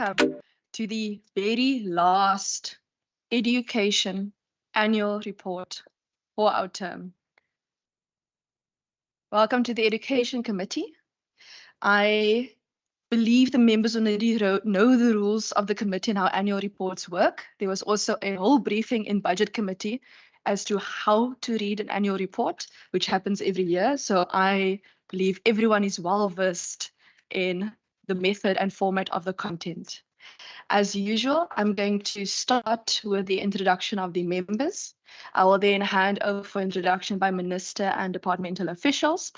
welcome to the very last education annual report for our term. Welcome to the Education Committee. I believe the members already know the rules of the committee and how annual reports work. There was also a whole briefing in Budget Committee as to how to read an annual report, which happens every year. So I believe everyone is well versed in the method and format of the content. As usual, I'm going to start with the introduction of the members. I will then hand over for introduction by Minister and departmental officials.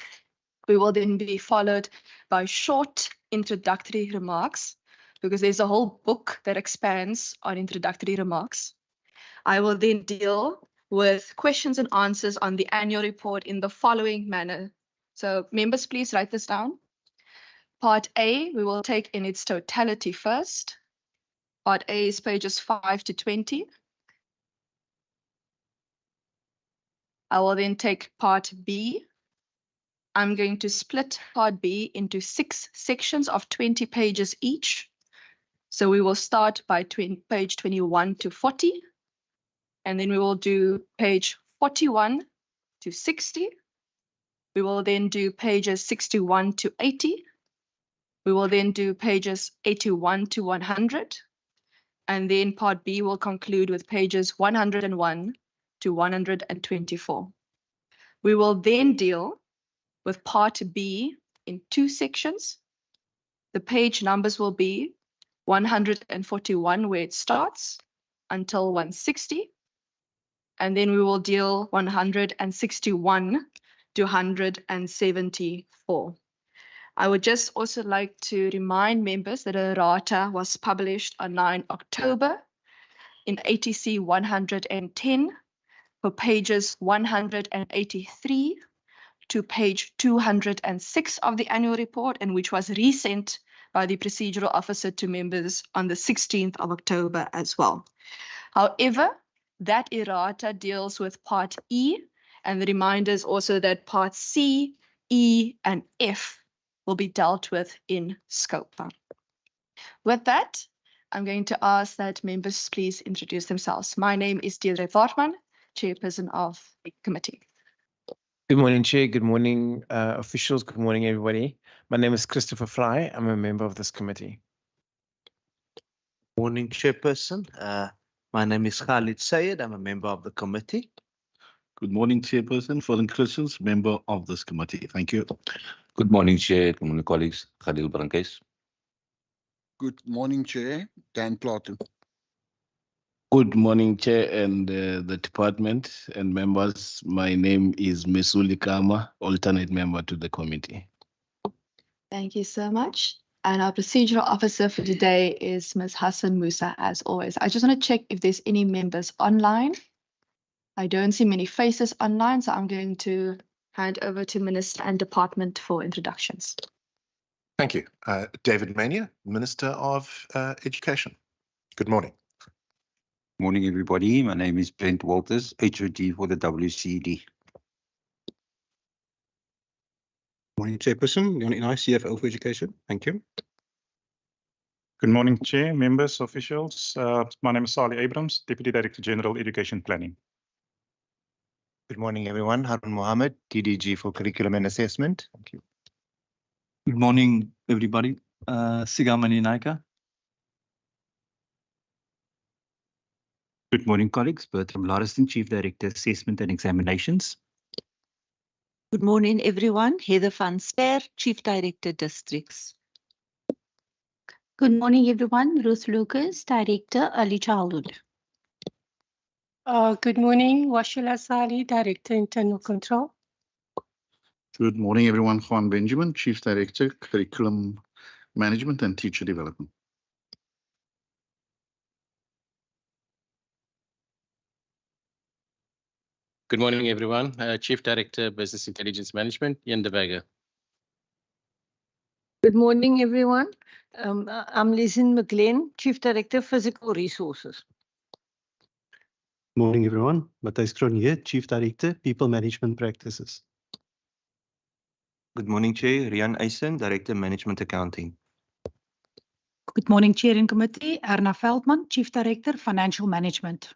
We will then be followed by short introductory remarks, because there's a whole book that expands on introductory remarks. I will then deal with questions and answers on the annual report in the following manner. So members, please write this down. Part A, we will take in its totality first. Part A is pages 5 to 20. I will then take part B. I'm going to split part B into 6 sections of 20 pages each. So we will start by page 21 to 40. And then we will do page 41 to 60. We will then do pages 61 to 80. We will then do pages 81 to 100. And then part B will conclude with pages 101 to 124. We will then deal with part B in 2 sections. The page numbers will be 141 where it starts until 160. And then we will deal 161 to 174. I would just also like to remind members that a errata was published on 9 October in ATC 110 for pages 183 to page 206 of the annual report, and which was resent by the procedural officer to members on the 16th of October as well. However, that errata deals with part E, and the reminder is also that part C, E, and F will be dealt with in scope. With that, I'm going to ask that members please introduce themselves. My name is Deirdre Thortman, Chairperson of the committee. Good morning, Chair. Good morning, officials. Good morning, everybody. My name is Christopher Fry. I'm a member of this committee. Morning, Chairperson. My name is Khalid Sayed. I'm a member of the committee. Good morning, Chairperson. Foreign Christians, member of this committee. Thank you. Good morning, Chair. Good morning, colleagues. Khalil Brankes. Good morning, Chair. Dan Plato. Good morning, Chair and the department and members. My name is Mesuli Kama, alternate member to the committee. Thank you so much. And our procedural officer for today is Ms. Hassan Musa, as always. I just want to check if there's any members online. I don't see many faces online, so I'm going to hand over to Minister and Department for introductions. Thank you. David Mania, Minister of Education. Good morning. Morning, everybody. My name is Brent Walters, HOD for the WCD. Morning, Chairperson. Leon Inai, CFO for Education. Thank you. Good morning, Chair, members, officials. My name is Salih Abrams, Deputy Director General, Education Planning. Good morning, everyone. Harun Mohammed, TDG for Curriculum and Assessment. Thank you. Good morning, everybody. Sigamani Naika. Good morning, colleagues. Bertram Lauriston, Chief Director, Assessment and Examinations. Good morning, everyone. Heather van Ster, Chief Director, Districts. Good morning, everyone. Ruth Lucas, Director, Early Childhood. Good morning, Washula Sali, Director, Internal Control. Good morning, everyone. Juan Benjamin, Chief Director, Curriculum Management and Teacher Development. Good morning, everyone. Chief Director, Business Intelligence Management, Ian De Vega. Good morning, everyone. I'm Lizzie McGlenn, Chief Director, Physical Resources. Morning, everyone. Matthijs Cronje, Chief Director, People Management Practices. Good morning, Chair. Rian Eisen, Director, Management Accounting. Good morning, Chair and Committee. Erna Veldman, Chief Director, Financial Management.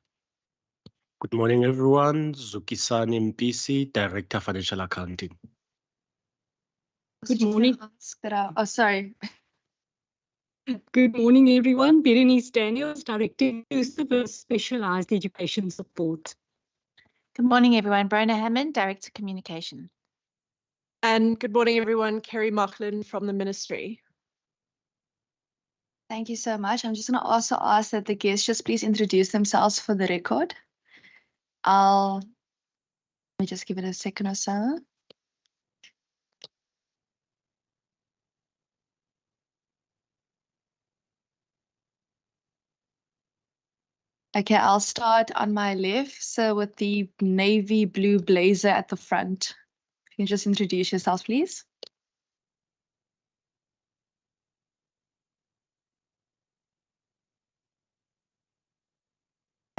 Good morning, everyone. Zukisani Mpisi, Director, Financial Accounting. Good morning. Oh, sorry. Good morning, everyone. Berenice Daniels, Director Inclusive and Specialized Education Support. Good morning, everyone. Brona Hammond, Director Communication. And good morning, everyone. Kerry Macklin from the Ministry. Thank you so much. I'm just going to also ask that the guests just please introduce themselves for the record. Let me just give it a second or so. Okay, I'll start on my left. So with the navy blue blazer at the front. You can just introduce yourself, please.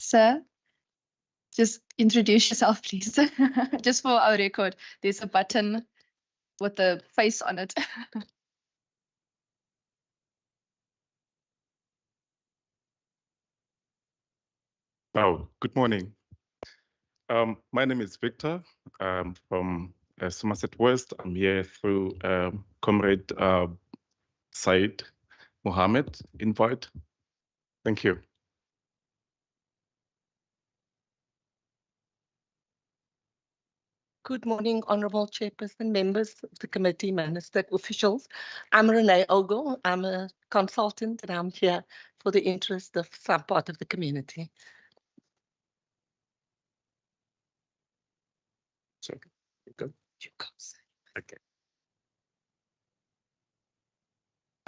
Sir, just introduce yourself, please. Just for our record, there's a button with the face on it. Oh, good morning. My name is Victor from Somerset West. I'm here through Comrade Said Mohammed invite. Thank you. Good morning, Honourable Chairperson, members of the committee, minister, officials. I'm Renee Ogle. I'm a consultant and I'm here for the interest of some part of the community. So, you go. Okay.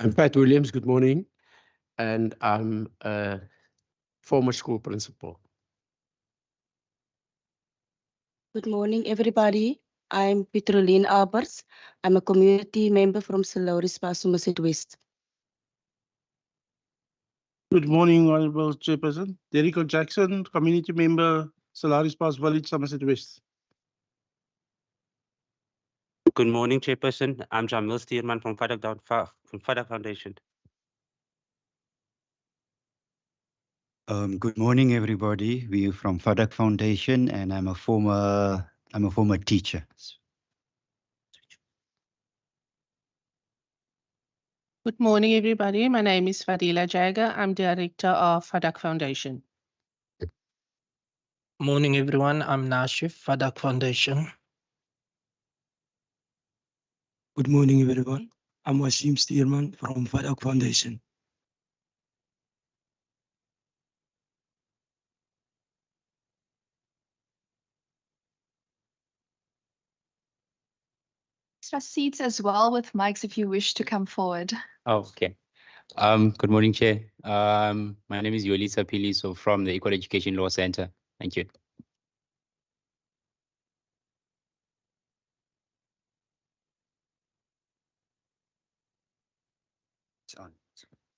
I'm Pat Williams, good morning, and I'm a former school principal. Good morning, everybody. I'm Petroline Albers. I'm a community member from Saloris Somerset West. Good morning, Honorable Chairperson. Derrick Jackson, community member, Solaris Pass Village, Somerset West. Good morning, Chairperson. I'm Jamil Steerman from Fadak Foundation. Good morning, everybody. We're from Fadak Foundation, and I'm a former teacher. Good morning, everybody. My name is Fadila Jagger. I'm Director of Fadak Foundation. Morning, everyone. I'm Nashif, Fadak Foundation. Good morning, everyone. I'm Wasim Steerman from Fadak Foundation. Extra seats as well with mics if you wish to come forward. Oh, okay. Good morning, Chair. My name is Yolisa Pili, so from the Equal Education Law Center. Thank you.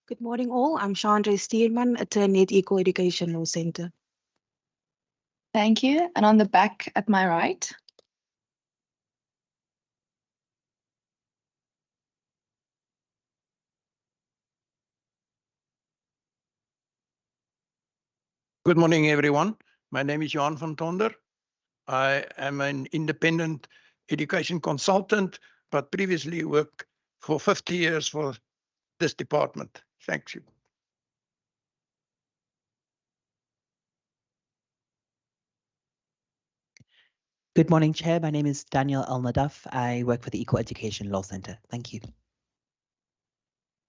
Good morning, all. I'm Chandra Steelman, attorney at Eco Education Law Center. Thank you. And on the back at my right. Good morning, everyone. My name is Johan van Tonder. I am an independent education consultant, but previously worked for 50 years for this department. Thank you. Good morning, Chair. My name is Daniel Al-Nadaf. I work for the Eco Education Law Center. Thank you.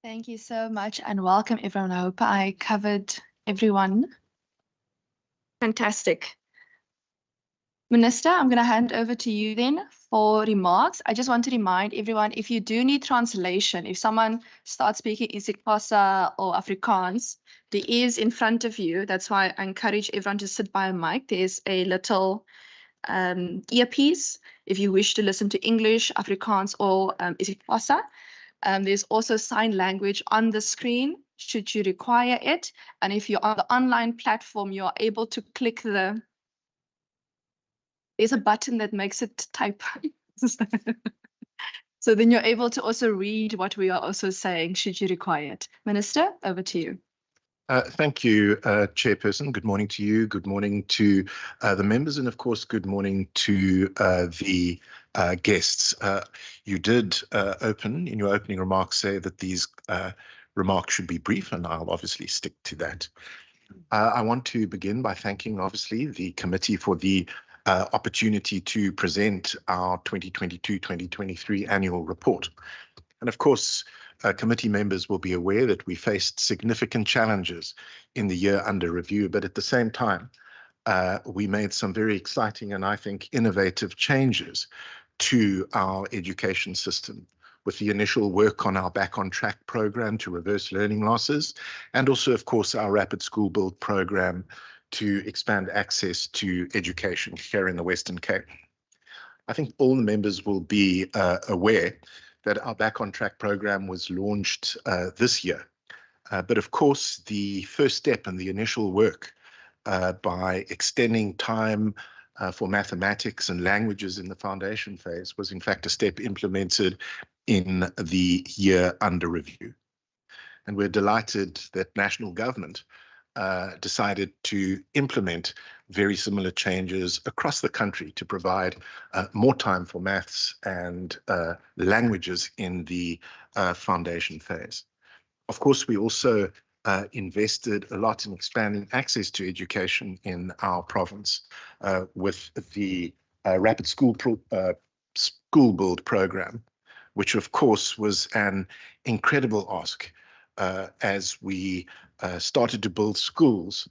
Thank you so much and welcome, everyone. I hope I covered everyone. Fantastic. Minister, I'm going to hand over to you then for remarks. I just want to remind everyone, if you do need translation, if someone starts speaking isiXhosa or Afrikaans, there is in front of you. That's why I encourage everyone to sit by a mic. There's a little earpiece if you wish to listen to English, Afrikaans, or isiXhosa. There's also sign language on the screen should you require it. And if you're on the online platform, you're able to click there's a button that makes it type. So then you're able to also read what we are also saying, should you require it. Minister, over to you. Thank you, Chairperson. Good morning to you. Good morning to the members, and of course, good morning to the guests. You did open in your opening remarks say that these remarks should be brief, and I'll obviously stick to that. I want to begin by thanking, obviously, the committee for the opportunity to present our 2022-2023 annual report. And of course, committee members will be aware that we faced significant challenges in the year under review, but at the same time, we made some very exciting and I think innovative changes to our education system, with the initial work on our Back on Track program to reverse learning losses, and also, of course, our Rapid School Build program to expand access to education here in the Western Cape. I think all the members will be aware that our Back on Track program was launched this year. But of course, the first step and the initial work by extending time for mathematics and languages in the foundation phase was in fact a step implemented in the year under review. And we're delighted that national government decided to implement very similar changes across the country to provide more time for maths and languages in the foundation phase. Of course, we also invested a lot in expanding access to education in our province with the Rapid School Build program, which of course was an incredible ask as we started to build schools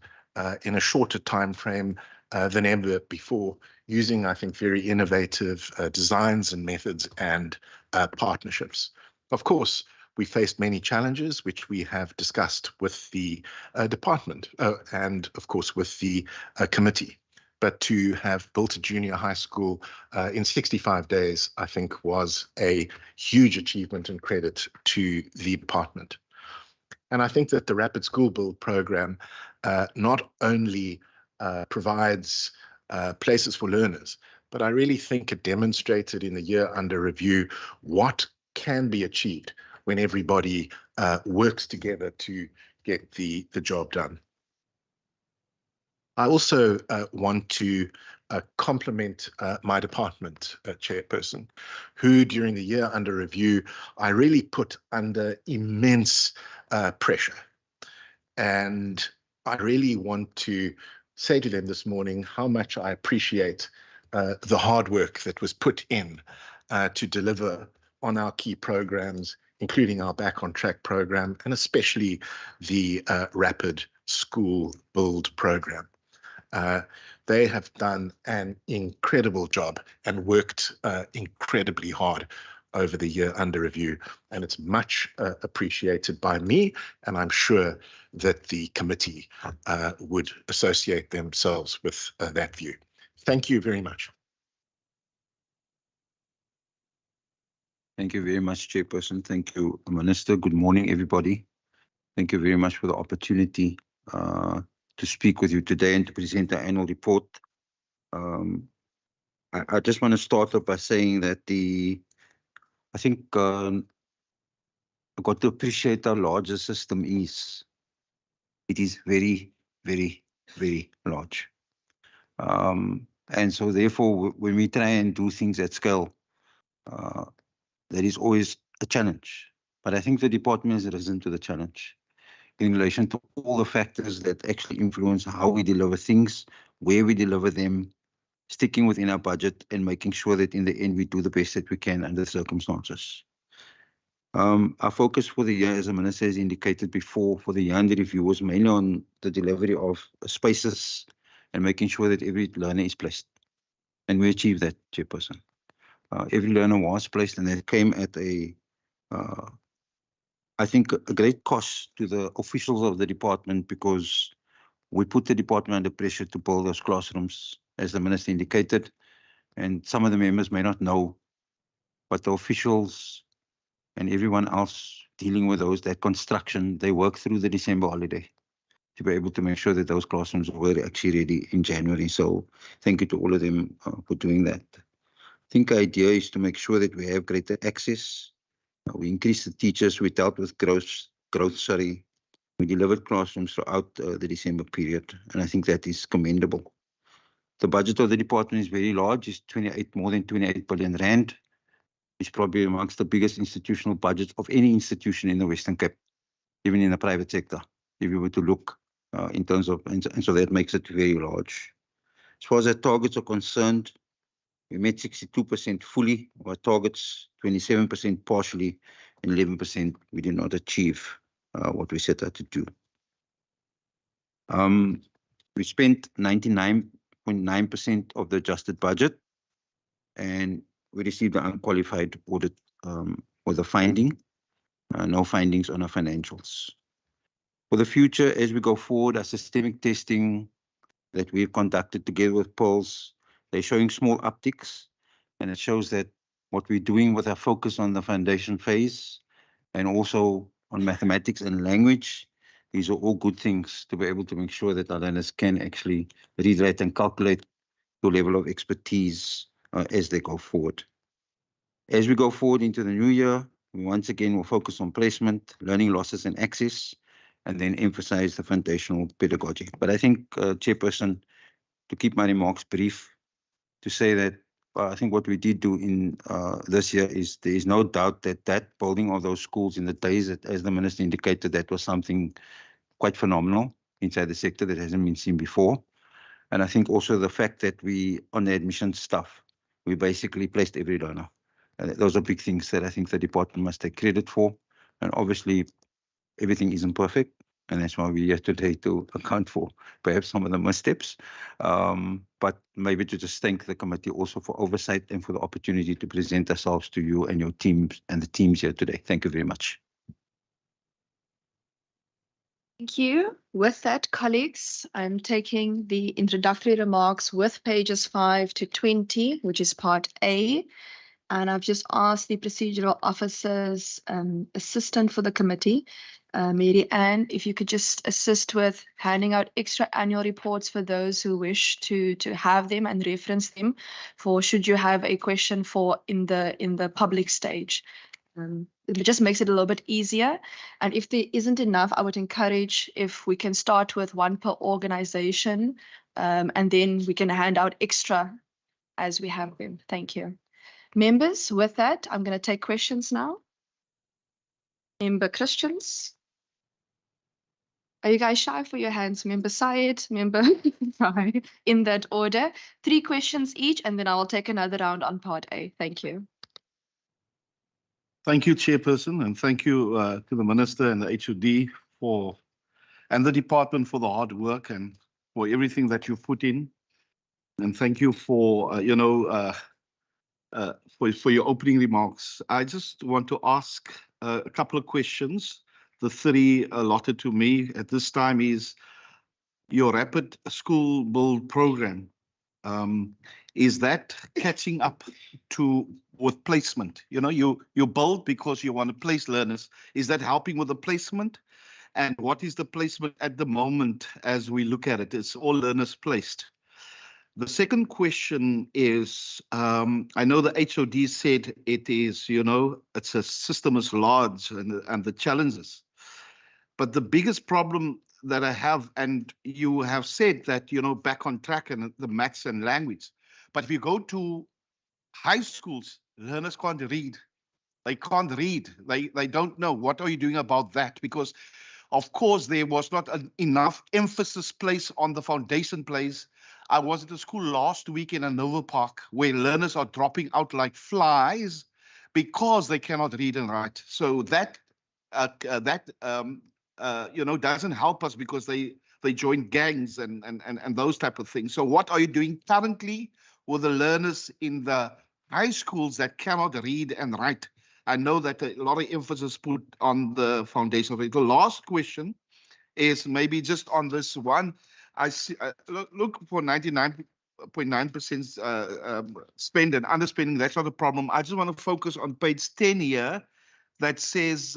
in a shorter time frame than ever before, using, I think, very innovative designs and methods and partnerships. Of course, we faced many challenges, which we have discussed with the department and, of course, with the committee. But to have built a junior high school in 65 days, I think, was a huge achievement and credit to the department. And I think that the Rapid School Build program not only provides places for learners, but I really think it demonstrated in the year under review what can be achieved when everybody works together to get the job done. I also want to compliment my department chairperson, who during the year under review, I really put under immense pressure. And I really want to say to them this morning how much I appreciate the hard work that was put in to deliver on our key programs, including our Back on Track program, and especially the Rapid School Build program. They have done an incredible job and worked incredibly hard over the year under review, and it's much appreciated by me, and I'm sure that the committee would associate themselves with that view. Thank you very much. Thank you very much, Chairperson. Thank you, Minister. Good morning, everybody. Thank you very much for the opportunity to speak with you today and to present our annual report. I just want to start off by saying that I think I've got to appreciate how large the system is. It is very, very, very large. And so therefore, when we try and do things at scale, there is always a challenge. But I think the department has risen to the challenge in relation to all the factors that actually influence how we deliver things, where we deliver them, sticking within our budget and making sure that in the end we do the best that we can under the circumstances. Our focus for the year, as the Minister has indicated before, for the year under review was mainly on the delivery of spaces and making sure that every learner is placed. And we achieved that, Chairperson. Every learner was placed, and that came at I think, a great cost to the officials of the department, because we put the department under pressure to build those classrooms, as the Minister indicated, and some of the members may not know, but the officials and everyone else dealing with that construction, they worked through the December holiday to be able to make sure that those classrooms were actually ready in January. So thank you to all of them for doing that. think the idea is to make sure that we have greater access. We increased the teachers, we dealt with growth, sorry. We delivered classrooms throughout the December period, and I think that is commendable. The budget of the department is very large, it's more than 28 billion rand. It's probably amongst the biggest institutional budgets of any institution in the Western Cape, even in the private sector, if you were to look in terms of, and so that makes it very large. As far as our targets are concerned, we met 62% fully, our targets 27% partially, and 11% we did not achieve what we set out to do. We spent 99.9% of the adjusted budget, and we received an unqualified audit with a finding, no findings on our financials. For the future, as we go forward, our systemic testing that we've conducted together with Pearls, they're showing small upticks, and it shows that what we're doing with our focus on the foundation phase and also on mathematics and language, these are all good things to be able to make sure that our learners can actually read, write, and calculate to a level of expertise as they go forward. As we go forward into the new year, we once again will focus on placement, learning losses and access, and then emphasize the foundational pedagogy. But I think, Chairperson, to keep my remarks brief, to say that I think what we did do in this year is there is no doubt that that building of those schools in the days that, as the Minister indicated, that was something quite phenomenal inside the sector that hasn't been seen before. And I think also the fact that we, on the admission stuff, we basically placed every learner. Those are big things that I think the department must take credit for. And obviously, everything isn't perfect, and that's why we're here today to account for perhaps some of the missteps. But maybe to just thank the committee also for oversight and for the opportunity to present ourselves to you and your teams and the teams here today. Thank you very much. Thank you. With that, colleagues, I'm taking the introductory remarks with pages 5 to 20, which is part A. And I've just asked the procedural officer's assistant for the committee, Mary Ann, if you could just assist with handing out extra annual reports for those who wish to have them and reference them for should you have a question for in the public stage. It just makes it a little bit easier. And if there isn't enough, I would encourage if we can start with one per organization, and then we can hand out extra as we have them. Thank you. Members, with that, I'm going to take questions now. Member Christians. Are you guys shy for your hands? Member Syed, Member Rai, in that order. 3 questions each, and then I will take another round on part A. Thank you. Thank you, Chairperson, and thank you to the Minister and the HOD and the department for the hard work and for everything that you've put in. And thank you for, for your opening remarks. I just want to ask a couple of questions. The 3 allotted to me at this time is your rapid school build program. Is that catching up with placement? You build because you want to place learners. Is that helping with the placement? And what is the placement at the moment as we look at it? It's all learners placed. The second question is, I know the HOD said it is, it's a system as large and the challenges. But the biggest problem that I have, and you have said that, back on track and the maths and language. But if you go to high schools, learners can't read. They can't read. They don't know. What are you doing about that? Because, of course, there was not enough emphasis placed on the foundation plays. I was at a school last week in Nova Park where learners are dropping out like flies because they cannot read and write. So that doesn't help us because they join gangs and those type of things. So what are you doing currently with the learners in the high schools that cannot read and write? I know that a lot of emphasis put on the foundation. The last question is maybe just on this one. I see, look for 99.9% spend and underspending. That's not a problem. I just want to focus on page 10 here. That says,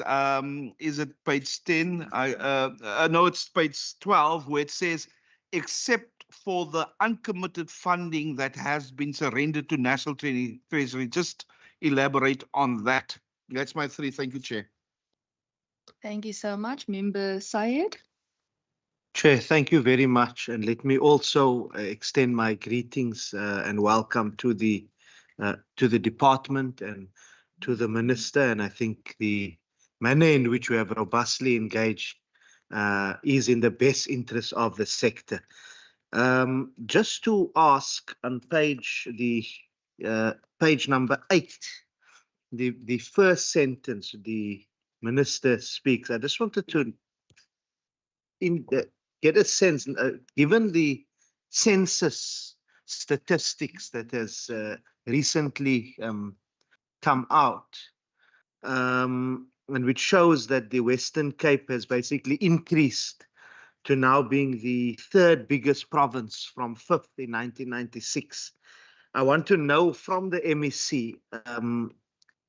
is it page 10? No, it's page 12, where it says, except for the uncommitted funding that has been surrendered to National Treasury? Just elaborate on that. That's my three. Thank you, Chair. Thank you so much. Member Syed. Chair, thank you very much. And let me also extend my greetings and welcome to the department and to the minister. And I think the manner in which we have robustly engaged is in the best interest of the sector. Just to ask on page number 8, the first sentence, the minister speaks. I just wanted to get a sense, given the census statistics that has recently come out, and which shows that the Western Cape has basically increased to now being the 3rd biggest province from 5th in 1996. I want to know from the MEC,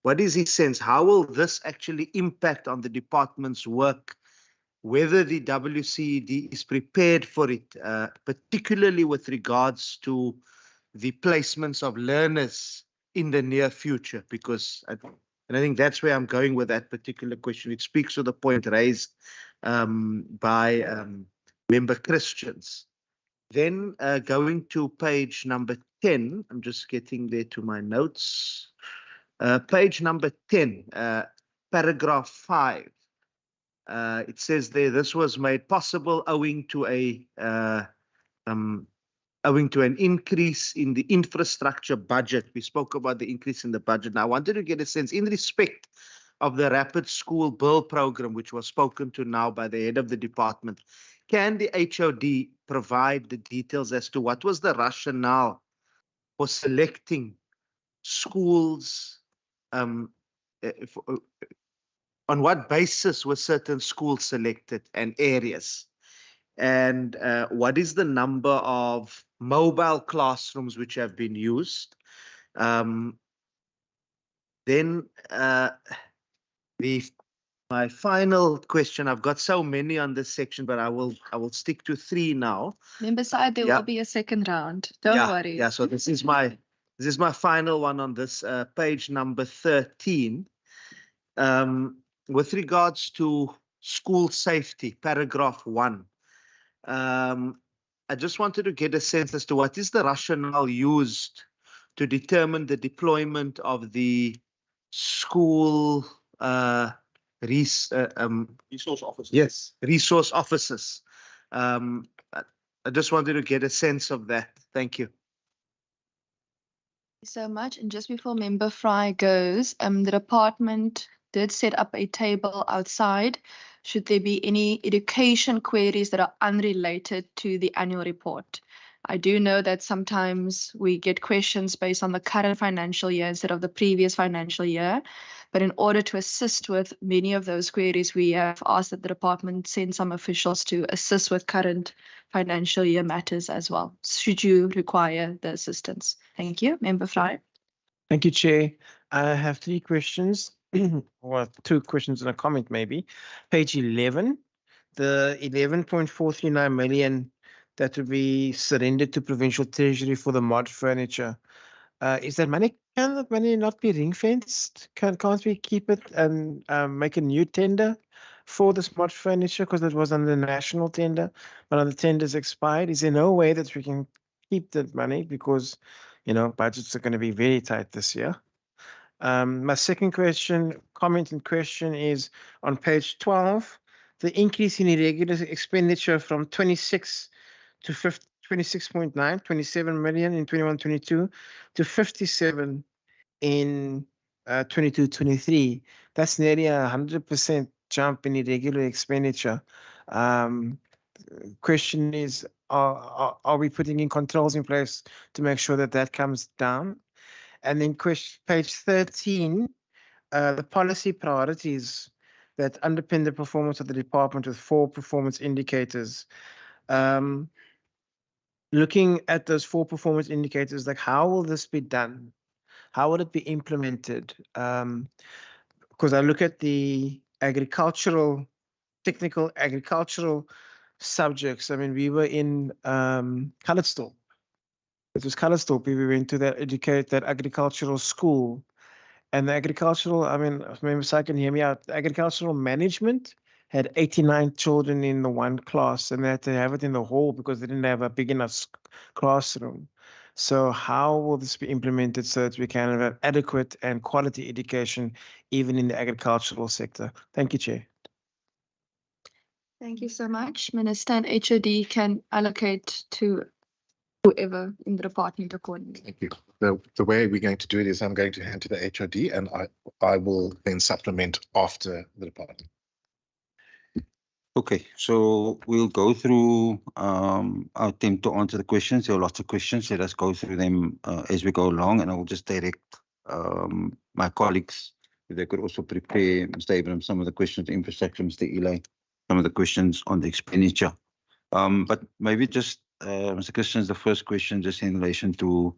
what is his sense? How will this actually impact on the department's work? Whether the WCED is prepared for it, particularly with regards to the placements of learners in the near future, because I think that's where I'm going with that particular question. It speaks to the point raised by Member Christians. Then going to page number 10, I'm just getting there to my notes. Page number 10, paragraph 5. It says there, this was made possible owing to an increase in the infrastructure budget. We spoke about the increase in the budget. Now, I wanted to get a sense in respect of the Rapid School Build program, which was spoken to now by the head of the department. Can the HOD provide the details as to what was the rationale for selecting schools? On what basis were certain schools selected and areas? And what is the number of mobile classrooms which have been used? My final question, I've got so many on this section, but I will stick to 3 now. Member Syed, there will be a second round. Don't worry. Yeah, so this is my final one on this page number 13. With regards to school safety, paragraph 1, I just wanted to get a sense as to what is the rationale used to determine the deployment of the school resource officers. Yes, resource officers. I just wanted to get a sense of that. Thank you. Thank you so much. And just before Member Fry goes, the department did set up a table outside. Should there be any education queries that are unrelated to the annual report? I do know that sometimes we get questions based on the current financial year instead of the previous financial year. But in order to assist with many of those queries, we have asked that the department send some officials to assist with current financial year matters as well, should you require the assistance. Thank you. Member Fry. Thank you, Chair. I have 3 questions, or 2 questions and a comment maybe. Page 11, the 11.439 million that will be surrendered to Provincial Treasury for the mod furniture. Is that money, can that money not be ring-fenced? Can't we keep it and make a new tender for the smart furniture, because it was on the national tender, but on the tender's expired? Is there no way that we can keep that money, because budgets are going to be very tight this year? My second comment and question is on page 12, the increase in irregular expenditure from 26 to 26.9, 27 million in 21-22 to 57 in 22-23. That's nearly 100% jump in irregular expenditure. Question is, are we putting in controls in place to make sure that that comes down? And then page 13, the policy priorities that underpin the performance of the department with 4 performance indicators. Looking at those 4 performance indicators, like how will this be done? How will it be implemented? Because I look at the technical agricultural subjects. I mean, we were in Calitzdorp. It was Calitzdorp. We went to that agricultural school. And the agricultural, I mean, maybe I can hear me out. The agricultural management had 89 children in the one class, and they had to have it in the hall because they didn't have a big enough classroom. So how will this be implemented so that we can have adequate and quality education even in the agricultural sector? Thank you, Chair. Thank you so much. Minister and HOD can allocate to whoever in the department accordingly. Thank you. The way we're going to do it is I'm going to hand to the HOD and I will then supplement after the department. Okay, so we'll go through our attempt to answer the questions. There are lots of questions. Let us go through them as we go along, and I will just direct my colleagues if they could also prepare, Mr. Abraham, some of the questions, infrastructure, Mr. Eli, some of the questions on the expenditure. But maybe just, Mr. Christians, the first question just in relation to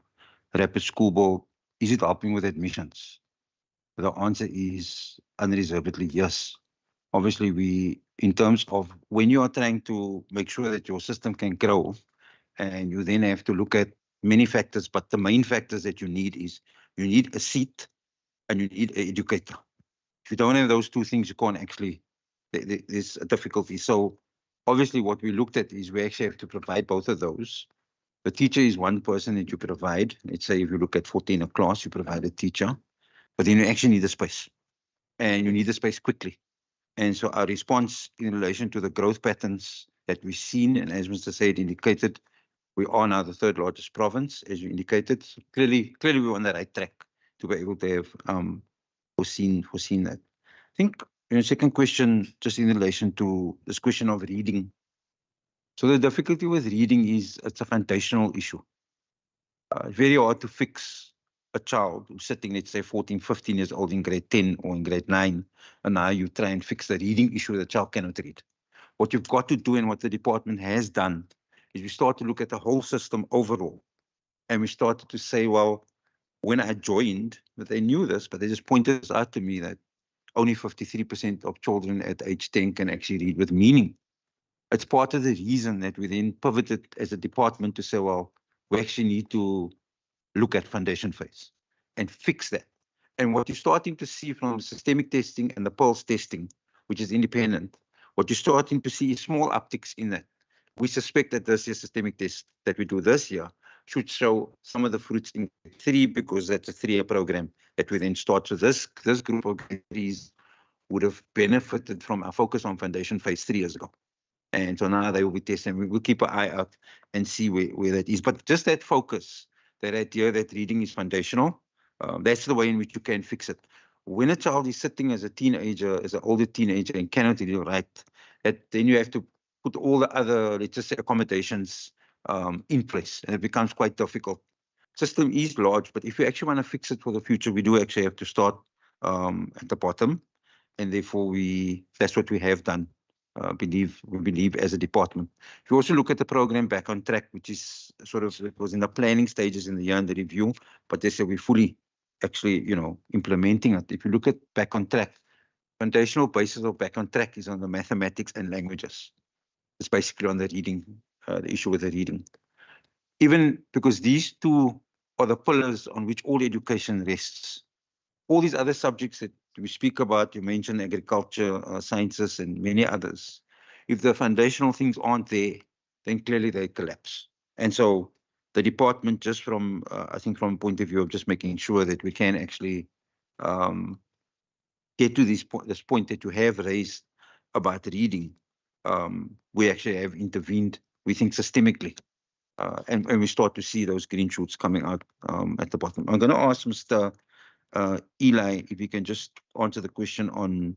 Rapid School Board, is it helping with admissions? The answer is unreservedly yes. Obviously, in terms of when you are trying to make sure that your system can grow, and you then have to look at many factors, but the main factors that you need is you need a seat and you need an educator. If you don't have those two things, you can't actually, there's a difficulty. So obviously what we looked at is we actually have to provide both of those. The teacher is one person that you provide. Let's say if you look at 14 a class, you provide a teacher, but then you actually need the space, and you need the space quickly. And so our response in relation to the growth patterns that we've seen, and as Mr. Said indicated, we are now the third largest province, as you indicated. So clearly we're on the right track to be able to have foreseen that. I think second question, just in relation to this question of reading. So the difficulty with reading is it's a foundational issue. Very hard to fix a child who's sitting, let's say, 14, 15 years old in grade 10 or in grade 9, and now you try and fix the reading issue, the child cannot read. What you've got to do and what the department has done is we start to look at the whole system overall. And we started to say, well, when I joined, but they knew this, but they just pointed this out to me that only 53% of children at age 10 can actually read with meaning. It's part of the reason that we then pivoted as a department to say, well, we actually need to look at foundation phase and fix that. And what you're starting to see from the systemic testing and the pulse testing, which is independent, what you're starting to see is small upticks in that. We suspect that this year's systemic test that we do this year should show some of the fruits in 3, because that's a 3-year program that we then start. So this group of grade 3s would have benefited from our focus on foundation phase 3 years ago. And so now they will be testing. We will keep an eye out and see where that is. But just that focus, that idea that reading is foundational, that's the way in which you can fix it. When a child is sitting as a teenager, as an older teenager, and cannot read or write, then you have to put all the other, let's just say, accommodations in place, and it becomes quite difficult. System is large, but if we actually want to fix it for the future, we do actually have to start at the bottom, and therefore that's what we have done. We believe as a department. If you also look at the program Back on Track, which is sort of, it was in the planning stages in the year under review, but they say we're fully actually, implementing it. If you look at Back on Track, foundational basis of Back on Track is on the mathematics and languages. It's basically on the reading, the issue with the reading. Even because these two are the pillars on which all education rests. All these other subjects that we speak about, you mentioned agriculture, sciences, and many others. If the foundational things aren't there, then clearly they collapse. And so the department, just from, I think from a point of view of just making sure that we can actually get to this point that you have raised about reading, we actually have intervened, we think, systemically. And we start to see those green shoots coming out at the bottom. I'm going to ask Mr. Eli, if you can just answer the question on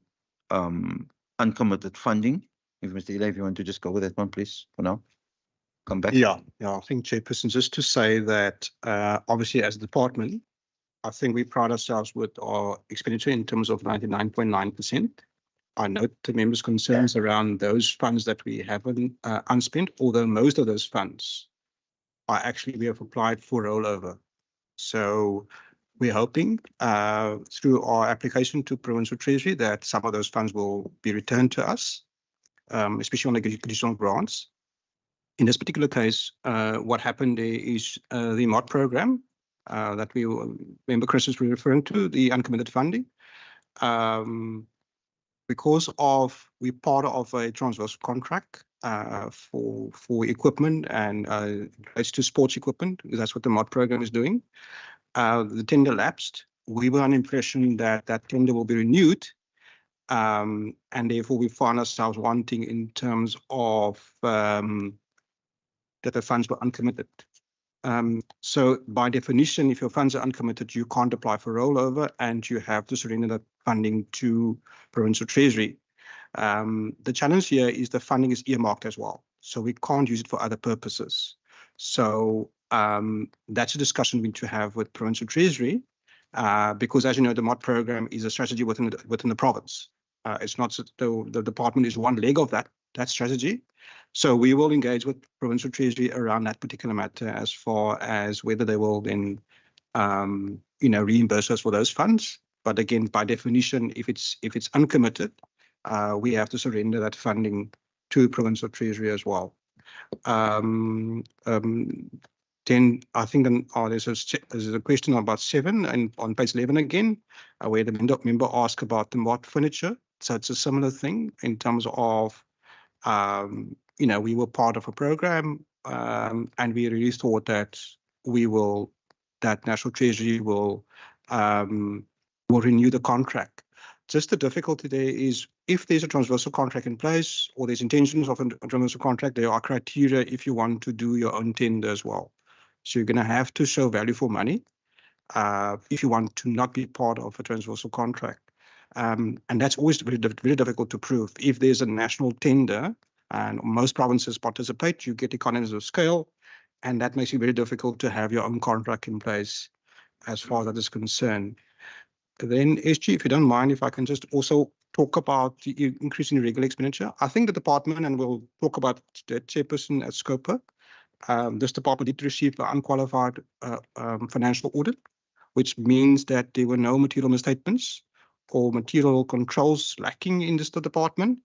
uncommitted funding. If Mr. Eli, if you want to just go with that one, please, for now. Come back. Yeah, I think, Chairperson, just to say that obviously as a department, I think we pride ourselves with our expenditure in terms of 99.9%. I note the members' concerns around those funds that we haven't unspent, although most of those funds are actually, we have applied for rollover. So we're hoping through our application to Provincial Treasury that some of those funds will be returned to us. especially on the conditional grants. In this particular case, what happened there is the MOD program that member Chris is referring to, the uncommitted funding. Because we're part of a transversal contract for equipment and relates to sports equipment, because that's what the MOD program is doing. The tender lapsed. We were on the impression that that tender will be renewed, and therefore we found ourselves wanting in terms of that the funds were uncommitted. So by definition, if your funds are uncommitted, you can't apply for rollover and you have to surrender that funding to Provincial Treasury. The challenge here is the funding is earmarked as well, so we can't use it for other purposes. So that's a discussion we need to have with Provincial Treasury, because as you know, the MOD program is a strategy within the province. It's not the department is one leg of that strategy. So we will engage with Provincial Treasury around that particular matter as far as whether they will then, reimburse us for those funds. But again, by definition, if it's uncommitted, we have to surrender that funding to Provincial Treasury as well. Then I think there's a question about 7 and on page 11 again, where the member asked about the MOD furniture. So it's a similar thing in terms of, we were part of a program, and we really thought that National Treasury will renew the contract. Just the difficulty there is if there's a transversal contract in place or there's intentions of a transversal contract, there are criteria if you want to do your own tender as well. So you're going to have to show value for money if you want to not be part of a transversal contract. And that's always very difficult to prove. If there's a national tender and most provinces participate, you get economies of scale, and that makes it very difficult to have your own contract in place as far as that is concerned. Then, SG, if you don't mind, if I can just also talk about the increase in irregular expenditure. I think the department, and we'll talk about the chairperson at Scopa, this department did receive an unqualified financial audit, which means that there were no material misstatements or material controls lacking in this department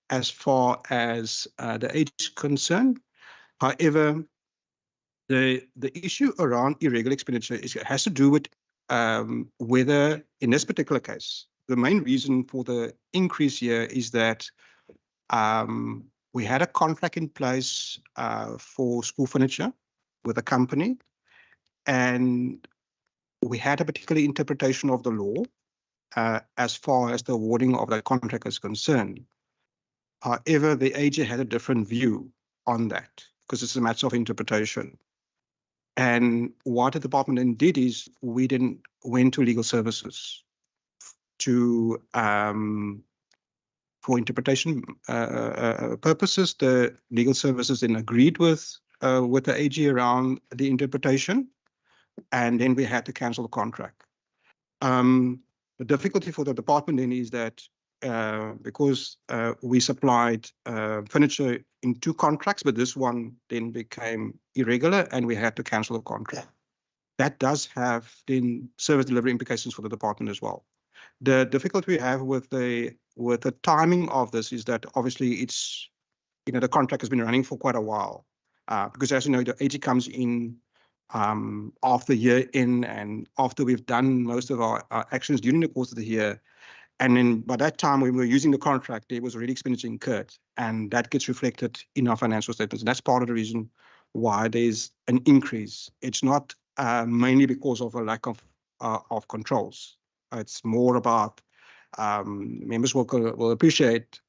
as far as the age is concerned. However, the issue around irregular expenditure has to do with whether, in this particular case, the main reason for the increase here is that we had a contract in place for school furniture with a company, and we had a particular interpretation of the law as far as the awarding of that contract is concerned. However, the AG had a different view on that because it's a matter of interpretation. And what the department then did is we then went to legal services to for interpretation purposes. The legal services then agreed with the AG around the interpretation, and then we had to cancel the contract. The difficulty for the department then is that because we supplied furniture in 2 contracts, but this one then became irregular and we had to cancel the contract. That does have then service delivery implications for the department as well. The difficulty we have with the timing of this is that obviously it's, the contract has been running for quite a while because as you know, the AG comes in after year in and after we've done most of our actions during the course of the year. And then by that time, when we were using the contract, there was already expenditure incurred, and that gets reflected in our financial statements. And that's part of the reason why there's an increase. It's not mainly because of a lack of controls. It's more about members will appreciate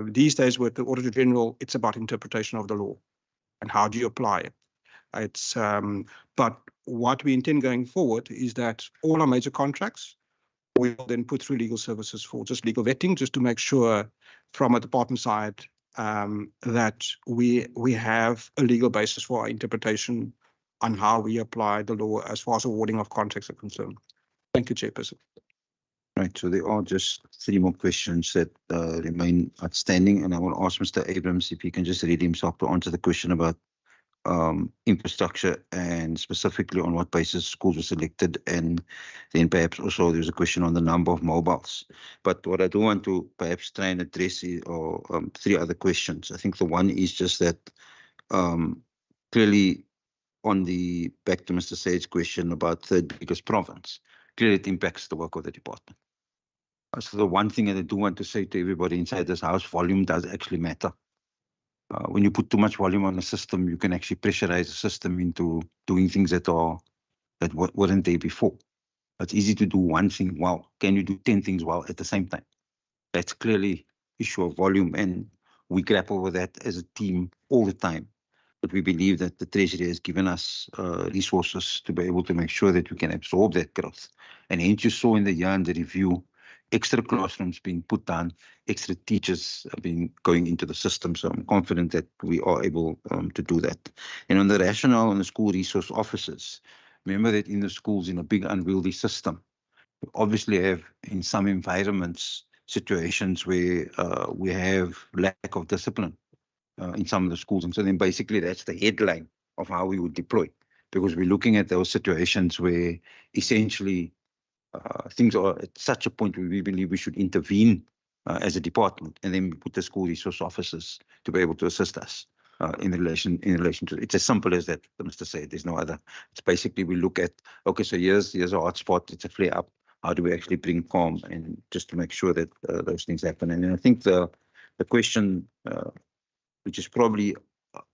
these days with the Auditor General, it's about interpretation of the law and how do you apply it. It's but what we intend going forward is that all our major contracts we will then put through legal services for just legal vetting, just to make sure from a department side that we have a legal basis for our interpretation on how we apply the law as far as awarding of contracts are concerned. Thank you, Chairperson. Right, so there are just 3 more questions that remain outstanding, and I will ask Mr. Abrams if he can just read himself to answer the question about infrastructure and specifically on what basis schools were selected. And then perhaps also there's a question on the number of mobiles. But what I do want to perhaps try and address is three other questions. I think the one is just that clearly on the back to Mr. Said's question about third biggest province, clearly it impacts the work of the department. So the one thing that I do want to say to everybody inside this house, volume does actually matter. When you put too much volume on a system, you can actually pressurize the system into doing things that weren't there before. It's easy to do one thing well. Can you do 10 things well at the same time? That's clearly issue of volume, and we grapple with that as a team all the time. But we believe that the Treasury has given us resources to be able to make sure that we can absorb that growth. And hence you saw in the year under review, extra classrooms being put down, extra teachers being going into the system. So I'm confident that we are able to do that. And on the rationale on the school resource officers, remember that in the schools, in a big unwieldy system, we obviously have in some environments situations where we have lack of discipline in some of the schools. And so then basically that's the headline of how we would deploy, because we're looking at those situations where essentially things are at such a point where we believe we should intervene as a department, and then we put the school resource officers to be able to assist us in relation to it. It's as simple as that, Mr. Said. There's no other. It's basically we look at, okay, so here's a hotspot, it's a flare up. How do we actually bring calm and just to make sure that those things happen? And I think the question, which is probably,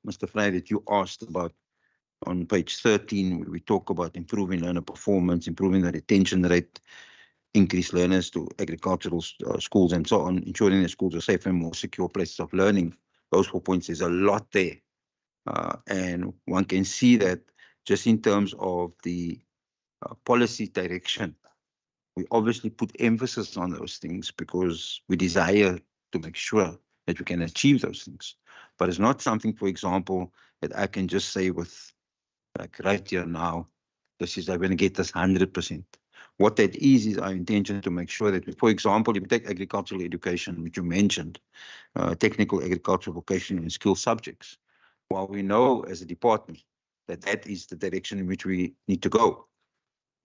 Mr. Fry, that you asked about on page 13, we talk about improving learner performance, improving the retention rate, increase learners to agricultural schools and so on, ensuring that schools are safe and more secure places of learning. Those 4 points, there's a lot there. And one can see that just in terms of the policy direction, we obviously put emphasis on those things because we desire to make sure that we can achieve those things. But it's not something, for example, that I can just say with like right here now, this is, I'm going to get this 100%. What that is our intention to make sure that, we, for example, if you take agricultural education, which you mentioned, technical agricultural vocational and skill subjects, while we know as a department that that is the direction in which we need to go,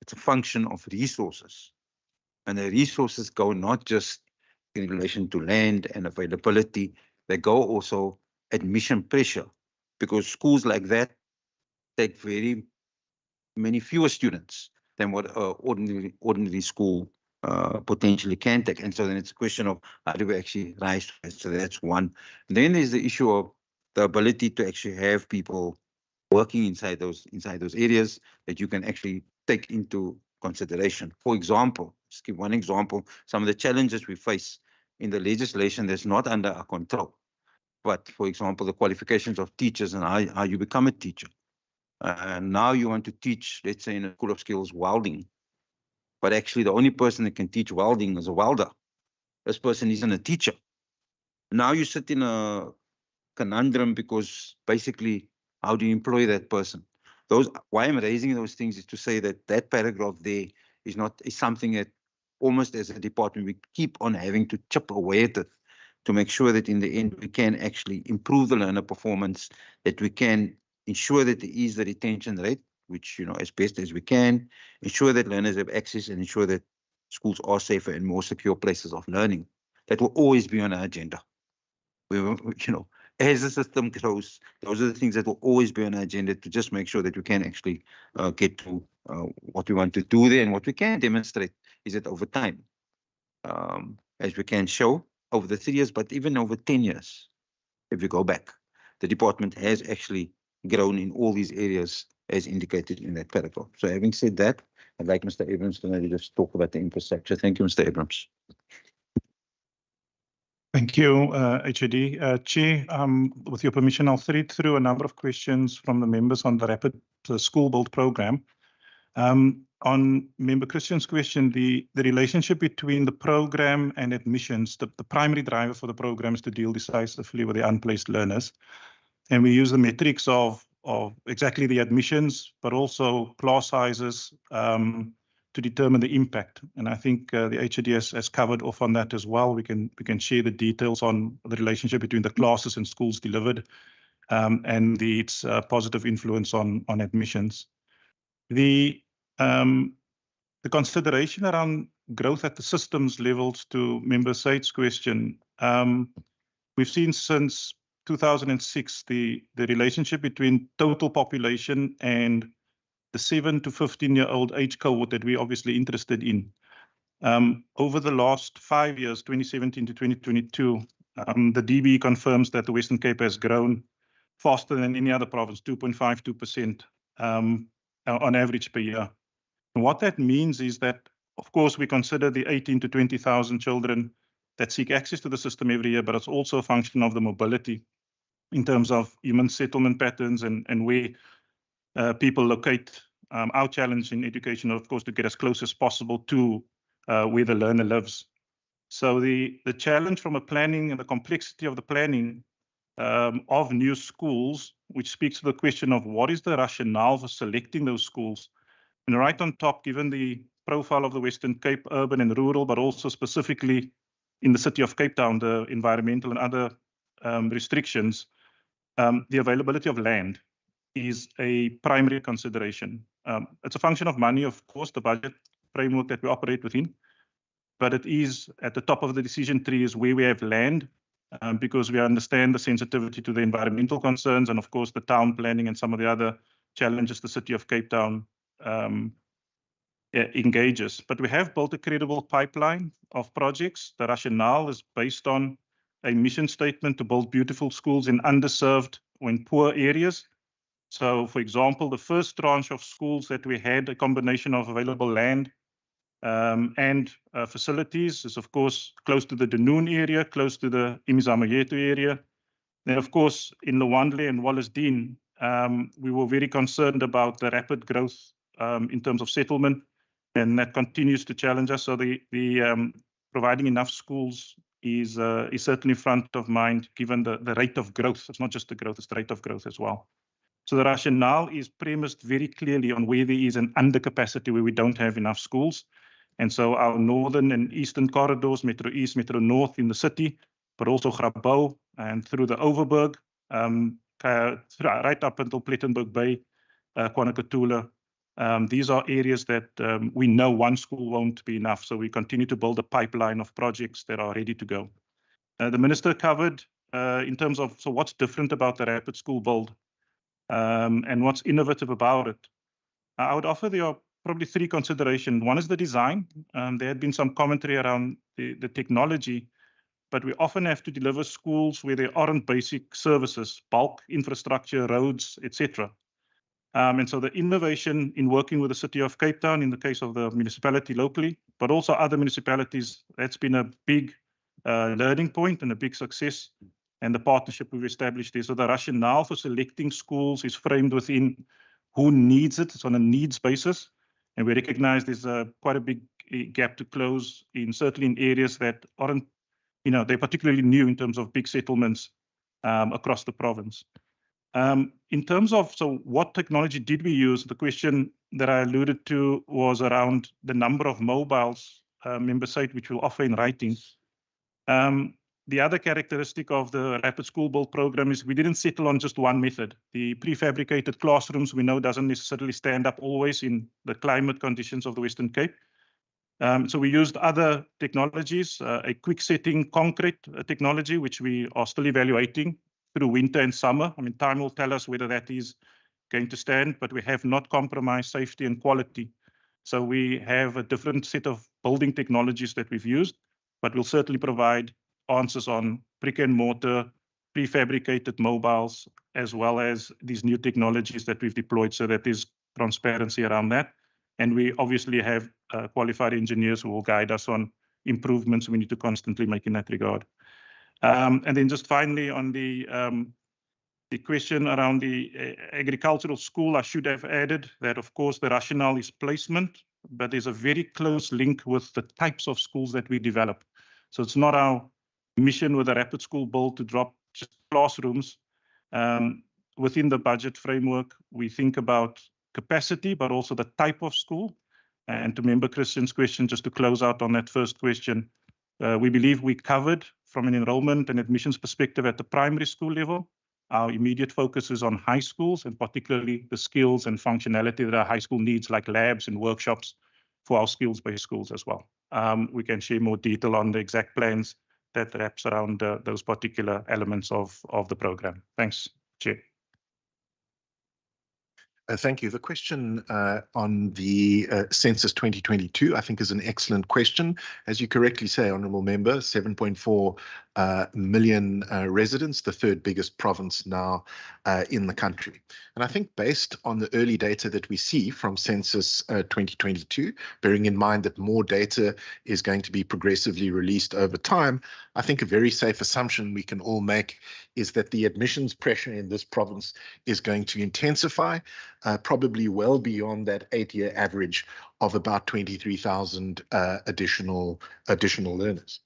it's a function of resources. And the resources go not just in relation to land and availability, they go also admission pressure, because schools like that take very many fewer students than what ordinary school potentially can take. And so then it's a question of how do we actually rise to that? So that's one. And then there's the issue of the ability to actually have people working inside those areas that you can actually take into consideration. For example, just give one example, some of the challenges we face in the legislation that's not under our control. But for example, the qualifications of teachers and how you become a teacher. Now you want to teach, let's say in a school of skills, welding. But actually the only person that can teach welding is a welder. This person isn't a teacher. Now you sit in a conundrum because basically how do you employ that person? Why I'm raising those things is to say that that paragraph there is something that almost as a department we keep on having to chip away at it to make sure that in the end we can actually improve the learner performance, that we can ensure that there is the retention rate, which, as best as we can, ensure that learners have access and ensure that schools are safer and more secure places of learning. That will always be on our agenda. As the system grows, those are the things that will always be on our agenda to just make sure that we can actually get to what we want to do there. And what we can demonstrate is that over time, as we can show over the 3 years, but even over 10 years, if we go back, the department has actually grown in all these areas as indicated in that paragraph. So having said that, I'd like Mr. Abrams to maybe just talk about the infrastructure. Thank you, Mr. Abrams. Thank you, HOD. Chair, with your permission, I'll thread through a number of questions from the members on the rapid school build program. On Member Christian's question, the relationship between the program and admissions, the primary driver for the program is to deal decisively with the unplaced learners. And we use the metrics of exactly the admissions, but also class sizes to determine the impact. And I think the HOD has covered off on that as well. We can share the details on the relationship between the classes and schools delivered and its positive influence on admissions. The consideration around growth at the systems levels, to Member Said's question, we've seen since 2006 the relationship between total population and the 7 to 15-year-old age cohort that we're obviously interested in. Over the last 5 years, 2017 to 2022, the DB confirms that the Western Cape has grown faster than any other province, 2.52% on average per year. And what that means is that, of course, we consider the 18 to 20,000 children that seek access to the system every year, but it's also a function of the mobility in terms of human settlement patterns and where people locate. Our challenge in education, of course, to get as close as possible to where the learner lives. So the challenge from a planning and the complexity of the planning of new schools, which speaks to the question of what is the rationale for selecting those schools. And right on top, given the profile of the Western Cape, urban and rural, but also specifically in the city of Cape Town, the environmental and other restrictions, the availability of land is a primary consideration. It's a function of money, of course, the budget framework that we operate within, but it is at the top of the decision tree is where we have land, because we understand the sensitivity to the environmental concerns and, of course, the town planning and some of the other challenges the city of Cape Town engages. But we have built a credible pipeline of projects. The rationale is based on a mission statement to build beautiful schools in underserved or in poor areas. So, for example, the first tranche of schools that we had, a combination of available land and facilities, is, of course, close to the Dunoon area, close to the Imizamayetu area. Then, of course, in Lwandle and Wallace-Dean, we were very concerned about the rapid growth in terms of settlement, and that continues to challenge us. So the providing enough schools is certainly front of mind, given the rate of growth. It's not just the growth, it's the rate of growth as well. So the rationale is premised very clearly on where there is an undercapacity, where we don't have enough schools. And so our northern and eastern corridors, Metro East, Metro North in the city, but also Grabouw and through the Overberg, right up until Plettenberg Bay, KwaNokeTula. These are areas that we know one school won't be enough. So we continue to build a pipeline of projects that are ready to go. The Minister covered in terms of, so what's different about the rapid school build and what's innovative about it. I would offer there are probably three considerations. One is the design. There had been some commentary around the technology, but we often have to deliver schools where there aren't basic services, bulk infrastructure, roads, etc. And so the innovation in working with the city of Cape Town, in the case of the municipality locally, but also other municipalities, that's been a big learning point and a big success. And the partnership we've established there. So the rationale for selecting schools is framed within who needs it. It's on a needs basis. And we recognize there's quite a big gap to close in certainly in areas that aren't, they're particularly new in terms of big settlements across the province. In terms of, so what technology did we use? The question that I alluded to was around the number of mobiles, Member Said, which we'll offer in writing. The other characteristic of the Rapid School Build program is we didn't settle on just one method. The prefabricated classrooms we know doesn't necessarily stand up always in the climate conditions of the Western Cape. So we used other technologies, a quick setting concrete technology, which we are still evaluating through winter and summer. I mean, time will tell us whether that is going to stand, but we have not compromised safety and quality. So we have a different set of building technologies that we've used, but we'll certainly provide answers on brick and mortar, prefabricated mobiles, as well as these new technologies that we've deployed, so that there's transparency around that. And we obviously have qualified engineers who will guide us on improvements we need to constantly make in that regard. And then just finally on the question around the agricultural school, I should have added that, of course, the rationale is placement, but there's a very close link with the types of schools that we develop. So it's not our mission with a rapid school build to drop just classrooms. Within the budget framework, we think about capacity, but also the type of school. And to Member Christian's question, just to close out on that first question, we believe we covered from an enrollment and admissions perspective at the primary school level. Our immediate focus is on high schools and particularly the skills and functionality that our high school needs, like labs and workshops for our skills-based schools as well. We can share more detail on the exact plans that wraps around those particular elements of the program. Thanks, Chair. Thank you. The question on the census 2022, I think, is an excellent question. As you correctly say, Honourable Member, 7.4 million residents, the third biggest province now in the country. And I think based on the early data that we see from census 2022, bearing in mind that more data is going to be progressively released over time, I think a very safe assumption we can all make is that the admissions pressure in this province is going to intensify, probably well beyond that 8-year average of about 23,000 additional learners.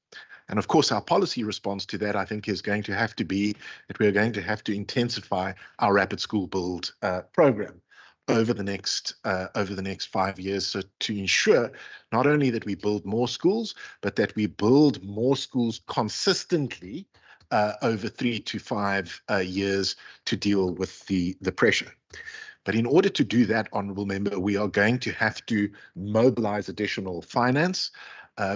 And of course, our policy response to that, I think, is going to have to be that we're going to have to intensify our rapid school build program over the next 5 years, so to ensure not only that we build more schools, but that we build more schools consistently over 3 to 5 years to deal with the pressure. But in order to do that, Honourable Member, we are going to have to mobilize additional finance.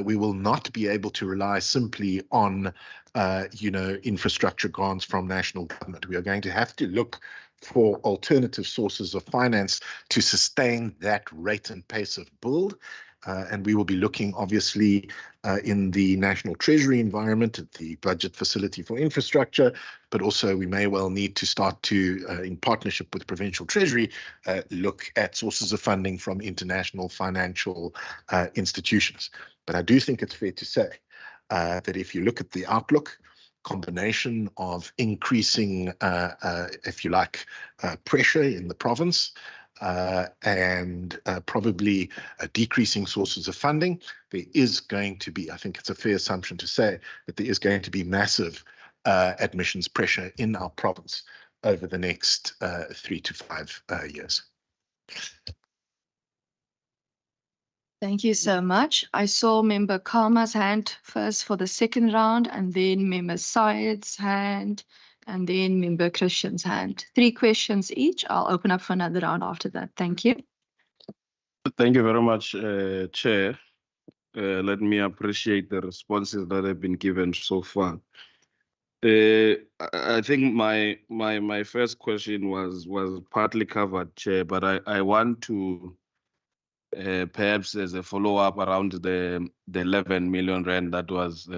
We will not be able to rely simply on, infrastructure grants from national government. We are going to have to look for alternative sources of finance to sustain that rate and pace of build. And we will be looking, obviously, in the National Treasury environment at the Budget Facility for Infrastructure, but also we may well need to start to, in partnership with Provincial Treasury, look at sources of funding from international financial institutions. But I do think it's fair to say that if you look at the outlook, combination of increasing, if you like, pressure in the province, and probably decreasing sources of funding, there is going to be, I think it's a fair assumption to say, that there is going to be massive admissions pressure in our province over the next 3 to 5 years. Thank you so much. I saw Member Karma's hand first for the second round, and then Member Syed's hand, and then Member Christian's hand. 3 questions each. I'll open up for another round after that. Thank you. Thank you very much, Chair. Let me appreciate the responses that have been given so far. I think my first question was partly covered, Chair, but I want to perhaps as a follow-up around the 11 million rand that was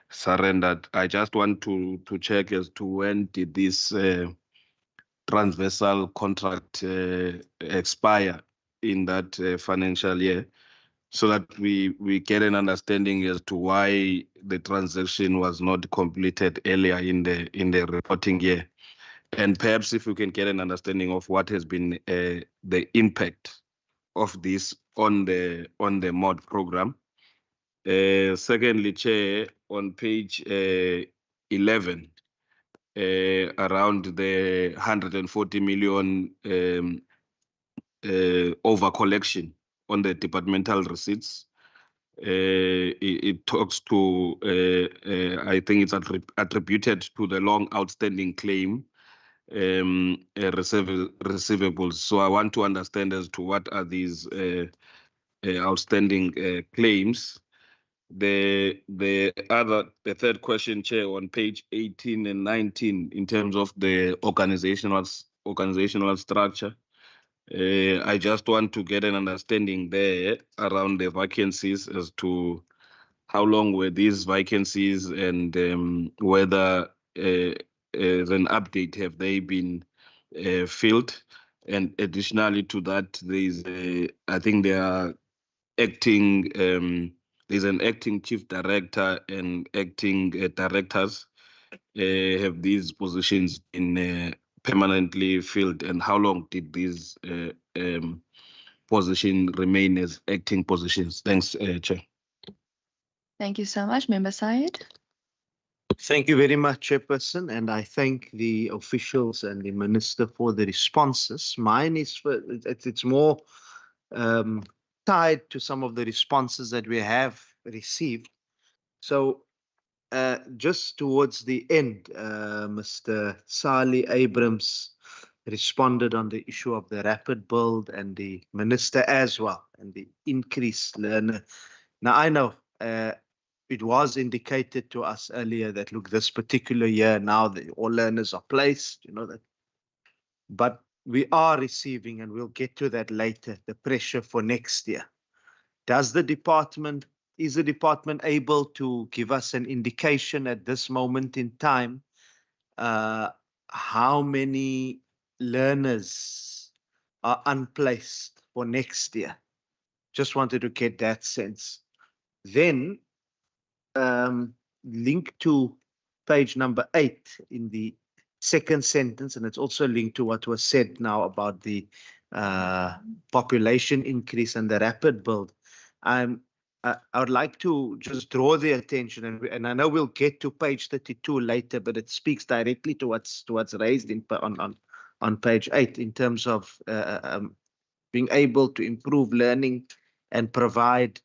surrendered. I just want to check as to when did this transversal contract expire in that financial year, so that we get an understanding as to why the transaction was not completed earlier in the reporting year, and perhaps if we can get an understanding of what has been the impact of this on the MOD program. Secondly, Chair, on page 11, around the 140 million over collection on the departmental receipts, it talks to, I think it's attributed to the long outstanding claim receivables. So I want to understand as to what are these outstanding claims. The third question, Chair, on page 18 and 19, in terms of the organizational structure, I just want to get an understanding there around the vacancies as to how long were these vacancies, and whether as an update, have they been filled? And additionally to that, there's I think there are acting, there's an acting chief director and acting directors. Have these positions been permanently filled, and how long did these positions remain as acting positions? Thanks, Chair. Thank you so much, Member Syed. Thank you very much, Chairperson, and I thank the officials and the Minister for the responses. Mine is it's more tied to some of the responses that we have received. So just towards the end, Mr. Sali Abrams responded on the issue of the rapid build and the minister as well, and the increased learner. Now, I know it was indicated to us earlier that, look, this particular year now, all learners are placed, you know that. But we are receiving, and we'll get to that later, the pressure for next year. Is the department able to give us an indication at this moment in time how many learners are unplaced for next year? Just wanted to get that sense. Then link to page number 8 in the second sentence, and it's also linked to what was said now about the population increase and the rapid build. I would like to just draw the attention, and I know we'll get to page 32 later, but it speaks directly to what's raised on page 8 in terms of being able to improve learning and provide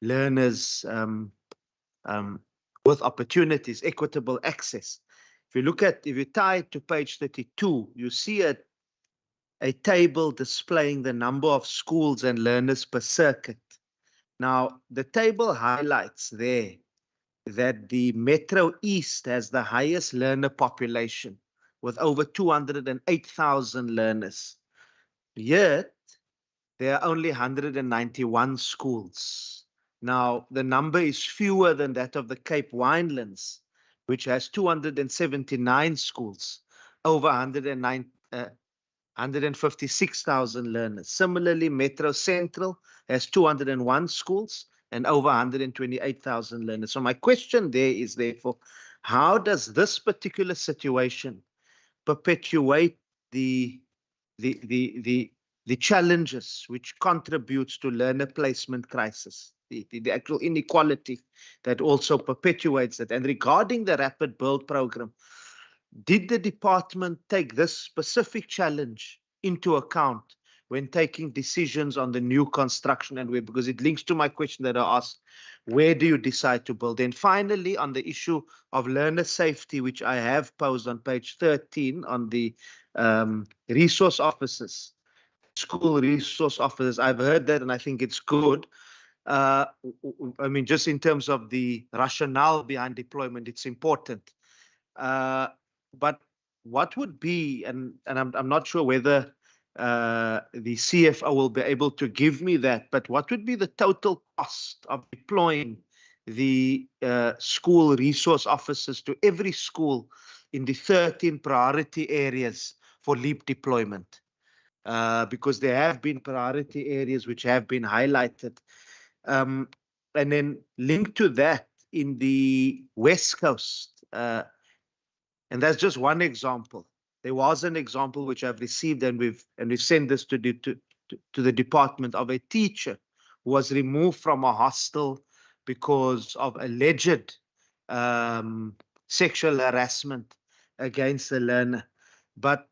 learners with opportunities, equitable access. If you tie it to page 32, you see a table displaying the number of schools and learners per circuit. Now, the table highlights there that the Metro East has the highest learner population with over 208,000 learners. Yet, there are only 191 schools. Now, the number is fewer than that of the Cape Winelands, which has 279 schools, over 156,000 learners. Similarly, Metro Central has 201 schools and over 128,000 learners. So my question there is therefore, how does this particular situation perpetuate the challenges which contributes to learner placement crisis, the actual inequality that also perpetuates that? And regarding the rapid build program, did the department take this specific challenge into account when taking decisions on the new construction, and where, because it links to my question that I asked, where do you decide to build? And finally, on the issue of learner safety, which I have posed on page 13 on the resource officers, school resource officers, I've heard that and I think it's good. I mean, just in terms of the rationale behind deployment, it's important. But what would be, and I'm not sure whether the CFO will be able to give me that, but what would be the total cost of deploying the school resource officers to every school in the 13 priority areas for LEAP deployment? Because there have been priority areas which have been highlighted. And then linked to that in the West Coast, and that's just one example. There was an example which I've received, and we've sent this to the department, of a teacher who was removed from a hostel because of alleged sexual harassment against the learner. But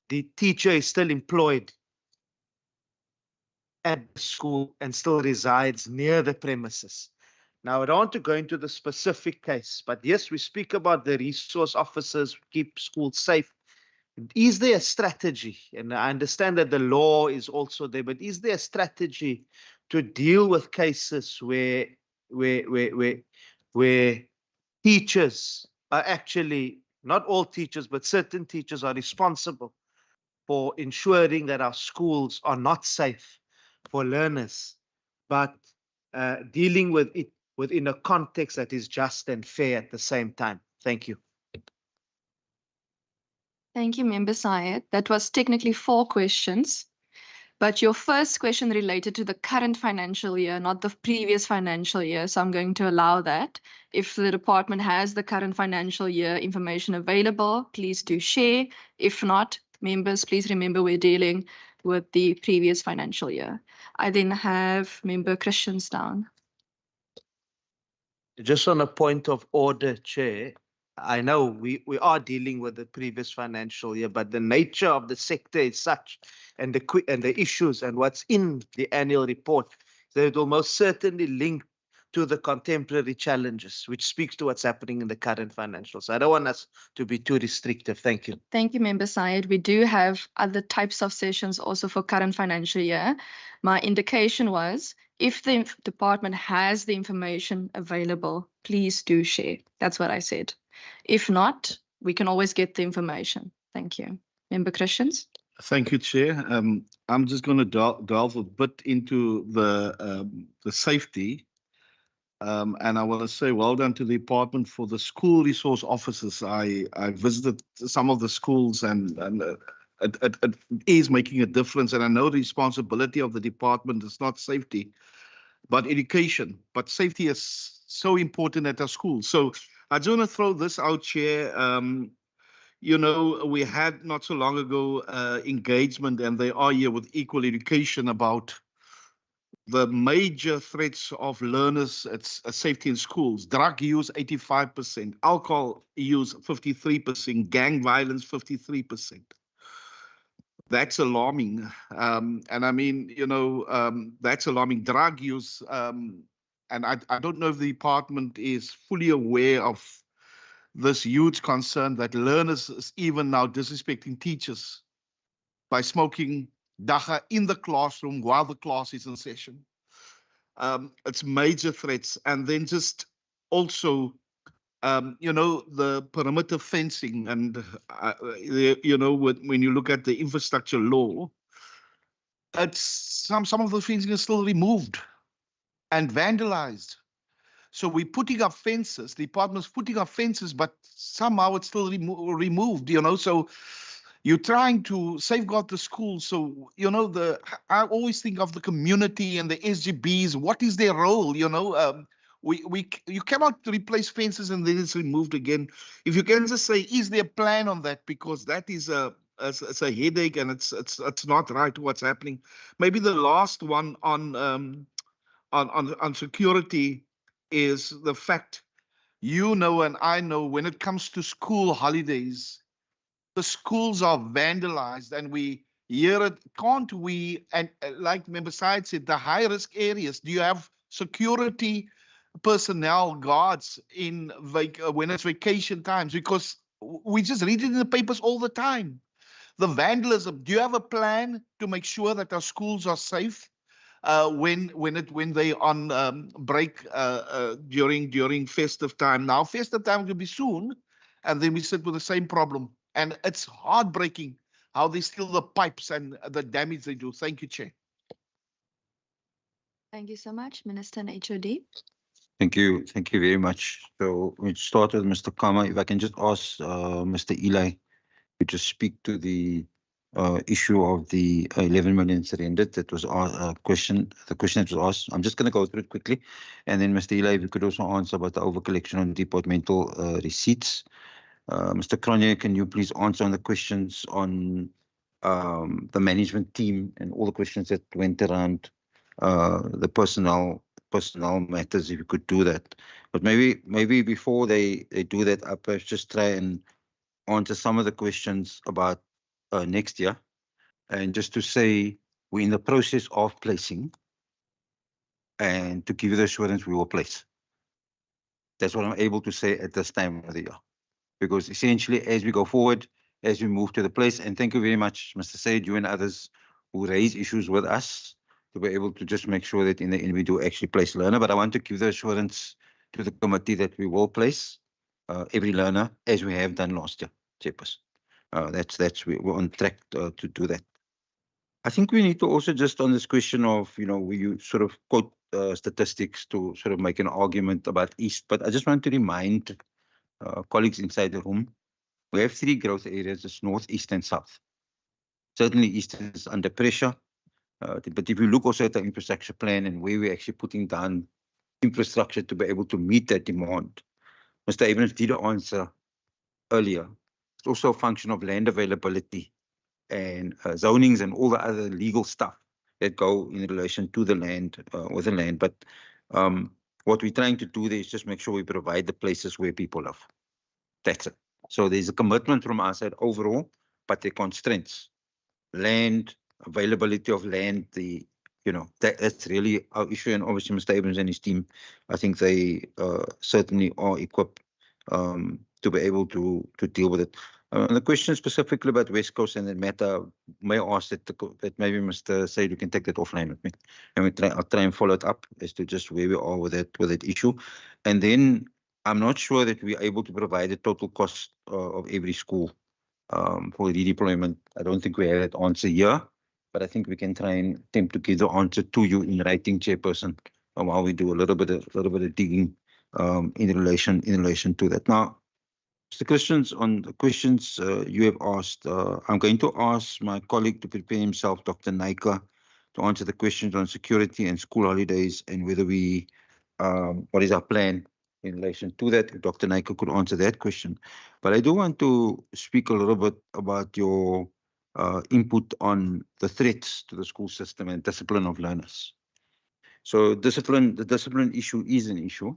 the teacher is still employed at the school and still resides near the premises. Now, I don't want to go into the specific case, but yes, we speak about the resource officers keep schools safe. Is there a strategy? And I understand that the law is also there, but is there a strategy to deal with cases where teachers are actually, not all teachers, but certain teachers are responsible for ensuring that our schools are not safe for learners, but dealing with it within a context that is just and fair at the same time? Thank you. Thank you, Member Syed. That was technically 4 questions, but your first question related to the current financial year, not the previous financial year, so I'm going to allow that. If the department has the current financial year information available, please do share. If not, members, please remember we're dealing with the previous financial year. I then have Member Christians down. Just on a point of order, Chair, I know we are dealing with the previous financial year, but the nature of the sector is such, and the issues and what's in the annual report, that it will most certainly link to the contemporary challenges, which speaks to what's happening in the current financial. So I don't want us to be too restrictive. Thank you. Thank you, Member Syed. We do have other types of sessions also for current financial year. My indication was if the department has the information available, please do share. That's what I said. If not, we can always get the information. Thank you. Member Christians? Thank you, Chair. I'm just going to delve a bit into the safety. And I want to say well done to the department for the school resource officers. I visited some of the schools and it is making a difference. And I know the responsibility of the department is not safety, but education. But safety is so important at our schools. So I just want to throw this out, Chair. You know, we had not so long ago engagement, and they are here with Equal Education about the major threats of learners at safety in schools. Drug use 85%, alcohol use 53%, gang violence 53%. That's alarming. And I mean, you know, that's alarming. Drug use, and I don't know if the department is fully aware of this huge concern that learners is even now disrespecting teachers by smoking dagga in the classroom while the class is in session. It's major threats. And then just also, you know, the perimeter fencing and, you know, when you look at the infrastructure law, it's some of the fencing is still removed and vandalized. So we're putting up fences, the department's putting up fences, but somehow it's still removed, you know, so you're trying to safeguard the school. So, you know, I always think of the community and the SGBs, what is their role, you know? You cannot replace fences and then it's removed again. If you can just say, is there a plan on that? Because that is it's a headache and it's not right what's happening. Maybe the last one on security is the fact, you know, and I know when it comes to school holidays, the schools are vandalized and we hear it. Can't we, and like Member Syed said, the high risk areas, do you have security personnel, guards in when it's vacation times? Because we just read it in the papers all the time. The vandalism, do you have a plan to make sure that our schools are safe? When they on break during festive time. Now festive time will be soon, and then we sit with the same problem. And it's heartbreaking how they steal the pipes and the damage they do. Thank you, Chair. Thank you so much, Minister and HOD. Thank you very much. So we start with Mr. Kama. If I can just ask Mr. Eli to just speak to the issue of the 11 million surrendered. That was our question. The question that was asked. I'm just going to go through it quickly, and then Mr. Eli, if you could also answer about the overcollection on departmental receipts. Mr. Cronje, can you please answer on the questions on the management team and all the questions that went around the personnel matters, if you could do that. But maybe before they do that, I'll perhaps just try and answer some of the questions about next year. And just to say, we're in the process of placing, and to give you the assurance we will place. That's what I'm able to say at this time of the year. Because essentially, as we go forward, as we move to the place, and thank you very much, Mr. Said, you and others who raise issues with us, to be able to just make sure that in the end we do actually place learner. But I want to give the assurance to the committee that we will place every learner as we have done last year, Chairperson. We're on track to do that. I think we need to also just on this question of, you know, you sort of quote statistics to sort of make an argument about East, but I just want to remind colleagues inside the room, we have three growth areas, it's North, East and South. Certainly East is under pressure, but if you look also at the infrastructure plan and where we're actually putting down infrastructure to be able to meet that demand, Mr. Abrams did answer earlier. It's also a function of land availability and zonings and all the other legal stuff that go in relation to the land, with the land. But what we're trying to do there is just make sure we provide the places where people live. That's it. So there's a commitment from our side overall, but the constraints, land, availability of land, the You know, that's really our issue. And obviously Mr. Abrams and his team, I think they certainly are equipped to be able to deal with it. The question specifically about West Coast and that matter, may I ask that maybe Mr. Said, you can take that offline with me, and I'll try and follow it up as to just where we are with that issue. And then I'm not sure that we're able to provide the total cost of every school for redeployment. I don't think we have that answer here, but I think we can try and attempt to give the answer to you in writing, Chairperson, while we do a little bit of digging in relation to that. Now, the questions you have asked, I'm going to ask my colleague to prepare himself, Dr. Naika, to answer the questions on security and school holidays and whether we, what is our plan in relation to that. If Dr. Naika could answer that question. But I do want to speak a little bit about your input on the threats to the school system and discipline of learners. So the discipline issue is an issue.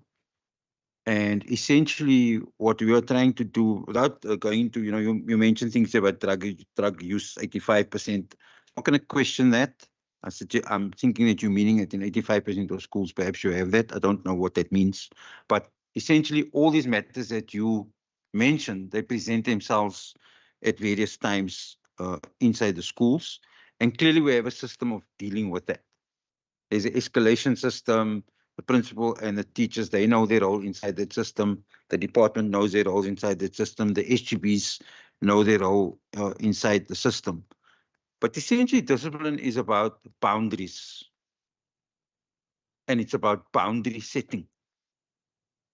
And essentially what we are trying to do, without going to, you mentioned things about drug use, 85%. I'm not going to question that. I'm thinking that you're meaning that in 85% of schools, perhaps you have that. I don't know what that means. But essentially all these matters that you mentioned, they present themselves at various times inside the schools. And clearly we have a system of dealing with that. There's an escalation system. The principal and the teachers, they know their role inside that system. The department knows their roles inside that system. The SGBs know their role inside the system. But essentially, discipline is about boundaries. And it's about boundary setting.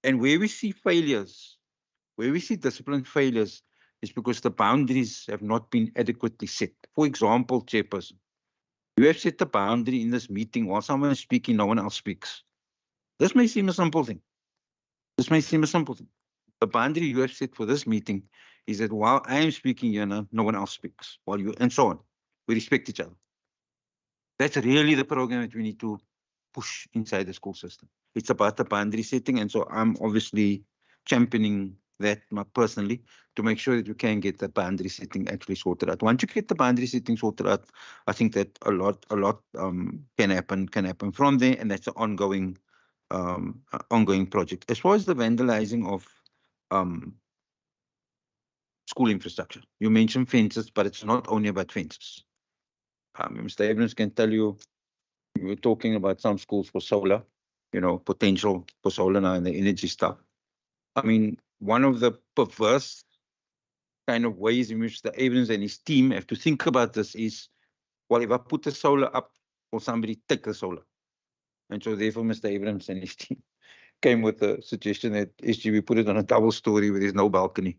And where we see failures, where we see discipline failures, is because the boundaries have not been adequately set. For example, Chairperson, you have set the boundary in this meeting while someone is speaking, no one else speaks. This may seem a simple thing. The boundary you have set for this meeting is that while I am speaking here, no one else speaks. While you, and so on. We respect each other. That's really the program that we need to push inside the school system. It's about the boundary setting, and so I'm obviously championing that personally to make sure that you can get the boundary setting actually sorted out. Once you get the boundary setting sorted out, I think that a lot can happen from there, and that's an ongoing project. As far as the vandalizing of school infrastructure, you mentioned fences, but it's not only about fences. Mr. Abrams can tell you, we were talking about some schools for solar, potential for solar now and the energy stuff. I mean, one of the perverse kind of ways in which the Abrams and his team have to think about this is, well, if I put the solar up, will somebody take the solar? And so therefore, Mr. Abrams and his team came with the suggestion that SGB put it on a double story where there's no balcony,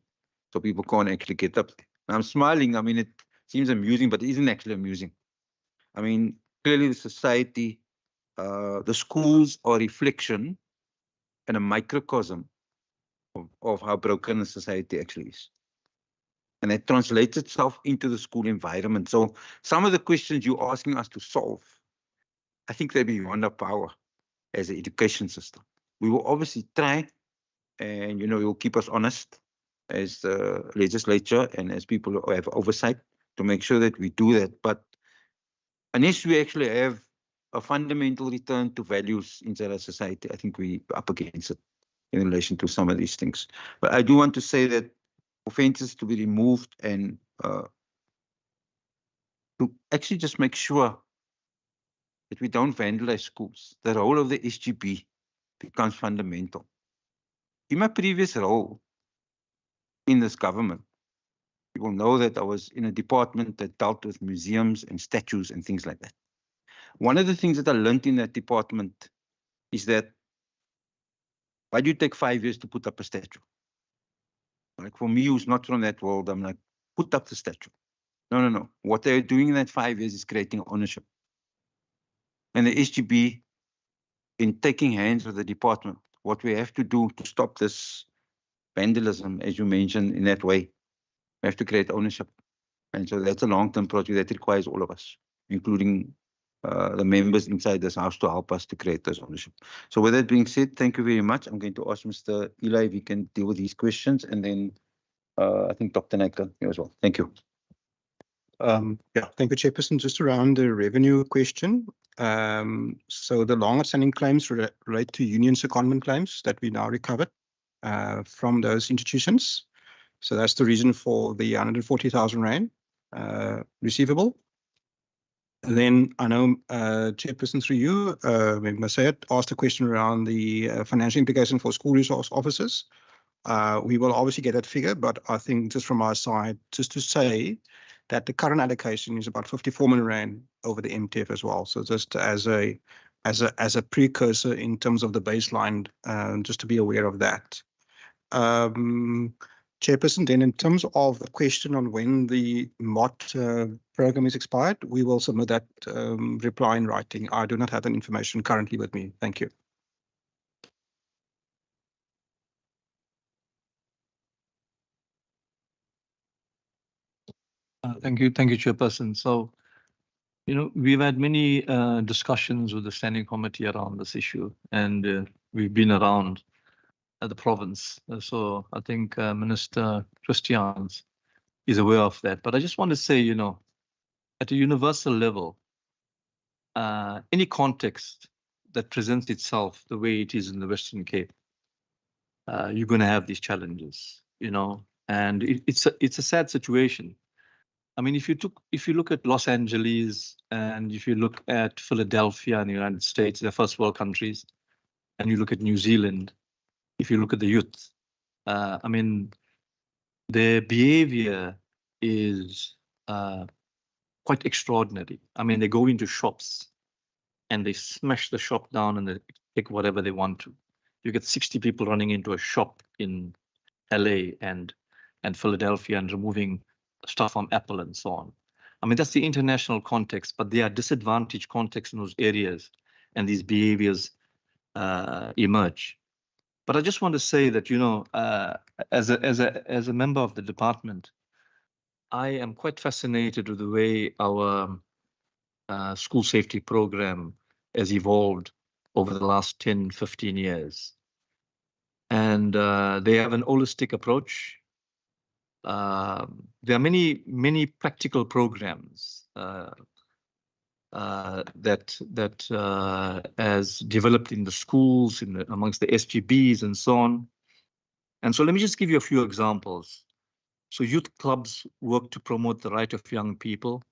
so people can't actually get up there. And I'm smiling. I mean, it seems amusing, but it isn't actually amusing. I mean, clearly the society, the schools are a reflection and a microcosm of how broken the society actually is. And that translates itself into the school environment. So some of the questions you're asking us to solve, I think they're beyond our power as an education system. We will obviously try, and it will keep us honest as the legislature and as people who have oversight to make sure that we do that. But unless we actually have a fundamental return to values inside our society, I think we're up against it in relation to some of these things. But I do want to say that offences to be removed and to actually just make sure that we don't vandalize schools. The role of the SGB becomes fundamental. In my previous role in this government, you will know that I was in a department that dealt with museums and statues and things like that. One of the things that I learned in that department is that, why do you take 5 years to put up a statue? Like for me, who's not from that world, I'm like, put up the statue. No. What they're doing in that 5 years is creating ownership. And the SGB, in taking hands with the department, what we have to do to stop this vandalism, as you mentioned, in that way, we have to create ownership. And so that's a long-term project that requires all of us, including the members inside this house, to help us to create this ownership. So with that being said, thank you very much. I'm going to ask Mr. Eli if he can deal with these questions, and then I think Dr. Naika as well. Thank you. Yeah, thank you, Chairperson. Just around the revenue question, So the longer standing claims relate to union secondment claims that we now recovered from those institutions. So that's the reason for the 140,000 rand receivable. And then I know Chairperson through you, Member Sayed, asked a question around the financial implication for school resource officers. We will obviously get that figure, but I think just from our side, just to say that the current allocation is about 54 million rand over the MTF as well. So just as a precursor in terms of the baseline, just to be aware of that. Chairperson, then in terms of the question on when the MOT program is expired, we will submit that reply in writing. I do not have that information currently with me. Thank you. Thank you, Chairperson. So, we've had many discussions with the Standing Committee around this issue, and we've been around the province. So I think Minister Christians is aware of that. But I just want to say, at a universal level, any context that presents itself the way it is in the Western Cape, you're going to have these challenges, and it's a sad situation. I mean, if you look at Los Angeles and if you look at Philadelphia in the United States, they're first world countries, and you look at New Zealand, if you look at the youth, I mean, their behavior is quite extraordinary. I mean, they go into shops and they smash the shop down and they take whatever they want to. You get 60 people running into a shop in LA and Philadelphia and removing stuff from Apple and so on. I mean, that's the international context, but there are disadvantaged contexts in those areas and these behaviors emerge. But I just want to say that, as a member of the department, I am quite fascinated with the way our school safety program has evolved over the last 10, 15 years. And they have an holistic approach. There are many practical programs that has developed in the schools, amongst the SGBs and so on. And so let me just give you a few examples. So youth clubs work to promote the right of young people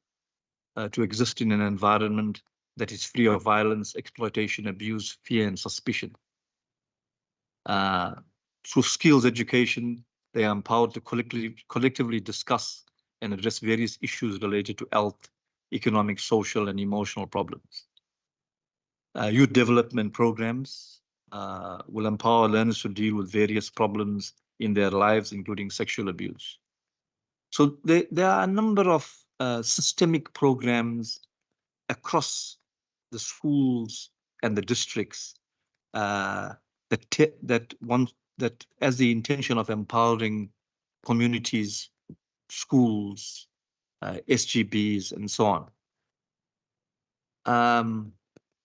to exist in an environment that is free of violence, exploitation, abuse, fear, and suspicion. Through skills education, they are empowered to collectively discuss and address various issues related to health, economic, social, and emotional problems. Youth development programs will empower learners to deal with various problems in their lives, including sexual abuse. So there are a number of systemic programs across the schools and the districts that has the intention of empowering communities, schools, SGBs, and so on.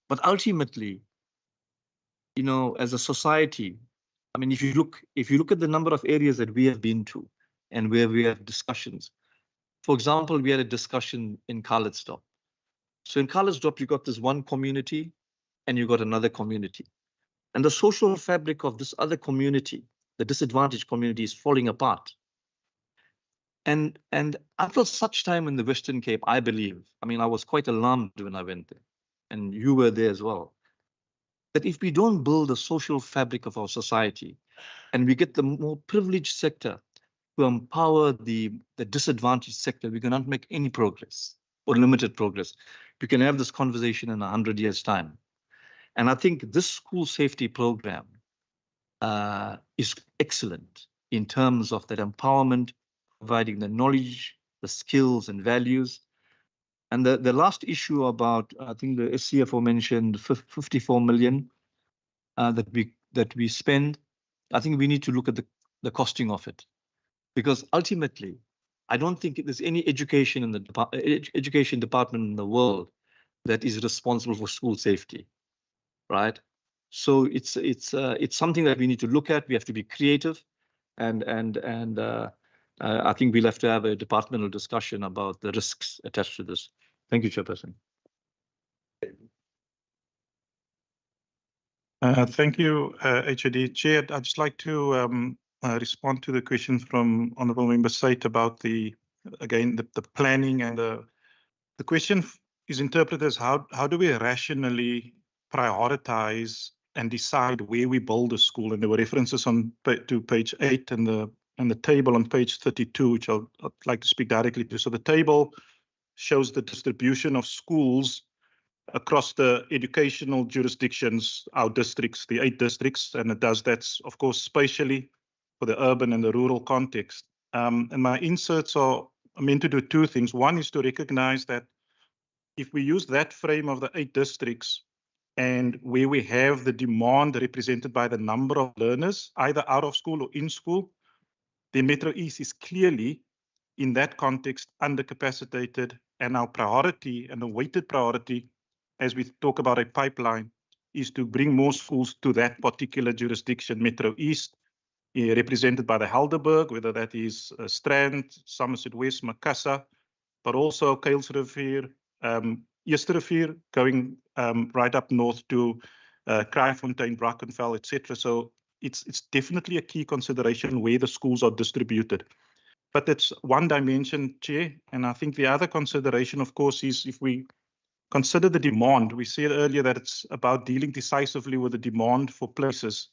But ultimately, as a society, I mean, if you look at the number of areas that we have been to and where we have discussions, for example, we had a discussion in Calitzdorp. So in Calitzdorp, you got this one community and you got another community. And the social fabric of this other community, the disadvantaged community, is falling apart. And until such time in the Western Cape, I believe, I mean, I was quite alarmed when I went there, and you were there as well, that if we don't build the social fabric of our society and we get the more privileged sector to empower the disadvantaged sector, we cannot make any progress or limited progress. We can have this conversation in 100 years' time. And I think this school safety program is excellent in terms of that empowerment, providing the knowledge, the skills and values. And the last issue about, I think the SCFO mentioned 54 million that we spend. I think we need to look at the costing of it, because ultimately, I don't think there's any education in the education department in the world that is responsible for school safety, right? So it's something that we need to look at. We have to be creative, and I think we'll have to have a departmental discussion about the risks attached to this. Thank you, Chairperson. Thank you, HOD. Chair, I'd just like to respond to the question from Honourable Member Sait about the planning and the question is interpreted as how do we rationally prioritize and decide where we build a school? And there were references to page 8 and the table on page 32, which I'd like to speak directly to. So the table shows the distribution of schools across the educational jurisdictions, our districts, the 8 districts, and it does that, of course, spatially for the urban and the rural context. And my inserts are meant to do 2 things. One is to recognize that if we use that frame of the 8 districts and where we have the demand represented by the number of learners, either out of school or in school, then Metro East is clearly, in that context, undercapacitated, and our priority and the weighted priority, as we talk about a pipeline, is to bring more schools to that particular jurisdiction, Metro East, represented by the Helderberg, whether that is Strand, Somerset West, Makassar, but also Kuilsrivier, Eersterivier, going right up north to Kraaifontein, Brackenfell, etc. So it's definitely a key consideration where the schools are distributed. But that's one dimension, Chair. And I think the other consideration, of course, is if we consider the demand. We said earlier that it's about dealing decisively with the demand for places.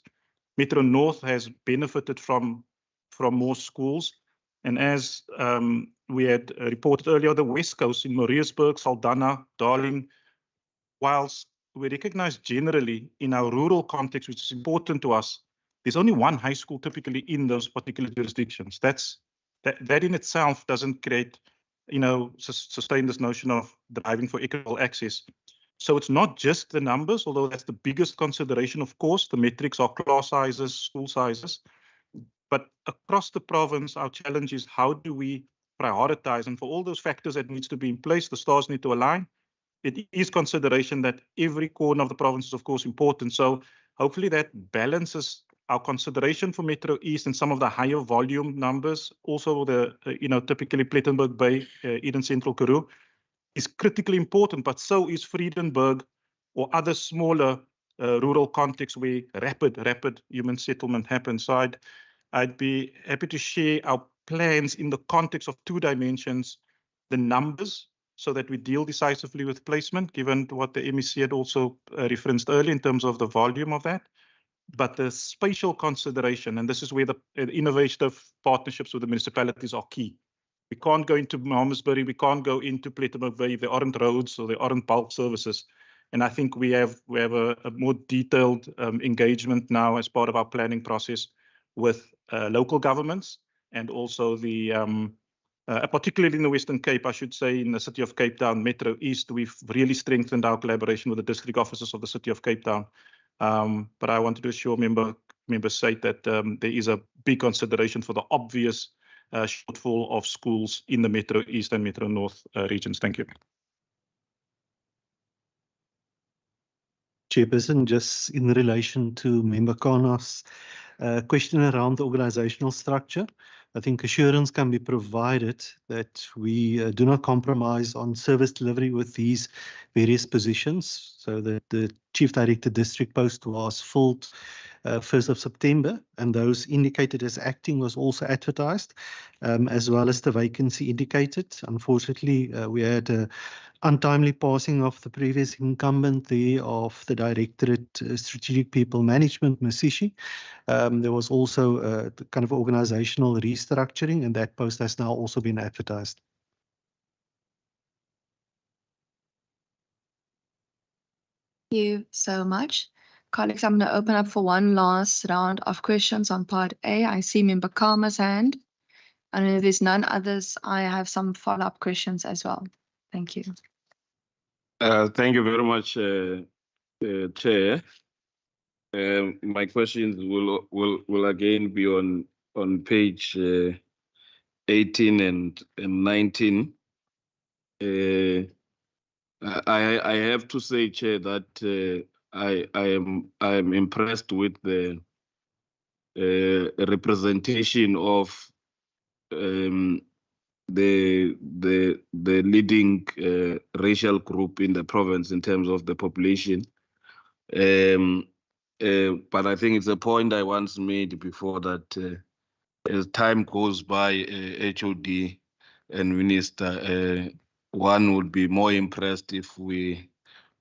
Metro North has benefited from more schools. And as we had reported earlier, the West Coast in Maritzburg, Saldanha, Darling, whilst we recognize generally in our rural context, which is important to us, there's only one high school typically in those particular jurisdictions. That in itself doesn't create, sustain this notion of driving for equitable access. So it's not just the numbers, although that's the biggest consideration, of course. The metrics are class sizes, school sizes. But across the province, our challenge is how do we prioritize? And for all those factors that needs to be in place, the stars need to align. It is consideration that every corner of the province is, of course, important. So hopefully that balances our consideration for Metro East and some of the higher volume numbers. Also, the typically Plettenberg Bay, Eden Central Karoo, is critically important, but so is Vredenburg or other smaller rural contexts where rapid human settlement happens. So I'd be happy to share our plans in the context of 2 dimensions, the numbers, so that we deal decisively with placement, given what the MEC had also referenced earlier in terms of the volume of that. But the spatial consideration, and this is where the innovative partnerships with the municipalities are key. We can't go into Malmesbury, we can't go into Plettenberg Bay if there aren't roads or there aren't bulk services. And I think we have a more detailed engagement now as part of our planning process with local governments and also the, particularly in the Western Cape, I should say, in the City of Cape Town, Metro East, we've really strengthened our collaboration with the district officers of the City of Cape Town. But I wanted to assure members say that there is a big consideration for the obvious shortfall of schools in the Metro East and Metro North regions. Thank you. Chairperson, just in relation to Member Kana's question around the organizational structure, I think assurance can be provided that we do not compromise on service delivery with these various positions, so that the Chief Director District post was filled 1st of September, and those indicated as acting was also advertised, as well as the vacancy indicated. Unfortunately, we had a untimely passing of the previous incumbent there of the Directorate Strategic People Management, Masishi. There was also a kind of organizational restructuring, and that post has now also been advertised. Thank you so much. Colleagues, I'm going to open up for one last round of questions on part A. I see Member Kalma's hand. And if there's none others, I have some follow-up questions as well. Thank you. Thank you very much, Chair. My questions will again be on page 18 and 19. I have to say, Chair, that I am impressed with the representation of the leading racial group in the province in terms of the population. But I think it's a point I once made before that as time goes by, HOD and Minister, one would be more impressed if we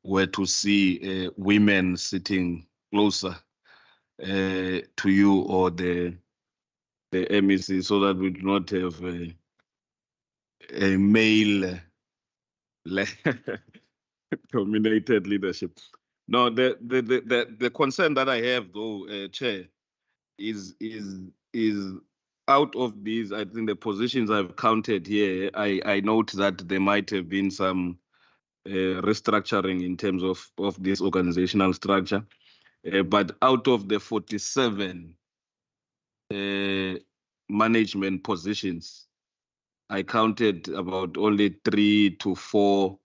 were to see women sitting closer to you or the MEC, so that we do not have a male dominated leadership. No, the concern that I have though, Chair, is out of these, I think the positions I've counted here, I note that there might have been some restructuring in terms of this organizational structure. But out of the 47 management positions, I counted about only 3 to 4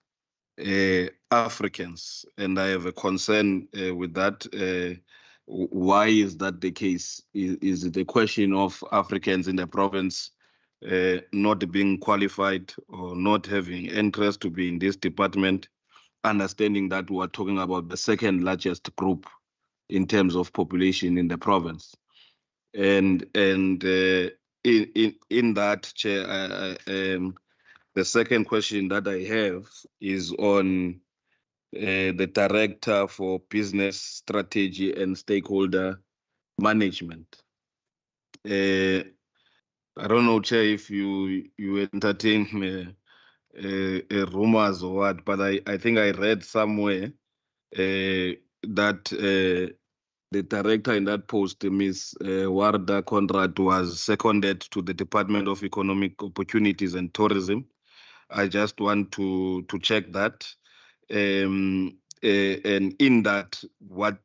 Africans, and I have a concern with that. Why is that the case? Is it a question of Africans in the province not being qualified or not having interest to be in this department, understanding that we are talking about the second largest group in terms of population in the province? And in that, Chair, the second question that I have is on the Director for Business Strategy and Stakeholder Management. I don't know, Chair, if you entertain rumors or what, but I think I read somewhere that the director in that post, Ms. Warda Conrad, was seconded to the Department of Economic Opportunities and Tourism. I just want to check that. And in that, what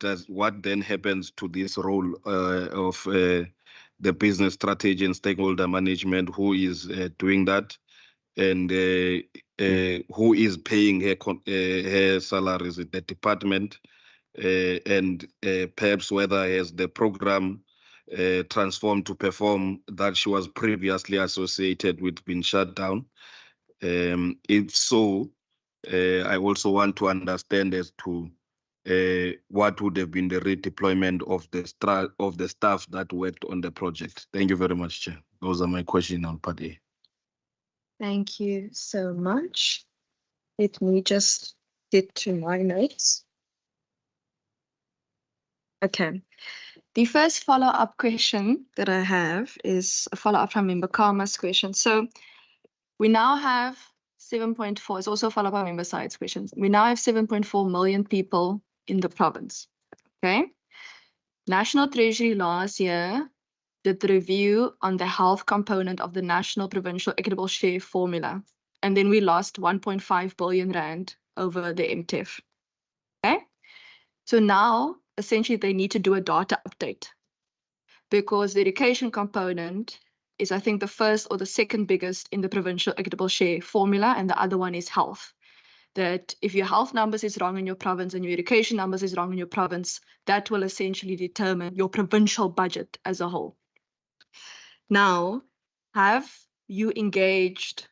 then happens to this role of the business strategy and stakeholder management? Who is doing that, and who is paying her salaries in the department? And perhaps whether has the program transformed to perform that she was previously associated with been shut down. If so, I also want to understand as to what would have been the redeployment of the staff that worked on the project. Thank you very much, Chair. Those are my questions on Part A. Thank you so much. Let me just get to my notes. Okay. The first follow-up question that I have is a follow-up from Member Karma's question. So we now have 7.4, it's also a follow-up on Member Side's questions. We now have 7.4 million people in the province, okay? National Treasury last year did the review on the health component of the National Provincial Equitable Share Formula, and then we lost 1.5 billion rand over the MTEF, okay? So now, essentially, they need to do a data update because the education component is, I think, the first or the second biggest in the Provincial Equitable Share Formula, and the other one is health. That if your health numbers is wrong in your province and your education numbers is wrong in your province, that will essentially determine your provincial budget as a whole. Now, have you engaged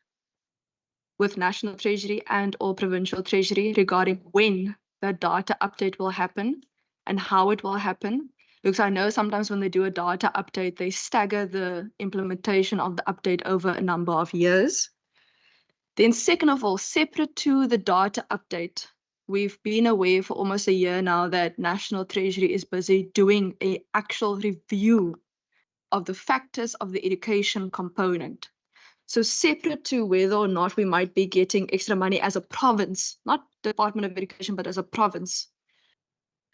with National Treasury and or Provincial Treasury regarding when the data update will happen and how it will happen? Because I know sometimes when they do a data update, they stagger the implementation of the update over a number of years. Then second of all, separate to the data update, we've been aware for almost a year now that National Treasury is busy doing an actual review of the factors of the education component. So separate to whether or not we might be getting extra money as a province, not Department of Education, but as a province,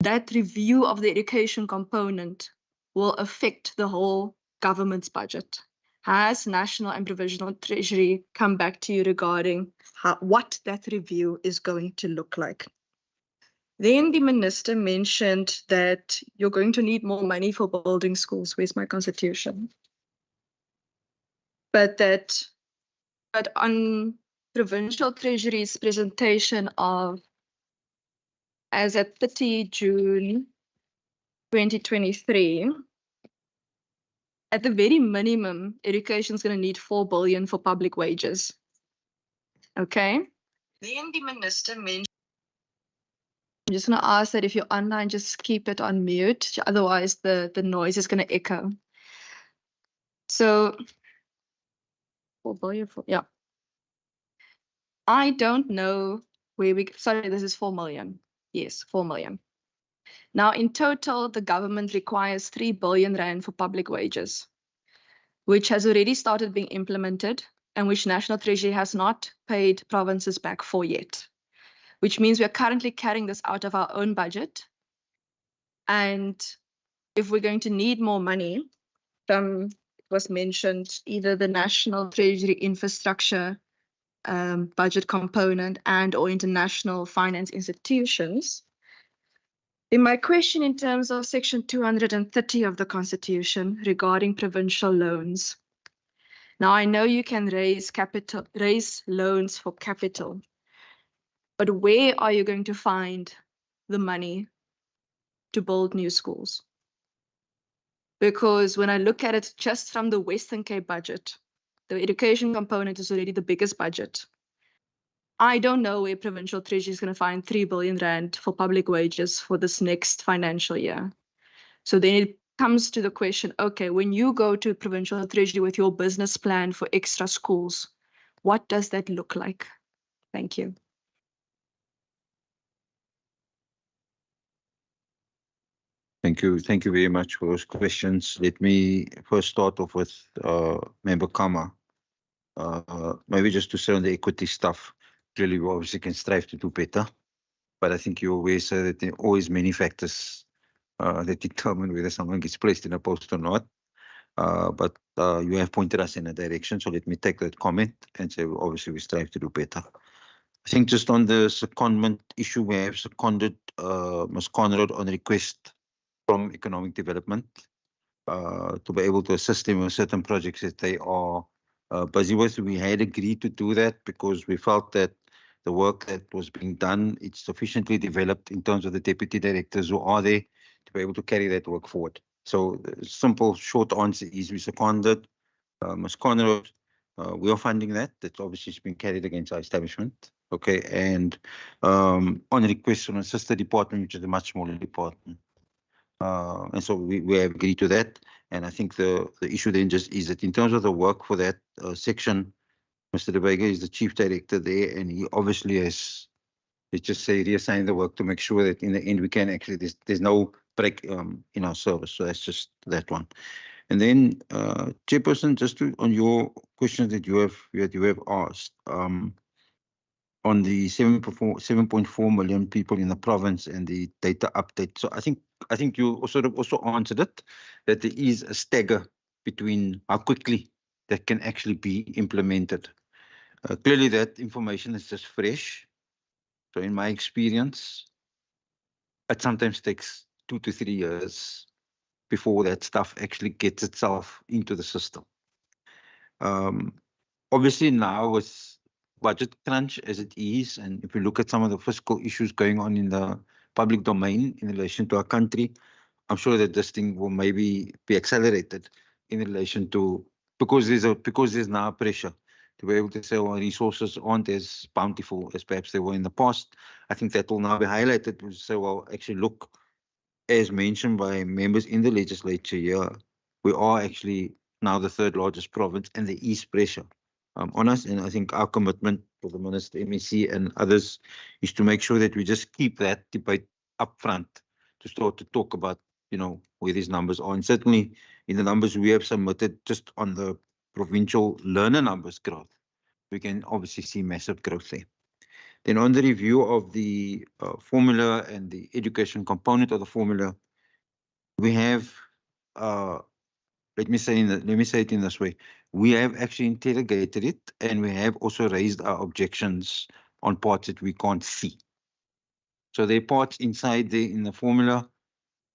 that review of the education component will affect the whole government's budget. Has National and Provincial Treasury come back to you regarding what that review is going to look like? Then the minister mentioned that you're going to need more money for building schools. Where's my constitution? But on Provincial Treasury's presentation of, as at 30 June 2023, at the very minimum, education is going to need 4 billion for public wages. Okay? Then the minister mentioned I'm just going to ask that if you're online, just keep it on mute. Otherwise, the noise is going to echo. So, yeah. I don't know where sorry, this is 4 million. Yes, 4 million. Now, in total, the government requires 3 billion rand for public wages, which has already started being implemented and which National Treasury has not paid provinces back for yet, which means we are currently carrying this out of our own budget. And if we're going to need more money, it was mentioned either the National Treasury infrastructure budget component and or international finance institutions. Then my question in terms of section 230 of the Constitution regarding provincial loans. Now I know you can raise loans for capital, but where are you going to find the money to build new schools? Because when I look at it just from the Western Cape budget, the education component is already the biggest budget. I don't know where Provincial Treasury is going to find 3 billion rand for public wages for this next financial year. So then it comes to the question, okay, when you go to Provincial Treasury with your business plan for extra schools, what does that look like? Thank you. Thank you. Thank you very much for those questions. Let me first start off with Member Kama. Maybe just to say on the equity stuff, clearly we obviously can strive to do better, but I think you're aware, sir, that there are always many factors that determine whether someone gets placed in a post or not. But you have pointed us in a direction, so let me take that comment and say, well, obviously we strive to do better. I think just on the secondment issue, we have seconded Ms. Conrad on request from Economic Development to be able to assist them with certain projects that they are busy with. We had agreed to do that because we felt that the work that was being done, it's sufficiently developed in terms of the deputy directors who are there to be able to carry that work forward. So the simple, short answer is we seconded Ms. Conrad. We are funding that. That's obviously been carried against our establishment. Okay, and on request from a sister department, which is a much smaller department. And so we have agreed to that. And I think the issue then just is that in terms of the work for that section, Mr. De Vega is the chief director there, and he obviously has, let's just say, reassigned the work to make sure that in the end we can actually, there's no break in our service. So that's just that one. And then, Chairperson, just to, on your questions that you have asked, on the 7.4 million people in the province and the data update. So I think you sort of also answered it, that there is a stagger between how quickly that can actually be implemented. Clearly that information is just fresh. So in my experience, it sometimes takes 2 to 3 years before that stuff actually gets itself into the system. Obviously now with budget crunch as it is, and if you look at some of the fiscal issues going on in the public domain in relation to our country, I'm sure that this thing will maybe be accelerated in relation to, because there's now pressure to be able to say, well, resources aren't as bountiful as perhaps they were in the past. I think that will now be highlighted to say, well, actually look, as mentioned by members in the legislature here, we are actually now the 3rd largest province and there is pressure on us. And I think our commitment for the Minister, MEC and others is to make sure that we just keep that debate up front to start to talk about, you know, where these numbers are. And certainly in the numbers we have submitted just on the provincial learner numbers growth, we can obviously see massive growth there. Then on the review of the formula and the education component of the formula, we have, let me say it in this way. We have actually interrogated it, and we have also raised our objections on parts that we can't see. So there are parts inside there in the formula.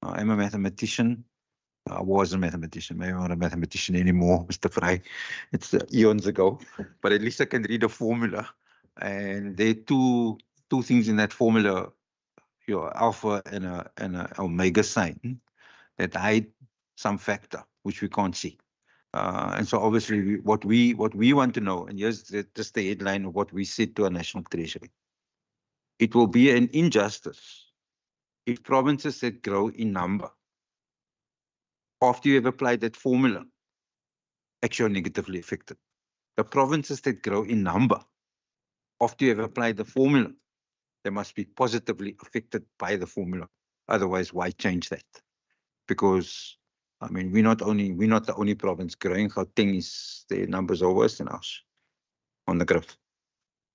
I'm a mathematician. I was a mathematician. Maybe I'm not a mathematician anymore, Mr. Fry. It's eons ago, but at least I can read a formula. And there are two things in that formula, your alpha and a omega sign, that hide some factor which we can't see. And so obviously what we want to know, and here's just the headline of what we said to our National Treasury. It will be an injustice if provinces that grow in number, after you have applied that formula, actually are negatively affected. The provinces that grow in number, after you have applied the formula, they must be positively affected by the formula. Otherwise, why change that? Because, I mean, we're not the only province growing. Gauteng their numbers are worse than ours on the growth.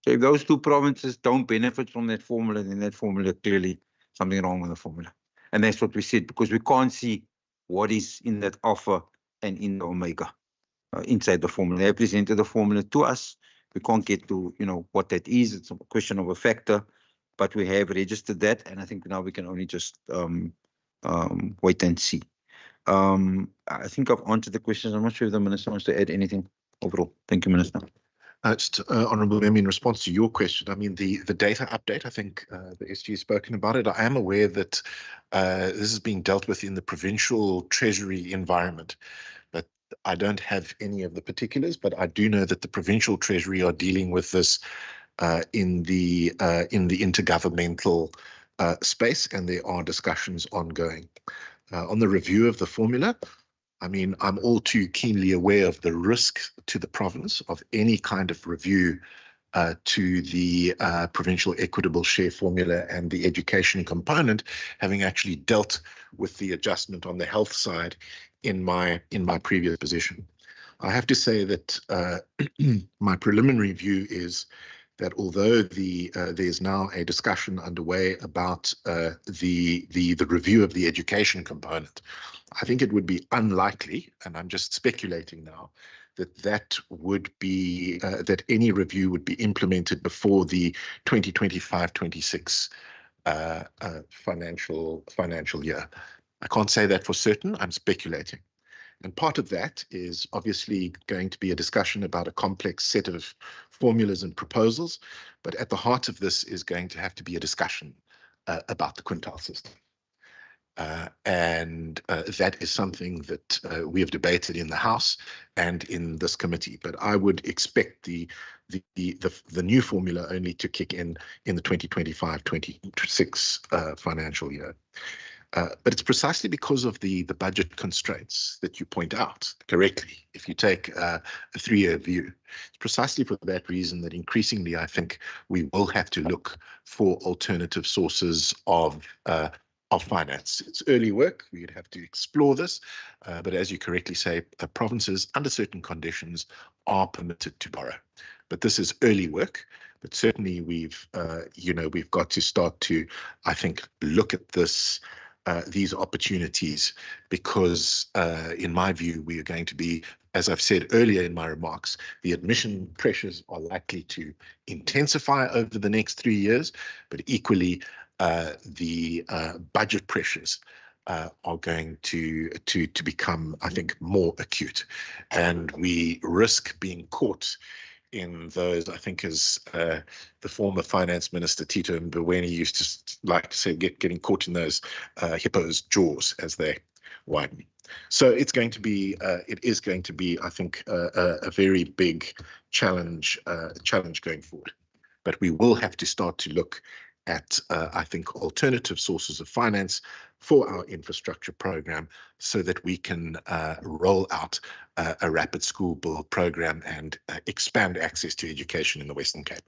So if those two provinces don't benefit from that formula, then that formula clearly something wrong with the formula. And that's what we said, because we can't see what is in that alpha and in the omega inside the formula. They presented the formula to us. We can't get to, what that is. It's a question of a factor, but we have registered that. And I think now we can only just wait and see. I think I've answered the questions. I'm not sure if the Minister wants to add anything overall. Thank you, Minister. Just Honourable Member, in response to your question, I mean, the data update, I think the SG has spoken about it. I am aware that this is being dealt with in the provincial treasury environment, but I don't have any of the particulars, but I do know that the provincial treasury are dealing with this in the intergovernmental space, and there are discussions ongoing. On the review of the formula, I mean, I'm all too keenly aware of the risk to the province of any kind of review to the provincial equitable share formula and the education component, having actually dealt with the adjustment on the health side in my previous position. I have to say that my preliminary view is that although there's now a discussion underway about the review of the education component, I think it would be unlikely, and I'm just speculating now, that any review would be implemented before the 2025-26 financial year. I can't say that for certain. I'm speculating. And part of that is obviously going to be a discussion about a complex set of formulas and proposals, but at the heart of this is going to have to be a discussion about the quintile system. And that is something that we have debated in the House and in this committee. But I would expect the new formula only to kick in the 2025-26 financial year. But it's precisely because of the budget constraints that you point out correctly. If you take a 3-year view, it's precisely for that reason that increasingly I think we will have to look for alternative sources of finance. It's early work. We'd have to explore this, but as you correctly say, provinces under certain conditions are permitted to borrow. But this is early work. But certainly we've got to start to, I think, look at this. These opportunities, because in my view, we are going to be, as I've said earlier in my remarks, the admission pressures are likely to intensify over the next 3 years, but equally the budget pressures are going to become, I think, more acute, and we risk being caught in those, I think, as the former finance minister Tito Mboweni used to like to say, getting caught in those hippo's jaws as they widen. So it's going to be, it is going to be, I think, a very big challenge going forward. But we will have to start to look at, I think, alternative sources of finance for our infrastructure program so that we can roll out a rapid school build program and expand access to education in the Western Cape.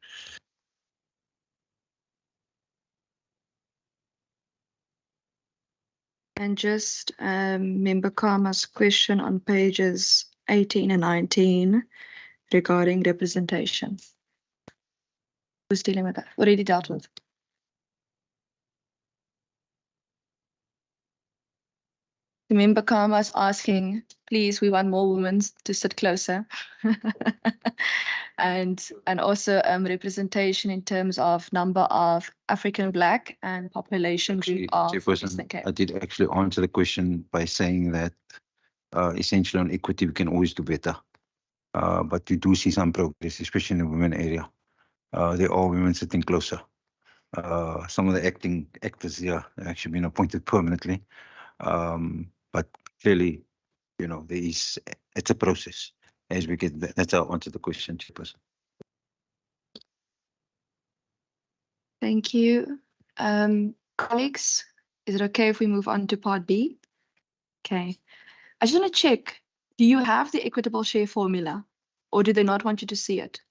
And just Member Kama's question on pages 18 and 19 regarding representation. Who's dealing with that? Already dealt with. Member Kama is asking, please, we want more women to sit closer. and also representation in terms of number of African Black and population group of Western Cape. I did actually answer the question by saying that essentially on equity, we can always do better. But we do see some progress, especially in the women area. There are women sitting closer. Some of the actors here have actually been appointed permanently. But clearly, it's a process as we get that. That's how I answer the question, Chairperson. Thank you. Colleagues, Is it okay if we move on to part B? Okay. I just want to check, do you have the equitable share formula or do they not want you to see it?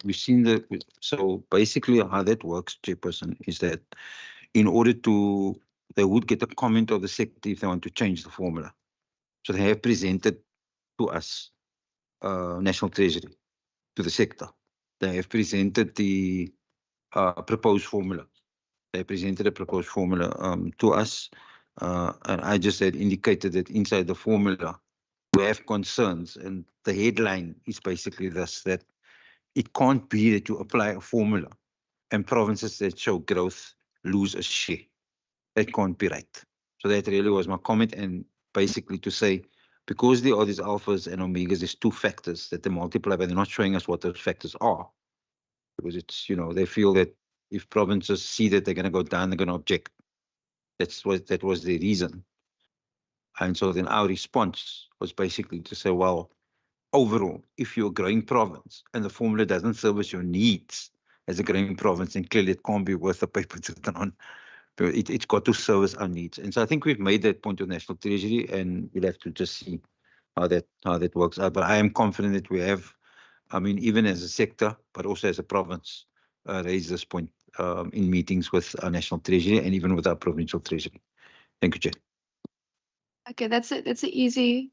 We've seen so basically how that works, Chairperson, is that in order to, they would get a comment of the sector if they want to change the formula. So they have presented to us, National Treasury, to the sector. They have presented the proposed formula. They presented a proposed formula to us, and I just had indicated that inside the formula we have concerns, and the headline is basically this, that it can't be that you apply a formula and provinces that show growth lose a share. That can't be right. So that really was my comment, and basically to say, because there are these alphas and omegas, there's two factors that they multiply, but they're not showing us what those factors are. Because it's, they feel that if provinces see that they're going to go down, they're going to object. That was the reason. And so then our response was basically to say, well, overall, if you're a growing province and the formula doesn't service your needs as a growing province, then clearly it can't be worth the paper it's written on. But it's got to service our needs. And so I think we've made that point to National Treasury, and we'll have to just see how that works out. But I am confident that we have, even as a sector, but also as a province, raised this point in meetings with our National Treasury and even with our Provincial Treasury. Thank you, Chair. Okay, that's it. That's an easy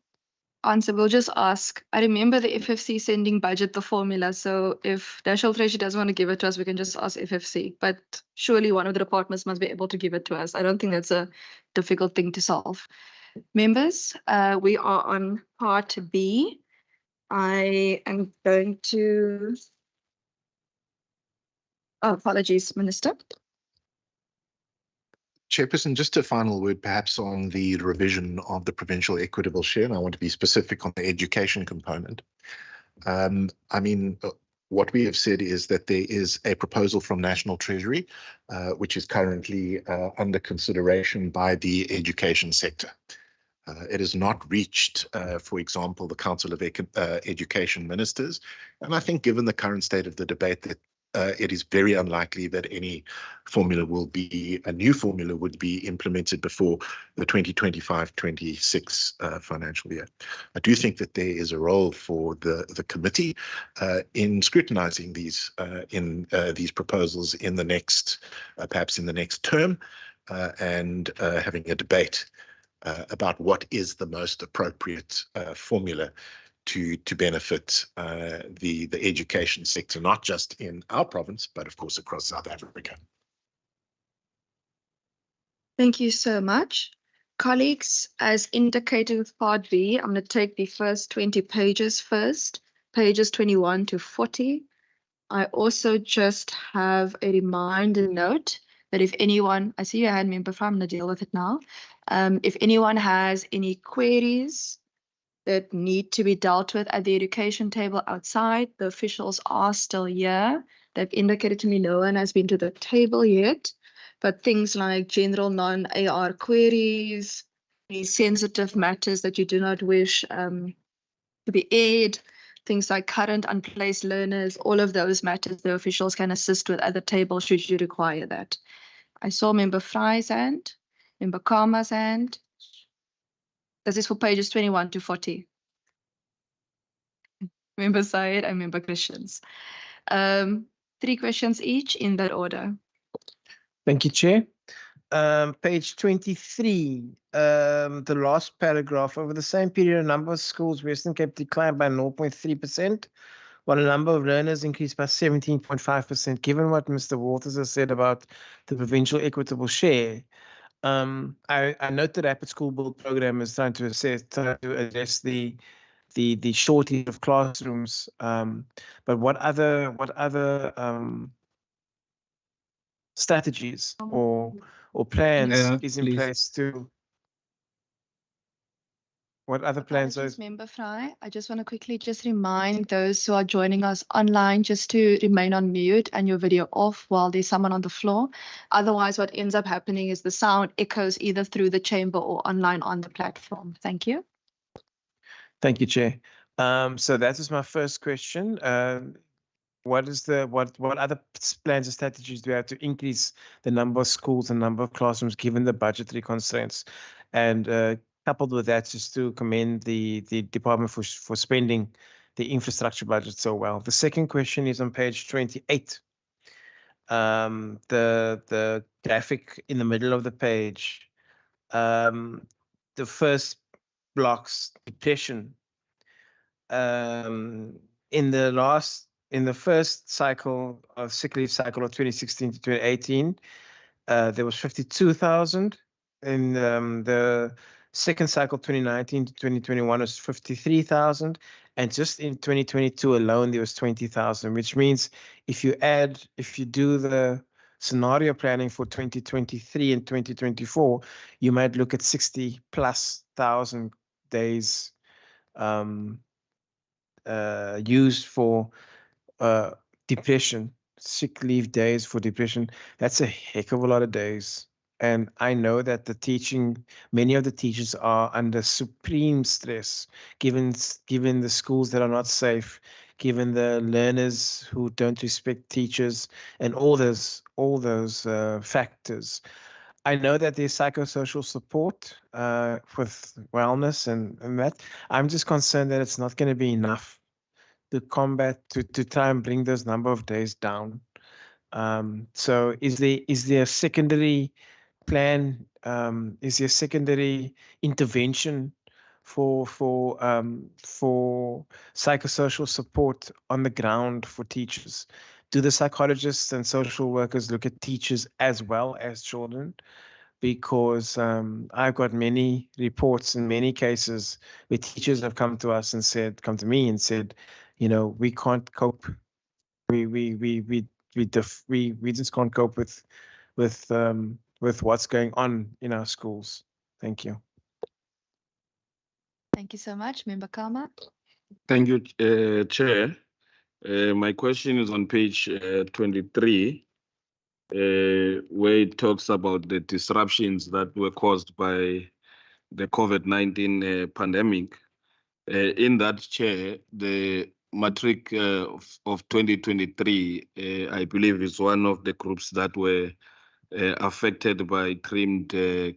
answer. We'll just ask. I remember the FFC sending budget the formula. So if National Treasury doesn't want to give it to us, we can just ask FFC. But surely one of the departments must be able to give it to us. I don't think that's a difficult thing to solve. Members, we are on part B. I am going to... Oh, apologies, Minister. Chairperson, just a final word perhaps on the revision of the provincial equitable share, and I want to be specific on the education component. What we have said is that there is a proposal from National Treasury, which is currently under consideration by the education sector. It has not reached, for example, the Council of Education Ministers, and I think given the current state of the debate that it is very unlikely that any a new formula would be implemented before the 2025-26 financial year. I do think that there is a role for the committee in scrutinizing these proposals in the next, perhaps in the next term, and having a debate about what is the most appropriate formula to benefit the education sector, not just in our province, but of course across South Africa. Thank you so much. Colleagues, as indicated with part B, I'm going to take the first 20 pages first, pages 21 to 40. I also just have a reminder note that if anyone, I see your hand, Member Fry, I'm going to deal with it now. If anyone has any queries that need to be dealt with at the education table outside, the officials are still here. They've indicated to me no one has been to the table yet, but things like general non-AR queries, any sensitive matters that you do not wish to be aired, things like current unplaced learners, all of those matters the officials can assist with at the table should you require that. I saw Member Fry's hand, Member Karma's hand. This is for pages 21 to 40. Member Syed and Member Christians. 3 questions each in that order. Thank you, Chair. Page 23, the last paragraph. Over the same period, a number of schools, Western Cape, declined by 0.3%, while a number of learners increased by 17.5%. Given what Mr. Walters has said about the provincial equitable share, I note the Rapid School Build program is trying to address the shortage of classrooms. But what other strategies or plans is in place to? What other plans are? Member Fry, I just want to quickly just remind those who are joining us online just to remain on mute and your video off while there's someone on the floor. Otherwise, what ends up happening is the sound echoes either through the chamber or online on the platform. Thank you. Thank you, Chair. So that is my first question. what other plans and strategies do we have to increase the number of schools and number of classrooms given the budgetary constraints? And coupled with that, just to commend the department for spending the infrastructure budget so well. The second question is on page 28. The graphic in the middle of the page. The first blocks depression. In the first cycle of sick leave cycle of 2016 to 2018, there was 52,000. In the second cycle, 2019 to 2021, was 53,000. And just in 2022 alone, there was 20,000, which means if you do the scenario planning for 2023 and 2024, you might look at 60,000+ days used for depression, sick leave days for depression. That's a heck of a lot of days. And I know that many of the teachers are under supreme stress, given the schools that are not safe, given the learners who don't respect teachers, and all those factors. I know that there's psychosocial support with wellness and that. I'm just concerned that it's not going to be enough to try and bring those number of days down. So is there a secondary plan? Is there a secondary intervention for psychosocial support on the ground for teachers? Do the psychologists and social workers look at teachers as well as children? Because I've got many reports in many cases where teachers have come to me and said, you know, we can't cope. We just can't cope with what's going on in our schools. Thank you. Thank you so much, Member Kama. Thank you, Chair. My question is on page 23, where it talks about the disruptions that were caused by the COVID-19 pandemic. In that, Chair, the matric of 2023, I believe, is one of the groups that were affected by trimmed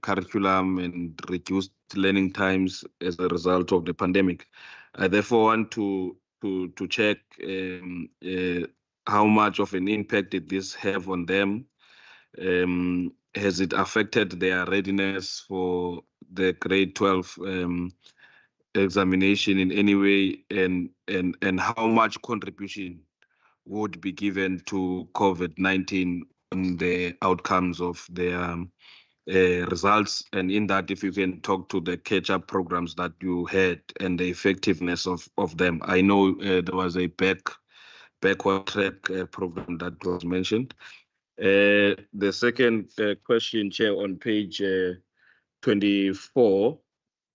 curriculum and reduced learning times as a result of the pandemic. I therefore want to check how much of an impact did this have on them? Has it affected their readiness for the grade 12 examination in any way, and how much contribution would be given to COVID-19 on the outcomes of their results? And in that, if you can talk to the catch-up programs that you had and the effectiveness of them. I know there was a backward track program that was mentioned. The second question, Chair, on page 24,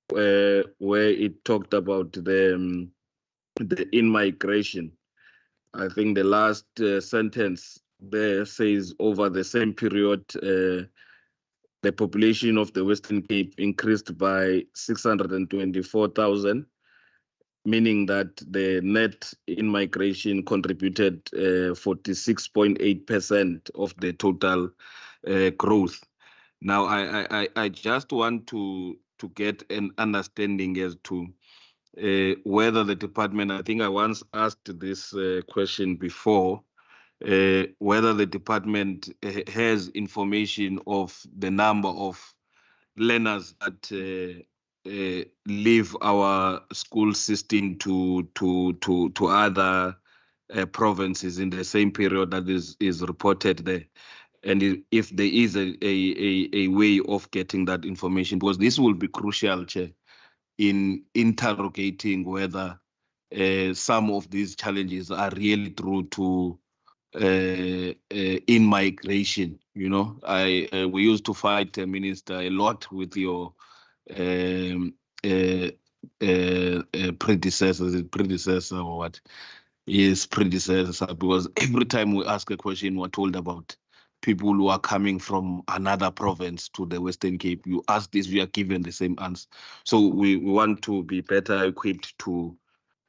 where it talked about the in-migration. I think the last sentence there says over the same period, the population of the Western Cape increased by 624,000, meaning that the net in-migration contributed 46.8% of the total growth. Now, I just want to get an understanding as to whether the department, I think I once asked this question before, whether the department has information of the number of learners that leave our school system to other provinces in the same period that is reported there. And if there is a way of getting that information, because this will be crucial, Chair, in interrogating whether some of these challenges are really true to in migration. You know, we used to fight, Minister, a lot with your predecessor or what? Yes, predecessor, because every time we ask a question, we're told about people who are coming from another province to the Western Cape. You ask this, we are given the same answer. So we want to be better equipped to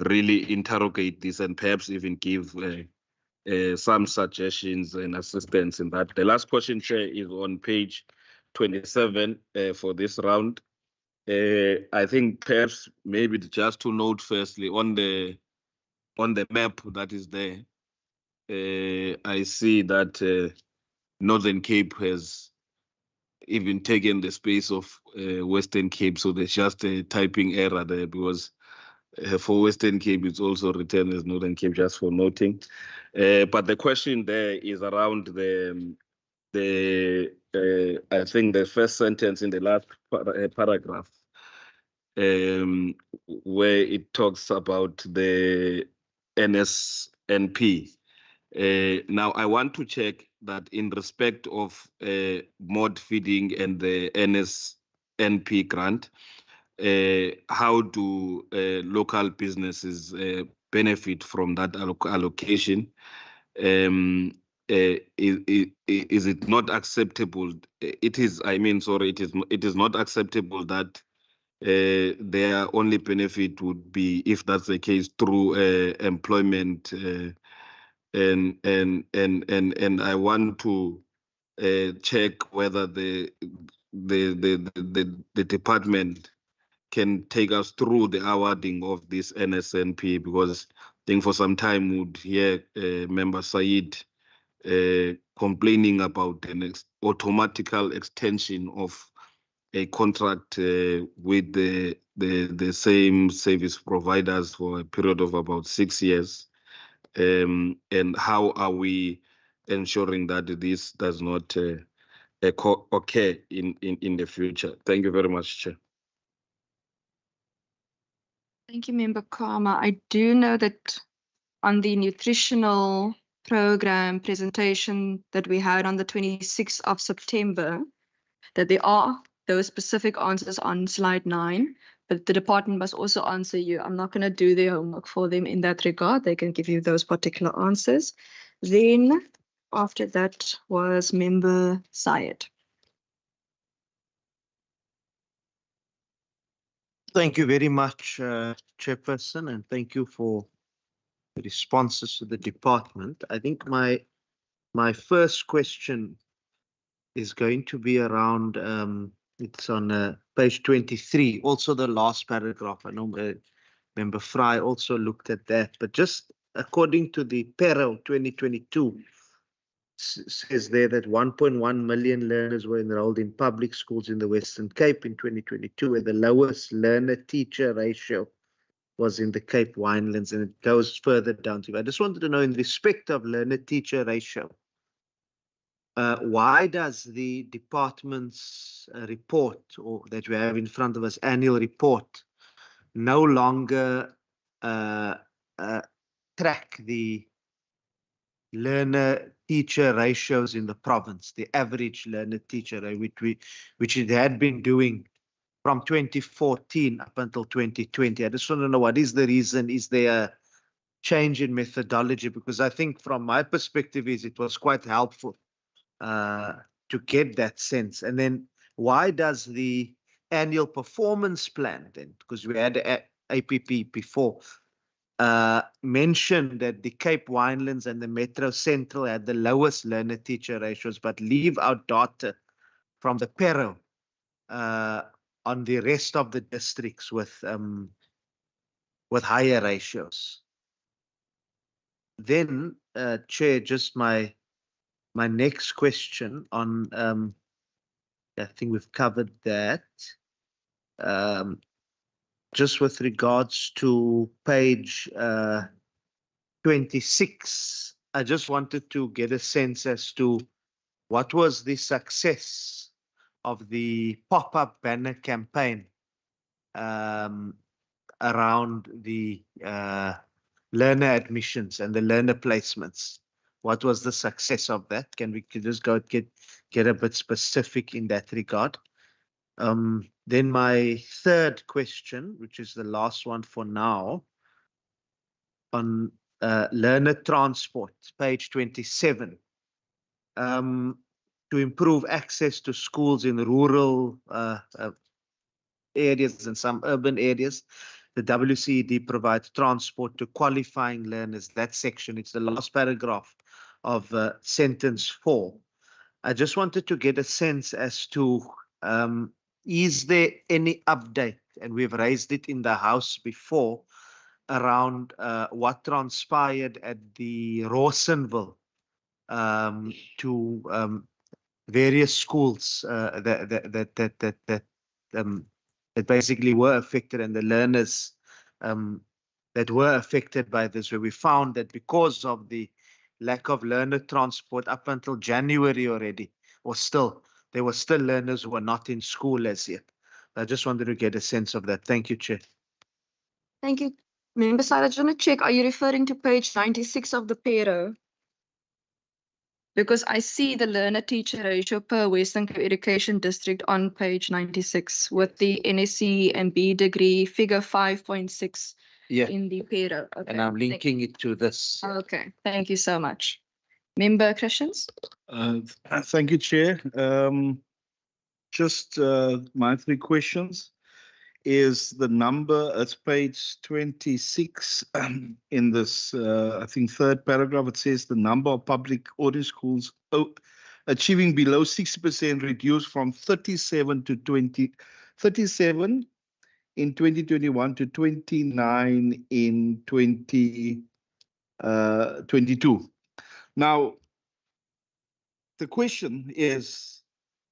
really interrogate this and perhaps even give some suggestions and assistance in that. The last question, Chair, is on page 27 for this round. I think perhaps maybe just to note firstly on the map that is there, I see that Northern Cape has even taken the space of Western Cape, so there's just a typing error there because for Western Cape it's also written as Northern Cape, just for noting. But the question there is around I think the first sentence in the last paragraph, where it talks about the NSNP. Now, I want to check that in respect of mod feeding and the NSNP grant, how do local businesses benefit from that allocation? Is it not acceptable? It is, I mean, sorry, it is not acceptable that their only benefit would be, if that's the case, through employment. And I want to check whether the department can take us through the awarding of this NSNP, because I think for some time would hear Member Said complaining about an automatical extension of a contract with the same service providers for a period of about 6 years. And how are we ensuring that this does not occur in the future? Thank you very much, Chair. Thank you, Member Karma. I do know that on the nutritional program presentation that we had on the 26th of September, that there are those specific answers on slide 9, but the department must also answer you. I'm not going to do their homework for them in that regard. They can give you those particular answers. Then after that was Member Syed. Thank you very much, Chairperson, and thank you for the responses to the department. I think my first question is going to be around, it's on page 23, also the last paragraph. I know Member Fry also looked at that, but just according to the PERO 2022, says there that 1.1 million learners were enrolled in public schools in the Western Cape in 2022, and the lowest learner-teacher ratio was in the Cape Winelands, and it goes further down to. I just wanted to know, in respect of learner-teacher ratio, why does the department's report, or that we have in front of us, annual report, no longer track the learner-teacher ratios in the province, the average learner-teacher, which it had been doing from 2014 up until 2020. I just want to know, what is the reason? Is there a change in methodology? Because I think from my perspective it was quite helpful to get that sense. And then why does the annual performance plan then, because we had APP before, mention that the Cape Winelands and the Metro Central had the lowest learner-teacher ratios, but leave out data from the PERO on the rest of the districts with higher ratios. Then, Chair, just my next question on, I think we've covered that. Just with regards to page 26, I just wanted to get a sense as to what was the success of the pop-up banner campaign around the learner admissions and the learner placements. What was the success of that? Can we just go get a bit specific in that regard? Then my third question, which is the last one for now, on learner transport, page 27, to improve access to schools in rural areas and some urban areas. the WCED provides transport to qualifying learners. That section, it's the last paragraph of sentence 4. I just wanted to get a sense as to, is there any update, and we've raised it in the House before, around what transpired at the Rawsonville to various schools that basically were affected, and the learners that were affected by this, where we found that because of the lack of learner transport up until January already, or still, there were still learners who were not in school as yet. I just wanted to get a sense of that. Thank you, Chair. Thank you. Member Side, I just want to check, are you referring to page 96 of the PERO? Because I see the learner-teacher ratio per Western Cape Education District on page 96 with the NSC and B degree figure 5.6 in the PERO. Okay. And I'm linking it to this. Okay, thank you so much. Member Christians? Thank you, Chair. Just my 3 questions. Is the number, it's page 26 in this, I think, 3rd paragraph, it says the number of public ordinary schools achieving below 60% reduced from 37 in 2021 to 29 in 2022. Now, the question is,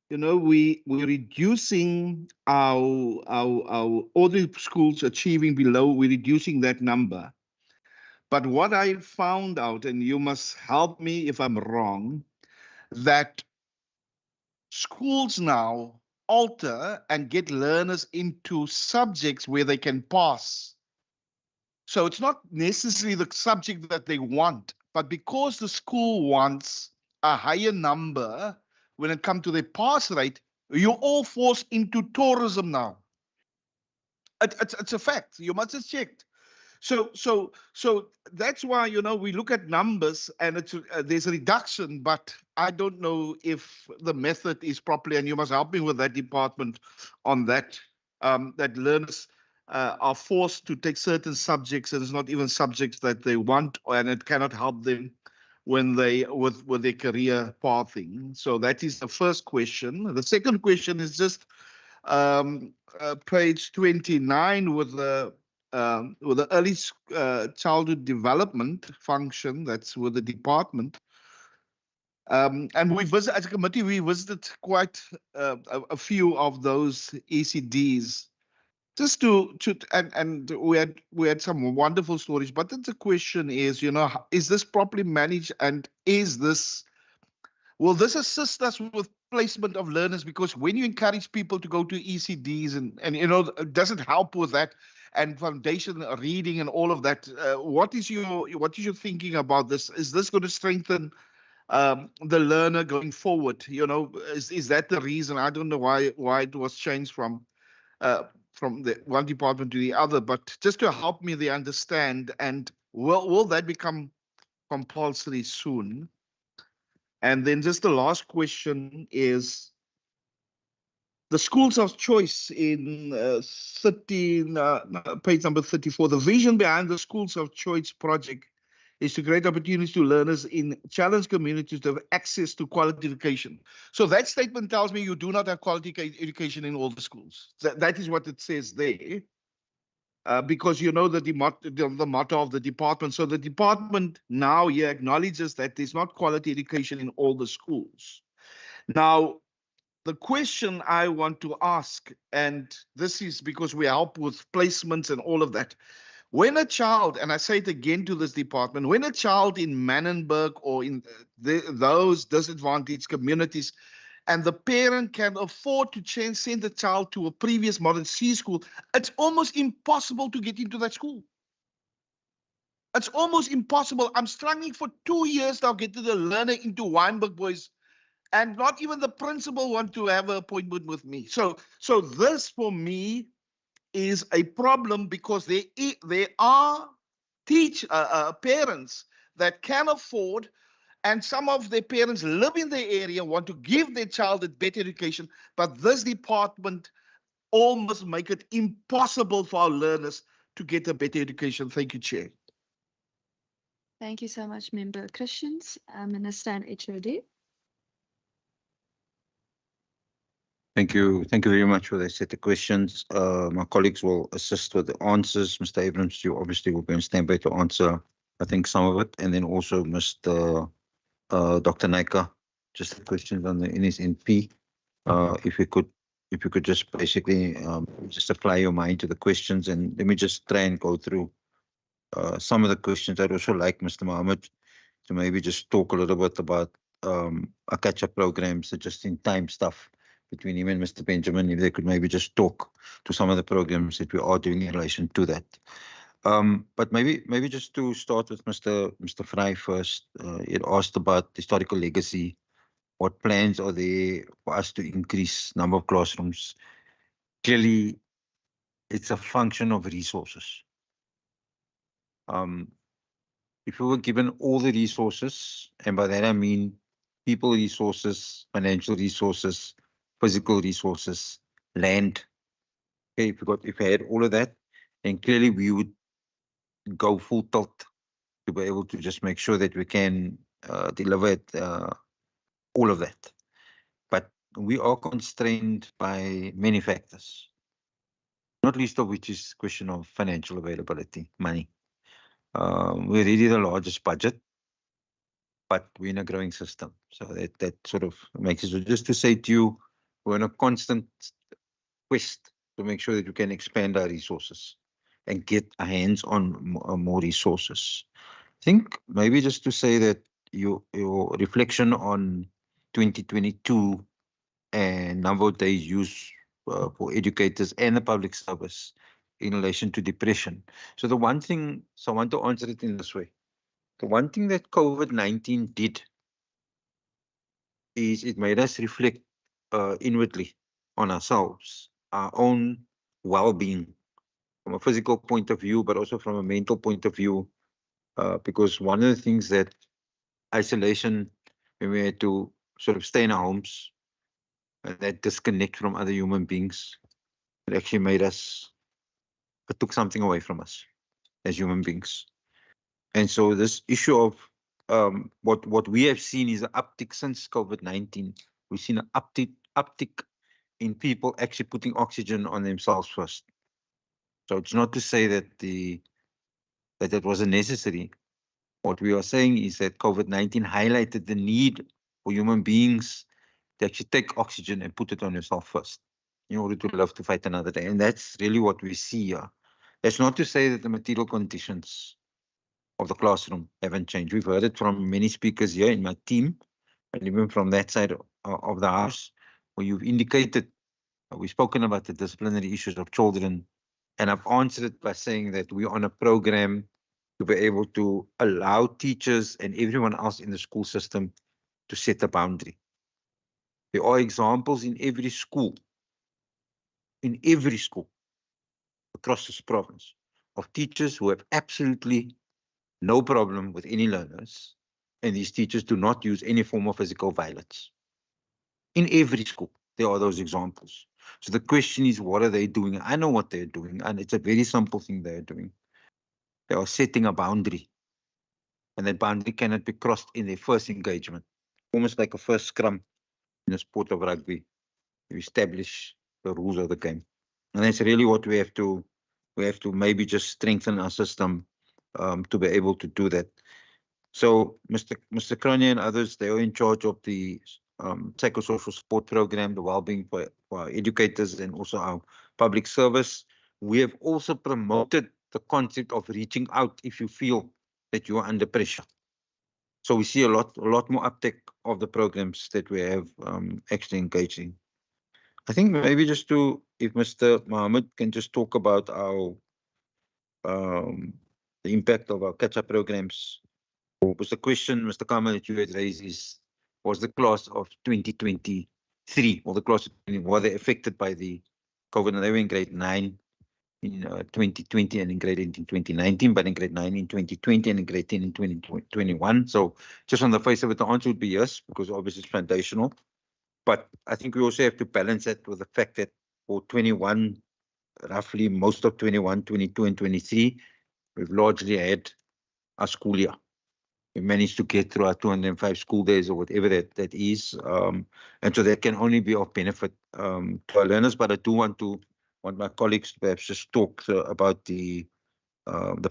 you know, we're reducing our ordinary schools achieving below, we're reducing that number. But what I found out, and you must help me if I'm wrong, that schools now alter and get learners into subjects where they can pass. So it's not necessarily the subject that they want, but because the school wants a higher number, when it comes to the pass rate, you're all forced into tourism now. It's a fact. You must have checked. So that's why, you know, we look at numbers and it's there's a reduction, but I don't know if the method is properly, and you must help me with that department on that. That learners are forced to take certain subjects, and it's not even subjects that they want, and it cannot help them when they with their career pathing. So that is the first question. The second question is just page 29 with the early childhood development function. That's with the department. And we visited, as a committee, we visited quite a few of those ECDs. Just and we had some wonderful stories, but then the question is, you know, is this properly managed, and will this assist us with placement of learners? Because when you encourage people to go to ECDs and you know, it doesn't help with that, and foundation reading and all of that. What is your thinking about this? Is this going to strengthen the learner going forward? You know, is that the reason? I don't know why it was changed from the one department to the other, but just to help me they understand, and will that become compulsory soon? And then just the last question is the schools of choice in page number 34. The vision behind the schools of choice project is to create opportunities to learners in challenged communities to have access to quality education. So that statement tells me you do not have quality education in all the schools. That is what it says there. Because you know that the motto of the department. So the department now here acknowledges that there's not quality education in all the schools. Now, the question I want to ask, and this is because we help with placements and all of that. When a child, and I say it again to this department, when a child in Manenberg or in those disadvantaged communities, and the parent can afford to send the child to a previous modern C school, it's almost impossible to get into that school. It's almost impossible. I'm struggling for 2 years now getting the learner into Wynberg Boys, and not even the principal want to have an appointment with me. So this for me is a problem, because there are parents that can afford, and some of their parents live in the area, want to give their child a better education, but this department almost make it impossible for our learners to get a better education? Thank you, Chair. Thank you so much, Member Christians, Minister and HOD. Thank you. Thank you very much for that set of questions. My colleagues will assist with the answers. Mr. Abrams, you obviously will be on standby to answer, I think, some of it. And then also Mr. Dr. Naika, just the questions on the NSNP. If you could just basically just apply your mind to the questions, and let me just try and go through some of the questions. I'd also like Mr. Mohammed to maybe just talk a little bit about our catch-up programs, the just-in-time stuff between him and Mr. Benjamin, if they could maybe just talk to some of the programs that we are doing in relation to that. But maybe just to start with Mr. Fry first, it asked about historical legacy. What plans are there for us to increase number of classrooms? Clearly, it's a function of resources. If we were given all the resources, and by that I mean people resources, financial resources, physical resources, land. Okay, if we had all of that, then clearly we would go full tilt to be able to just make sure that we can deliver it, all of that. But we are constrained by many factors, not least of which is question of financial availability, money. We're really the largest budget, but we're in a growing system. So that sort of makes it. So just to say to you, we're on a constant quest to make sure that we can expand our resources and get our hands on more resources. I think maybe just to say that your reflection on 2022 and number of days used for educators and the public service in relation to depression. So the one thing, so I want to answer it in this way. The one thing that COVID-19 did is it made us reflect inwardly on ourselves, our own well-being from a physical point of view, but also from a mental point of view. Because one of the things that isolation, when we had to sort of stay in our homes, that disconnect from other human beings, it actually made us, it took something away from us as human beings. And so this issue of what we have seen is an uptick since COVID-19. We've seen an uptick in people actually putting oxygen on themselves first. So it's not to say that that wasn't necessary. What we are saying is that COVID-19 highlighted the need for human beings to actually take oxygen and put it on yourself first in order to live to fight another day. And that's really what we see here. That's not to say that the material conditions of the classroom haven't changed. We've heard it from many speakers here in my team, and even from that side of the house, where you've indicated, we've spoken about the disciplinary issues of children, and I've answered it by saying that we're on a program to be able to allow teachers and everyone else in the school system to set a boundary. There are examples in every school across this province of teachers who have absolutely no problem with any learners, and these teachers do not use any form of physical violence. In every school, there are those examples. So the question is, what are they doing? I know what they're doing, and it's a very simple thing they're doing. They are setting a boundary, and that boundary cannot be crossed in their first engagement, almost like a first scrum in the sport of rugby. You establish the rules of the game, and that's really what we have to maybe just strengthen our system to be able to do that. So Mr. Kronia and others, they are in charge of the psychosocial support program, the well-being for our educators and also our public service. We have also promoted the concept of reaching out if you feel that you are under pressure. So we see a lot more uptake of the programs that we have actually engaged in. I think maybe just if Mr. Mohammed can just talk about our the impact of our catch-up programs. Was the question, Mr. Kamal, that you had raised was the class of 2023 or the class of 20, were they affected by the COVID? They were in grade 9 in 2020 and in grade 8 in 2019, but in grade 9 in 2020 and in grade 10 in 2021. So just on the face of it, the answer would be yes, because obviously it's foundational. But I think we also have to balance that with the fact that for 21 roughly most of 21, 22, and 23, we've largely had our school year. We managed to get through our 205 school days or whatever that is. And so that can only be of benefit to our learners. But I do want my colleagues to perhaps just talk about the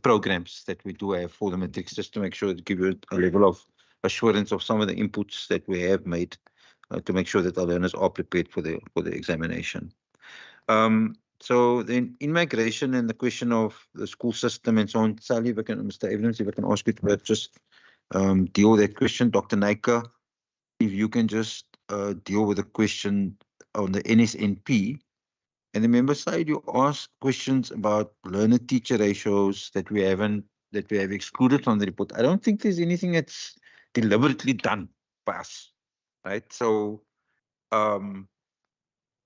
programs that we do have for the matrics, just to make sure to give you a level of assurance of some of the inputs that we have made to make sure that our learners are prepared for the examination. So then in migration and the question of the school system and so on, Sally, if I can, Mr. Evans, if I can ask you to perhaps just deal with that question. Dr. Naika, if you can just deal with the question on the NSNP. And the member side, you ask questions about learner-teacher ratios that we have excluded from the report. I don't think there's anything that's deliberately done by us, right? So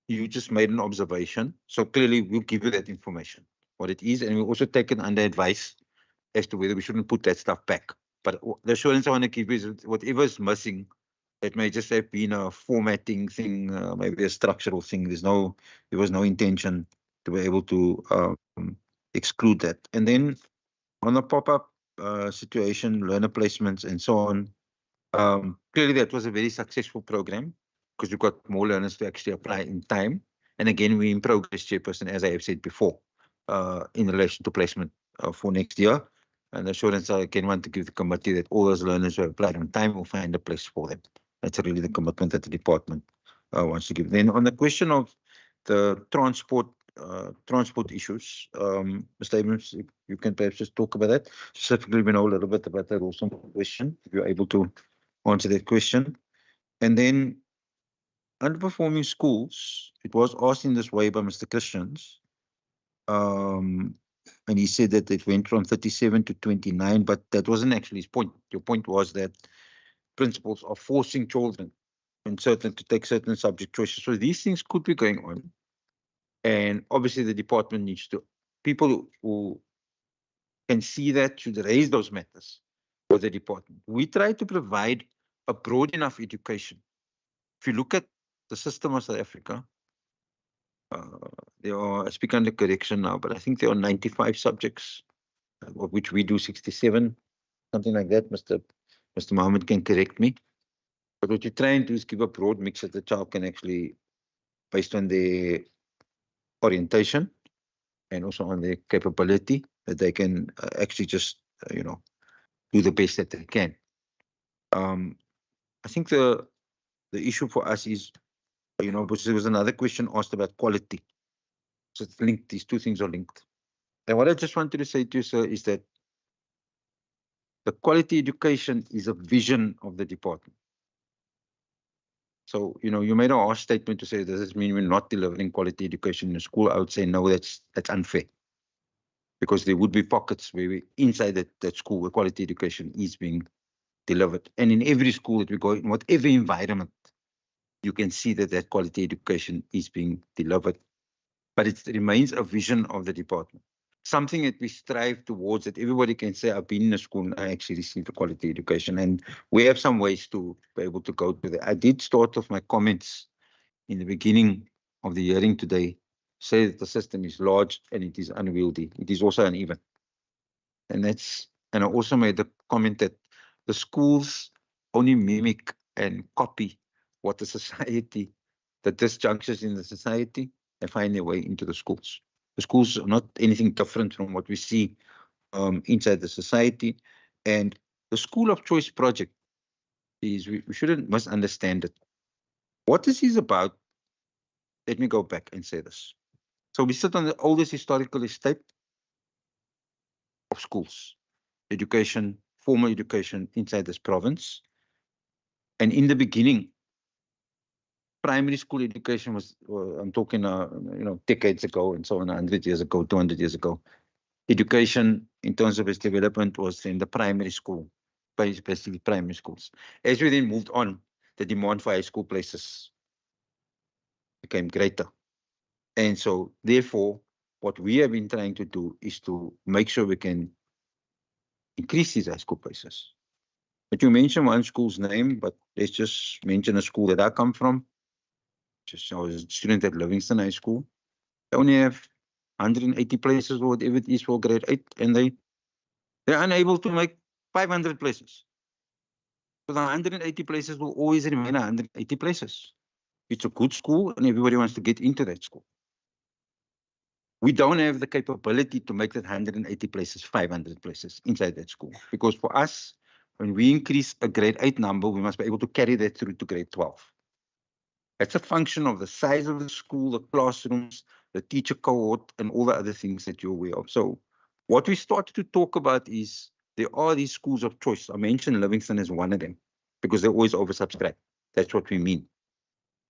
you just made an observation. So clearly we'll give you that information, what it is, and we'll also take it under advice as to whether we shouldn't put that stuff back. But the assurance I want to give you is whatever is missing, it may just have been a formatting thing, maybe a structural thing. There was no intention to be able to exclude that. And then on the pop-up situation, learner placements and so on, clearly that was a very successful program because we got more learners to actually apply in time. And again, we're in progress, Chairperson, as I have said before, in relation to placement for next year. And the assurance I again want to give the committee that all those learners who have applied on time will find a place for them. That's really the commitment that the department wants to give. Then on the question of the transport issues, Mr. Abrams, if you can perhaps just talk about that. Specifically, we know a little bit about that also question, if you're able to answer that question. And then underperforming schools, it was asked in this way by Mr. Christians, and he said that it went from 37 to 29, but that wasn't actually his point. Your point was that principals are forcing children to take certain subject choices. So these things could be going on. And obviously the department needs to, people who can see that should raise those matters with the department. We try to provide a broad enough education. If you look at the system of South Africa, there are, I speak under correction now, but I think there are 95 subjects, of which we do 67, something like that. Mr. Mohammed can correct me. But what you're trying to do is give a broad mix that the child can actually, based on their orientation and also on their capability, that they can actually just, do the best that they can. I think the issue for us is, because there was another question asked about quality. So it's linked, these two things are linked. And what I just wanted to say to you, sir, is that the quality education is a vision of the department. So, you made a harsh statement to say, does this mean we're not delivering quality education in the school? I would say, no, that's unfair. Because there would be pockets where we, inside that school where quality education is being delivered. And in every school that we go, in whatever environment, you can see that quality education is being delivered. But it remains a vision of the department. Something that we strive towards, that everybody can say, I've been in a school and I actually received a quality education. And we have some ways to be able to go to that. I did start off my comments in the beginning of the hearing today, say that the system is large and it is unwieldy. It is also uneven. And I also made the comment that the schools only mimic and copy what the disjunctures in the society, and find their way into the schools. The schools are not anything different from what we see inside the society. And the School of Choice project is, we shouldn't misunderstand it. What this is about, let me go back and say this. So we sit on the oldest historical estate of schools, education, formal education inside this province. And in the beginning, primary school education was, I'm talking, decades ago and so on, 100 years ago, 200 years ago. Education, in terms of its development, was in the primary school, basically primary schools. As we then moved on, the demand for high school places became greater. And so, therefore, what we have been trying to do is to make sure we can increase these high school places. But you mentioned one school's name, but let's just mention a school that I come from. I was a student at Livingston High School. They only have 180 places or whatever it is for grade 8, and they're unable to make 500 places. So the 180 places will always remain 180 places. It's a good school and everybody wants to get into that school. We don't have the capability to make that 180 places 500 places inside that school. Because for us, when we increase a grade 8 number, we must be able to carry that through to grade 12. That's a function of the size of the school, the classrooms, the teacher cohort, and all the other things that you're aware of. So what we started to talk about is there are these schools of choice. I mentioned Livingston as one of them because they're always oversubscribed. That's what we mean.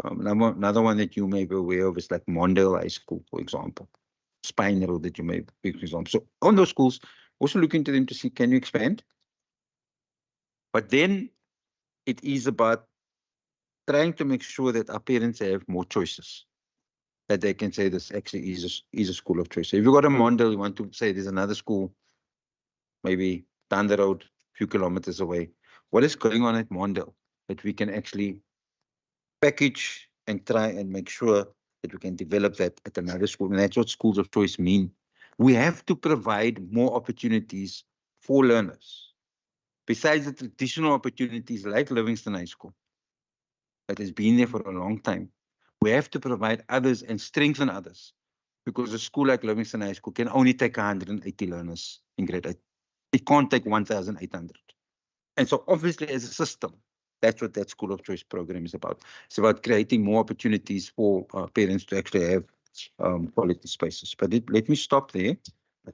Another one that you may be aware of is like Mondale High School, for example. Spinal that you may be, for example. So on those schools, also look into them to see, can you expand? But then it is about trying to make sure that our parents have more choices, that they can say this actually is a school of choice. So if you've got a Mondale, you want to say there's another school, maybe down the road, a few kilometers away. What is going on at Mondale that we can actually package and try and make sure that we can develop that at another school? And that's what schools of choice mean. We have to provide more opportunities for learners. Besides the traditional opportunities like Livingston High School, that has been there for a long time, we have to provide others and strengthen others. Because a school like Livingston High School can only take 180 learners in grade 8. It can't take 1,800. And so obviously as a system, that's what that school of choice program is about. It's about creating more opportunities for parents to actually have quality spaces. But let me stop there.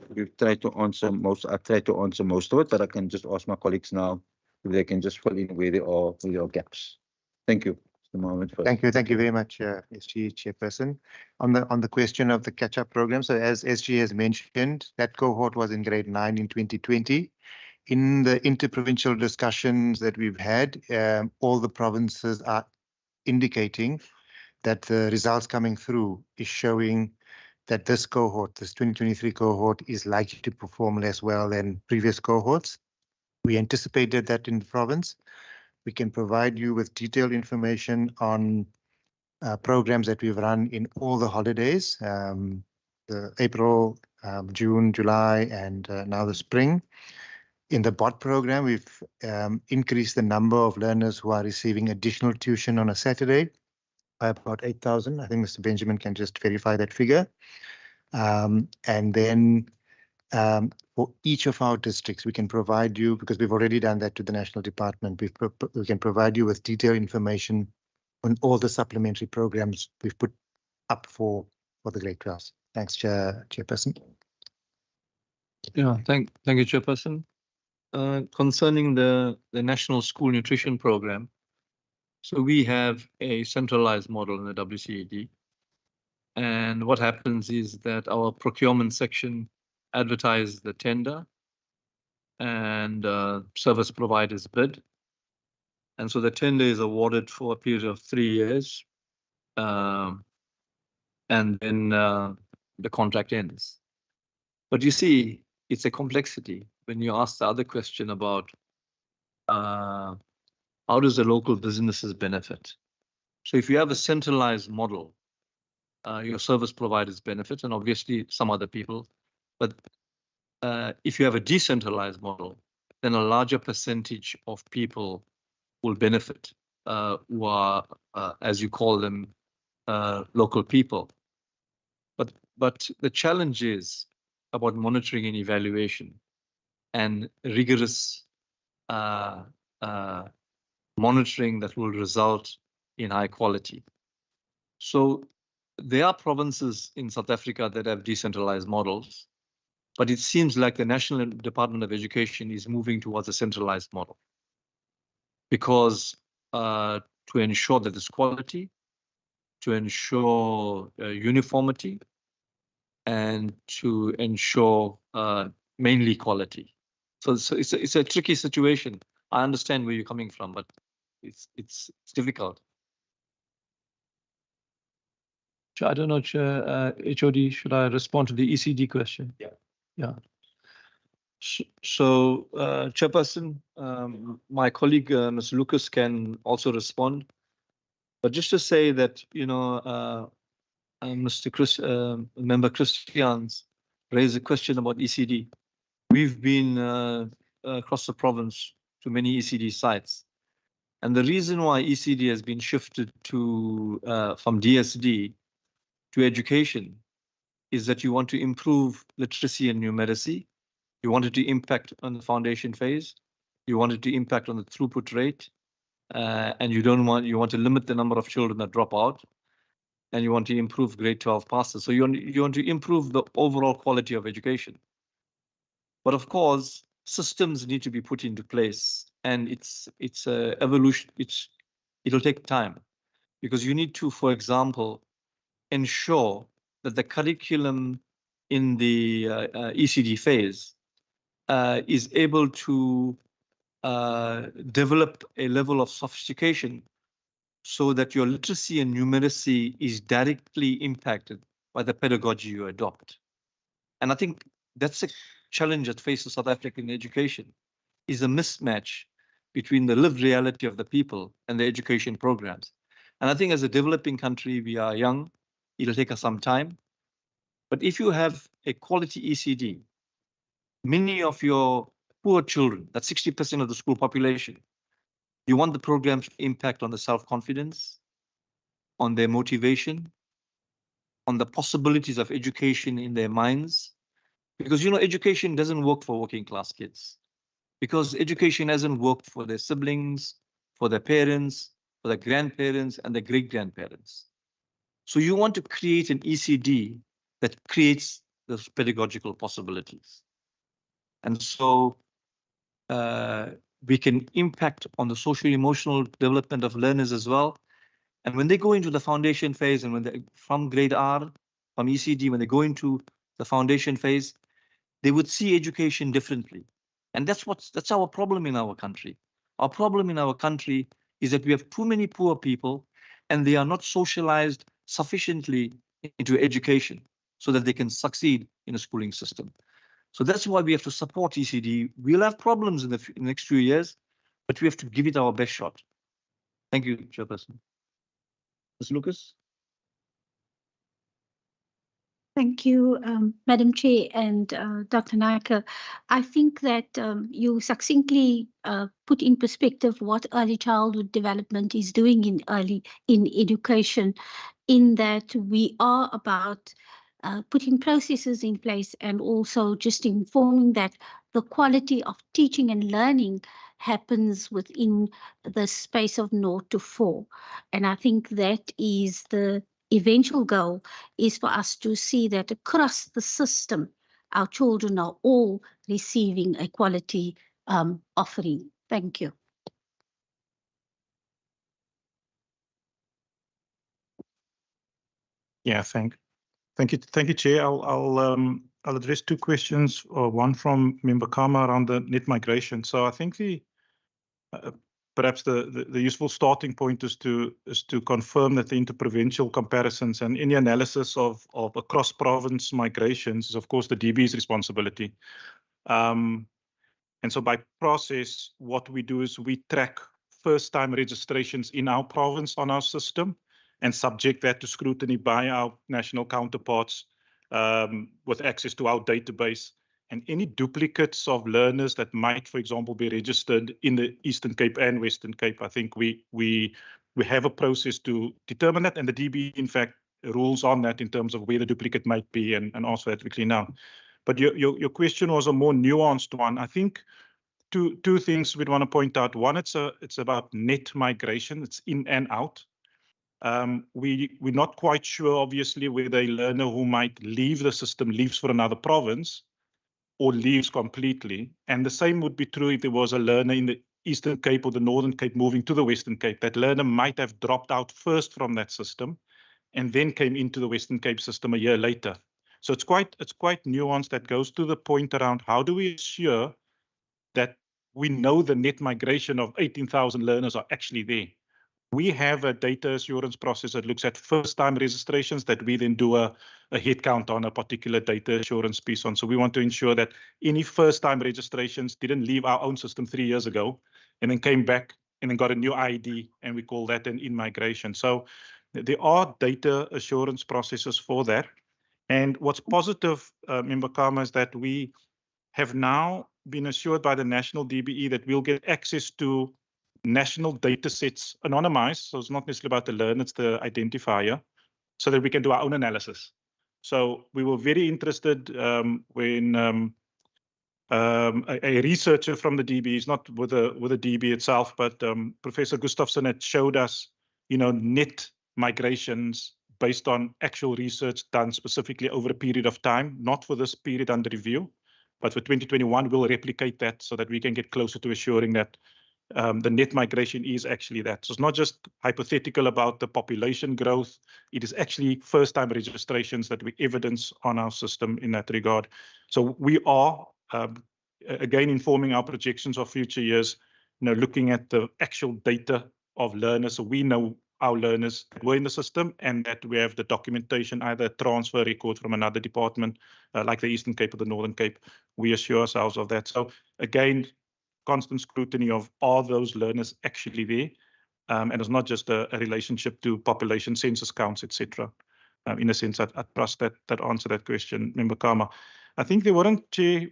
We've tried to answer most. I've tried to answer most of it, but I can just ask my colleagues now if they can just fill in where there are gaps. Thank you. Thank you very much, SG Chairperson. On the question of the catch-up program, so as SG has mentioned, that cohort was in grade 9 in 2020. In the interprovincial discussions that we've had, all the provinces are indicating that the results coming through is showing that this cohort, this 2023 cohort, is likely to perform less well than previous cohorts. We anticipated that in the province. We can provide you with detailed information on programs that we've run in all the holidays, the April, June, July, and now the spring. In the BOT program, we've increased the number of learners who are receiving additional tuition on a Saturday by about 8,000. I think Mr. Benjamin can just verify that figure. And then for each of our districts, we can provide you, because we've already done that to the National Department, we can provide you with detailed information on all the supplementary programs we've put up for the grade 12s. Thanks, Chairperson. Yeah, thank you, Chairperson. Concerning the National School Nutrition Program, so we have a centralized model in the WCED. And what happens is that our procurement section advertises the tender and service providers bid. And so the tender is awarded for a period of 3 years. And then the contract ends. But you see, it's a complexity when you ask the other question about how does the local businesses benefit? So if you have a centralized model, your service providers benefit, and obviously some other people. But if you have a decentralized model, then a larger percentage of people will benefit, who are, as you call them, local people. But the challenge is about monitoring and evaluation and rigorous monitoring that will result in high quality. So there are provinces in South Africa that have decentralized models, but it seems like the National Department of Education is moving towards a centralized model because to ensure that there's quality, to ensure uniformity, and to ensure mainly quality. So it's a tricky situation. I understand where you're coming from, but it's difficult. I don't know, HOD, should I respond to the ECD question? Yeah. So, Chairperson, my colleague, Ms. Lucas, can also respond. But just to say that, Member Christians raised a question about ECD. We've been across the province to many ECD sites. And the reason why ECD has been shifted to from DSD to education is that you want to improve literacy and numeracy. You want it to impact on the foundation phase. You want it to impact on the throughput rate. And you want to limit the number of children that drop out. And you want to improve grade 12 passes. So you want to improve the overall quality of education. But of course, systems need to be put into place, and it's a evolution. It'll take time, because you need to, for example, ensure that the curriculum in the ECD phase is able to develop a level of sophistication so that your literacy and numeracy is directly impacted by the pedagogy you adopt. And I think that's a challenge that faces South African education, is a mismatch between the lived reality of the people and the education programs. And I think as a developing country, we are young, it'll take us some time. But if you have a quality ECD, many of your poor children, that's 60% of the school population, you want the programs to impact on the self-confidence, on their motivation, on the possibilities of education in their minds. Because, you know, education doesn't work for working class kids. Because education hasn't worked for their siblings, for their parents, for their grandparents, and their great-grandparents. So you want to create an ECD that creates those pedagogical possibilities. And so we can impact on the social-emotional development of learners as well. And when they go into the foundation phase, and when they from grade R, from ECD, when they go into the foundation phase, they would see education differently. And that's our problem in our country. Our problem in our country is that we have too many poor people, and they are not socialized sufficiently into education so that they can succeed in a schooling system. So that's why we have to support ECD. We'll have problems in the next few years, but we have to give it our best shot. Thank you, Chairperson. Ms. Lucas? Thank you, Madam Chair and Dr. Naika. I think that you succinctly put in perspective what early childhood development is doing in education, in that we are about putting processes in place and also just informing that the quality of teaching and learning happens within the space of 0 to 4. And I think that is the eventual goal, is for us to see that across the system, our children are all receiving a quality offering. Thank you. Yeah, thank you, Chair. I'll address two questions. One from Member Kama around the net migration. So I think perhaps the useful starting point is to confirm that the interprovincial comparisons and any analysis of across province migrations is of course the DB's responsibility. And so by process, what we do is we track first-time registrations in our province on our system and subject that to scrutiny by our national counterparts with access to our database. And any duplicates of learners that might, for example, be registered in the Eastern Cape and Western Cape, I think we have a process to determine that, and the DB, in fact, rules on that in terms of where the duplicate might be and answer that quickly now. But your question was a more nuanced one. I think two things we'd want to point out. One, it's about net migration. It's in and out. We're not quite sure, obviously, whether a learner who might leave the system leaves for another province or leaves completely. And the same would be true if there was a learner in the Eastern Cape or the Northern Cape moving to the Western Cape. That learner might have dropped out first from that system and then came into the Western Cape system a year later. So it's quite nuanced. That goes to the point around how do we ensure that we know the net migration of 18,000 learners are actually there. We have a data assurance process that looks at first-time registrations that we then do a head count on a particular data assurance piece on. So we want to ensure that any first-time registrations didn't leave our own system 3 years ago and then came back and then got a new ID, and we call that an in-migration. So There are data assurance processes for that. And what's positive, Member Kama, is that we have now been assured by the national DBE that we'll get access to national data sets anonymized. So it's not necessarily about the learner, it's the identifier, so that we can do our own analysis. So we were very interested when a researcher from the DB, is not with the DB itself, but Professor Gustafsson had showed us, net migrations based on actual research done specifically over a period of time, not for this period under review, but for 2021, we'll replicate that so that we can get closer to assuring that the net migration is actually that. So it's not just hypothetical about the population growth. It is actually first-time registrations that we evidence on our system in that regard. So we are, again, informing our projections of future years, looking at the actual data of learners. So we know our learners that were in the system and that we have the documentation, either a transfer record from another department, like the Eastern Cape or the Northern Cape. We assure ourselves of that. So again, constant scrutiny of are those learners actually there, and it's not just a relationship to population census counts, etc. In a sense, I trust that answer that question, Member Kama. I think there weren't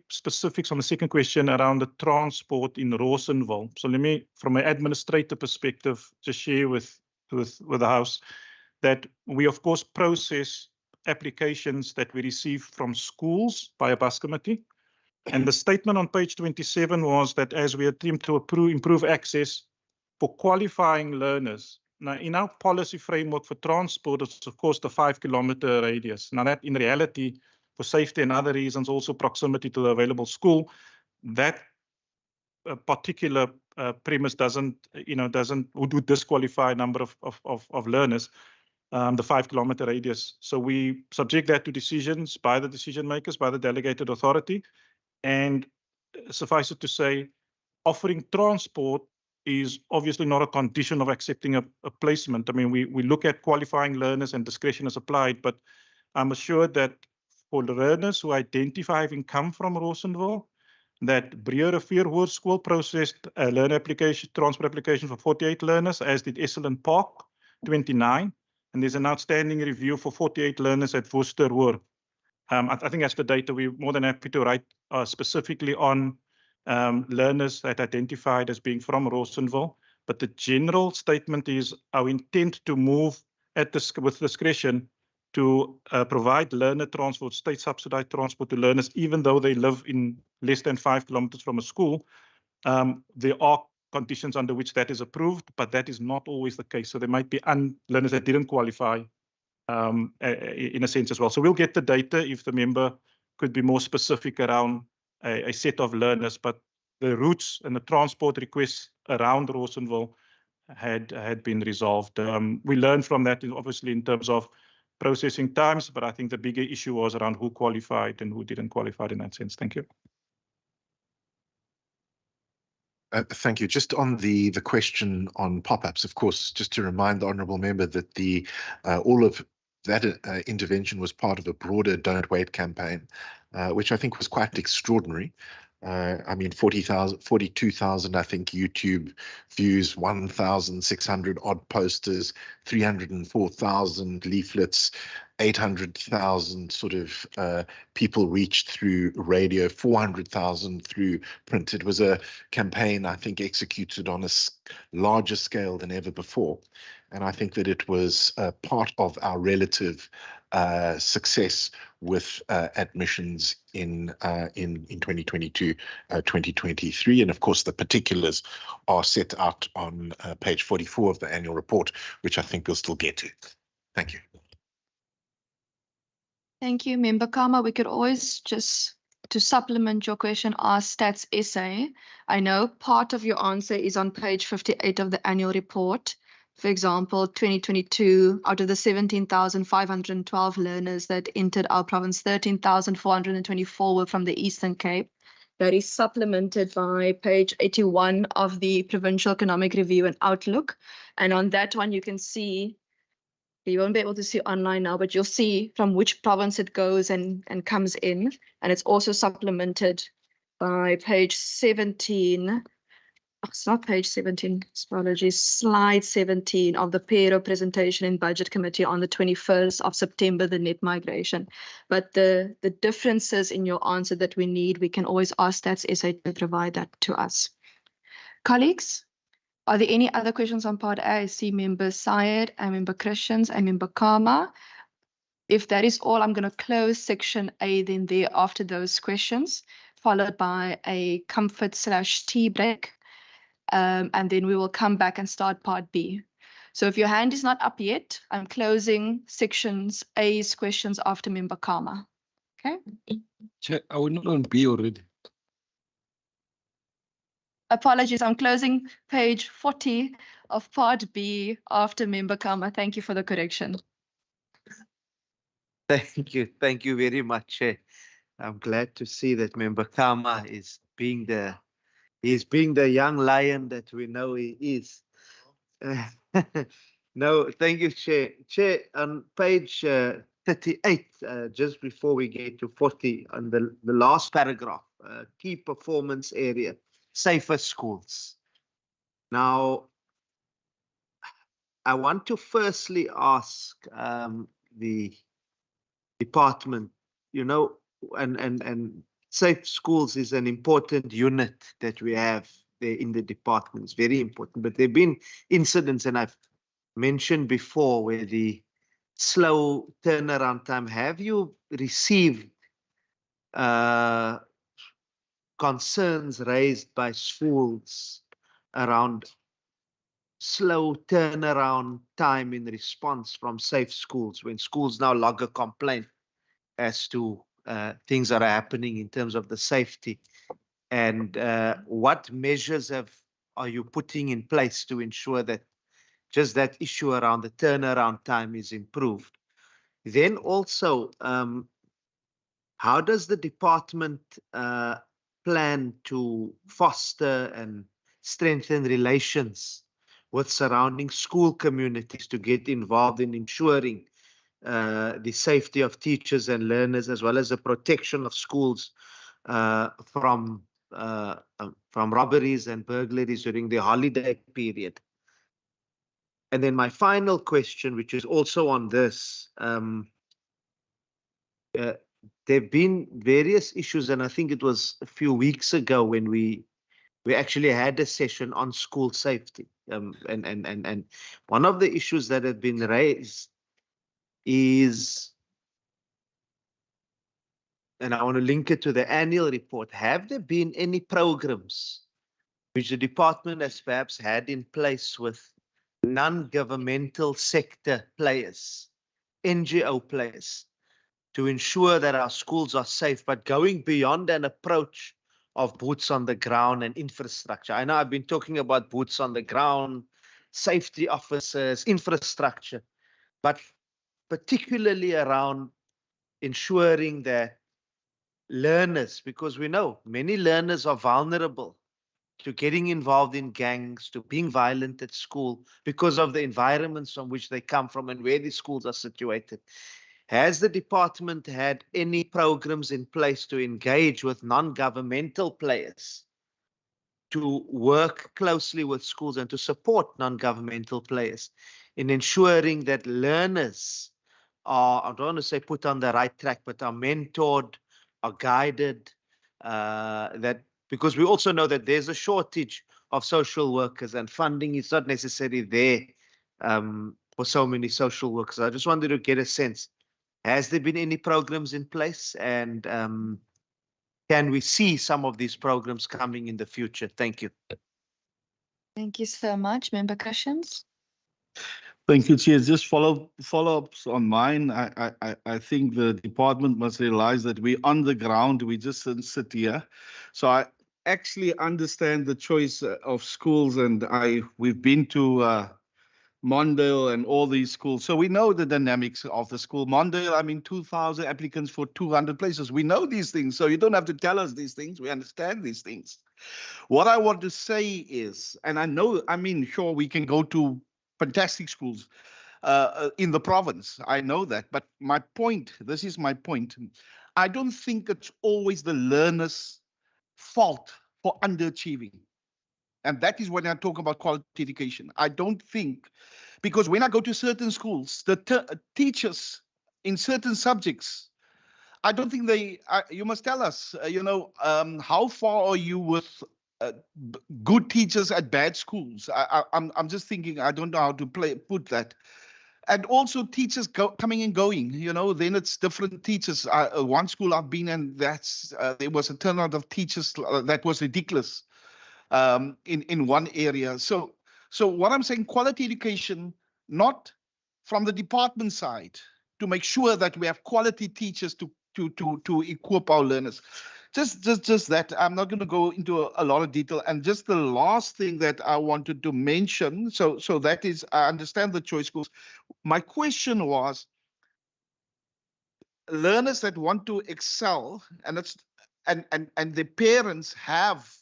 specifics on the second question around the transport in Rawsonville. So let me, from an administrator perspective, just share with the House that we of course process applications that we receive from schools by a bus committee. And the statement on page 27 was that as we attempt to improve access for qualifying learners. Now, in our policy framework for transport, it's of course the 5-kilometer radius. Now that in reality, for safety and other reasons, also proximity to the available school, that particular premise would disqualify a number of learners, the 5-kilometer radius. So we subject that to decisions by the decision makers, by the delegated authority. And suffice it to say, offering transport is obviously not a condition of accepting a placement. I mean, we look at qualifying learners and discretion is applied, but I'm assured that for learners who identify having come from Rawsonville, that Breë Rivier Hoërskool processed a learner application, transport application for 48 learners, as did Esalen Park, 29. And there's an outstanding review for 48 learners at Worcester Hoër. I think that's the data. We're more than happy to write specifically on learners that identified as being from Rawsonville. But the general statement is our intent to move with discretion to provide learner transport, state subsidized transport to learners, even though they live in less than 5 kilometers from a school. There are conditions under which that is approved, but that is not always the case. So there might be learners that didn't qualify in a sense as well. So we'll get the data if the member could be more specific around a set of learners, but the routes and the transport requests around Rawsonville had been resolved. We learned from that, obviously, in terms of processing times, but I think the bigger issue was around who qualified and who didn't qualify in that sense. Thank you. Thank you. Just on the question on pop-ups, of course, just to remind the honourable member that all of that intervention was part of a broader Don't Wait campaign, which I think was quite extraordinary. I mean, 42,000, I think, YouTube views, 1,600 odd posters, 304,000 leaflets, 800,000 sort of people reached through radio, 400,000 through print. It was a campaign, I think, executed on a larger scale than ever before. And I think that it was part of our relative success with admissions in 2022, 2023. And of course, the particulars are set out on page 44 of the annual report, which I think we'll still get to. Thank you. Thank you, Member Kama. We could always just, to supplement your question, ask Stats SA. I know part of your answer is on page 58 of the annual report. For example, 2022, out of the 17,512 learners that entered our province, 13,424 were from the Eastern Cape. That is supplemented by page 81 of the Provincial Economic Review and Outlook. And on that one, you can see, you won't be able to see online now, but you'll see from which province it goes and comes in. And it's also supplemented by page 17 it's not page 17, apologies, slide 17 of the PERO presentation in Budget Committee on the 21st of September, the net migration. But the differences in your answer that we need, we can always ask Stats SA to provide that to us. Colleagues, are there any other questions on part A? I see Member Syed, I Member Christians, I Member Karma. If that is all, I'm going to close section A then there after those questions, followed by a comfort/tea break. And then we will come back and start part B. So if your hand is not up yet, I'm closing sections A's questions after Member Karma. Okay. Chair, are we not on B already? Apologies, I'm closing page 40 of part B after Member Karma. Thank you for the correction. Thank you very much, Chair. I'm glad to see that Member Kama is being the young lion that we know he is. No, thank you, Chair. Chair, on page 38, just before we get to 40, on the last paragraph, key performance area, safer schools. Now, I want to firstly ask the department, you know, and safe schools is an important unit that we have there in the department. It's very important, but there have been incidents, and I've mentioned before, where the slow turnaround time. Have you received concerns raised by schools around slow turnaround time in response from safe schools, when schools now log a complaint as to things that are happening in terms of the safety? And what measures are you putting in place to ensure that just that issue around the turnaround time is improved? Then also, how does the department plan to foster and strengthen relations with surrounding school communities to get involved in ensuring the safety of teachers and learners, as well as the protection of schools from robberies and burglaries during the holiday period? And then my final question, which is also on this, there have been various issues, and I think it was a few weeks ago when we actually had a session on school safety. And one of the issues that have been raised is, and I want to link it to the annual report, have there been any programs which the department has perhaps had in place with non-governmental sector players, NGO players, to ensure that our schools are safe, but going beyond an approach of boots on the ground and infrastructure? I know I've been talking about boots on the ground, safety officers, infrastructure, but particularly around ensuring that learners, because we know many learners are vulnerable to getting involved in gangs, to being violent at school because of the environments from which they come from and where the schools are situated. Has the department had any programs in place to engage with non-governmental players to work closely with schools and to support non-governmental players in ensuring that learners are, I don't want to say put on the right track, but are mentored, are guided, because we also know that there's a shortage of social workers and funding is not necessarily there for so many social workers. I just wanted to get a sense. Has there been any programs in place, and can we see some of these programs coming in the future? Thank you. Thank you so much. Member Christians? Thank you, Chair. Just follow-ups on mine. I think the department must realize that we're on the ground. We just sit here. So I actually understand the choice of schools, and we've been to Mondale and all these schools. So we know the dynamics of the school. Mondale, I mean, 2,000 applicants for 200 places. We know these things. So you don't have to tell us these things. We understand these things. What I want to say is, and I know, I mean, sure, we can go to fantastic schools in the province. I know that. But my point, this is my point. I don't think it's always the learner's fault for underachieving. And that is when I talk about quality education. I don't think, because when I go to certain schools, the teachers in certain subjects, I don't think you must tell us, how far are you with good teachers at bad schools? I'm just thinking, I don't know how to put that. And also teachers coming and going, then it's different teachers. One school I've been in, there was a turnout of teachers that was ridiculous in one area. So what I'm saying, quality education, not from the department side, to make sure that we have quality teachers to equip our learners. Just that. I'm not going to go into a lot of detail. And just the last thing that I wanted to mention, so that is, I understand the choice schools. My question was, learners that want to excel, and the parents have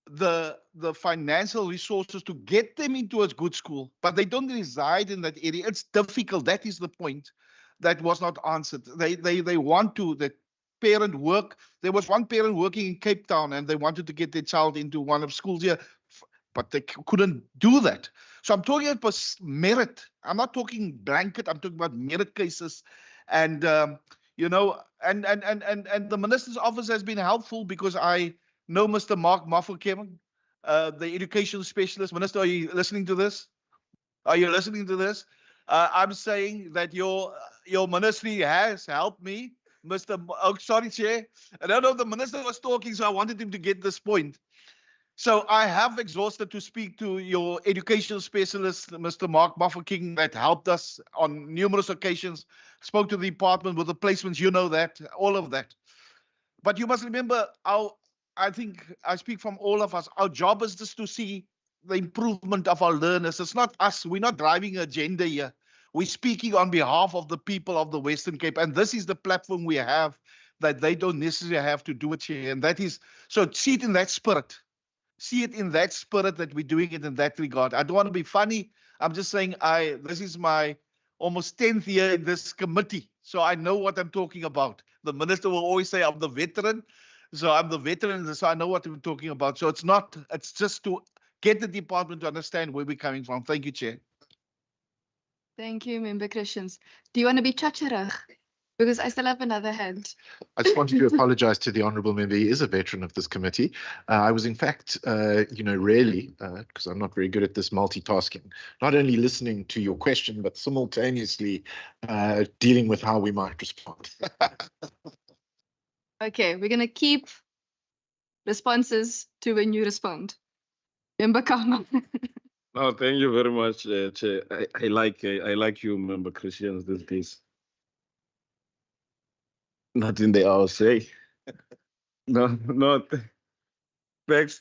the financial resources to get them into a good school, but they don't reside in that area. It's difficult. That is the point that was not answered. They want to, the parent work. There was one parent working in Cape Town and they wanted to get their child into one of schools here, but they couldn't do that. So I'm talking about merit. I'm not talking blanket. I'm talking about merit cases. And and the minister's office has been helpful, because I know Mr. Mark Maffelkem, the education specialist. Minister, are you listening to this? Are you listening to this? I'm saying that your ministry has helped me, Mr. Sorry, Chair. I don't know if the minister was talking, so I wanted him to get this point. So I have exhausted to speak to your educational specialist, Mr. Mark Maffelking, that helped us on numerous occasions, spoke to the department with the placements, that, all of that. But you must remember, I think I speak from all of us, our job is just to see the improvement of our learners. It's not us. We're not driving an agenda here. We're speaking on behalf of the people of the Western Cape. And this is the platform we have that they don't necessarily have to do it here. And that is, so see it in that spirit. See it in that spirit that we're doing it in that regard. I don't want to be funny. I'm just saying this is my almost 10th year in this committee. So I know what I'm talking about. The minister will always say I'm the veteran. So I'm the veteran, so I know what I'm talking about. So it's just to get the department to understand where we're coming from. Thank you, Chair. Thank you, Member Christians. Do you want to be chacharig? Because I still have another hand. I just wanted to apologize to the honourable member. He is a veteran of this committee. I was, in fact, rarely, because I'm not very good at this multitasking, not only listening to your question, but simultaneously dealing with how we might respond. Okay, we're going to keep responses to when you respond. Member Kama. No, thank you very much, Chair. I like you, Member Christians, these days. Nothing they all say. No. Thanks,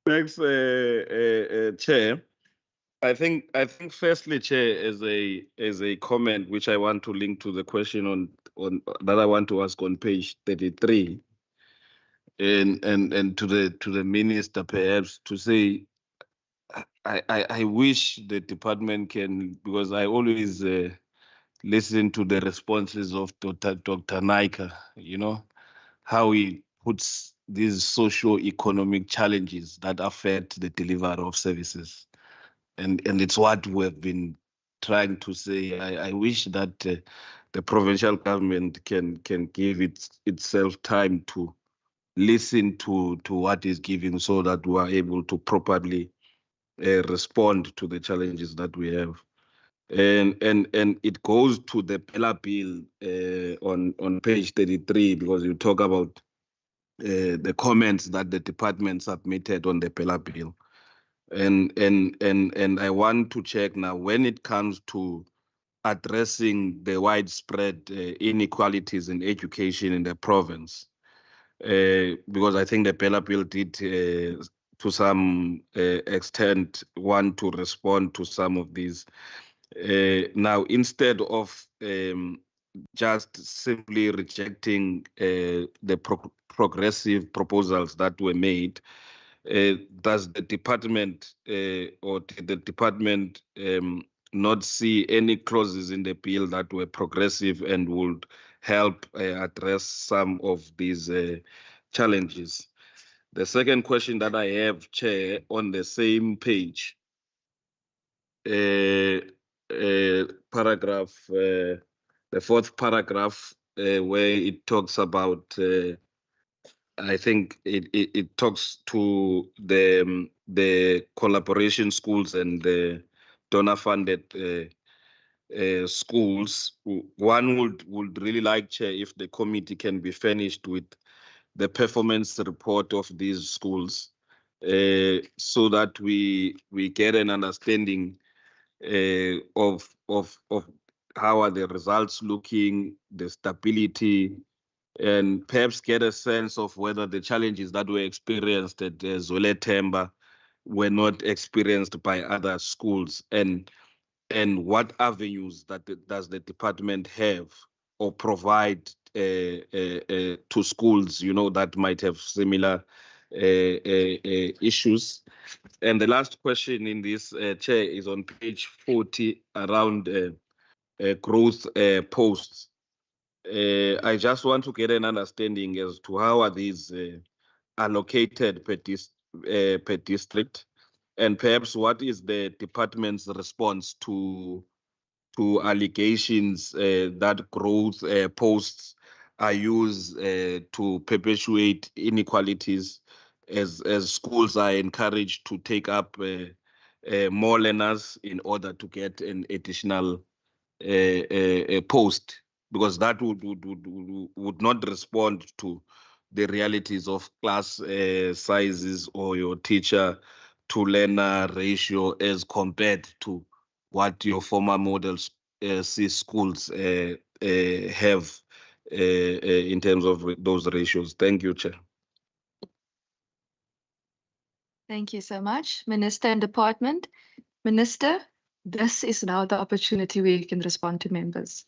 thanks, Chair. I think firstly, Chair, as a comment which I want to link to the question on that I want to ask on page 33, and to the minister perhaps to say, I wish the department can, because I always listen to the responses of Dr. Naika, how he puts these socio-economic challenges that affect the delivery of services. And it's what we've been trying to say. I wish that the provincial government can give itself time to listen to what is given, so that we are able to properly respond to the challenges that we have. And it goes to the Pella bill on page 33, because you talk about the comments that the department submitted on the Pella bill. And I want to check now, when it comes to addressing the widespread inequalities in education in the province, because I think the Pella bill did to some extent want to respond to some of these. Now, instead of just simply rejecting the progressive proposals that were made, does the department or did the department not see any clauses in the bill that were progressive and would help address some of these challenges? The second question that I have, Chair, on the same page, paragraph, the fourth paragraph, where it talks about, I think it talks to the collaboration schools and the donor-funded schools. One would really like, Chair, if the committee can be furnished with the performance report of these schools, so that we get an understanding of how are the results looking, the stability, and perhaps get a sense of whether the challenges that were experienced at Zwele Themba were not experienced by other schools, and what avenues does the department have or provide to schools, that might have similar issues. And the last question in this, Chair, is on page 40 around growth posts. I just want to get an understanding as to how are these allocated per district, and perhaps what is the department's response to allegations that growth posts are used to perpetuate inequalities as schools are encouraged to take up more learners in order to get an additional post, because that would not respond to the realities of class sizes or your teacher to learner ratio as compared to what your former models see schools have in terms of those ratios. Thank you, Chair. Thank you so much, Minister and Department. Minister, this is now the opportunity where you can respond to members.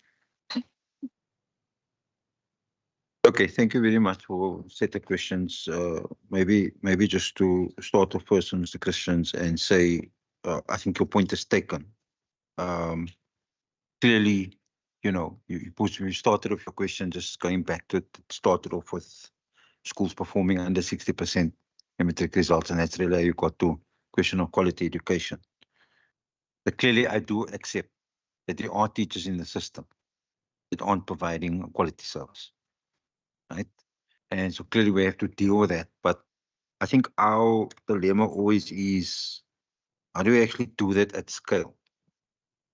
Okay, thank you very much for set of questions. Maybe just to start off first, Mr. Christians, and say, I think your point is taken. Clearly, you started off your question just going back to it, started off with schools performing under 60% in matric results, and that's really how you got to question of quality education. But clearly, I do accept that there are teachers in the system that aren't providing quality service, right? And so clearly we have to deal with that. But I think our dilemma always is, how do we actually do that at scale?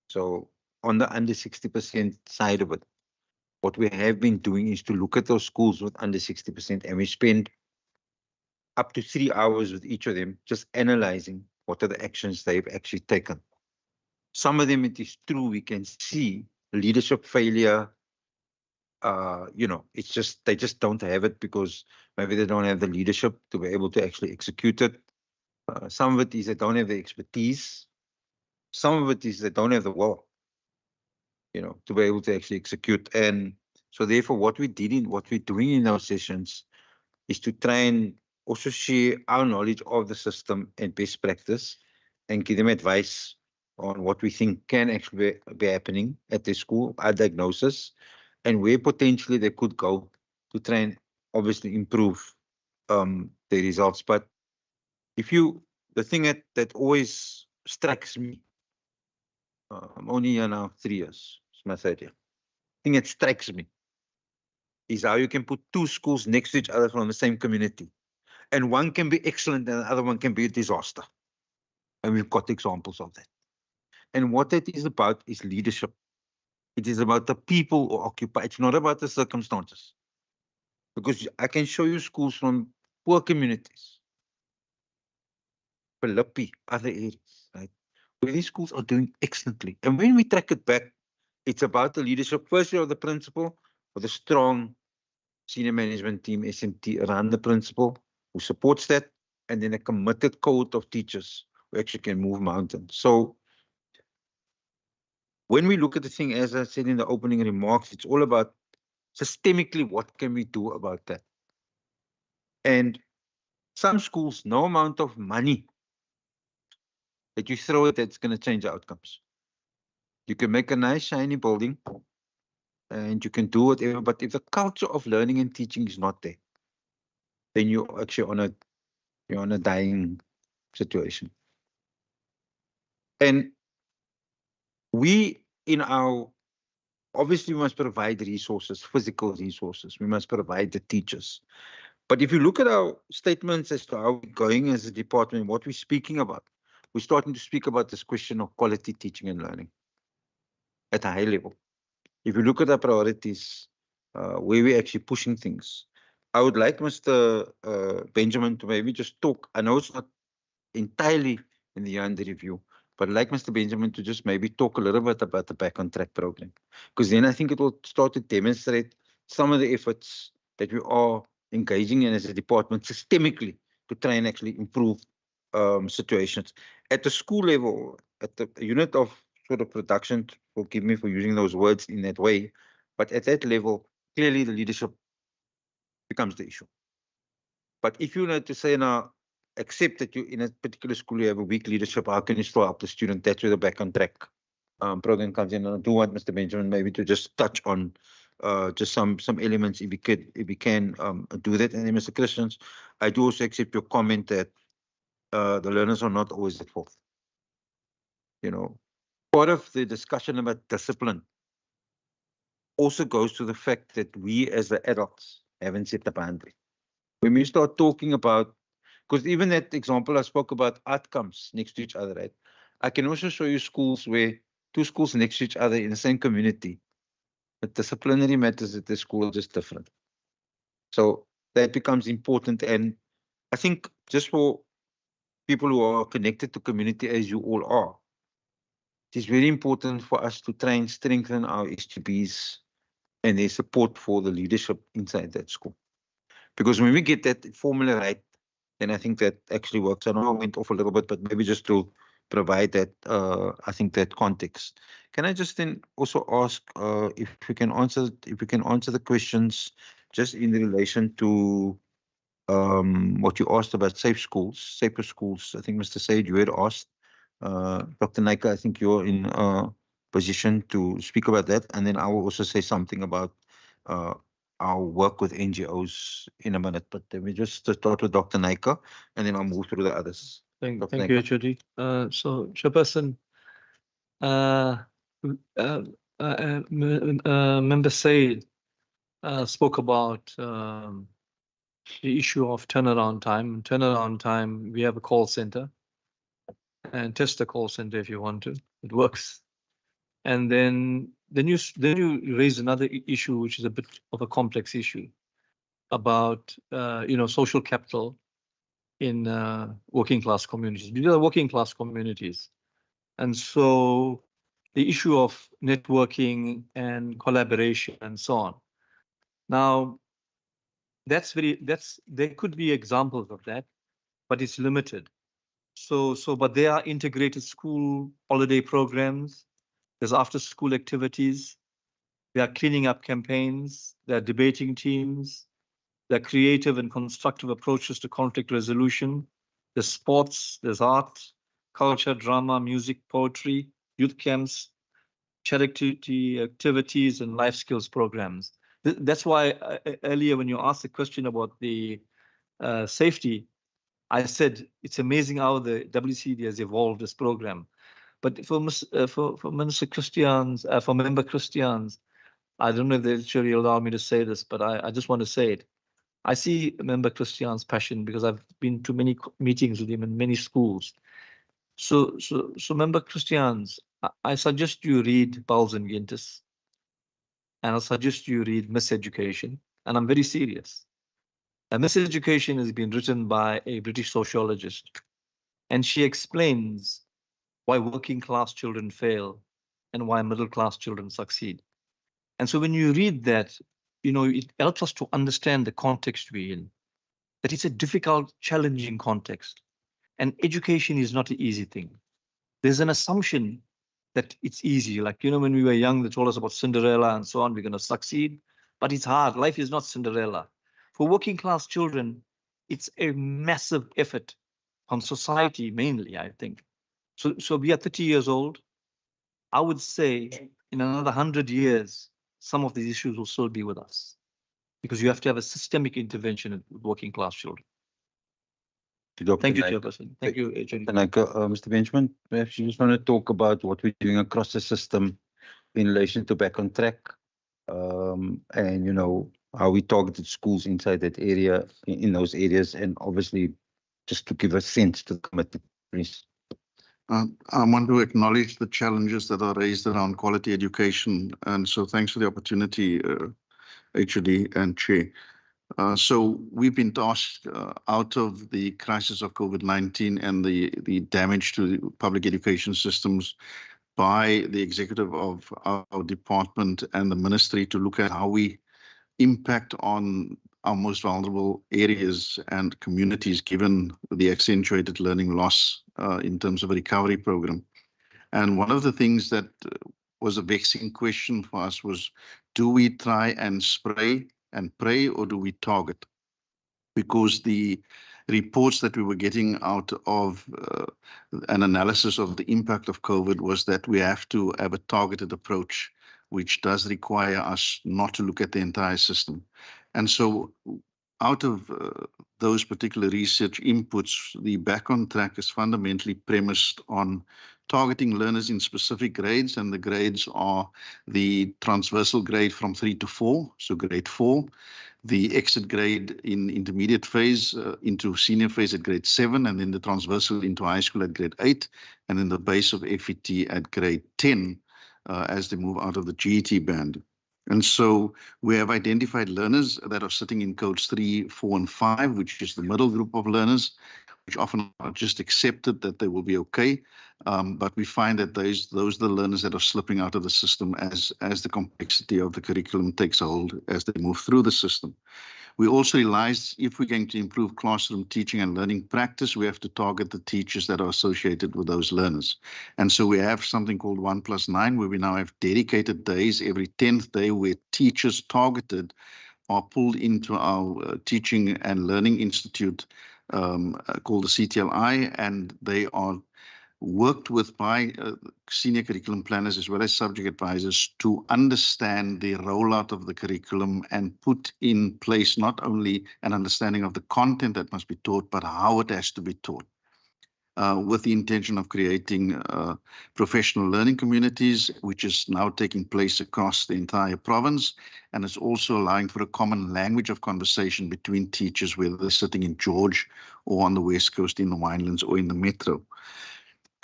So on the under 60% side of it, what we have been doing is to look at those schools with under 60%, and we spend up to 3 hours with each of them, just analyzing what are the actions they've actually taken. Some of them, it is true, we can see leadership failure. It's just, they just don't have it because maybe they don't have the leadership to be able to actually execute it. Some of it is they don't have the expertise. Some of it is they don't have the will, to be able to actually execute. And so therefore what we're doing in those sessions is to try and also share our knowledge of the system and best practice and give them advice on what we think can actually be happening at the school, our diagnosis, and where potentially they could go to try and obviously improve the results. But the thing that always strikes me, I'm only here now 3 years, it's my third year. The thing that strikes me is how you can put two schools next to each other from the same community, and one can be excellent and the other one can be a disaster. And we've got examples of that. And what that is about is leadership. It is about the people who occupy. It's not about the circumstances. Because I can show you schools from poor communities, Philippi, other areas, right, where these schools are doing excellently. And when we track it back, it's about the leadership, firstly of the principal, with a strong senior management team, SMT, around the principal, who supports that, and then a committed cohort of teachers who actually can move mountains. So when we look at the thing, as I said in the opening remarks, it's all about systemically, what can we do about that? And some schools, no amount of money that you throw at that's going to change the outcomes. You can make a nice shiny building and you can do whatever, but if the culture of learning and teaching is not there, then you're actually on a You're in a dying situation. And we obviously we must provide resources, physical resources. We must provide the teachers. But if you look at our statements as to how we're going as a department, what we're speaking about, we're starting to speak about this question of quality teaching and learning at a high level. If you look at our priorities, where we're actually pushing things, I would like Mr. Benjamin to maybe just talk. I know it's not entirely in the under review, but I'd like Mr. Benjamin to just maybe talk a little bit about the Back on Track program, because then I think it will start to demonstrate some of the efforts that we are engaging in as a department systemically to try and actually improve situations. At the school level, at the unit of sort of production, forgive me for using those words in that way, but at that level, clearly the leadership becomes the issue. But if you need to say now, accept that you in a particular school you have a weak leadership, how can you still help the student? That's where the Back on Track program comes in. And I do want Mr. Benjamin maybe to just touch on just some elements if we can do that. And then Mr. Christians, I do also accept your comment that the learners are not always at fault. You know, part of the discussion about discipline also goes to the fact that we as the adults haven't set the boundary. When we start talking about, because even that example I spoke about outcomes next to each other, right? I can also show you schools where two schools next to each other in the same community, but disciplinary matters at the school are just different. So that becomes important. And I think just for people who are connected to community as you all are, it is very important for us to try and strengthen our SGBs and their support for the leadership inside that school. Because when we get that formula right, then I think that actually works. I know I went off a little bit, but maybe just to provide that, I think that context. Can I just then also ask if we can answer the questions just in relation to what you asked about safer schools. I think Mr. Said, you had asked. Dr. Naika, I think you're in a position to speak about that, and then I will also say something about our work with NGOs in a minute. But let me just start with Dr. Naika, and then I'll move through the others. Thank you, HOD. So, Chairperson, Member Said spoke about the issue of turnaround time. Turnaround time, we have a call center, and test the call center if you want to. It works. And then you raise another issue, which is a bit of a complex issue about social capital in working class communities. These are working class communities, and so the issue of networking and collaboration and so on. Now, there could be examples of that, but it's limited. But there are integrated school holiday programs. There's after-school activities. There are cleaning up campaigns. There are debating teams. There are creative and constructive approaches to conflict resolution. There's sports. There's art, culture, drama, music, poetry, youth camps, charity activities, and life skills programs. That's why earlier when you asked the question about the safety, I said it's amazing how the WCD has evolved this program. But for Minister Christians, for Member Christians, I don't know if they'll actually allow me to say this, but I just want to say it. I see Member Christian's passion because I've been to many meetings with him in many schools. So Member Christians, I suggest you read Pauls and Gintis, and I suggest you read Miseducation, and I'm very serious. Miseducation has been written by a British sociologist, and she explains why working class children fail and why middle class children succeed. And so when you read that, it helps us to understand the context we're in, that it's a difficult, challenging context. And education is not an easy thing. There's an assumption that it's easy. Like, when we were young, they told us about Cinderella and so on, we're going to succeed, but it's hard. Life is not Cinderella. For working class children, it's a massive effort on society mainly, I think. So we are 30 years old. I would say in another 100 years, some of these issues will still be with us because you have to have a systemic intervention with working class children. Thank you, Chairperson. Thank you, HOD. Mr. Benjamin, perhaps you just want to talk about what we're doing across the system in relation to Back on Track, and you know how we targeted schools inside that area, in those areas, and obviously just to give a sense to the committee, please. I want to acknowledge the challenges that are raised around quality education, and so thanks for the opportunity, HOD and Chair. So we've been tasked out of the crisis of COVID-19 and the damage to the public education systems by the executive of our department and the ministry to look at how we impact on our most vulnerable areas and communities given the accentuated learning loss in terms of a recovery program. And one of the things that was a vexing question for us was, do we try and spray and pray, or do we target? Because the reports that we were getting out of an analysis of the impact of COVID was that we have to have a targeted approach, which does require us not to look at the entire system. And so out of those particular research inputs, the Back on Track is fundamentally premised on targeting learners in specific grades, and the grades are the transversal grade from 3 to 4, so grade 4, the exit grade in intermediate phase into senior phase at grade 7, and then the transversal into high school at grade 8, and then the base of FET at grade 10 as they move out of the GET band. And so we have identified learners that are sitting in codes 3, 4, and 5, which is the middle group of learners, which often are just accepted that they will be okay. But we find that those are the learners that are slipping out of the system as the complexity of the curriculum takes a hold as they move through the system. We also realized if we're going to improve classroom teaching and learning practice, we have to target the teachers that are associated with those learners. And so we have something called 1+9, where we now have dedicated days every 10th day where teachers targeted are pulled into our teaching and learning institute called the CTLI, and they are worked with by senior curriculum planners as well as subject advisors to understand the rollout of the curriculum and put in place not only an understanding of the content that must be taught, but how it has to be taught, with the intention of creating professional learning communities, which is now taking place across the entire province. And it's also allowing for a common language of conversation between teachers, whether they're sitting in George or on the West Coast, in the Winelands or in the Metro.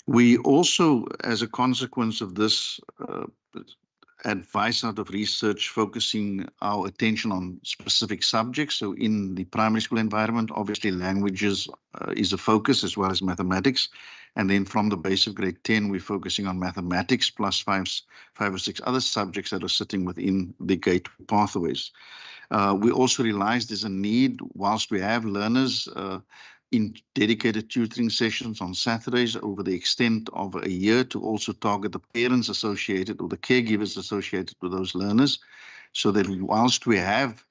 We also, as a consequence of this advice out of research, focusing our attention on specific subjects. So in the primary school environment, obviously languages is a focus as well as mathematics. And then from the base of grade 10, we're focusing on mathematics plus five or six other subjects that are sitting within the gate pathways. We also realized there's a need, whilst we have learners in dedicated tutoring sessions on Saturdays over the extent of a year, to also target the parents associated or the caregivers associated with those learners, so that whilst we have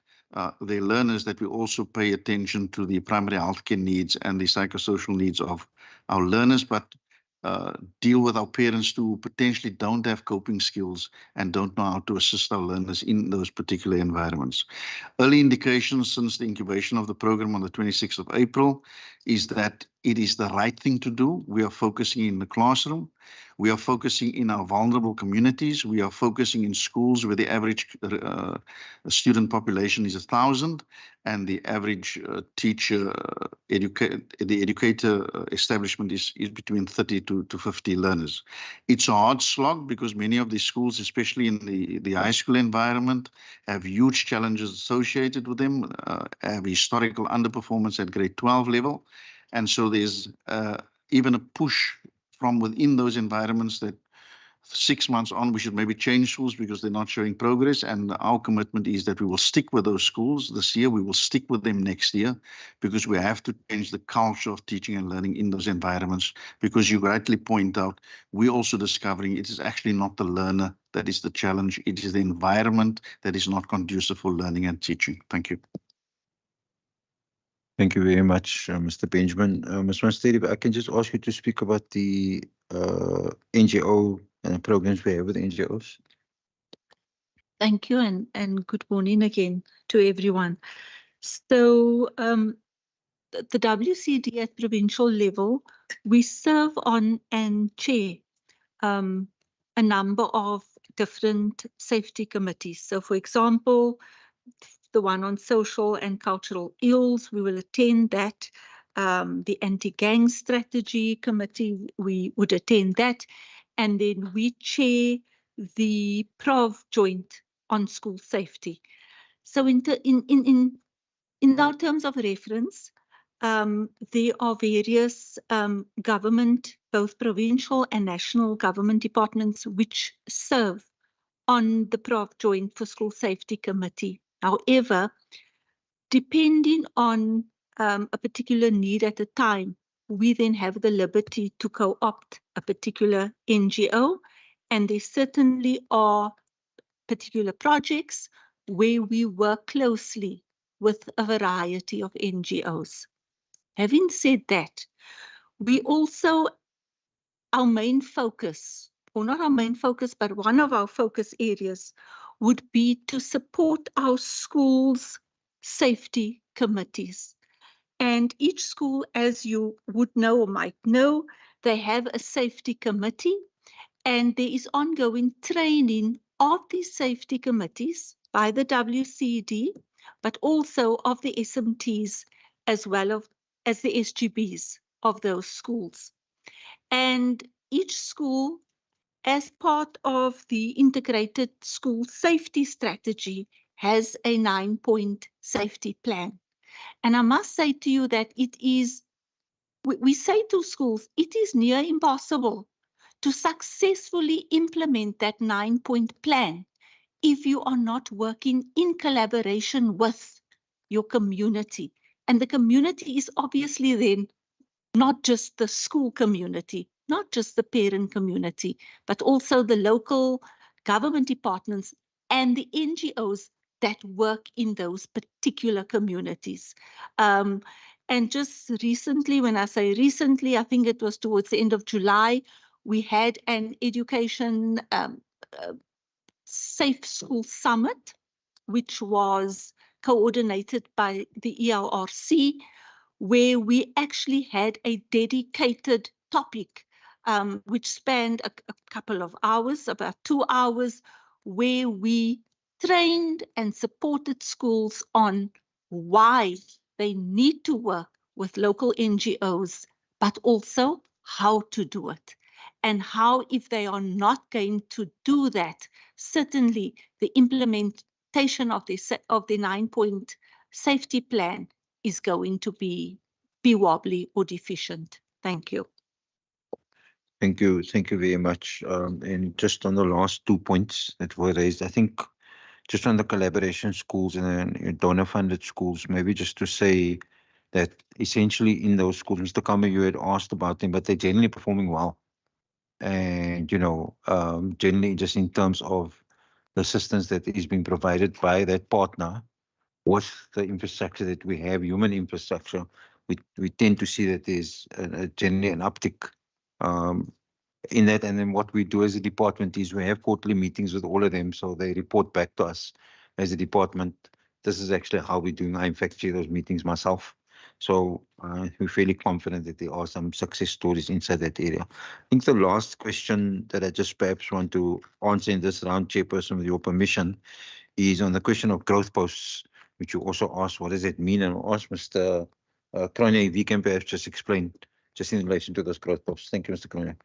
their learners, that we also pay attention to the primary healthcare needs and the psychosocial needs of our learners, but deal with our parents who potentially don't have coping skills and don't know how to assist our learners in those particular environments. Early indications since the incubation of the program on the 26th of April is that it is the right thing to do. We are focusing in the classroom. We are focusing in our vulnerable communities. We are focusing in schools where the average student population is 1,000 and the average the educator establishment is between 30 to 50 learners. It's a hard slog because many of these schools, especially in the high school environment, have huge challenges associated with them, have historical underperformance at grade 12 level. And so there's even a push from within those environments that 6 months on, we should maybe change schools because they're not showing progress. And our commitment is that we will stick with those schools this year. We will stick with them next year because we have to change the culture of teaching and learning in those environments. Because you rightly point out, we're also discovering it is actually not the learner that is the challenge. It is the environment that is not conducive for learning and teaching. Thank you. Thank you very much, Mr. Benjamin. Ms. Mansteri, I can just ask you to speak about the NGO and the programs we have with NGOs. Thank you, and good morning again to everyone. So the WCD at provincial level, we serve on and chair a number of different safety committees. So, for example, the one on social and cultural ills, we will attend that. The anti-gang strategy committee, we would attend that. And then we chair the Prov joint on school safety. So in our terms of reference, there are various government, both provincial and national government departments which serve on the Prov joint for school safety committee. However, depending on a particular need at a time, we then have the liberty to co-opt a particular NGO, and there certainly are particular projects where we work closely with a variety of NGOs. Having said that, we also, our main focus, or not our main focus, but one of our focus areas would be to support our schools' safety committees. And each school, as you would know or might know, they have a safety committee, and there is ongoing training of these safety committees by the WCD, but also of the SMTs as well as the SGBs of those schools. And each school, as part of the integrated school safety strategy, has a 9-point safety plan. And I must say to you that it is, we say to schools, it is near impossible to successfully implement that 9-point plan if you are not working in collaboration with your community. And the community is obviously then not just the school community, not just the parent community, but also the local government departments and the NGOs that work in those particular communities. And just recently, when I say recently, I think it was towards the end of July, we had an education safe school summit, which was coordinated by the ELRC, where we actually had a dedicated topic, which spanned a couple of hours, about 2 hours, where we trained and supported schools on why they need to work with local NGOs, but also how to do it. And how, if they are not going to do that, certainly the implementation of the 9-point safety plan is going to be wobbly or deficient. Thank you. Thank you very much. And just on the last 2 points that were raised, I think just on the collaboration schools and donor-funded schools, maybe just to say that essentially in those schools, Mr. Kammer, you had asked about them, but they're generally performing well. And, generally just in terms of the assistance that is being provided by that partner with the infrastructure that we have, human infrastructure, we tend to see that there's generally an uptick in that. And then what we do as a department is we have quarterly meetings with all of them, so they report back to us as a department. This is actually how we're doing. I in fact chair those meetings myself. So we're fairly confident that there are some success stories inside that area. I think the last question that I just perhaps want to answer in this round, Chairperson, with your permission, is on the question of growth posts, which you also asked, what does it mean? And I'll ask Mr. Kroner if he can perhaps just explain just in relation to those growth posts. Thank you, Mr. Kroner.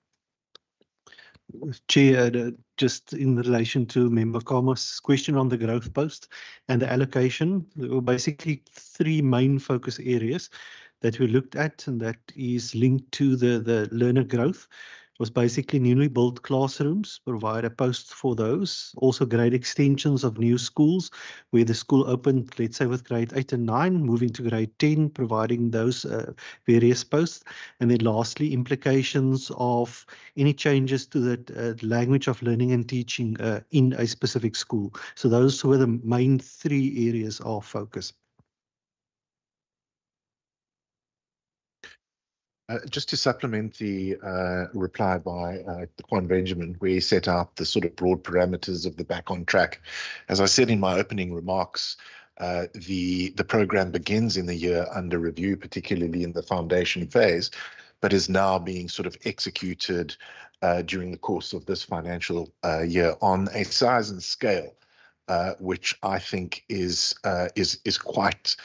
Chair, just in relation to Member Kama's question on the growth post and the allocation, there were basically 3 main focus areas that we looked at, and that is linked to the learner growth. Was basically newly built classrooms, provide a post for those. Also grade extensions of new schools, where the school opened, let's say with grade 8 and 9, moving to grade 10, providing those various posts. And then lastly, implications of any changes to the language of learning and teaching in a specific school. So those were the main 3 areas of focus. Just to supplement the reply by Juan Benjamin, where he set out the sort of broad parameters of the back on track. As I said in my opening remarks, the program begins in the year under review, particularly in the foundation phase, but is now being sort of executed during the course of this financial year on a size and scale which I think is quite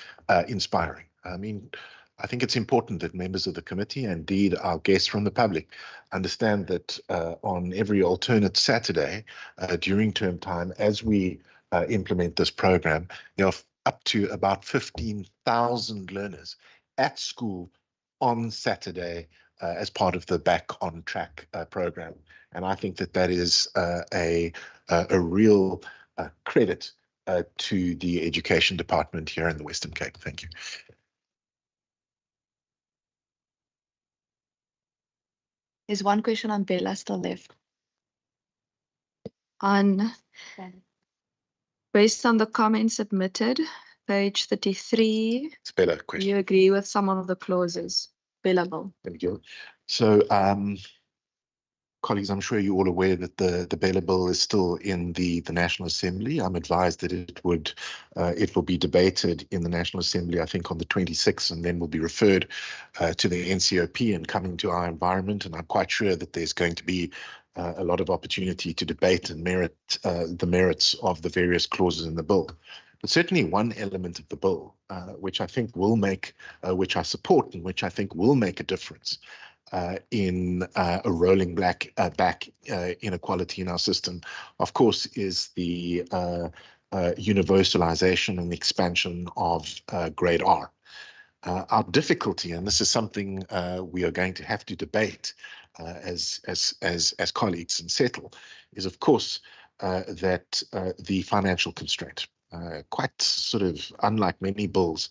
inspiring. I mean, I think it's important that members of the committee, and indeed our guests from the public, understand that on every alternate Saturday during term time, as we implement this program, there are up to about 15,000 learners at school on Saturday as part of the Back on Track program. And I think that that is a real credit to the education department here in the Western Cape. Thank you. There's one question on Bella still left. Based on the comments submitted, page 33. It's a better question. You agree with some of the clauses? Bella Bill. Thank you. So, colleagues, I'm sure you're all aware that the Bella Bill is still in the National Assembly. I'm advised that it will be debated in the National Assembly, I think, on the 26th, and then will be referred to the NCOP and coming to our environment. And I'm quite sure that there's going to be a lot of opportunity to debate and merit the merits of the various clauses in the bill. But certainly one element of the bill, which I think will make, which I support and which I think will make a difference in a rolling back inequality in our system, of course, is the universalization and expansion of grade R. Our difficulty, and this is something we are going to have to debate as colleagues and settle, is of course that the financial constraint. Quite sort of unlike many bills,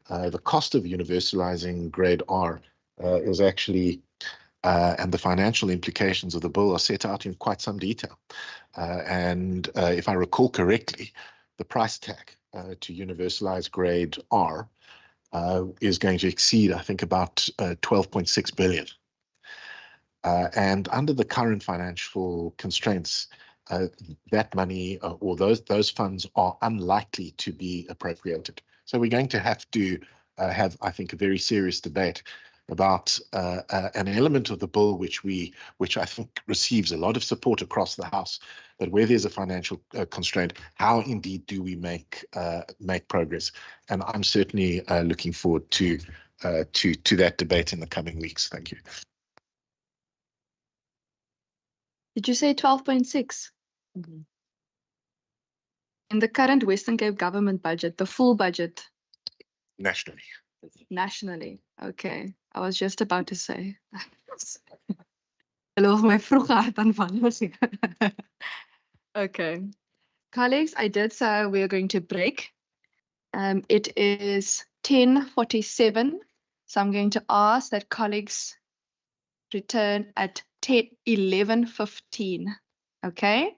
the cost of universalizing grade R is actually, and the financial implications of the bill are set out in quite some detail. And if I recall correctly, the price tag to universalize grade R is going to exceed, I think, about 12.6 billion. And under the current financial constraints, that money or those funds are unlikely to be appropriated. So we're going to have to have, I think, a very serious debate about an element of the bill which I think receives a lot of support across the House, but where there's a financial constraint, how indeed do we make progress? And I'm certainly looking forward to that debate in the coming weeks. Thank you. Did you say 12.6? Mm-hmm. In the current Western Cape government budget, the full budget? Nationally. Nationally, okay. I was just about to say. Geloof my vroeg hart aanval was hier. Okay. Colleagues, I did say we are going to break. It is 10:47, so I'm going to ask that colleagues return at 11:15. Okay?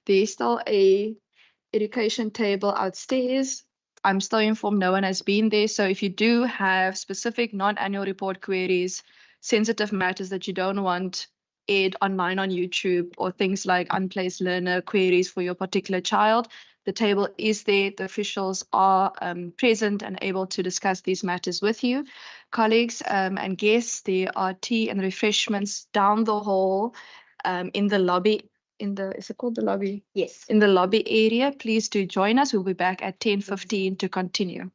There's still a education table outstairs. I'm still informed no one has been there. So if you do have specific non-annual report queries, sensitive matters that you don't want aired online on YouTube, or things like unplaced learner queries for your particular child, the table is there. The officials are present and able to discuss these matters with you. Colleagues and guests, there are tea and refreshments down the hall in the lobby. Is it called the lobby? Yes. In the lobby area. Please do join us. We'll be back at 10:15 to continue.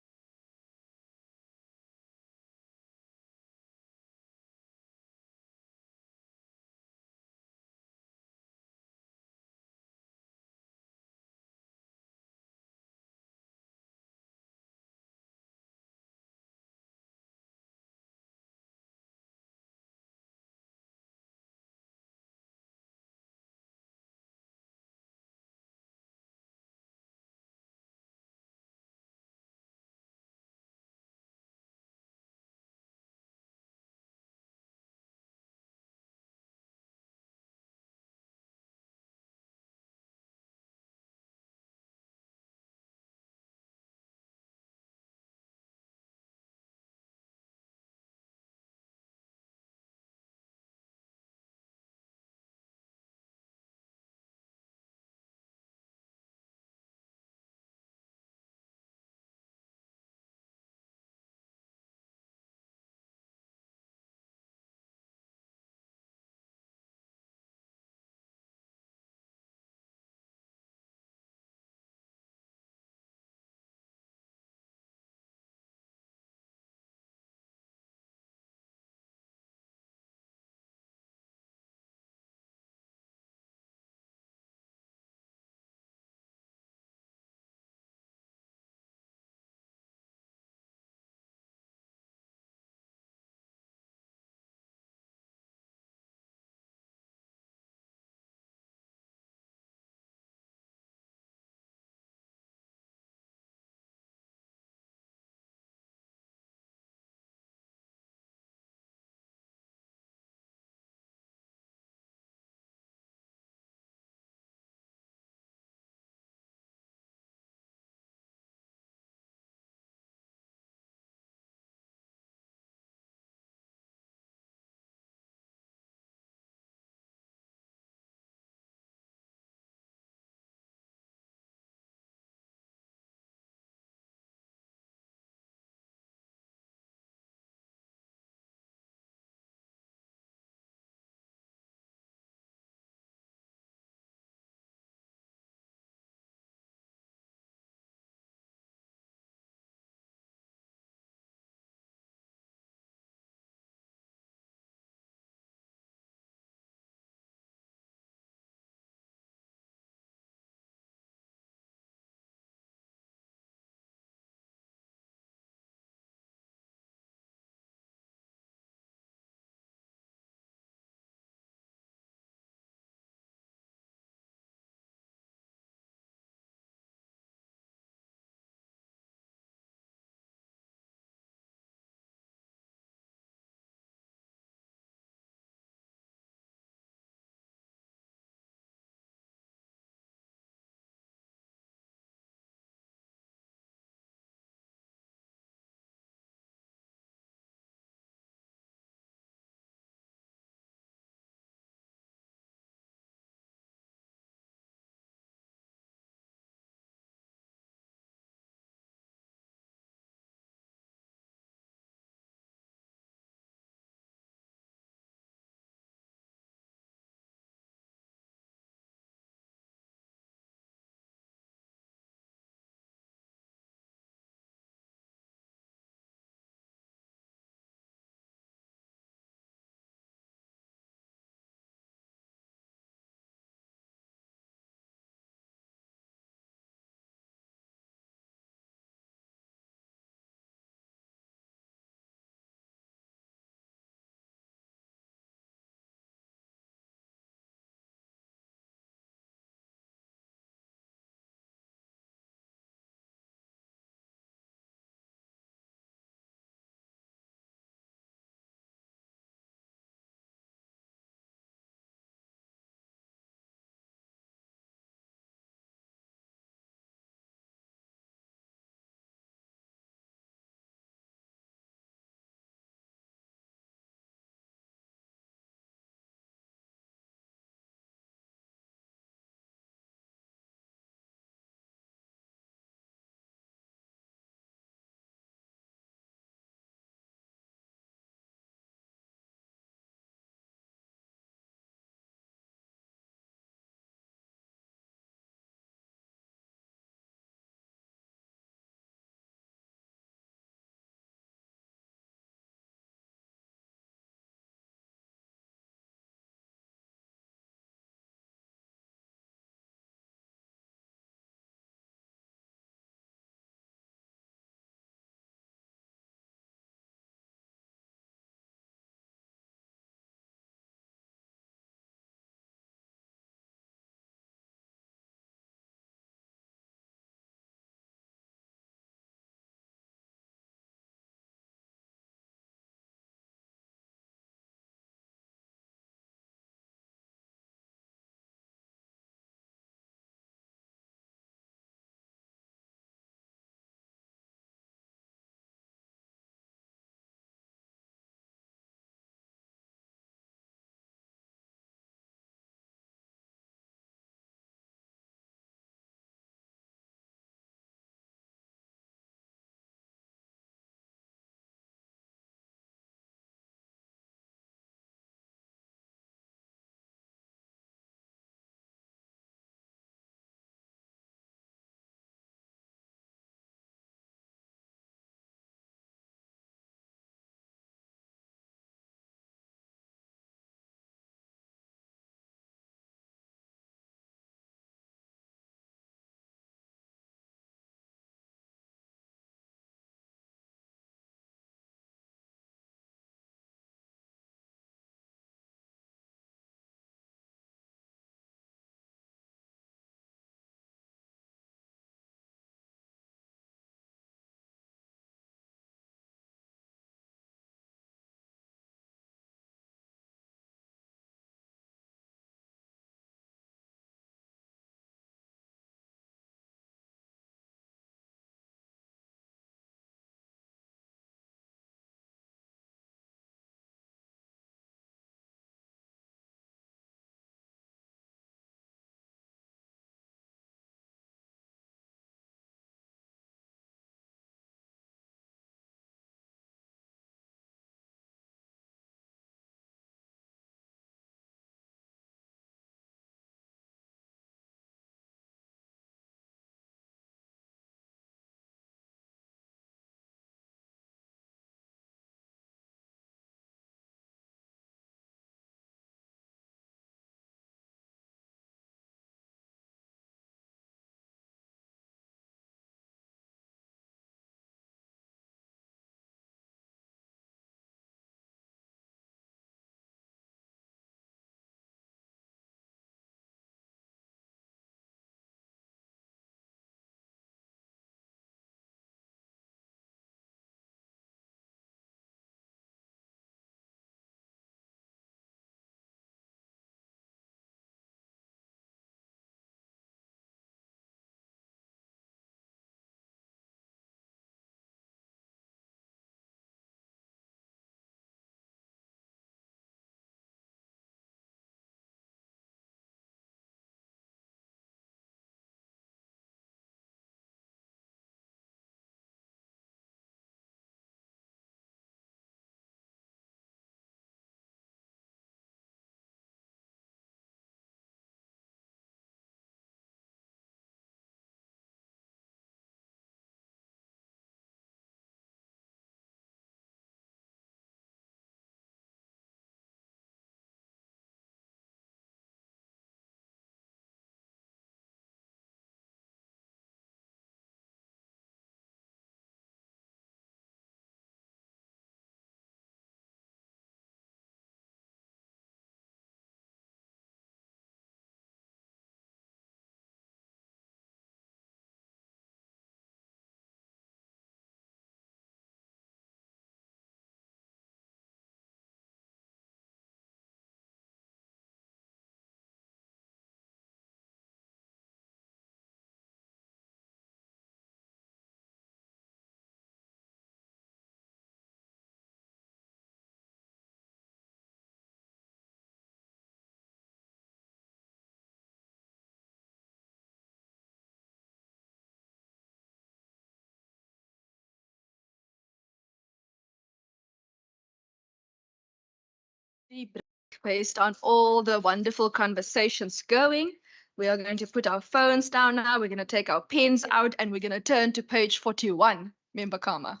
Based on all the wonderful conversations going, we are going to put our phones down now. We're going to take our pens out and we're going to turn to page 41, Member Karma.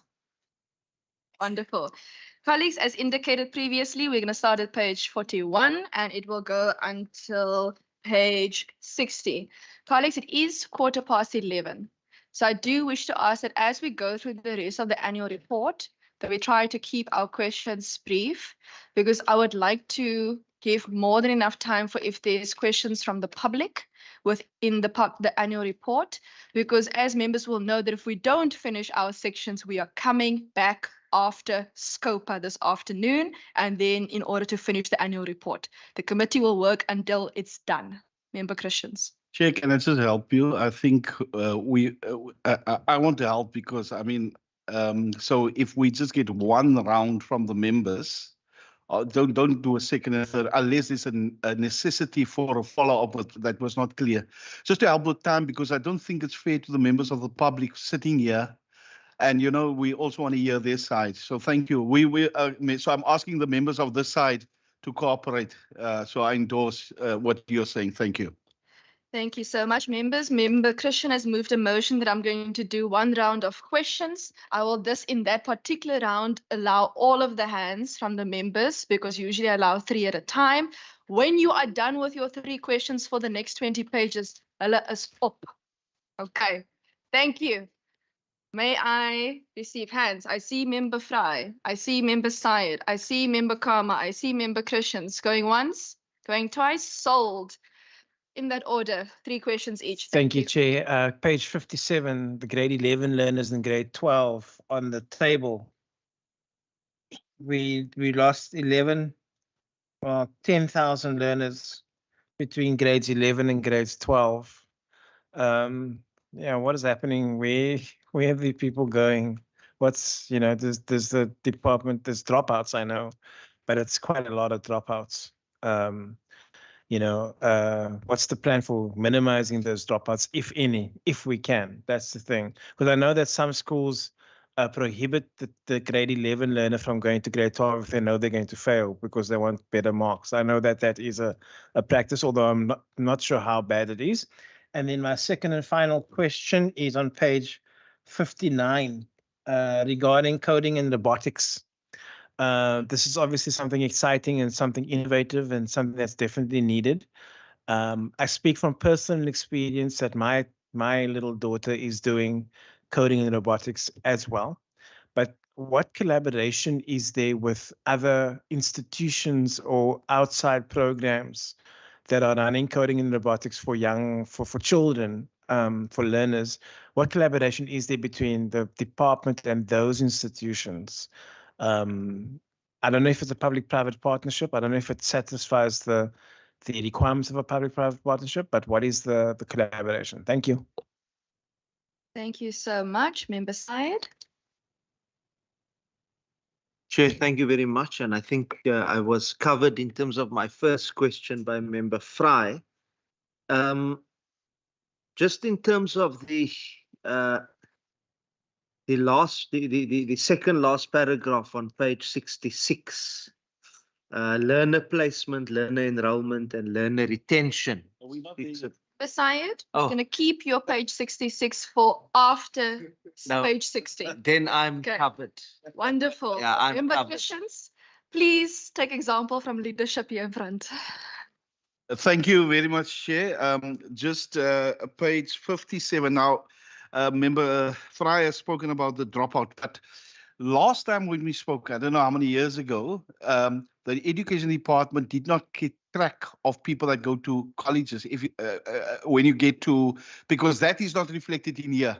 Wonderful. Colleagues, as indicated previously, we're going to start at page 41 and it will go until page 60. Colleagues, it is 11:15. So I do wish to ask that as we go through the rest of the annual report, that we try to keep our questions brief, because I would like to give more than enough time for if there's questions from the public within the annual report, because as members will know that if we don't finish our sections, we are coming back after SCOPA this afternoon, and then in order to finish the annual report. The committee will work until it's done. Member Christians. Chair, can I just help you? I think I want to help because, I mean, so if we just get one round from the members, don't do a second and third unless there's a necessity for a follow-up that was not clear. Just to help with time, because I don't think it's fair to the members of the public sitting here. And, you know, we also want to hear their side. So thank you. So I'm asking the members of this side to cooperate. So I endorse what you're saying. Thank you. Thank you so much, members. Member Christian has moved a motion that I'm going to do one round of questions. I will in that particular round, allow all of the hands from the members, because usually I allow 3 at a time. When you are done with your 3 questions for the next 20 pages, hulle is op. Okay, thank you. May I receive hands? I see Member Fry. I see Member Syed. I see Member Karma. I see Member Christians. Going once, going twice, sold. In that order, 3 questions each. Thank you, Chair. Page 57, the grade 11 learners and grade 12 on the table. We lost 10,000 learners between grades 11 and grades 12. Yeah, what is happening? Where have the people going? What's, you know, there's the department, there's dropouts, I know, but it's quite a lot of dropouts. You know, what's the plan for minimizing those dropouts, if any, if we can? That's the thing. Because I know that some schools prohibit the grade 11 learner from going to grade 12 if they know they're going to fail because they want better marks. I know that that is a practice, although I'm not sure how bad it is. And then my second and final question is on page 59 regarding coding and robotics. This is obviously something exciting and something innovative and something that's definitely needed. I speak from personal experience that my little daughter is doing coding and robotics as well. But what collaboration is there with other institutions or outside programs that are running coding and robotics for children, for learners? What collaboration is there between the department and those institutions? I don't know if it's a public-private partnership. I don't know if it satisfies the requirements of a public-private partnership, but what is the collaboration? Thank you. Thank you so much, Member Syed. Chair, thank you very much. And I think I was covered in terms of my first question by Member Fry. Just in terms of the second last paragraph on page 66, learner placement, learner enrollment, and learner retention. Syed, I'm going to keep your page 66 for after page 60. Then I'm covered. Wonderful. Yeah, I'm Member covered. Christians, please take example from leadership here in front. Thank you very much, Chair. Just page 57 now. Member Fry has spoken about the dropout, but last time when we spoke, I don't know how many years ago, the education department did not keep track of people that go to colleges. If when you get to, because that is not reflected in here.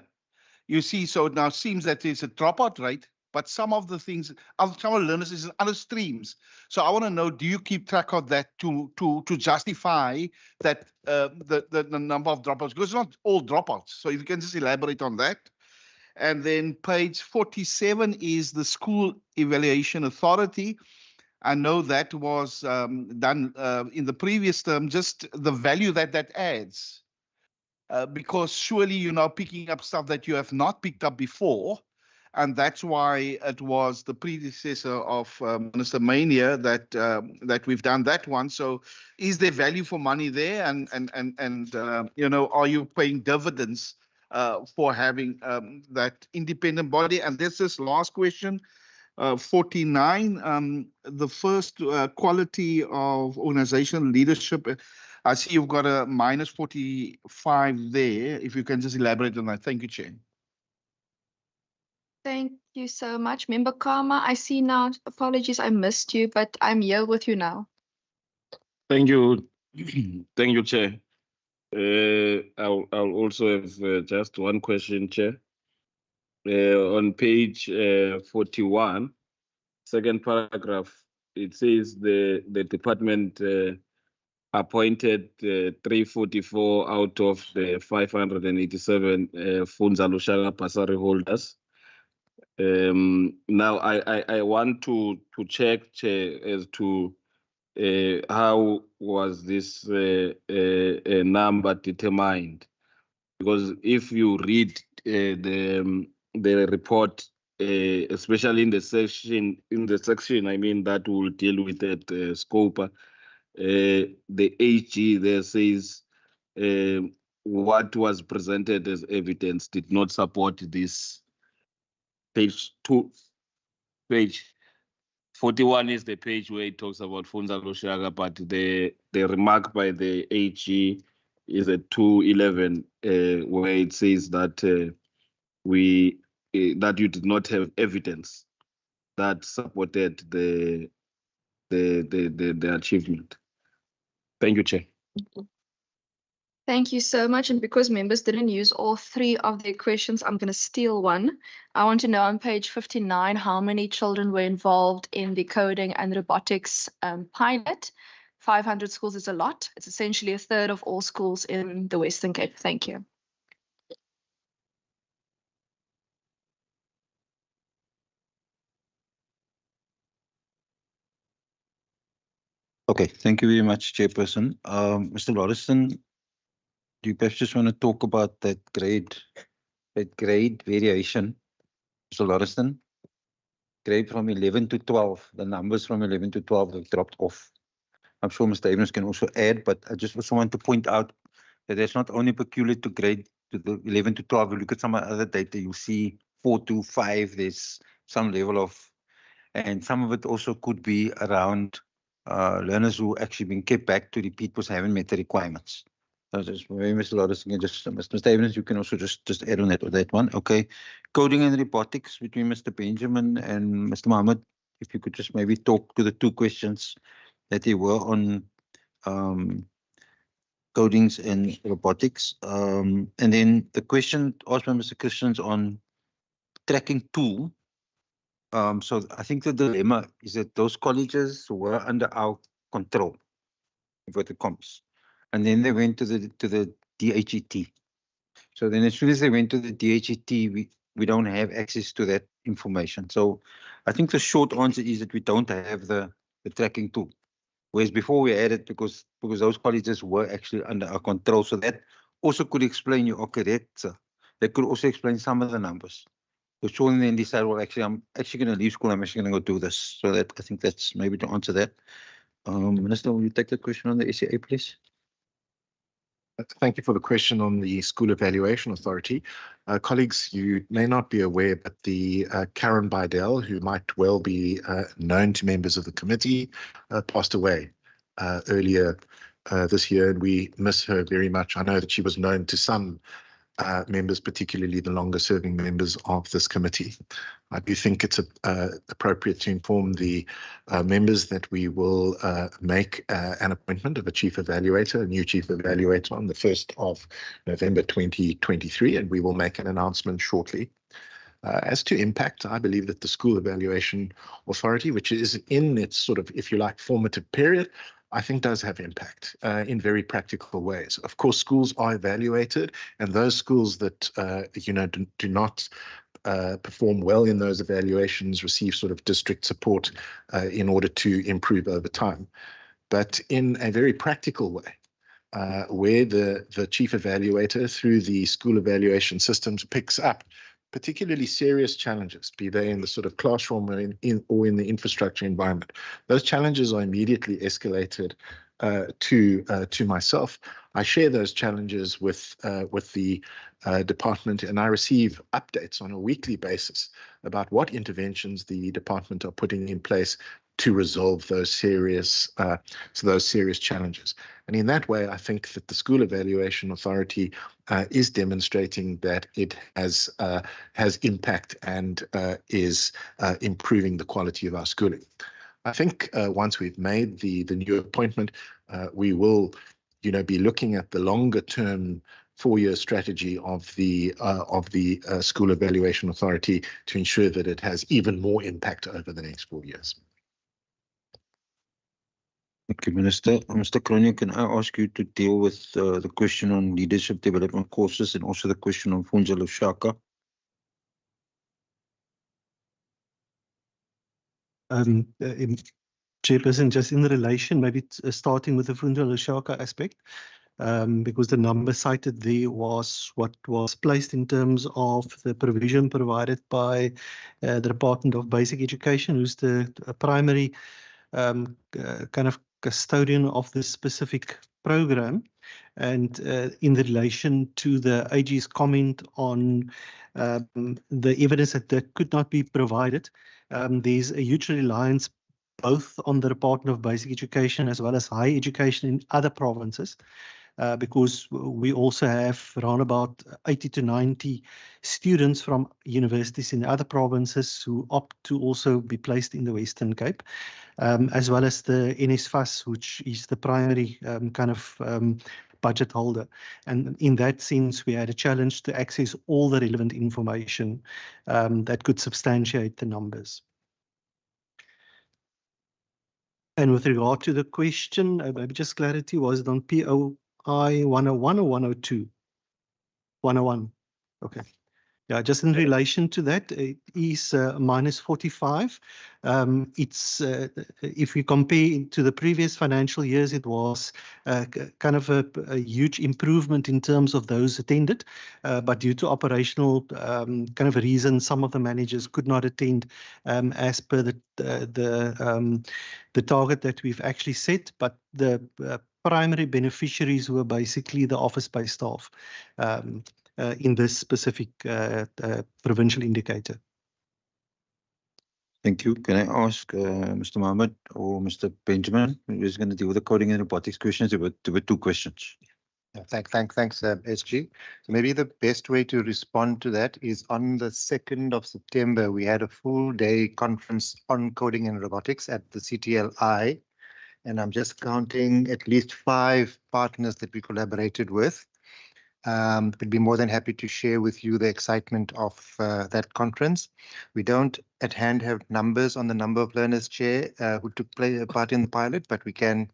You see, so it now seems that there's a dropout rate, but some of the things, some of the learners is in other streams. So I want to know, do you keep track of that to justify that the number of dropouts? Because it's not all dropouts. So if you can just elaborate on that. And then page 47 is the School Evaluation Authority. I know that was done in the previous term, just the value that adds. Because surely you're now picking up stuff that you have not picked up before. And that's why it was the predecessor of Minister Mania that we've done that one. So is there value for money there? And you know, are you paying dividends for having that independent body? And this last question, 49, the first quality of organizational leadership. I see you've got a minus 45 there. If you can just elaborate on that. Thank you, Chair. Thank you so much, Member Karma. I see now, apologies, I missed you, but I'm here with you now. Thank you. Thank you, Chair. I'll also have just one question, Chair. On page 41, second paragraph, it says the department appointed 344 out of the 587 Funza Lushaka Pasari holders. Now, I want to check, Chair, as to how was this number determined? Because if you read the report, especially in the section, I mean, that will deal with that scope. The AG there says what was presented as evidence did not support this. Page 41 is the page where it talks about Funza Loshaga, but the remark by the AG is at 211, where it says that that you did not have evidence that supported the achievement. Thank you, Chair. Thank you so much. And because members didn't use all three of their questions, I'm going to steal one. I want to know on page 59 how many children were involved in the coding and robotics pilot. 500 schools is a lot. It's essentially a third of all schools in the Western Cape. Thank you. Okay, thank you very much, Chairperson. Mr. Lauriston, do you perhaps just want to talk about that grade variation? Mr. Lauriston, grade from 11 to 12, the numbers from 11 to 12 have dropped off. I'm sure Mr. Abrams can also add, but I just also want to point out that that's not only peculiar to grade to the 11 to 12. If you look at some other data, you see 4 to 5, there's some level of, and some of it also could be around learners who actually been kept back to repeat because they haven't met the requirements. So just maybe Mr. Lauriston, just Mr. Evans, you can also just add on that one. Okay, coding and robotics between Mr. Benjamin and Mr. Mohammed. If you could just maybe talk to the two questions that they were on codings and robotics, and then the question asked by Mr. Christians on tracking tool. So I think the dilemma is that those colleges were under our control, inverted commas, and then they went to the DHET. So then as soon as they went to the DHET, we don't have access to that information. So I think the short answer is that we don't have the tracking tool. Whereas before we had it because those colleges were actually under our control. So that also could explain you, okay, that could also explain some of the numbers. So Sean then decided, well, actually, I'm actually going to leave school. I'm actually going to go do this. So that I think that's maybe to answer that. Minister, will you take the question on the SCA, please? Thank you for the question on the School Evaluation Authority. Colleagues, you may not be aware, but the Karen Bidell, who might well be known to members of the committee, passed away earlier this year, and we miss her very much. I know that she was known to some members, particularly the longer serving members of this committee. I do think it's appropriate to inform the members that we will make an appointment of a chief evaluator, a new chief evaluator on the 1st of November 2023, and we will make an announcement shortly. As to impact, I believe that the School Evaluation Authority, which is in its sort of, if you like, formative period, I think does have impact in very practical ways. Of course, schools are evaluated, and those schools that do not perform well in those evaluations receive sort of district support in order to improve over time. But in a very practical way, where the chief evaluator through the school evaluation systems picks up particularly serious challenges, be they in the sort of classroom or in the infrastructure environment, those challenges are immediately escalated to myself. I share those challenges with the department, and I receive updates on a weekly basis about what interventions the department are putting in place to resolve those serious challenges. And in that way, I think that the School Evaluation Authority is demonstrating that it has impact and is improving the quality of our schooling. I think once we've made the new appointment, we will, be looking at the longer term 4-year strategy of the School Evaluation Authority to ensure that it has even more impact over the next 4 years. Thank you, Minister. Mr. Cronje, can I ask you to deal with the question on leadership development courses and also the question on Funza Lushaka? Chairperson, just in relation, maybe starting with the Funza Lushaka aspect, because the number cited there was what was placed in terms of the provision provided by the Department of Basic Education, who's the primary kind of custodian of this specific program. And in relation to the AG's comment on the evidence that could not be provided, there's a huge reliance both on the Department of Basic Education as well as higher education in other provinces, because we also have around about 80 to 90 students from universities in other provinces who opt to also be placed in the Western Cape, as well as the NSFAS, which is the primary budget holder. And in that sense, we had a challenge to access all the relevant information that could substantiate the numbers. And with regard to the question, maybe just clarity, was it on POI 101 or 102? 101. Okay. Yeah, just in relation to that, it is minus 45. It's if we compare to the previous financial years, it was kind of a huge improvement in terms of those attended, but due to operational kind of reasons, some of the managers could not attend as per the target that we've actually set. But the primary beneficiaries were basically the office-based staff. In this specific provincial indicator. Thank you. Can I ask Mr. Mohammed or Mr. Benjamin, who's going to deal with the coding and robotics questions? There were 2 questions. Yeah, thanks, SG. So maybe the best way to respond to that is on the 2nd of September, we had a full day conference on coding and robotics at the CTLI. And I'm just counting at least 5 partners that we collaborated with. We'd be more than happy to share with you the excitement of that conference. We don't at hand have numbers on the number of learners, Chair, who took part in the pilot, but we can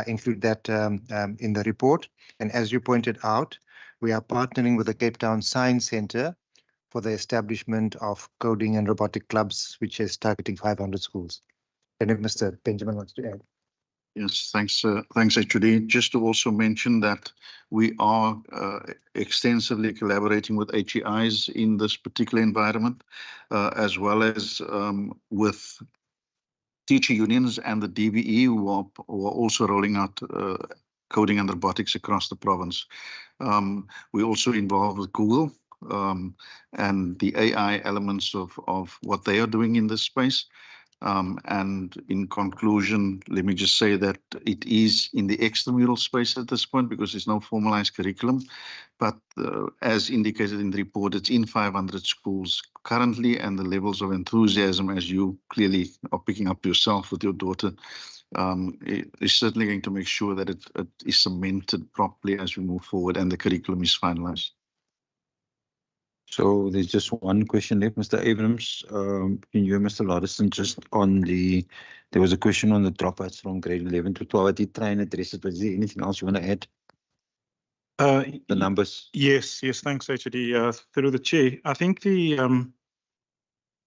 include that in the report. And as you pointed out, we are partnering with the Cape Town Science Centre for the establishment of coding and robotic clubs, which is targeting 500 schools. And if Mr. Benjamin wants to add. Yes, thanks, HOD. Just to also mention that we are extensively collaborating with HEIs in this particular environment, as well as with teacher unions and the DBE, who are also rolling out coding and robotics across the province. We also involved with Google and the AI elements of what they are doing in this space. And in conclusion, let me just say that it is in the extramural space at this point because there's no formalized curriculum. But as indicated in the report, it's in 500 schools currently, and the levels of enthusiasm, as you clearly are picking up yourself with your daughter, is certainly going to make sure that it is cemented properly as we move forward and the curriculum is finalized. So there's just one question left, Mr. Abrams. Can you, Mr. Lauderson, just on there was a question on the dropouts from grade 11 to 12. I did try and address it, but is there anything else you want to add? The numbers. Yes, thanks, HOD. Through the chair, I think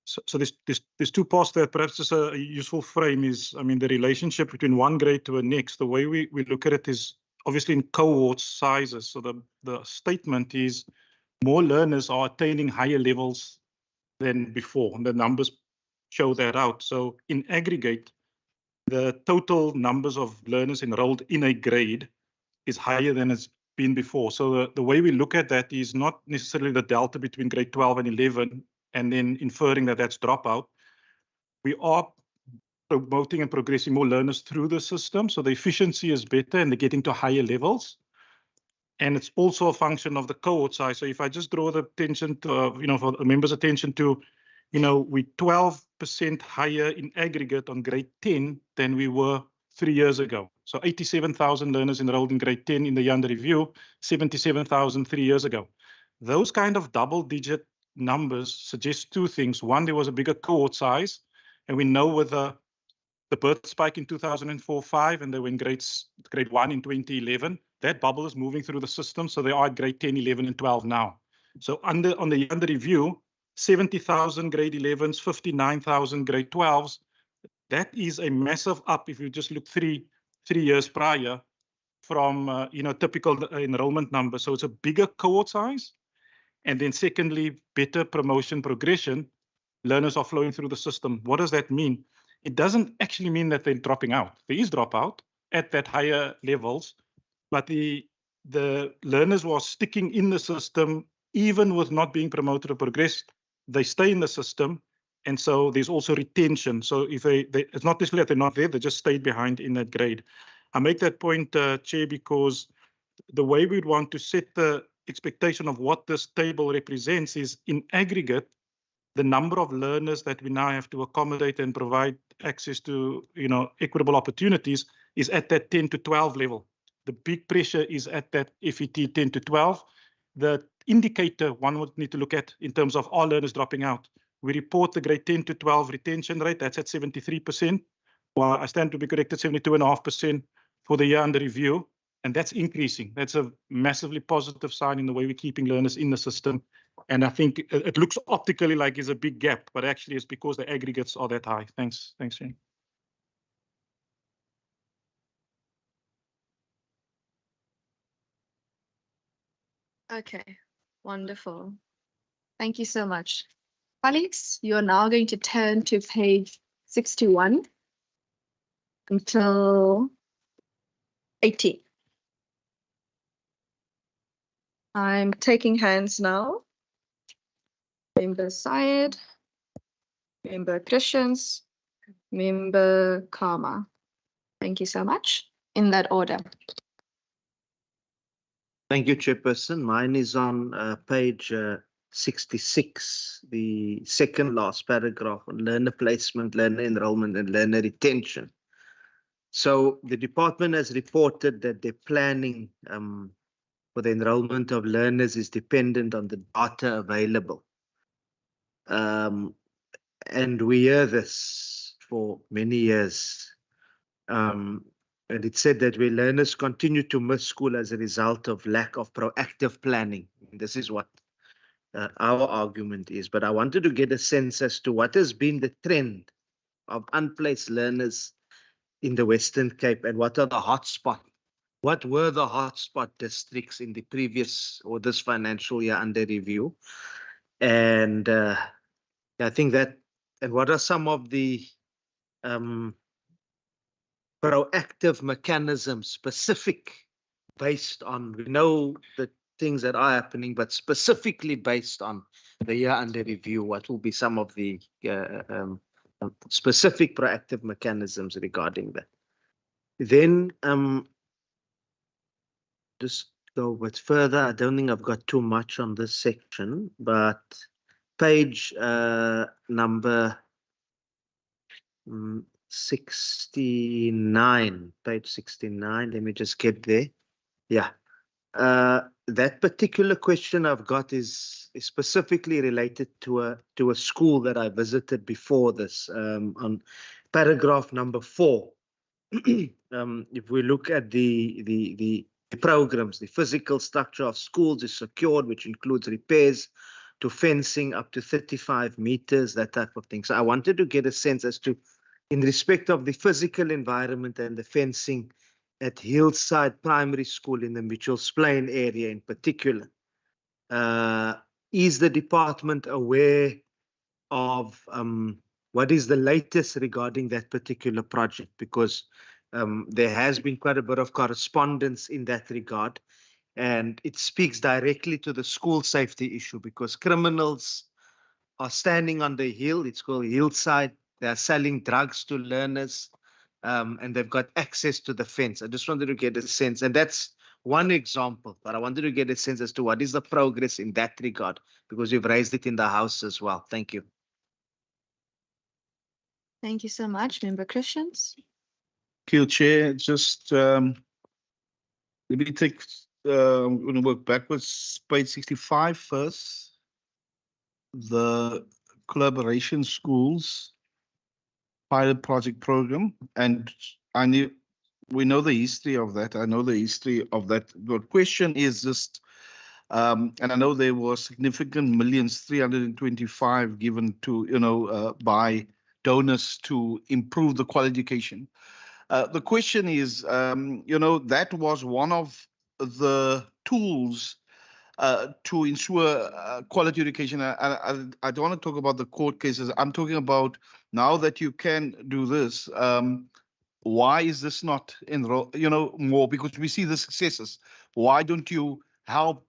so there's 2 parts there. Perhaps just a useful frame is, the relationship between one grade to the next. The way we look at it is obviously in cohort sizes. So the statement is more learners are attaining higher levels than before. And the numbers show that out. So in aggregate, the total numbers of learners enrolled in a grade is higher than it's been before. So the way we look at that is not necessarily the delta between grade 12 and 11 and then inferring that that's dropout. We are promoting and progressing more learners through the system. So the efficiency is better and they're getting to higher levels. And it's also a function of the cohort size. So if I just draw the attention to, for the members' attention to, we're 12% higher in aggregate on grade 10 than we were 3 years ago. So 87,000 learners enrolled in grade 10 in the year under review, 77,000 3 years ago. Those kind of double-digit numbers suggest two things. One, there was a bigger cohort size, and we know with the birth spike in 2004-5, and they were in grade 1 in 2011. That bubble is moving through the system, so they are at grade 10, 11, and 12 now. So on the under review, 70,000 grade 11s, 59,000 grade 12s. That is a massive up if you just look three years prior from typical enrollment numbers. So it's a bigger cohort size, and then secondly, better promotion progression. Learners are flowing through the system. What does that mean? It doesn't actually mean that they're dropping out. There is dropout at that higher levels, but the learners who are sticking in the system, even with not being promoted or progressed, they stay in the system. And so there's also retention. So if it's not necessarily that they're not there, they just stayed behind in that grade. I make that point, Chair, because the way we'd want to set the expectation of what this table represents is in aggregate, the number of learners that we now have to accommodate and provide access to, equitable opportunities is at that 10 to 12 level. The big pressure is at that FET 10 to 12. The indicator one would need to look at in terms of all learners dropping out. We report the grade 10 to 12 retention rate, that's at 73%. Well, I stand to be corrected, 72.5% for the year under review, and that's increasing. That's a massively positive sign in the way we're keeping learners in the system. And I think it looks optically like there's a big gap, but actually it's because the aggregates are that high. Thanks, Shane. Okay, wonderful. Thank you so much. Colleagues, you are now going to turn to page 61 until 80. I'm taking hands now. Member Syed, Member Christians, Member Karma. Thank you so much. In that order. Thank you, Chairperson. Mine is on page 66, the second last paragraph on learner placement, learner enrollment, and learner retention. So the department has reported that their planning for the enrollment of learners is dependent on the data available. And we hear this for many years. And it said that where learners continue to miss school as a result of lack of proactive planning. This is what our argument is. But I wanted to get a sense as to what has been the trend of unplaced learners in the Western Cape and what are the hotspot. What were the hotspot districts in the previous or this financial year under review? And I think that, and what are some of the proactive mechanisms specific based on, we know the things that are happening, but specifically based on the year under review, what will be some of the specific proactive mechanisms regarding that? Then just go a bit further. I don't think I've got too much on this section, but page number 69, page 69. Let me just get there. Yeah. That particular question I've got is specifically related to a school that I visited before this, on paragraph number 4. If we look at the programs, the physical structure of schools is secured, which includes repairs to fencing up to 35 meters, that type of thing. So I wanted to get a sense as to, in respect of the physical environment and the fencing at Hillside Primary School in the Mitchells Plain area in particular, Is the department aware of what is the latest regarding that particular project? Because there has been quite a bit of correspondence in that regard, and it speaks directly to the school safety issue because criminals are standing on the hill. It's called hillside. They are selling drugs to learners, and they've got access to the fence. I just wanted to get a sense, and that's one example, but I wanted to get a sense as to what is the progress in that regard, because you've raised it in the House as well. Thank you. Thank you so much, Member Christians. Thank you, Chair. Just let me take, I'm going to work backwards, page 65 first. The collaboration schools pilot project program, and we know the history of that. I know the history of that. The question is just, and I know there was significant millions, 325 given to, by donors to improve the quality education. The question is, that was one of the tools to ensure quality education. I don't want to talk about the court cases. I'm talking about now that you can do this. Why is this not more? Because we see the successes. Why don't you help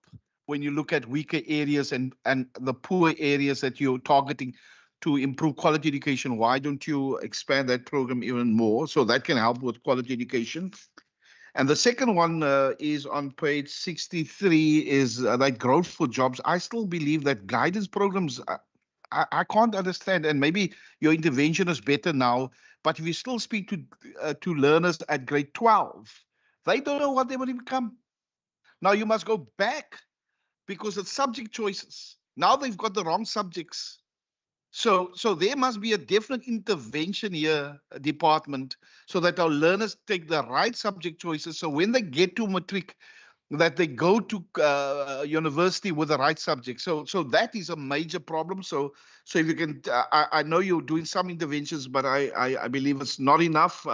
when you look at weaker areas and the poor areas that you're targeting to improve quality education? Why don't you expand that program even more so that can help with quality education? And the second one is on page 63 is like growth for jobs. I still believe that guidance programs, I can't understand, and maybe your intervention is better now, but if you still speak to learners at grade 12, they don't know what they want to become. Now you must go back because it's subject choices. Now they've got the wrong subjects. So there must be a definite intervention here, department, so that our learners take the right subject choices. So when they get to matric, that they go to university with the right subject. So that is a major problem. So if you can, I know you're doing some interventions, but I believe it's not enough.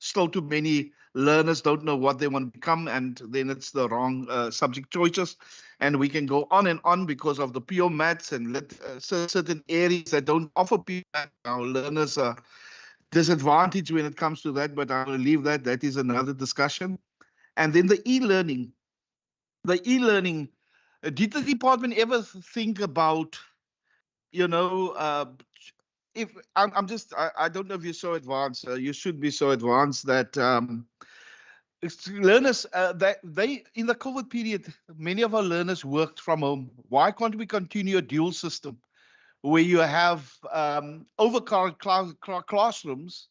Still too many learners don't know what they want to become, and then it's the wrong subject choices. And we can go on and on because of the pure maths and certain areas that don't offer pure maths. Our learners are disadvantaged when it comes to that, but I will leave that. That is another discussion. And then the e-learning. The e-learning, did the department ever think about, if I don't know if you're so advanced, you should be so advanced that learners, that they, in the COVID period, many of our learners worked from home. Why can't we continue a dual system where you have overcrowded classrooms,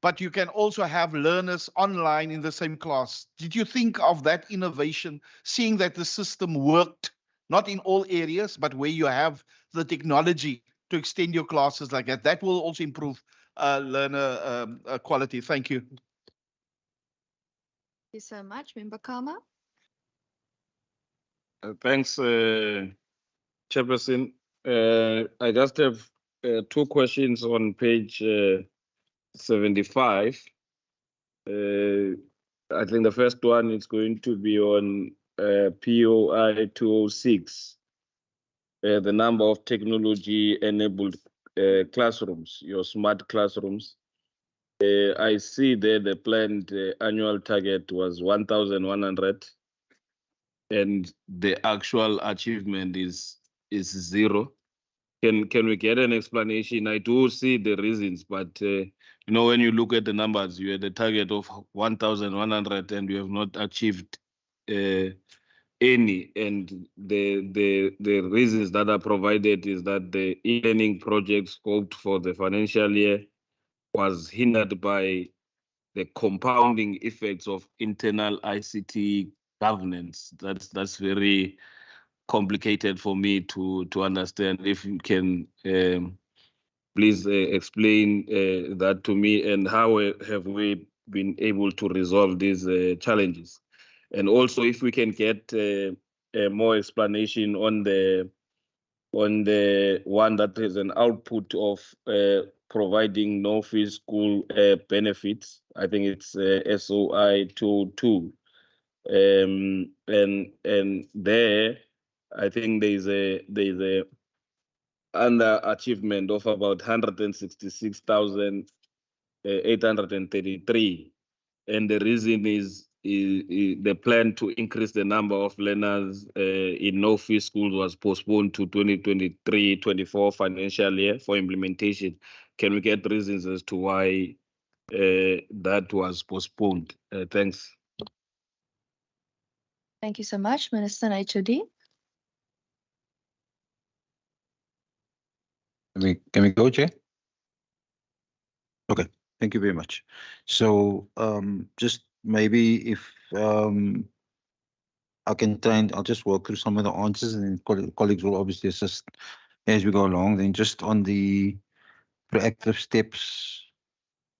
but you can also have learners online in the same class? Did you think of that innovation, seeing that the system worked, not in all areas, but where you have the technology to extend your classes like that? That will also improve learner quality. Thank you. Thank you so much, Member Kama. Thanks, Chairperson. I just have two questions on page 75. I think the first one is going to be on POI 206, the number of technology-enabled classrooms, your smart classrooms. I see there the planned annual target was 1,100, and the actual achievement is 0. Can we get an explanation? I do see the reasons, but when you look at the numbers, you had a target of 1,100 and you have not achieved any. And the reasons that are provided is that the e-learning project scoped for the financial year was hindered by the compounding effects of internal ICT governance. That's very complicated for me to understand. If you can please explain that to me, and how have we been able to resolve these challenges? And also, if we can get more explanation on the one that is an output of providing no-fee school benefits. I think it's SOI 22. And there I think there's a underachievement of about 166,833, and the reason is the plan to increase the number of learners in no-fee schools was postponed to 2023-24 financial year for implementation. Can we get reasons as to why that was postponed? Thanks. Thank you so much, Minister and HOD. Can we go, Chair? Okay, thank you very much. So just maybe if I can try and I'll just walk through some of the answers, and then colleagues will obviously assist as we go along. Then just on the proactive steps,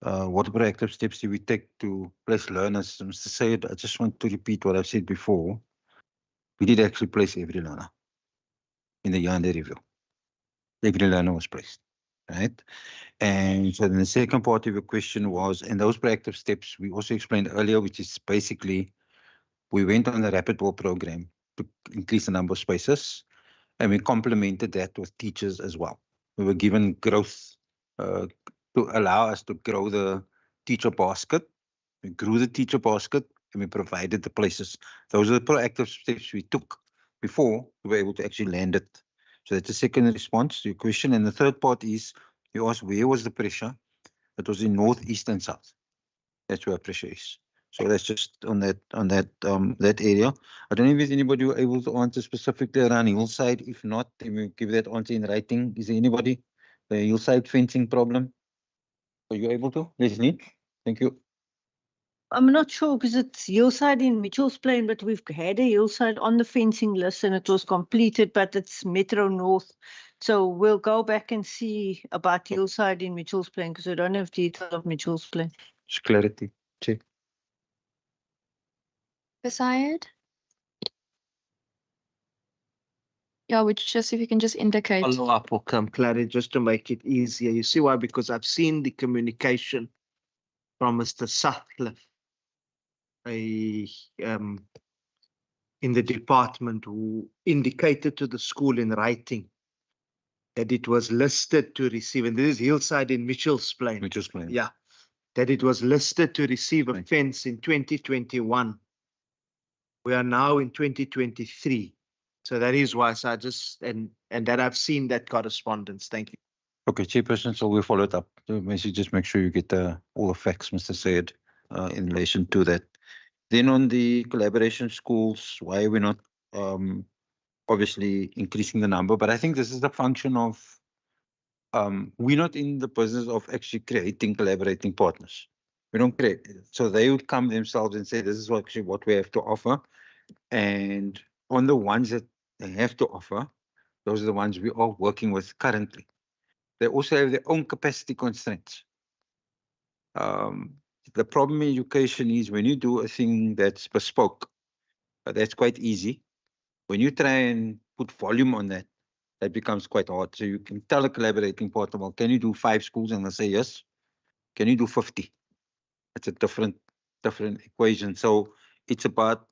what proactive steps do we take to place learners? Mr. Sayed, I just want to repeat what I've said before. We did actually place every learner in the year under review. Every learner was placed, right? And so then the second part of your question was, and those proactive steps we also explained earlier, which is basically we went on the rapid ball program to increase the number of spaces, and we complemented that with teachers as well. We were given growth to allow us to grow the teacher basket. We grew the teacher basket and we provided the places. Those are the proactive steps we took before we were able to actually land it. So that's the second response to your question. And the third part is, you asked where was the pressure? It was in north, east, and south. That's where pressure is. So that's just on that that area. I don't know if there's anybody who are able to answer specifically around hillside. If not, then we'll give that answer in writing. Is there anybody? The hillside fencing problem? Are you able to? Leslie? Thank you. I'm not sure because it's hillside in Mitchell's Plain, but we've had a hillside on the fencing list and it was completed, but it's Metro North. So we'll go back and see about hillside in Mitchell's Plain because I don't have details of Mitchell's Plain. Just clarity. Check. Beside? Yeah, which just if you can just indicate. Follow up or come clarity just to make it easier. You see why? Because I've seen the communication from Mr. Sutcliffe in the department, who indicated to the school in writing that it was listed to receive, and this is hillside in Mitchell's Plain. Mitchell's Plain. Yeah, that it was listed to receive a fence in 2021. We are now in 2023. So that is why I just, and that I've seen that correspondence. Thank you. Okay, Chairperson, so we'll follow it up. So just make sure you get all the facts, Mr. Sayed, in relation to that. Then on the collaboration schools, why are we not obviously increasing the number? But I think this is the function of, we're not in the business of actually creating collaborating partners. We don't create. So they would come themselves and say, this is actually what we have to offer. And on the ones that they have to offer, those are the ones we are working with currently. They also have their own capacity constraints. The problem in education is when you do a thing that's bespoke, that's quite easy. When you try and put volume on that, that becomes quite hard. So you can tell a collaborating partner, well, can you do 5 schools? And they'll say yes. Can you do 50? It's a different equation. So it's about,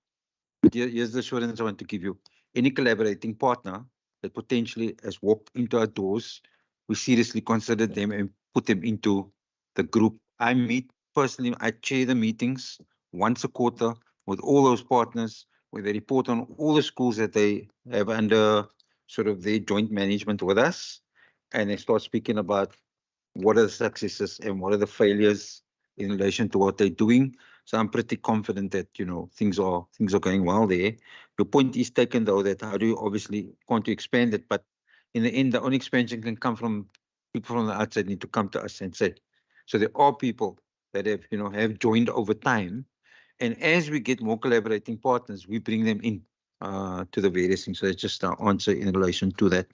here's the assurance I want to give you. Any collaborating partner that potentially has walked into our doors, we seriously consider them and put them into the group. I meet personally, I chair the meetings once a quarter with all those partners, where they report on all the schools that they have under sort of their joint management with us. And they start speaking about what are the successes and what are the failures in relation to what they're doing. So I'm pretty confident that, you know, things are going well there. Your point is taken, though, that how do you obviously want to expand it, but in the end, the only expansion can come from people from the outside need to come to us and say. So there are people that have, you know, have joined over time, and as we get more collaborating partners, we bring them in to the various things. So that's just our answer in relation to that.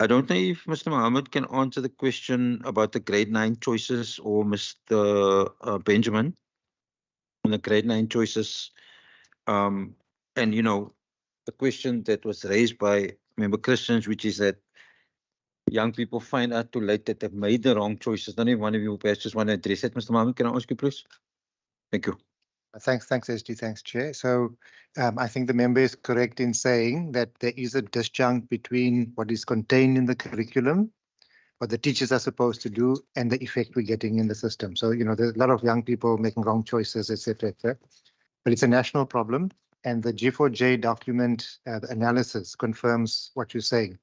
I don't know if Mr. Mohammed can answer the question about the grade 9 choices, or Mr. Benjamin on the grade 9 choices. And, you know, the question that was raised by Member Christians, which is that young people find out too late that they've made the wrong choices. Don't even one of you perhaps just want to address it. Mr. Mohammed, can I ask you, please? Thank you. Thanks, SG. Thanks, Chair. So I think the member is correct in saying that there is a disjunct between what is contained in the curriculum, what the teachers are supposed to do, and the effect we're getting in the system. So, there's a lot of young people making wrong choices, etc., etc. But it's a national problem. And the G4J document, the analysis confirms what you're saying.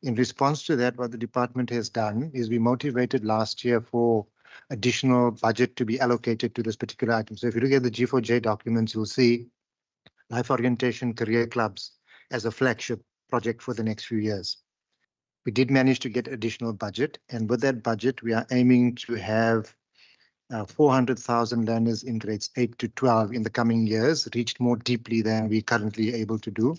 In response to that, what the department has done is we motivated last year for additional budget to be allocated to this particular item. So if you look at the G4J documents, you'll see life orientation career clubs as a flagship project for the next few years. We did manage to get additional budget, and with that budget, we are aiming to have 400,000 learners in grades 8 to 12 in the coming years, reached more deeply than we're currently able to do,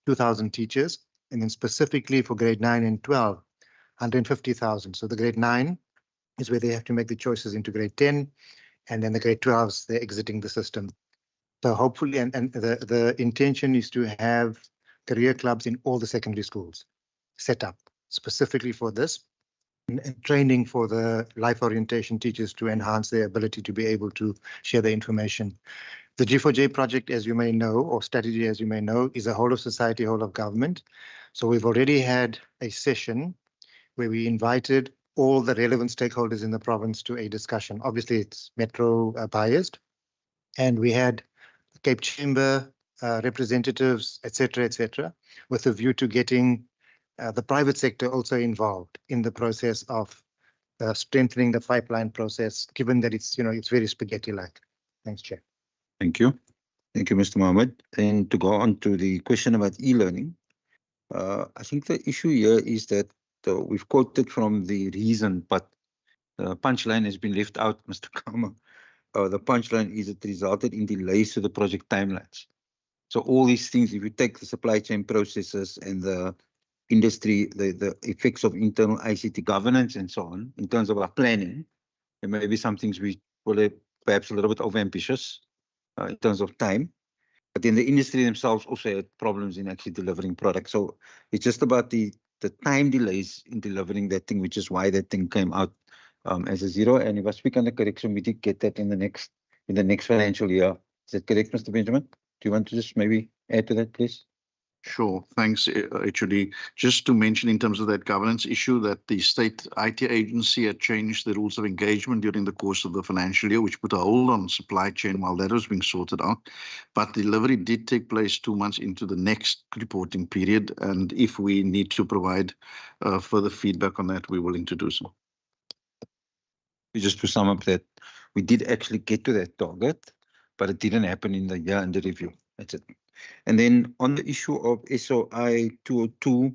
2,000 teachers, and then specifically for grade 9 and 12, 150,000. So the grade 9 is where they have to make the choices into grade 10, and then the grade 12s, they're exiting the system. So hopefully, and the intention is to have career clubs in all the secondary schools set up specifically for this, and training for the life orientation teachers to enhance their ability to be able to share the information. The G4J project, as you may know, or strategy, as you may know, is a whole of society, whole of government. So we've already had a session where we invited all the relevant stakeholders in the province to a discussion. Obviously, it's metro biased, and we had Cape Chamber representatives, etc., with a view to getting the private sector also involved in the process of strengthening the pipeline process, given that it's very spaghetti-like. Thanks, Chair. Thank you. Thank you, Mr. Mohammed. And to go on to the question about e-learning, I think the issue here is that we've quoted from the reason, but the punchline has been left out, Mr. Kama. The punchline is it resulted in delays to the project timelines. So all these things, if you take the supply chain processes and the industry, the effects of internal ICT governance and so on, in terms of our planning, there may be some things we were perhaps a little bit overambitious in terms of time. But then the industry themselves also had problems in actually delivering products. So it's just about the time delays in delivering that thing, which is why that thing came out as a zero. And if I speak under correction, we did get that in the next financial year. Is that correct, Mr. Benjamin? Do you want to just maybe add to that, please? Sure. Thanks, HOD. Just to mention in terms of that governance issue that the state IT agency had changed the rules of engagement during the course of the financial year, which put a hold on supply chain while that was being sorted out. But delivery did take place 2 months into the next reporting period. And if we need to provide further feedback on that, we're willing to do so. Just to sum up that, we did actually get to that target, but it didn't happen in the year under review. That's it. And then on the issue of SOI 202,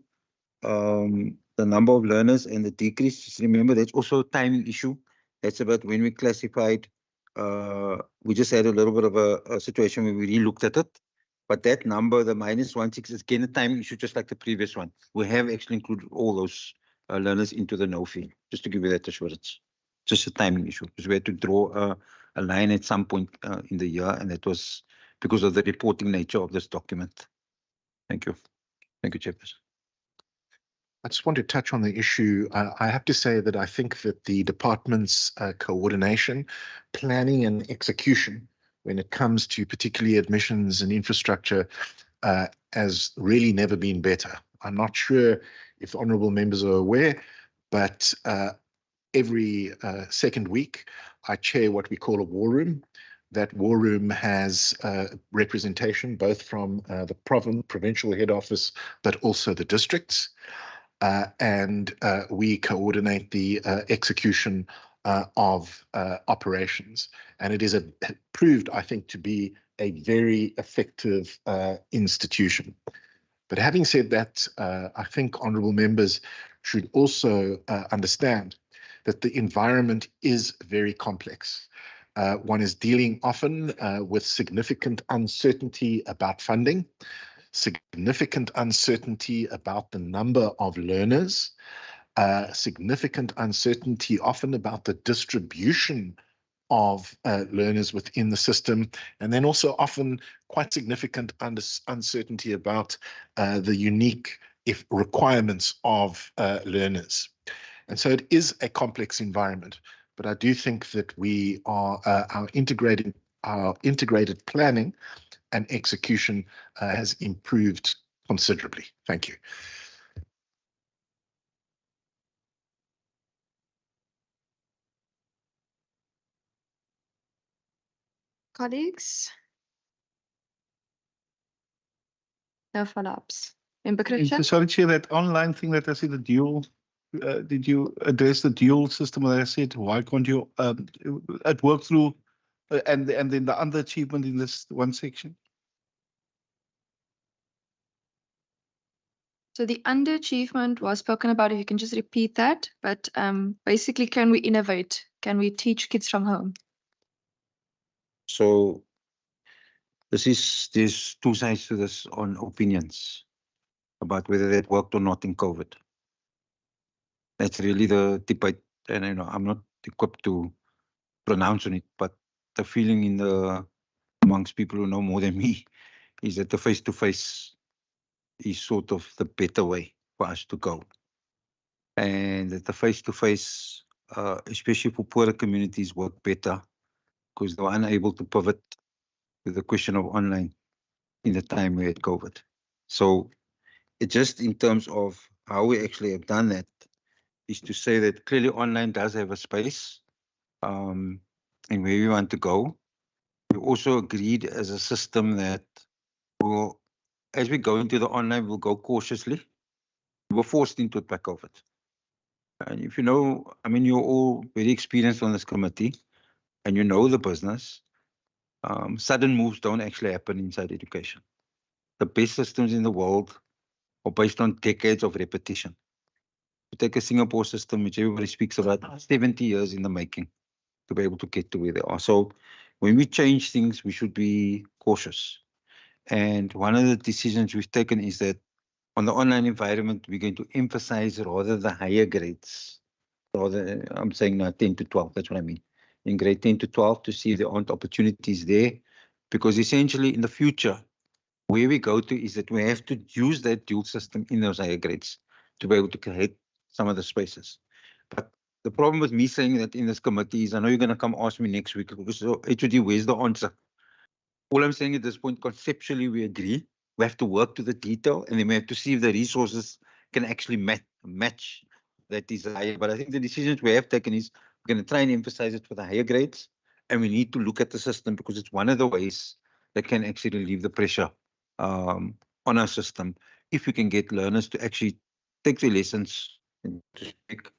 the number of learners and the decrease, just remember that's also a timing issue. That's about when we classified, we just had a little bit of a situation where we re-looked at it. But that number, the -16, is again a timing issue, just like the previous one. We have actually included all those learners into the no fee, just to give you that assurance. Just a timing issue, because we had to draw a line at some point in the year, and that was because of the reporting nature of this document. Thank you. Thank you, Chairperson. I just want to touch on the issue. I have to say that I think that the department's coordination, planning and execution when it comes to particularly admissions and infrastructure has really never been better. I'm not sure if honourable members are aware, but every second week I chair what we call a war room. That war room has representation both from the provincial head office, but also the districts. And we coordinate the execution of operations. And it is proved, I think, to be a very effective institution. But having said that, I think honourable members should also understand that the environment is very complex. One is dealing often with significant uncertainty about funding, significant uncertainty about the number of learners, significant uncertainty often about the distribution of learners within the system, and then also often quite significant uncertainty about the unique requirements of learners. And so it is a complex environment. But I do think that we are our integrated our integrated planning and execution has improved considerably. Thank you. Colleagues? No follow-ups. Member Christian? Sorry, Chair, that online thing that I see, the dual, did you address the dual system that I said? Why can't you, it work through, and then the underachievement in this one section? So the underachievement was spoken about, if you can just repeat that, but basically, can we innovate? Can we teach kids from home? So there's two sides to this on opinions about whether that worked or not in COVID. That's really the debate, and I'm not equipped to pronounce on it, but the feeling amongst people who know more than me is that the face-to-face is sort of the better way for us to go. And that the face-to-face, especially for poorer communities, work better because they were unable to pivot with the question of online in the time we had COVID. So it just in terms of how we actually have done that is to say that clearly online does have a space and where we want to go. We also agreed as a system that we'll, as we go into the online, we'll go cautiously. We were forced into it by COVID. And if you know, I mean, you're all very experienced on this committee and you know the business. Sudden moves don't actually happen inside education. The best systems in the world are based on decades of repetition. You take a Singapore system, which everybody speaks about, 70 years in the making to be able to get to where they are. So when we change things, we should be cautious. And one of the decisions we've taken is that on the online environment, we're going to emphasize rather the higher grades. Rather, I'm saying now 10 to 12, that's what I mean. In grade 10 to 12 to see if there aren't opportunities there. Because essentially in the future, where we go to is that we have to use that dual system in those higher grades to be able to create some of the spaces. But the problem with me saying that in this committee is I know you're going to come ask me next week, so HOD, where's the answer? All I'm saying at this point, conceptually, we agree. We have to work to the detail, and then we have to see if the resources can actually match that desire. But I think the decisions we have taken is we're going to try and emphasize it for the higher grades, and we need to look at the system because it's one of the ways that can actually relieve the pressure on our system if we can get learners to actually take the lessons and to speak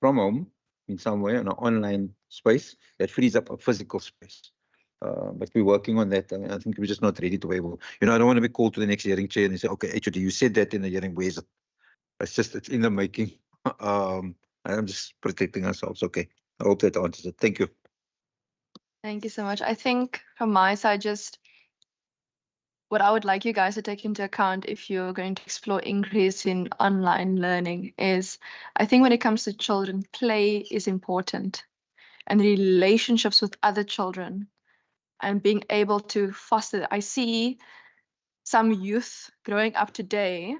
from home in some way in an online space that frees up a physical space. But we're working on that. I mean, I think we're just not ready to be able, I don't want to be called to the next hearing, Chair, and they say, okay, HOD, you said that in the hearing, where is it? It's in the making. I'm just protecting ourselves. Okay. I hope that answers it. Thank you. Thank you so much. I think from my side, just what I would like you guys to take into account if you're going to explore increase in online learning is, I think when it comes to children, play is important, and relationships with other children and being able to foster. I see some youth growing up today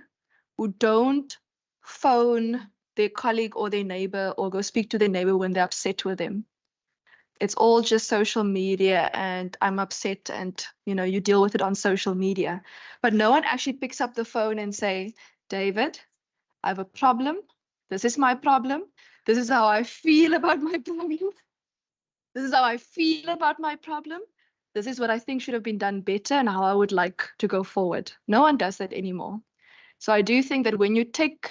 who don't phone their colleague or their neighbor or go speak to their neighbor when they're upset with them. It's all just social media and I'm upset, and you deal with it on social media. But no one actually picks up the phone and say, David, I have a problem. This is my problem. This is how I feel about my problem. This is how I feel about my problem. This is what I think should have been done better and how I would like to go forward. No one does that anymore. So I do think that when you take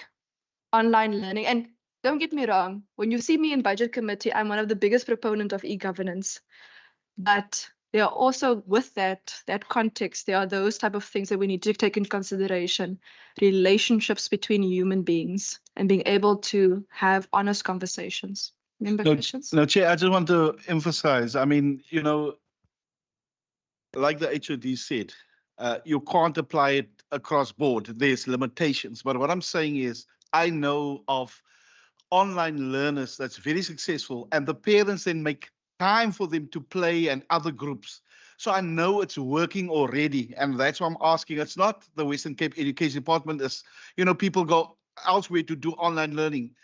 online learning, and don't get me wrong, when you see me in budget committee, I'm one of the biggest proponents of e-governance. But there are also, with that context, there are those type of things that we need to take into consideration. Relationships between human beings and being able to have honest conversations. Questions? No, Chair, I just want to emphasize, I mean, like the HOD said, you can't apply it across board. There's limitations. But what I'm saying is, I know of online learners that's very successful, and the parents then make time for them to play and other groups. So I know it's working already, and that's why I'm asking. It's not the Western Cape Education Department. It's, people go elsewhere to do online learning.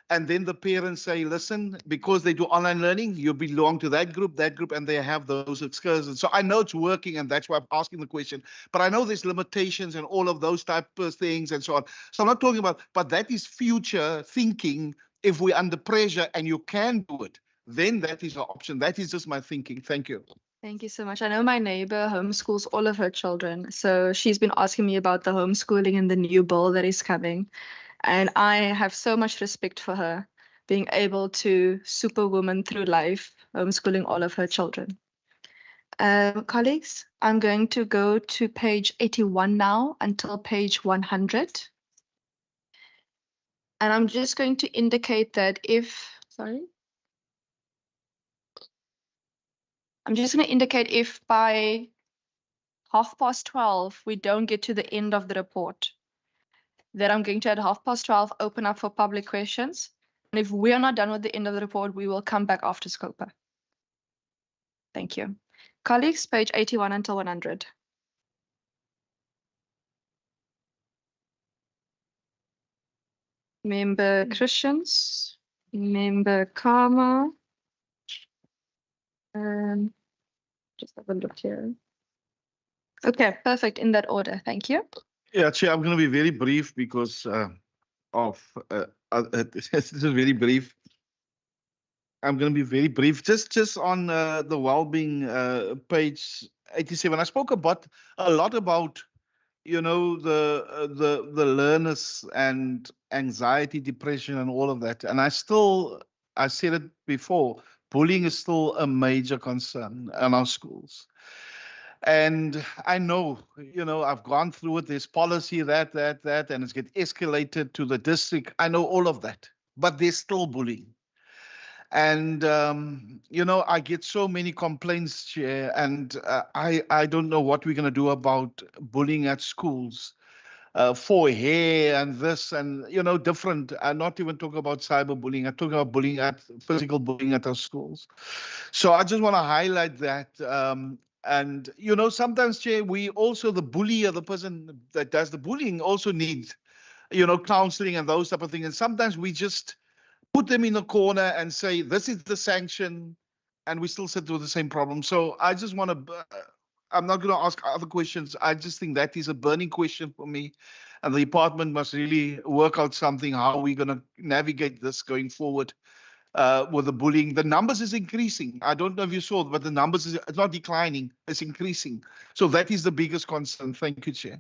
And then the parents say, listen, because they do online learning, you belong to that group, and they have those excursions. So I know it's working, and that's why I'm asking the question. But I know there's limitations and all of those type of things and so on. So I'm not talking about, but that is future thinking. If we're under pressure and you can do it, then that is an option. That is just my thinking. Thank you. Thank you so much. I know my neighbor homeschools all of her children. So she's been asking me about the homeschooling and the new bill that is coming. And I have so much respect for her being able to superwoman through life, homeschooling all of her children. Colleagues, I'm going to go to page 81 now until page 100. And I'm just going to indicate that I'm just going to indicate if by 12:30 we don't get to the end of the report, that I'm going to at 12:30 open up for public questions. And if we are not done with the end of the report, we will come back after Scopa. Thank you. Colleagues, page 81 until 100. Member Christians, Member Karma. Just have a look here. Okay, perfect. In that order. Thank you. Yeah, Chair, I'm going to be very brief because this is very brief. I'm going to be very brief. Just on the well-being page 87. I spoke a lot about, you know, the learners and anxiety, depression, and all of that. And I said it before, bullying is still a major concern in our schools. And I know, you know, I've gone through it. There's policy that, and it's get escalated to the district. I know all of that, but there's still bullying. And, you know, I get so many complaints, Chair, and I don't know what we're going to do about bullying at schools. For hair and this and, you know, different. I'm not even talking about cyberbullying. I'm talking about bullying physical bullying at our schools. So I just want to highlight that. And, you know, sometimes, Chair, we also, the bully or the person that does the bullying also needs, you know, counseling and those type of things. And sometimes we just put them in a corner and say, this is the sanction, and we still sit with the same problem. So I just want to, I'm not going to ask other questions. I just think that is a burning question for me. And the department must really work out something, how we're going to navigate this going forward with the bullying. The numbers is increasing. I don't know if you saw, but the numbers is not declining, it's increasing. So that is the biggest concern. Thank you, Chair.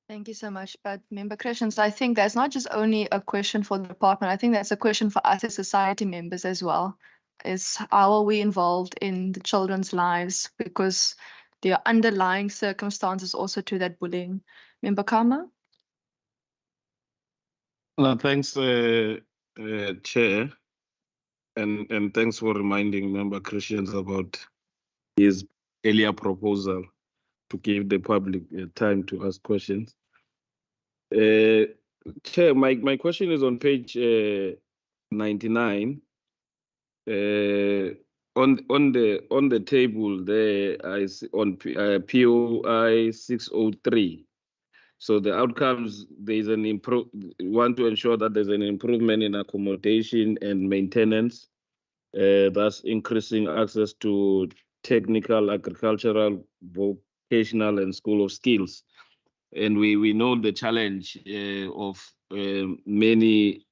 Thank you so much. But Member Christians, I think that's not just only a question for the department. I think that's a question for us as society members as well. Is how are we involved in the children's lives, because there are underlying circumstances also to that bullying. Member Karma? No, thanks, Chair. And thanks for reminding Member Christians about his earlier proposal to give the public time to ask questions. Chair, my question is on page 99. On the table there, I see on POI 603. So the outcomes, there's an want to ensure that there's an improvement in accommodation and maintenance, thus increasing access to technical, agricultural, vocational, and school of skills. And we know the challenge of many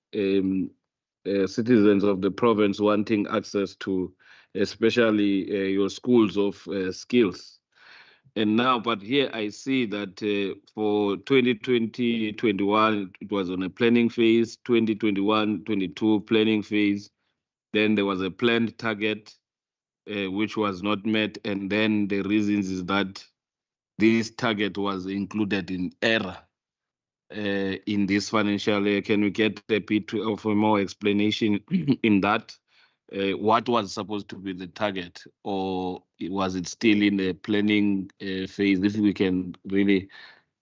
citizens of the province wanting access to especially your schools of skills. And now, but here I see that for 2020-21, it was on a planning phase, 2021-22 planning phase. Then there was a planned target, which was not met. And then the reasons is that this target was included in error in this financial year. Can we get a bit of a more explanation in that? What was supposed to be the target, or was it still in the planning phase? If we can really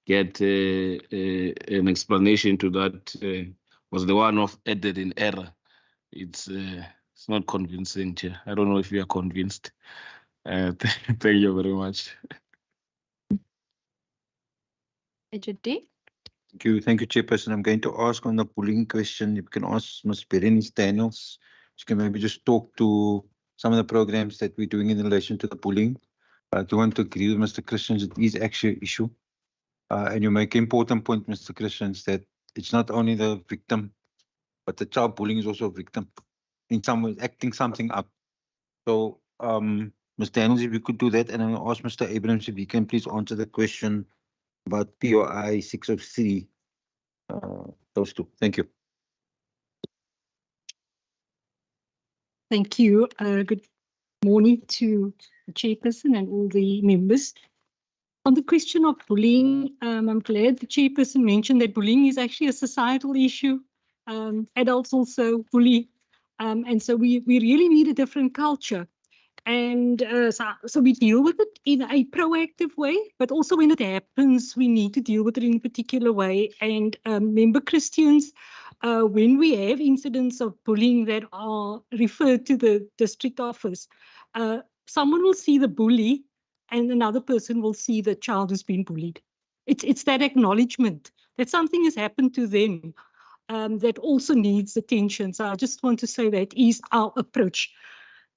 get an explanation to that, was the one-off added in error? It's not convincing, Chair. I don't know if you are convinced. Thank you very much. HOD? Thank you, Chairperson. I'm going to ask on the bullying question. You can ask Ms. Berenice Daniels. She can maybe just talk to some of the programs that we're doing in relation to the bullying. I do want to agree with Mr. Christians. It is actually an issue. And you make an important point, Mr. Christians, that it's not only the victim, but the child bullying is also a victim in some way, acting something up. So, Ms. Daniels, if you could do that, and I'll ask Mr. Abrams if he can please answer the question about POI 603. Those two. Thank you. Thank you. Good morning to the chairperson and all the members. On the question of bullying, I'm glad the chairperson mentioned that bullying is actually a societal issue. Adults also bully. And so we really need a different culture. And so we deal with it in a proactive way, but also when it happens, we need to deal with it in a particular way. And member Christians, when we have incidents of bullying that are referred to the district office, someone will see the bully and another person will see the child who's been bullied. It's that acknowledgement that something has happened to them that also needs attention. So I just want to say that is our approach.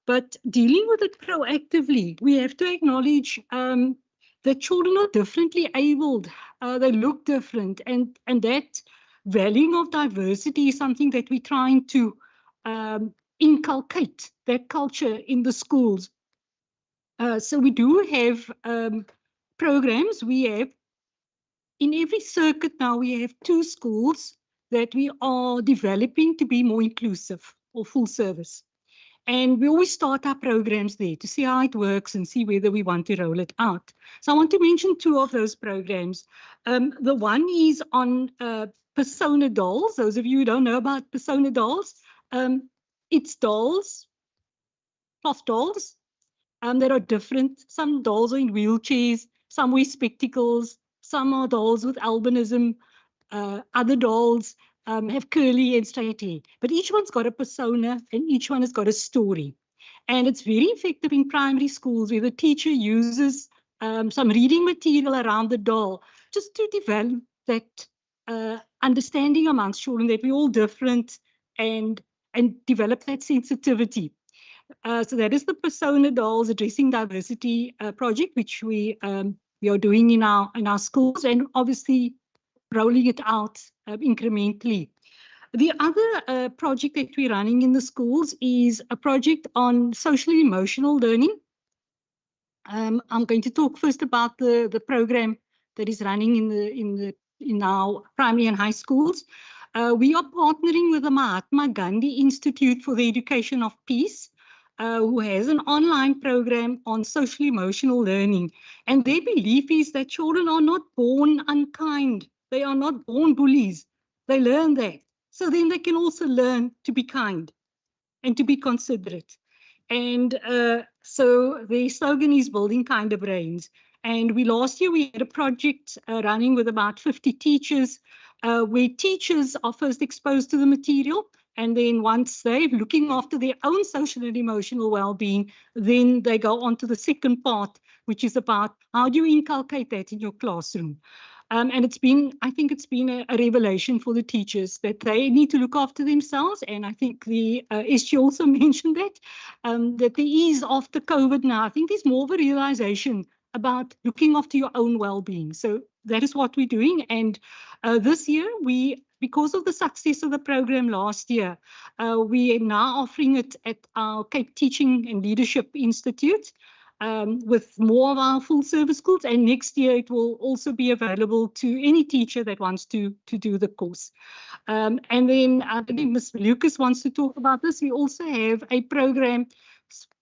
But dealing with it proactively, we have to acknowledge that children are differently abled. They look different. And that valuing of diversity is something that we're trying to inculcate, that culture in the schools. So we do have programs. We have, in every circuit now, we have 2 schools that we are developing to be more inclusive or full service. And we always start our programs there to see how it works and see whether we want to roll it out. So I want to mention 2 of those programs. The one is on persona dolls. Those of you who don't know about persona dolls, it's dolls, cloth dolls, that are different. Some dolls are in wheelchairs, some wear spectacles, some are dolls with albinism, other dolls have curly and straight hair, but each one's got a persona and each one has got a story. And it's very effective in primary schools where the teacher uses some reading material around the doll just to develop that understanding amongst children that we're all different and develop that sensitivity. So that is the Persona Dolls Addressing Diversity project, which we are doing in our schools and obviously rolling it out incrementally. The other project that we're running in the schools is a project on social emotional learning. I'm going to talk first about the program that is running in our primary and high schools. We are partnering with the Mahatma Gandhi Institute for the Education of Peace, who has an online program on social emotional learning. And their belief is that children are not born unkind. They are not born bullies. They learn that. So then they can also learn to be kind and to be considerate. And so the slogan is building kinder brains. And last year we had a project running with about 50 teachers, where teachers are first exposed to the material. And then once they're looking after their own social and emotional well-being, then they go on to the second part, which is about how do you inculcate that in your classroom. And I think it's been a revelation for the teachers that they need to look after themselves. And I think the SG also mentioned that there is, after COVID now, I think there's more of a realization about looking after your own well-being. So that is what we're doing. And this year, because of the success of the program last year, we are now offering it at our Cape Teaching and Leadership Institute, with more of our full service schools, and next year it will also be available to any teacher that wants to do the course. And then I believe Ms. Lucas wants to talk about this. We also have a program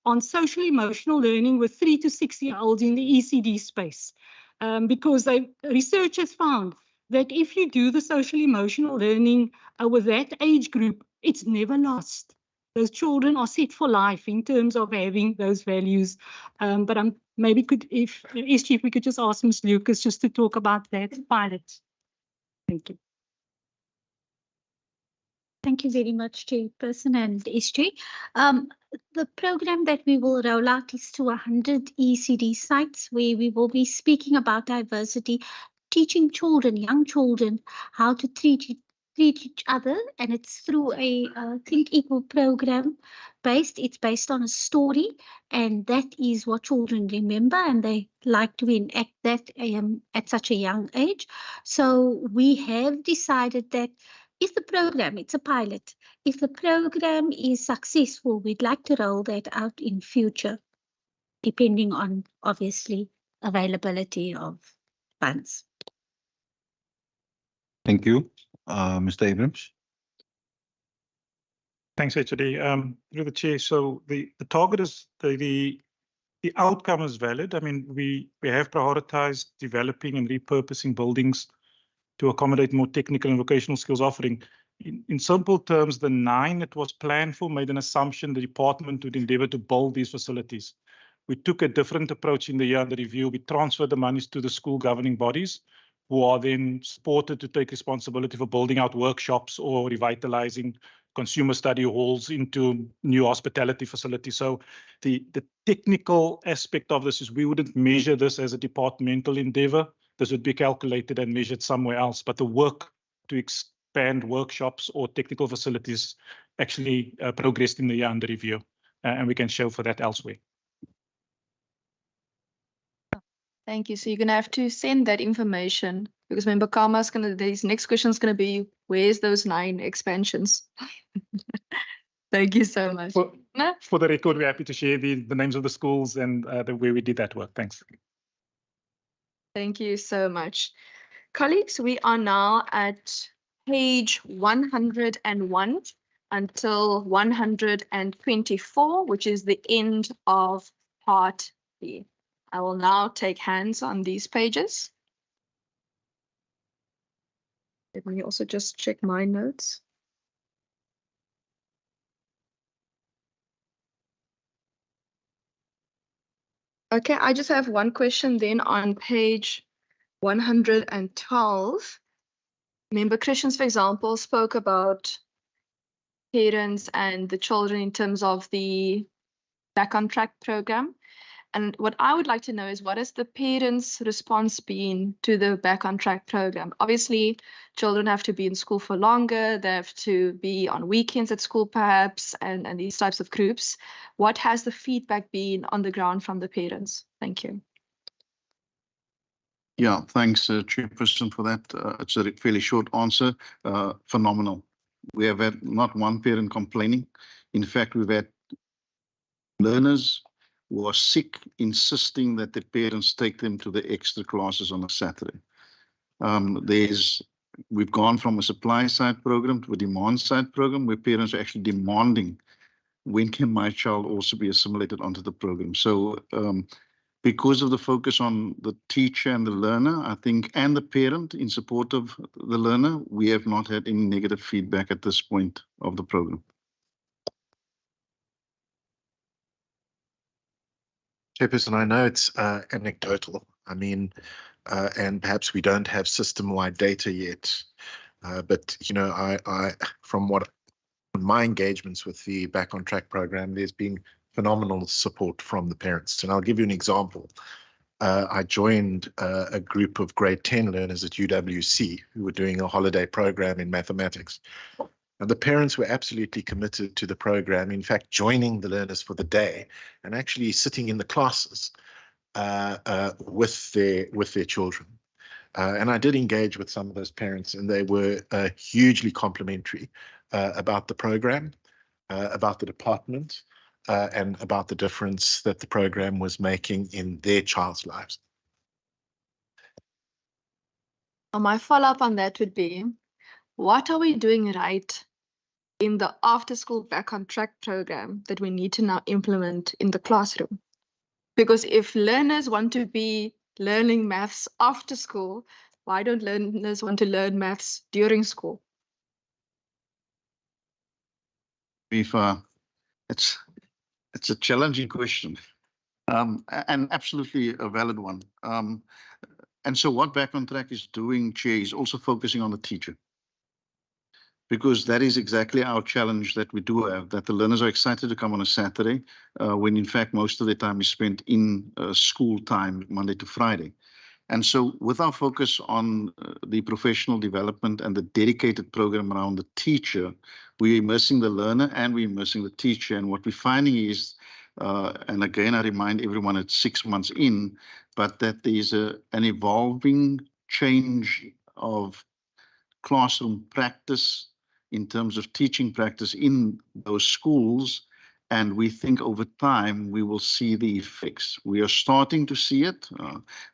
on social emotional learning with 3 to 6-year-olds in the ECD space, because research has found that if you do the social emotional learning with that age group, it's never lost. Those children are set for life in terms of having those values. But maybe if we could just ask Ms. Lucas just to talk about that pilot. Thank you. Thank you very much, Chairperson and SJ. The program that we will roll out is to 100 ECD sites where we will be speaking about diversity, teaching children, young children, how to treat each other, and it's through a Think Equal program based. It's based on a story, and that is what children remember, and they like to enact that at such a young age. So we have decided that if the program, it's a pilot, if the program is successful, we'd like to roll that out in future, depending on obviously availability of funds. Thank you. Mr. Abrams. Thanks, HOD. Through the chair, so the target is the outcome is valid. I mean, we have prioritized developing and repurposing buildings to accommodate more technical and vocational skills offering. In simple terms, the 9 it was planned for made an assumption the department would endeavor to build these facilities. We took a different approach in the year under review. We transferred the monies to the school governing bodies, who are then supported to take responsibility for building out workshops or revitalizing consumer study halls into new hospitality facilities. So the technical aspect of this is we wouldn't measure this as a departmental endeavor. This would be calculated and measured somewhere else. But the work to expand workshops or technical facilities actually progressed in the year under review. And we can show for that elsewhere. Thank you. So you're going to have to send that information because remember, Karma's going to, this next question is going to be, where's those 9 expansions? Thank you so much. For the record, we're happy to share the names of the schools and the way we did that work. Thanks. Thank you so much. Colleagues, we are now at page 101 until 124, which is the end of part B. I will now take hands on these pages. Let me also just check my notes. Okay, I just have one question then on page 112. Member Christians, for example, spoke about parents and the children in terms of the Back on Track program. And what I would like to know is what has the parents' response been to the Back on Track program? Obviously, children have to be in school for longer. They have to be on weekends at school, perhaps, and these types of groups. What has the feedback been on the ground from the parents? Thank you. Yeah, thanks, Chairperson, for that. It's a fairly short answer. Phenomenal. We have had not one parent complaining. In fact, we've had learners who are sick insisting that the parents take them to the extra classes on a Saturday. We've gone from a supply side program to a demand side program where parents are actually demanding, when can my child also be assimilated onto the program? So because of the focus on the teacher and the learner, I think, and the parent in support of the learner, we have not had any negative feedback at this point of the program. Chairperson, I know it's anecdotal. I mean, and perhaps we don't have system-wide data yet. But you know, I from my engagements with the Back on Track program, there's been phenomenal support from the parents. And I'll give you an example. I joined a group of grade 10 learners at UWC who were doing a holiday program in mathematics. And the parents were absolutely committed to the program, in fact, joining the learners for the day and actually sitting in the classes with their children. And I did engage with some of those parents, and they were hugely complimentary about the program, about the department, and about the difference that the program was making in their child's lives. My follow-up on that would be, what are we doing right in the after-school Back on Track program that we need to now implement in the classroom? Because if learners want to be learning maths after school, why don't learners want to learn maths during school? It's a challenging question, and absolutely a valid one. And so what Back on Track is doing, Chair, is also focusing on the teacher. Because that is exactly our challenge that we do have, that the learners are excited to come on a Saturday, when in fact most of their time is spent in school time, Monday to Friday. And so with our focus on the professional development and the dedicated program around the teacher, we're immersing the learner and we're immersing the teacher. And what we're finding is, and again, I remind everyone it's 6 months in, but that there's an evolving change of classroom practice in terms of teaching practice in those schools. And we think over time we will see the effects. We are starting to see it.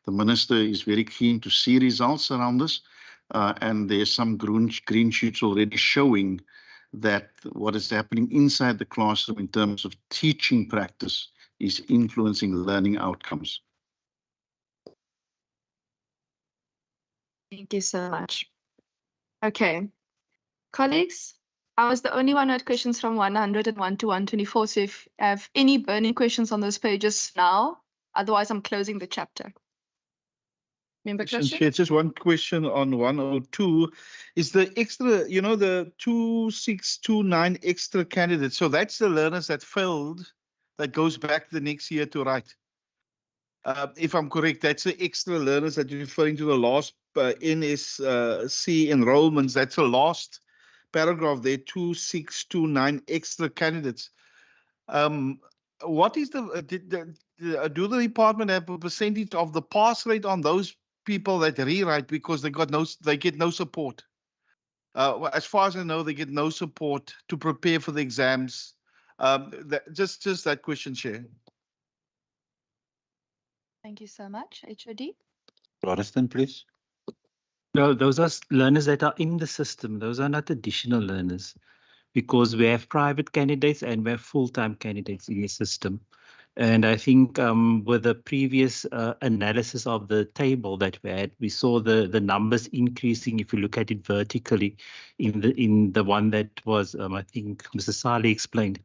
The minister is very keen to see results around this. And there's some green shoots already showing that what is happening inside the classroom in terms of teaching practice is influencing learning outcomes. Thank you so much. Okay, colleagues, I was the only one who had questions from 101 to 124. So if you have any burning questions on those pages now, otherwise I'm closing the chapter. Member Christian? Chair, just one question on 102. Is the extra, you know, the 2629 extra candidates, so that's the learners that failed, that goes back the next year to write. If I'm correct, that's the extra learners that you're referring to, the last NSC enrollments. That's the last paragraph there, 2629 extra candidates. What is do the department have a percentage of the pass rate on those people that rewrite because they get no support? As far as I know, they get no support to prepare for the exams. Just that question, Chair. Thank you so much. HOD? Protestant, please. No, those are learners that are in the system. Those are not additional learners, because we have private candidates and we have full-time candidates in the system. And I think with the previous analysis of the table that we had, we saw the numbers increasing if you look at it vertically in the one that was, I think Mr. Saleh explained.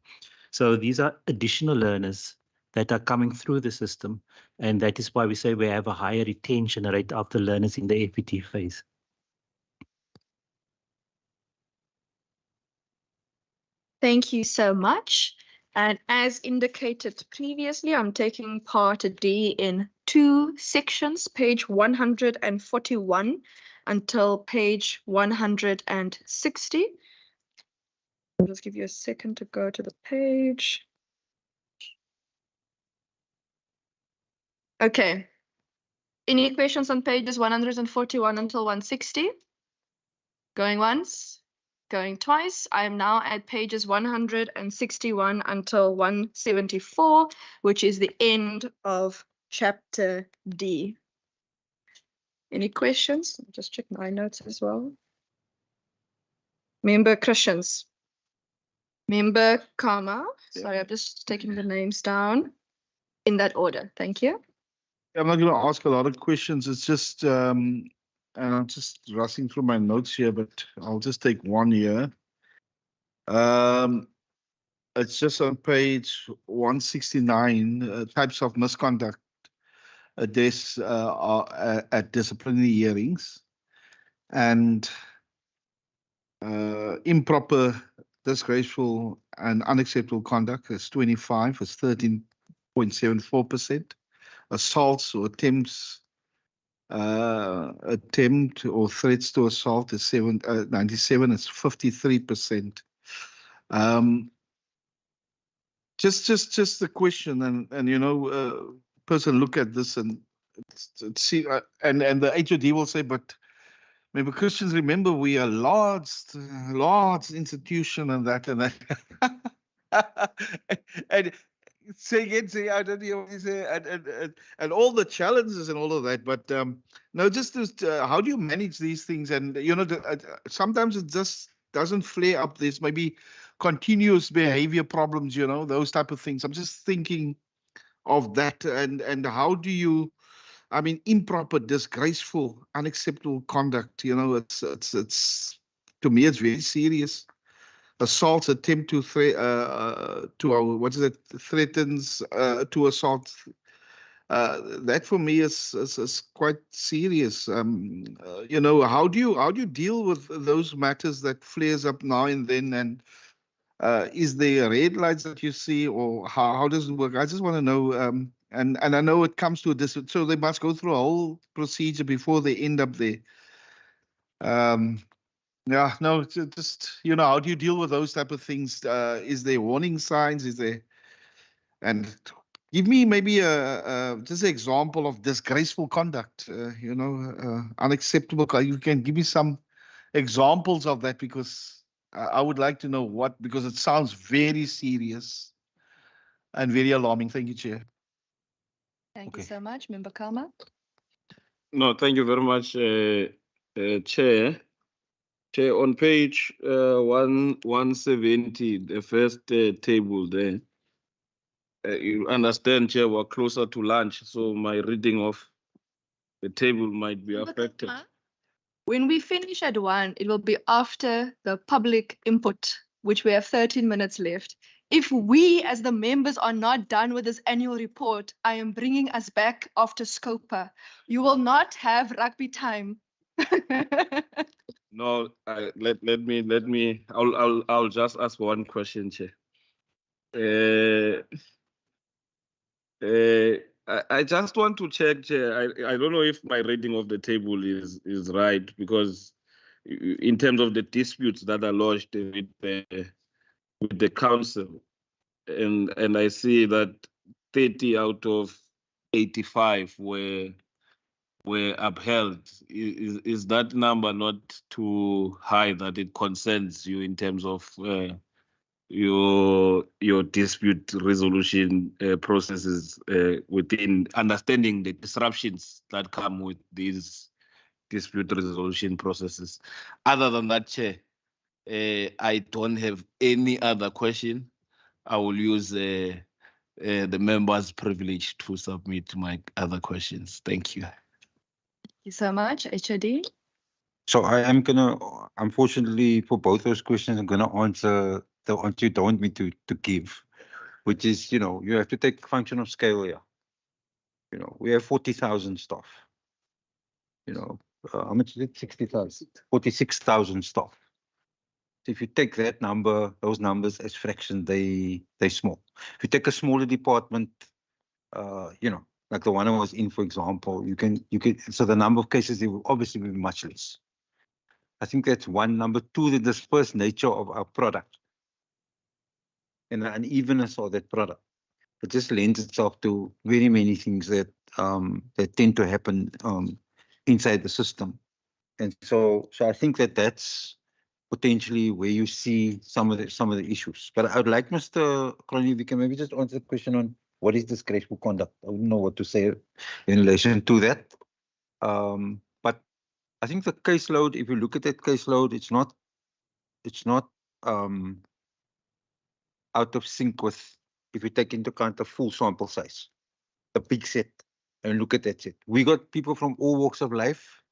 So these are additional learners that are coming through the system. And that is why we say we have a higher retention rate of the learners in the APT phase. Thank you so much. And as indicated previously, I'm taking part D in 2 sections, page 141 until page 160. I'll just give you a second to go to the page. Okay. Any questions on pages 141 until 160? Going once? Going twice. I am now at pages 161 until 174, which is the end of chapter D. Any questions? I'll just check my notes as well. Member Christians. Member Kama. Sorry, I'm just taking the names down in that order. Thank you. I'm not going to ask a lot of questions. It's just, and I'm just rushing through my notes here, but I'll just take one here. It's just on page 169, types of misconduct at disciplinary hearings, and improper, disgraceful, and unacceptable conduct is 25, is 13.74%. Assaults or attempts, attempt or threats to assault is 97, it's 53%. Just the question, and you know, person look at this and see, and the HOD will say, but maybe Christians, remember we are large institution and that and say again, say I don't know what you say, and all the challenges and all of that, but no, just how do you manage these things? And you know, sometimes it just doesn't flare up. There's maybe continuous behavior problems, you know, those type of things. I'm just thinking of that, and how do you, I mean, improper, disgraceful, unacceptable conduct, you know, it's to me, it's very serious. Assaults, attempt to what is it, threatens to assault. That for me is quite serious. You know, how do you deal with those matters that flares up now and then? And is there red lights that you see, or how does it work? I just want to know And I know it comes to this, so they must go through a whole procedure before they end up there. Yeah, no, it's just, you know, how do you deal with those type of things? Is there warning signs? Is there, and give me maybe just an example of disgraceful conduct, you know, unacceptable. You can give me some examples of that, because I would like to know what, because it sounds very serious and very alarming. Thank you, Chair. Thank you so much. Member Kalma. No, thank you very much, Chair. Chair, on page 170, the first table there, you understand, Chair, we're closer to lunch, so my reading of the table might be affected. When we finish at 1, it will be after the public input, which we have 13 minutes left. If we as the members are not done with this annual report, I am bringing us back after Scopa. You will not have rugby time. No, let me. I'll just ask one question, Chair. I just want to check, Chair. I don't know if my reading of the table is right, because in terms of the disputes that are lodged with the council, and I see that 30 out of 85 were upheld. Is that number not too high that it concerns you in terms of your dispute resolution processes within understanding the disruptions that come with these dispute resolution processes? Other than that, Chair, I don't have any other question. I will use the member's privilege to submit my other questions. Thank you. Thank you so much, HOD. So I am gonna, unfortunately, for both those questions, I'm gonna answer the answer you don't want me to give, which is, you know, you have to take function of scale here. You know, we have 40,000 staff. You know, how much is it? 60,000, 46,000 staff. So if you take that number, those numbers as fractions, they small. If you take a smaller department, you know, like the one I was in, for example, you can, so the number of cases, it will obviously be much less. I think that's one. Number two, the dispersed nature of our product and the unevenness of that product. It just lends itself to very many things that that tend to happen inside the system. And so I think that that's potentially where you see some of the issues. But I would like Mr. Crony, if you can maybe just answer the question on what is disgraceful conduct. I wouldn't know what to say in relation to that. But I think the caseload, if you look at that caseload, it's not out of sync with, if you take into account the full sample size, a big set, and look at that set. We got people from all walks of life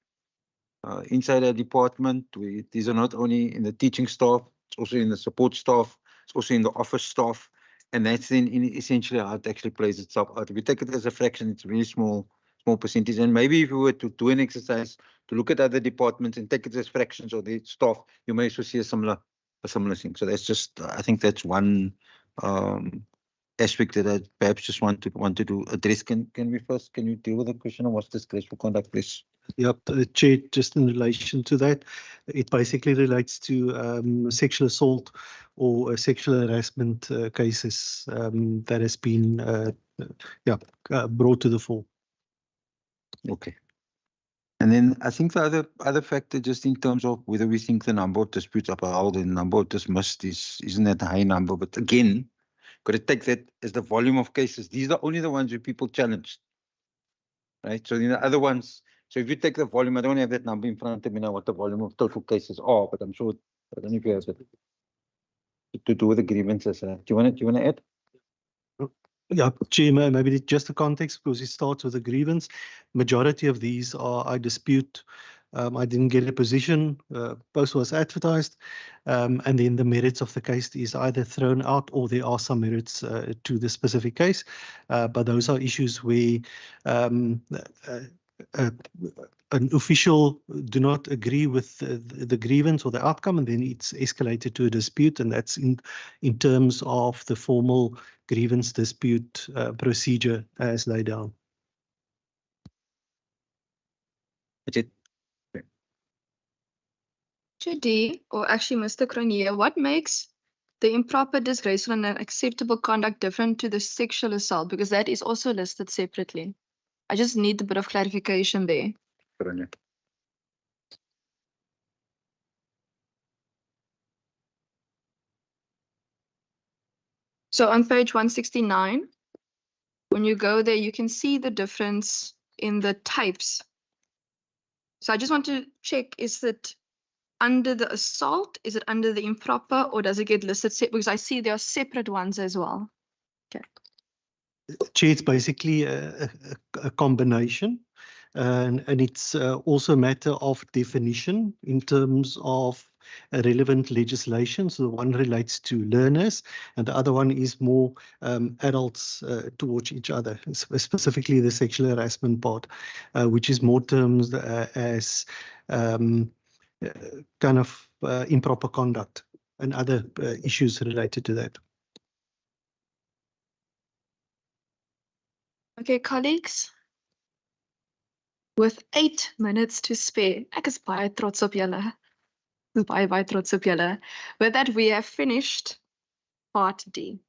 inside our department. These are not only in the teaching staff, it's also in the support staff, it's also in the office staff, and that's then essentially how it actually plays itself out. If you take it as a fraction, it's a really small percentage. And maybe if you were to do an exercise to look at other departments and take it as fractions of the staff, you may also see a similar thing. So that's just, I think that's one aspect that I perhaps just wanted to address. Can you deal with the question of what's disgraceful conduct, please? Yep, Chair, just in relation to that, it basically relates to sexual assault or sexual harassment cases that has been brought to the fore. Okay. And then I think the other factor, just in terms of whether we think the number of disputes upheld and number of dismissed isn't that a high number, but again, got to take that as the volume of cases. These are only the ones where people challenged, right? So the other ones. So if you take the volume, I don't have that number in front of me now, what the volume of total cases are, but I'm sure, I don't know if you have it to do with the grievances. Do you want to add? Yeah, Chair, maybe just the context, because it starts with a grievance. Majority of these are, I dispute, I didn't get a position, post was advertised, and then the merits of the case is either thrown out or there are some merits to the specific case. But those are issues where an official do not agree with the grievance or the outcome, and then it's escalated to a dispute, and that's in terms of the formal grievance dispute procedure as laid down. D, or actually Mr. Cronje, what makes the improper, disgraceful, and unacceptable conduct different to the sexual assault? Because that is also listed separately. I just need a bit of clarification there. So on page 169, when you go there, you can see the difference in the types. So I just want to check, is it under the assault? Is it under the improper, or does it get listed separate? Because I see there are separate ones as well. Okay. Chair, it's basically a combination, and it's also a matter of definition in terms of relevant legislation. So the one relates to learners, and the other one is more adults towards each other, specifically the sexual harassment part, which is more terms as kind of improper conduct and other issues related to that. Okay, colleagues, with 8 minutes to spare, ek is baie trots op julle. Baie trots op julle. With that, we have finished part D.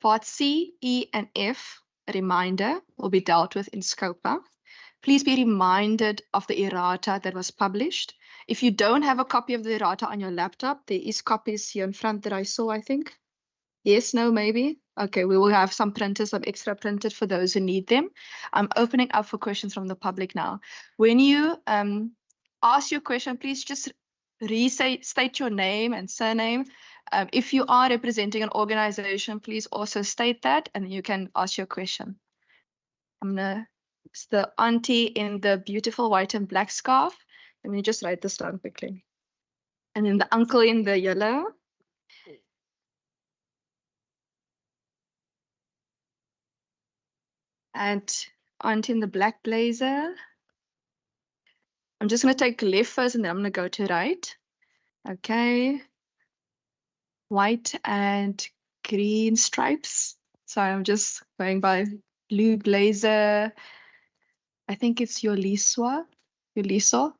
Part C, E, and F, a reminder, will be dealt with in SCOPA. Please be reminded of the errata that was published. If you don't have a copy of the errata on your laptop, there is copies here in front that I saw, I think. Yes, no, maybe? Okay, we will have some printers, some extra printed for those who need them. I'm opening up for questions from the public now. When you ask your question, please just state your name and surname. If you are representing an organization, please also state that, and you can ask your question. It's the auntie in the beautiful white and black scarf. Let me just write this down quickly. And then the uncle in the yellow. And auntie in the black blazer. I'm just going to take left first, and then I'm going to go to right. Okay. White and green stripes. Sorry, I'm just going by blue blazer. I think it's Yoliswa. Yoliso.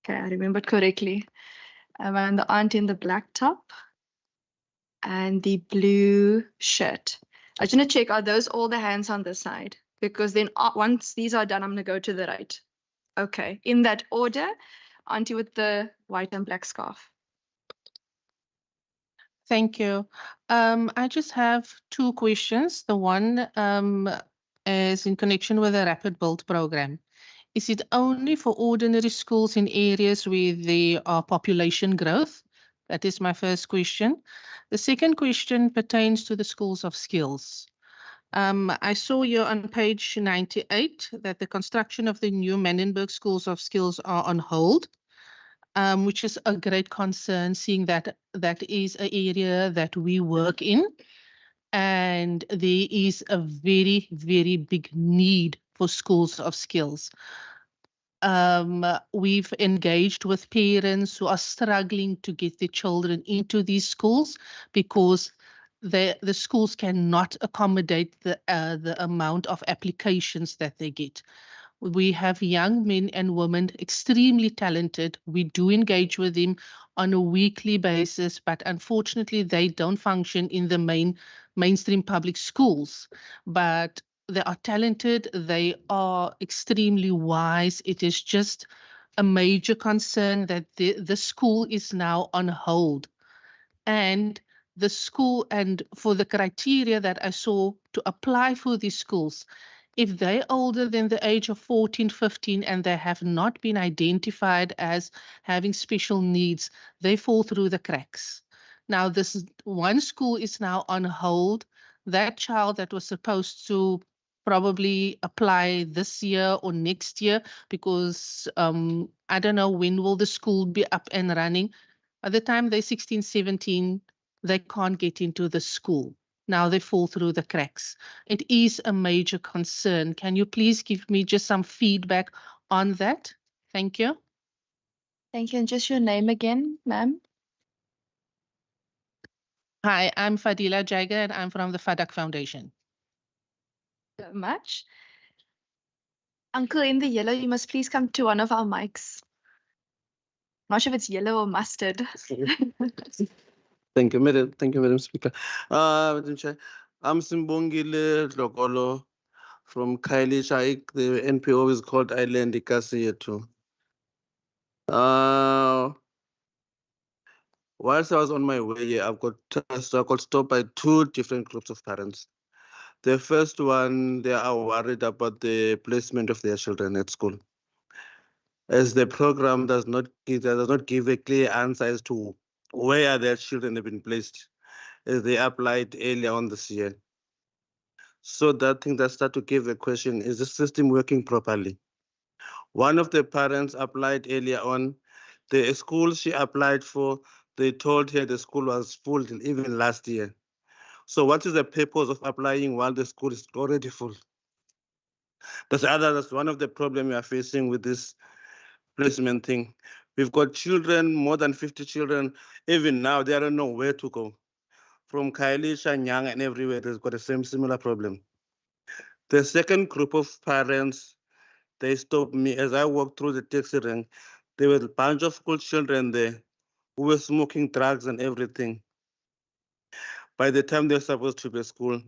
Okay, I remembered correctly. And the auntie in the black top and the blue shirt. I just want to check, are those all the hands on this side? Because then once these are done, I'm going to go to the right. Okay, in that order, auntie with the white and black scarf. Thank you. I just have 2 questions. The one is in connection with the Rapid Build program. Is it only for ordinary schools in areas where there are population growth? That is my first question. The second question pertains to the schools of skills. I saw here on page 98 that the construction of the new Manenberg schools of skills are on hold, which is a great concern, seeing that that is an area that we work in, and there is a very, very big need for schools of skills. We've engaged with parents who are struggling to get their children into these schools because the schools cannot accommodate the amount of applications that they get. We have young men and women, extremely talented. We do engage with them on a weekly basis, but unfortunately they don't function in the mainstream public schools. But they are talented, they are extremely wise. It is just a major concern that the school is now on hold. And the school, and for the criteria that I saw to apply for these schools, if they're older than the age of 14, 15, and they have not been identified as having special needs, they fall through the cracks. Now, this one school is now on hold. That child that was supposed to probably apply this year or next year, because I don't know when will the school be up and running. By the time they're 16, 17, they can't get into the school. Now they fall through the cracks. It is a major concern. Can you please give me just some feedback on that? Thank you. Thank you. And just your name again, ma'am? Hi, I'm Fadila Jagger and I'm from the FADAC Foundation. So much. Uncle in the yellow, you must please come to one of our mics. Not sure if it's yellow or mustard. Thank you, Madam. Thank you, Madam Speaker. Madam Chair, I'm Simbongile Lokolo from Kaili Shaik. The NPO is called Island Ikasi too. Whilst I was on my way here, I got stopped by two different groups of parents. The first one, they are worried about the placement of their children at school, as the program does not give a clear answer as to where their children have been placed, as they applied earlier on this year. So that thing that start to give a question, is the system working properly? One of the parents applied earlier on. The school she applied for, they told her the school was full even last year. So what is the purpose of applying while the school is already full? That's one of the problems we are facing with this placement thing. We've got children, more than 50 children. Even now, they don't know where to go. From Kaili, Shanyang, and everywhere, they've got the same similar problem. The second group of parents, they stopped me as I walked through the taxi rank. There were a bunch of school children there who were smoking drugs and everything by the time they're supposed to be at school.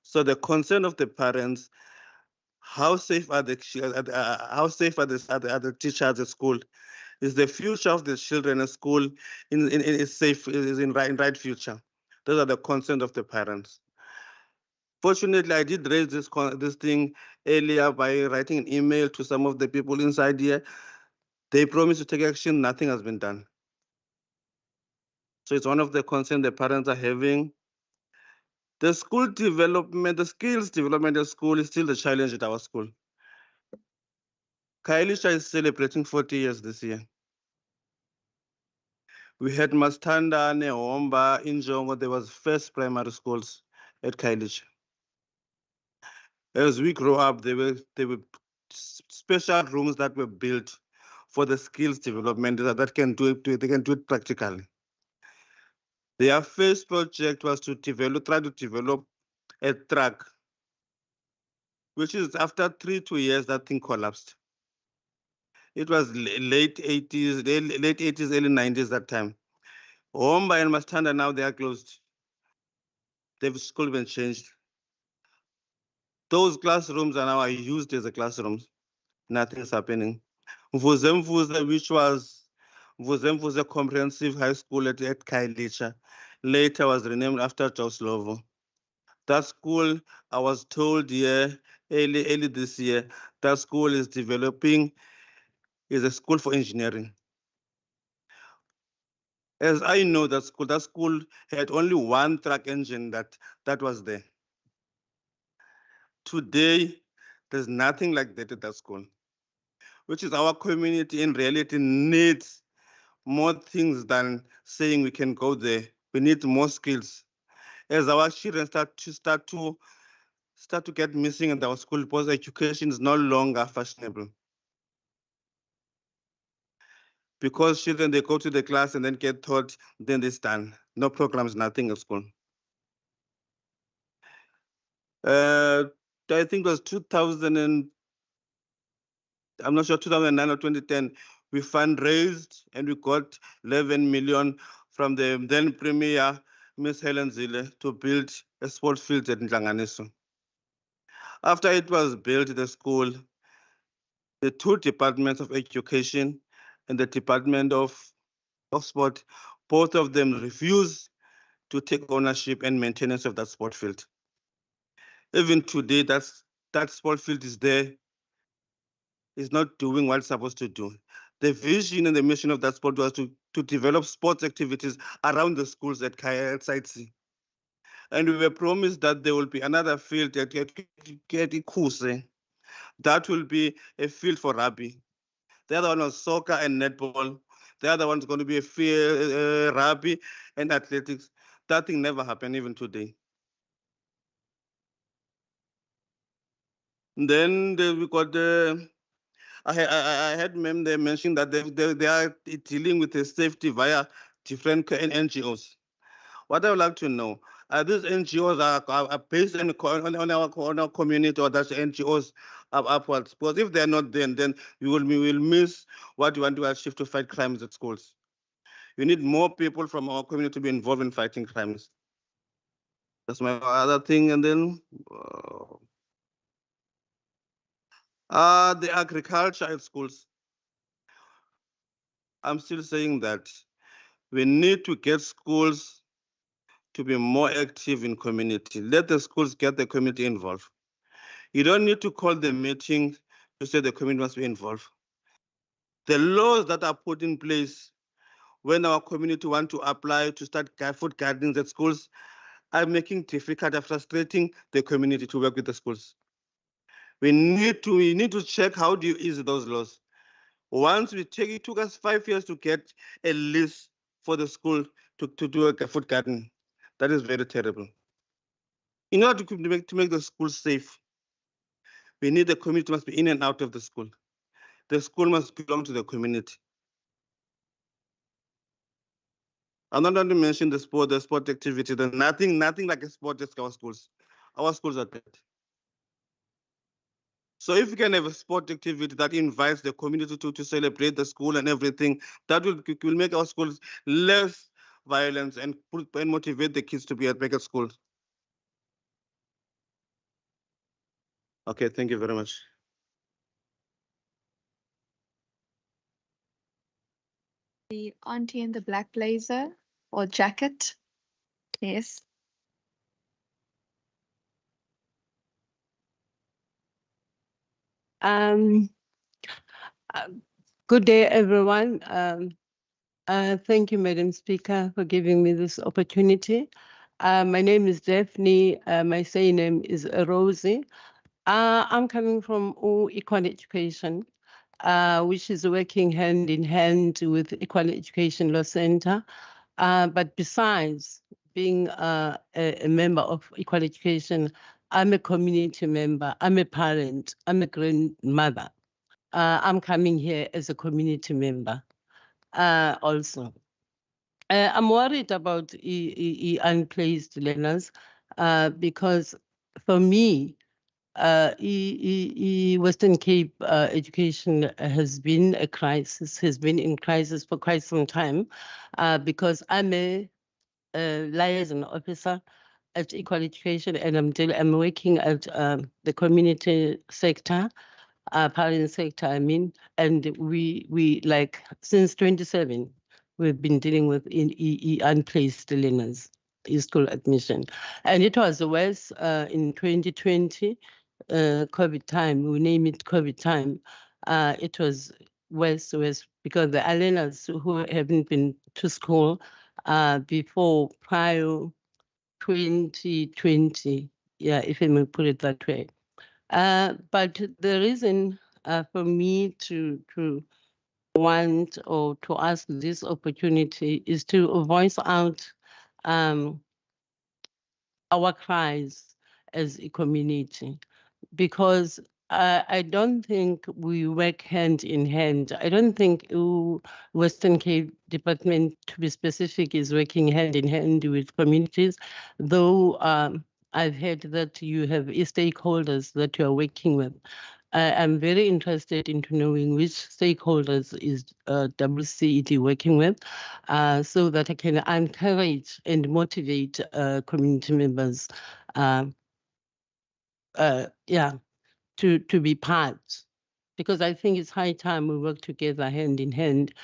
So the concern of the parents, how safe are the teachers at school? Is the future of the children at school is safe, is in right future? Those are the concerns of the parents. Fortunately, I did raise this thing earlier by writing an email to some of the people inside here. They promised to take action, nothing has been done. So it's one of the concerns the parents are having. The school development, the skills development at school is still the challenge at our school. Kailisha is celebrating 40 years this year. We had Mastanda, Neomba, Injongo, there was first primary schools at Kailisha. As we grow up, there were special rooms that were built for the skills development that can do it, they can do it practically. Their first project was to try to develop a track, which is after 2 years, that thing collapsed. It was late 80s, early 90s that time. Homba and Mastanda, now they are closed. They've school been changed. Those classrooms are now used as a classrooms. Nothing's happening. Mvuze, which was Mvuze Comprehensive High School at Kailicha, later was renamed after Joslovo. That school, I was told early this year, that school is developing, is a school for engineering. As I know, that school had only one track engine that was there. Today, there's nothing like that at that school, which is our community in reality needs more things than saying we can go there. We need more skills. As our children start to get missing in our school because education is no longer fashionable. Because children, they go to the class and then get taught, then it's done. No programs, nothing at school. I think it was 2009 or 2010, we fundraised and we got 11 million from the then Premier, Ms. Helen Zille, to build a sports field at Ndlanganiso. After it was built, the school, the two departments of education and the Department of Sport, both of them refused to take ownership and maintenance of that sport field. Even today, that sport field is there, is not doing what it's supposed to do. The vision and the mission of that sport was to develop sports activities around the schools at Site C. And we were promised that there will be another field at Ikuse. That will be a field for rugby. The other one was soccer and netball. The other one's going to be a rugby and athletics. That thing never happened even today. Then we got the. I had ma'am they mentioned that they are dealing with the safety via different NGOs. What I would like to know, are these NGOs are based on our community, or that's NGOs are upwards? Because if they're not, then we will miss what we want to achieve to fight crimes at schools. You need more people from our community to be involved in fighting crimes. That's my other thing. And then the agriculture at schools. I'm still saying that we need to get schools to be more active in community. Let the schools get the community involved. You don't need to call the meeting to say the community must be involved. The laws that are put in place when our community want to apply to start food gardens at schools are making difficult and frustrating the community to work with the schools. We need to check how do you ease those laws. Once it took us 5 years to get a list for the school to do a food garden. That is very terrible. In order to make the school safe, we need the community must be in and out of the school. The school must belong to the community. I'm not going to mention the sport activity. There's nothing like a sport at our schools. Our schools are dead. So if we can have a sport activity that invites the community to celebrate the school and everything, that will make our schools less violence and motivate the kids to be back at school. Okay, thank you very much. The auntie in the black blazer or jacket. Yes. Um, Good day, everyone. Thank you, Madam Speaker, for giving me this opportunity. My name is Daphne. My surname is Rosie. I'm coming from Equal Education, which is working hand in hand with Equal Education Law Center. But besides being a member of Equal Education, I'm a community member, I'm a parent, I'm a grandmother. I'm coming here as a community member also. I'm worried about unplaced learners because for me, Western Cape education has been a crisis, has been in crisis for quite some time because I'm a liaison officer at Equal Education and I'm working at the community sector, parent sector, I mean, and we like since 27, we've been dealing with unplaced learners, school admission. And it was worse in 2020, COVID time, we name it COVID time. It was worse because the learners who haven't been to school before prior 2020, yeah, if I may put it that way. But the reason for me to want or to ask this opportunity is to voice out our cries as a community, because I don't think we work hand in hand. I don't think Western Cape Department, to be specific, is working hand in hand with communities, though I've heard that you have stakeholders that you are working with. I'm very interested into knowing which stakeholders is WCED working with, so that I can encourage and motivate community members, to be part, because I think it's high time we work together hand in hand.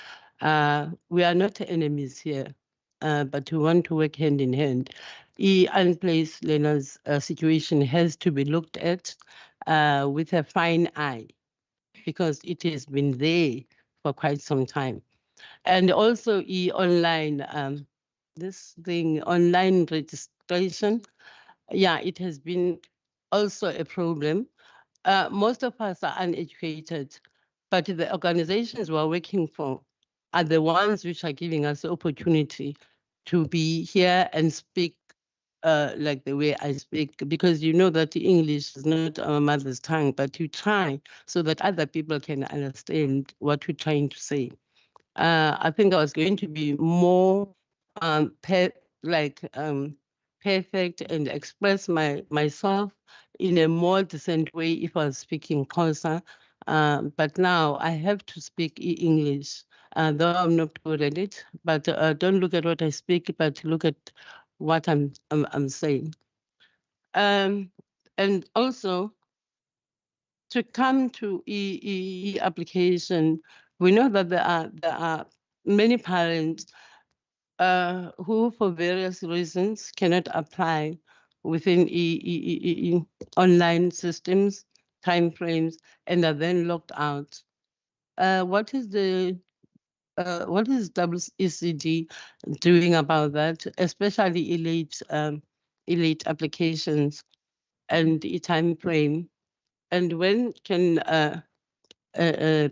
We are not enemies here, but we want to work hand in hand. Unplaced learners situation has to be looked at with a fine eye, because it has been there for quite some time. And also online, this thing, online registration, yeah, it has been also a problem. Most of us are uneducated, but the organizations we're working for are the ones which are giving us the opportunity to be here and speak like the way I speak, because you know that English is not our mother's tongue, but you try so that other people can understand what you're trying to say. I think I was going to be more perfect and express myself in a more decent way if I was speaking Xhosa. But now I have to speak English, though I'm not good at it. But don't look at what I speak, but look at what I'm saying. And also, to come to application, we know that there are many parents who, for various reasons, cannot apply within online systems, timeframes, and are then locked out. What is WECD doing about that, especially elite applications and the time frame? And when can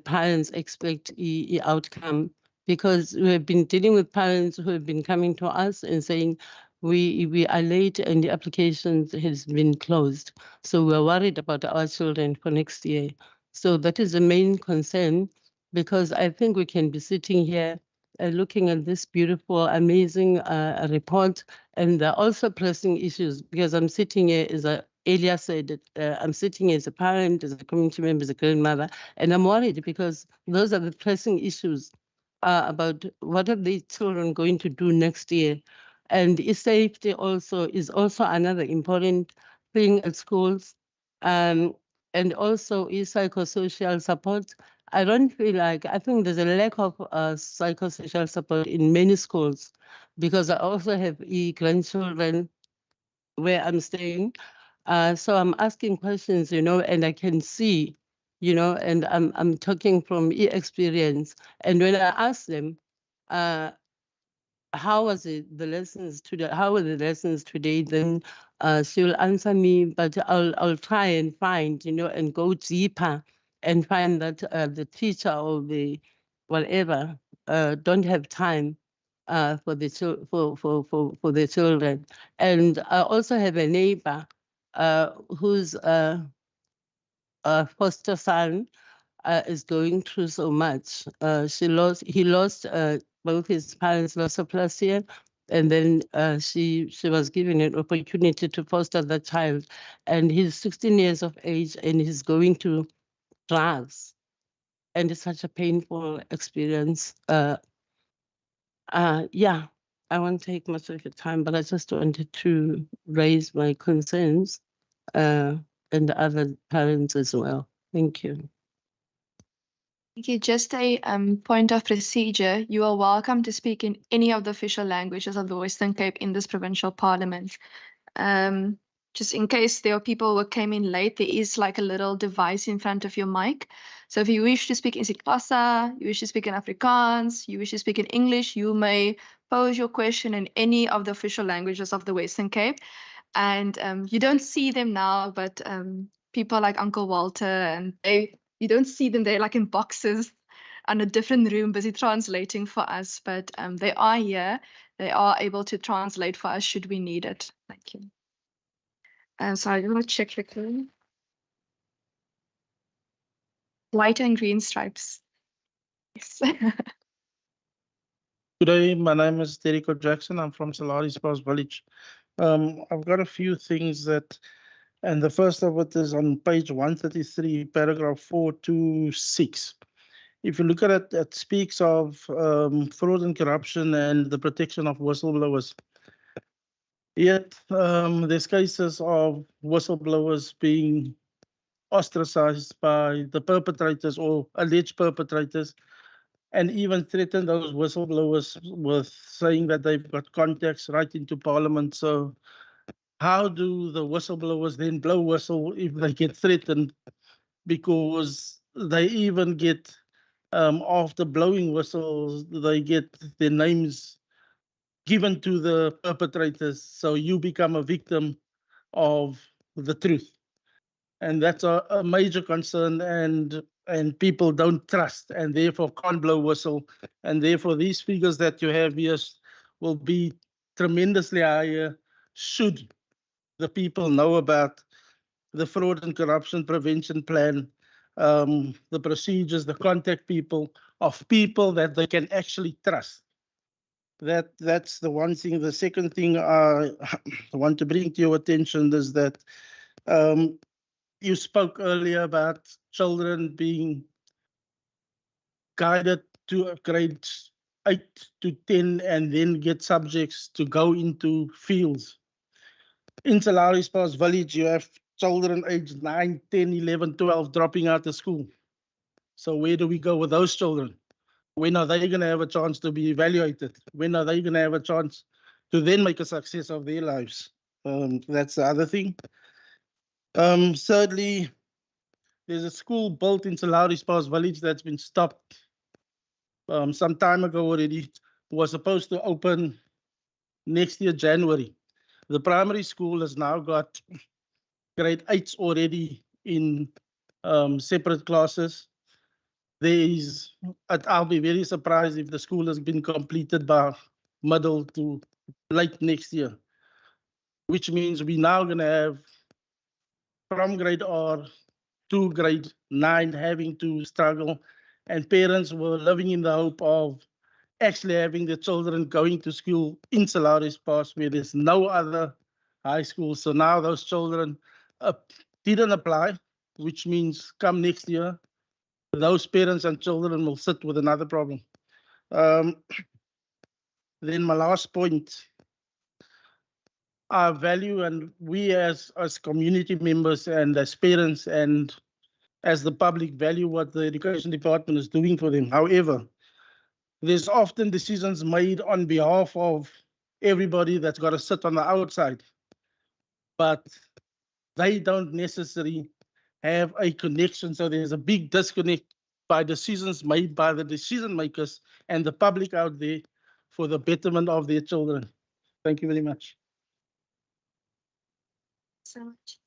parents expect the outcome? Because we have been dealing with parents who have been coming to us and saying, we are late and the applications has been closed. So we're worried about our children for next year. So that is the main concern, because I think we can be sitting here looking at this beautiful, amazing report, and there are also pressing issues, because I'm sitting here, as Elia said, I'm sitting as a parent, as a community member, as a grandmother, and I'm worried because those are the pressing issues about what are the children going to do next year. And safety also is also another important thing at schools. And also psychosocial support. I don't feel like, I think there's a lack of psychosocial support in many schools, because I also have grandchildren where I'm staying. So I'm asking questions, and I can see, and I'm talking from experience. And when I ask them, how was it the lessons today? How were the lessons today? Then she'll answer me, but I'll try and find, and go deeper and find that the teacher or the whatever don't have time for the for the children. And I also have a neighbor whose foster son is going through so much. He lost both his parents lost of last year, and then she was given an opportunity to foster the child, and he's 16 years of age and he's going to drugs, and it's such a painful experience. Yeah, I won't take much of your time, but I just wanted to raise my concerns and other parents as well. Thank you. Thank you. Just a point of procedure. You are welcome to speak in any of the official languages of the Western Cape in this provincial parliament. Just in case there are people who came in late, there is like a little device in front of your mic. So if you wish to speak in isiXhosa, you wish to speak in Afrikaans, you wish to speak in English, you may pose your question in any of the official languages of the Western Cape. And you don't see them now, but people like Uncle Walter, and you don't see them, they're like in boxes on a different room busy translating for us, but they are here. They are able to translate for us should we need it. Thank you. So I want to check quickly. White and green stripes. Yes. Good day, my name is Derrico Jackson. I'm from Salari Spouse Village. I've got a few things that, and the first of it is on page 133, paragraph 4 to 6. If you look at it, it speaks of fraud and corruption and the protection of whistleblowers. Yet there's cases of whistleblowers being ostracized by the perpetrators or alleged perpetrators, and even threaten those whistleblowers with saying that they've got contacts right into Parliament. So how do the whistleblowers then blow whistle if they get threatened? Because they even get, after blowing whistles, they get their names given to the perpetrators. So you become a victim of the truth. And that's a major concern, and people don't trust and therefore can't blow whistle. And therefore these figures that you have here will be tremendously higher should the people know about the fraud and corruption prevention plan, the procedures, the contact people of people that they can actually trust. That's the one thing. The second thing I want to bring to your attention is that you spoke earlier about children being guided to grades 8 to 10 and then get subjects to go into fields. In Salaris Pass Village, you have children aged 9, 10, 11, 12 dropping out of school. So where do we go with those children? When are they going to have a chance to be evaluated? When are they going to have a chance to then make a success of their lives? That's the other thing. Thirdly, there's a school built in Salaris Pass Village that's been stopped some time ago already. It was supposed to open next year, January. The primary school has now got grade 8s already in separate classes. I'll be very surprised if the school has been completed by middle to late next year, which means we're now going to have from grade R to grade 9 having to struggle, and parents were living in the hope of actually having the children going to school in Salaris Pass where there's no other high school. So now those children didn't apply, which means come next year, those parents and children will sit with another problem. Then my last point, our value, and we as community members and as parents and as the public value what the education department is doing for them. However, there's often decisions made on behalf of everybody that's got to sit on the outside, but they don't necessarily have a connection. So there's a big disconnect by decisions made by the decision makers and the public out there for the betterment of their children. Thank you very much. So much.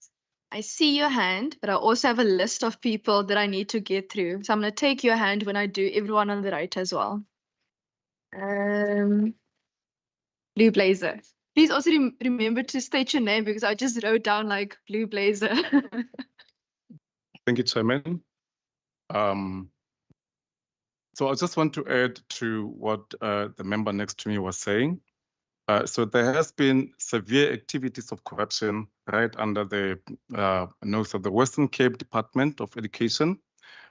I see your hand, but I also have a list of people that I need to get through. So I'm going to take your hand when I do everyone on the right as well. Blue blazer. Please also remember to state your name because I just wrote down like blue blazer. Thank you, Chairman. So I just want to add to what the member next to me was saying. So there has been severe activities of corruption right under the nose of the Western Cape Department of Education,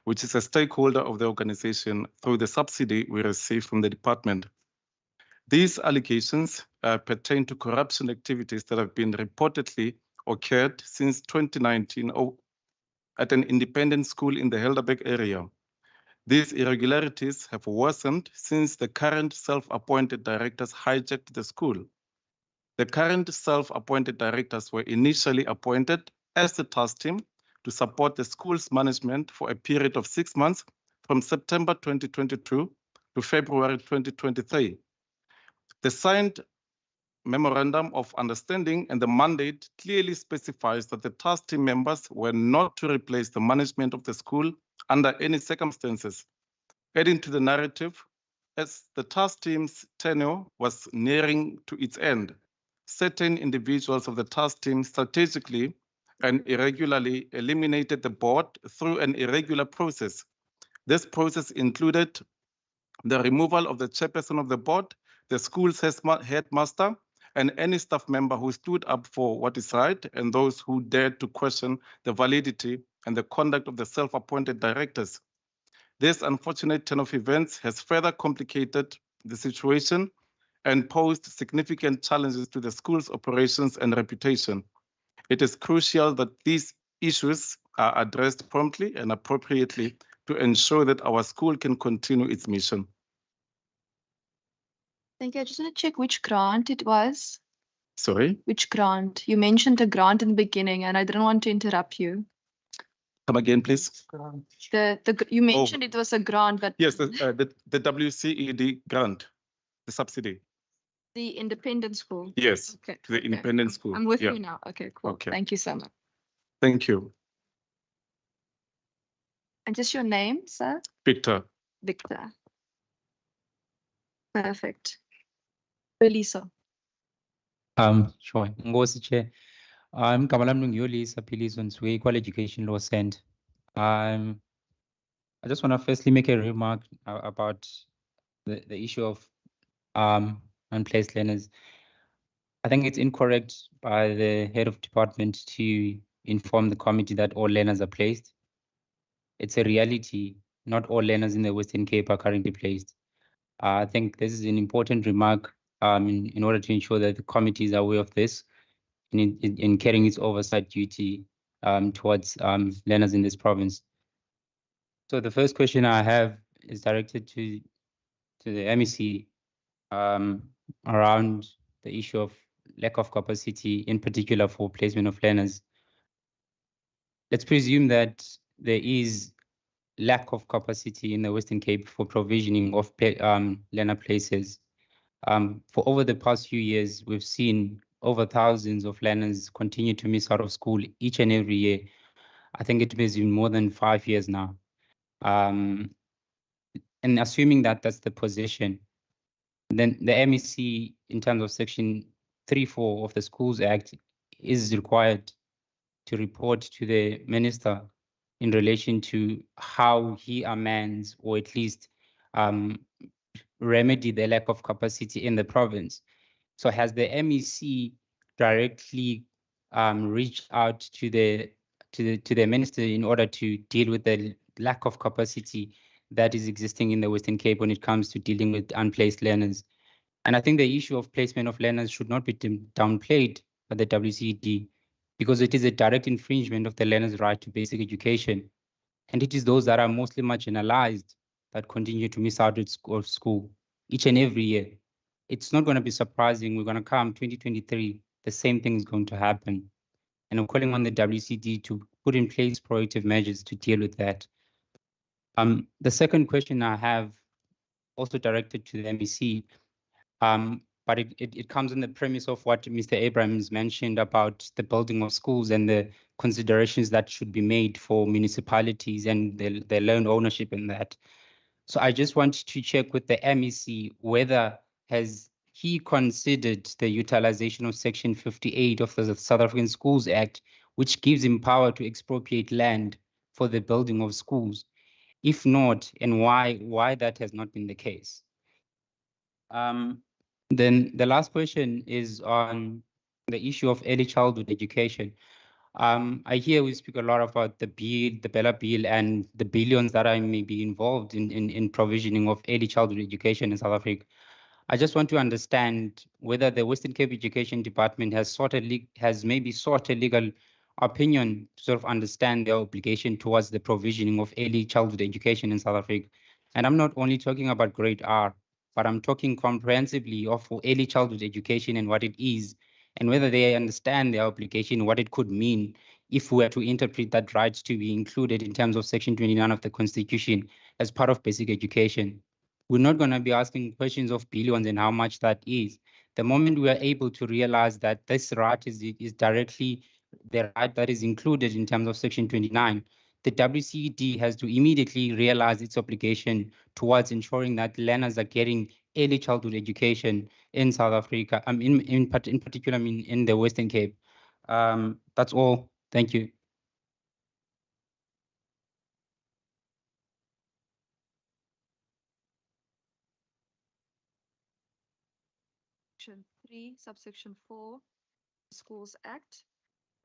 which is a stakeholder of the organization through the subsidy we receive from the department. These allegations pertain to corruption activities that have been reportedly occurred since 2019 at an independent school in the Helderberg area. These irregularities have worsened since the current self-appointed directors hijacked the school. The current self-appointed directors were initially appointed as the task team to support the school's management for a period of 6 months from September 2022 to February 2023. The signed memorandum of understanding and the mandate clearly specifies that the task team members were not to replace the management of the school under any circumstances. Adding to the narrative, as the task team's tenure was nearing to its end, certain individuals of the task team strategically and irregularly eliminated the board through an irregular process. This process included the removal of the chairperson of the board, the school's headmaster, and any staff member who stood up for what is right, and those who dared to question the validity and the conduct of the self-appointed directors. This unfortunate turn of events has further complicated the situation and posed significant challenges to the school's operations and reputation. It is crucial that these issues are addressed promptly and appropriately to ensure that our school can continue its mission. Thank you. I just want to check which grant it was. Sorry? Which grant? You mentioned a grant in the beginning and I didn't want to interrupt you. Come again, please. You mentioned it was a grant, but yes, the WCED grant, the subsidy. The independent school. Yes, okay. the independent school. I'm with you now. Okay, cool. Okay. Thank you so much. Thank you. And just your name, sir? Victor. Victor. Perfect. Belisa. Sure. Ngosi Chair. Igama lami ngiyolisa Philiso Nswe, Equal Education Law Center. I just want to firstly make a remark about the issue of unplaced learners. I think it's incorrect by the head of department to inform the committee that all learners are placed. It's a reality. Not all learners in the Western Cape are currently placed. I think this is an important remark in order to ensure that the committee is aware of this in carrying its oversight duty towards learners in this province. So the first question I have is directed to the MEC around the issue of lack of capacity, in particular for placement of learners. Let's presume that there is lack of capacity in the Western Cape for provisioning of learner places. For over the past few years, we've seen over thousands of learners continue to miss out of school each and every year. I think it has been more than 5 years now. And assuming that that's the position, then the MEC, in terms of Section 3(4) of the Schools Act, is required to report to the minister in relation to how he amends or at least remedy the lack of capacity in the province. So has the MEC directly reached out to the minister in order to deal with the lack of capacity that is existing in the Western Cape when it comes to dealing with unplaced learners? And I think the issue of placement of learners should not be downplayed by the WCED, because it is a direct infringement of the learner's right to basic education. And it is those that are mostly marginalized that continue to miss out of school each and every year. It's not going to be surprising. We're going to come 2023, the same thing is going to happen. And I'm calling on the WCD to put in place proactive measures to deal with that. The second question I have, also directed to the MEC, but it comes on the premise of what Mr. Abrams mentioned about the building of schools and the considerations that should be made for municipalities and their loan ownership in that. So I just want to check with the MEC whether has he considered the utilization of Section 58 of the South African Schools Act, which gives him power to expropriate land for the building of schools. If not, and why that has not been the case. Then the last question is on the issue of early childhood education. I hear we speak a lot about the bill, the Bella bill, and the billions that may be involved in provisioning of early childhood education in South Africa. I just want to understand whether the Western Cape Education Department has maybe sought a legal opinion to sort of understand their obligation towards the provisioning of early childhood education in South Africa. And I'm not only talking about grade R, but I'm talking comprehensively of early childhood education and what it is, and whether they understand their obligation, what it could mean if we were to interpret that right to be included in terms of Section 29 of the Constitution as part of basic education. We're not going to be asking questions of billions and how much that is. The moment we are able to realize that this right is directly the right that is included in terms of Section 29, the WCED has to immediately realize its obligation towards ensuring that learners are getting early childhood education in South Africa, in particular, in the Western Cape. That's all. Thank you. Section 3, subsection 4, Schools Act,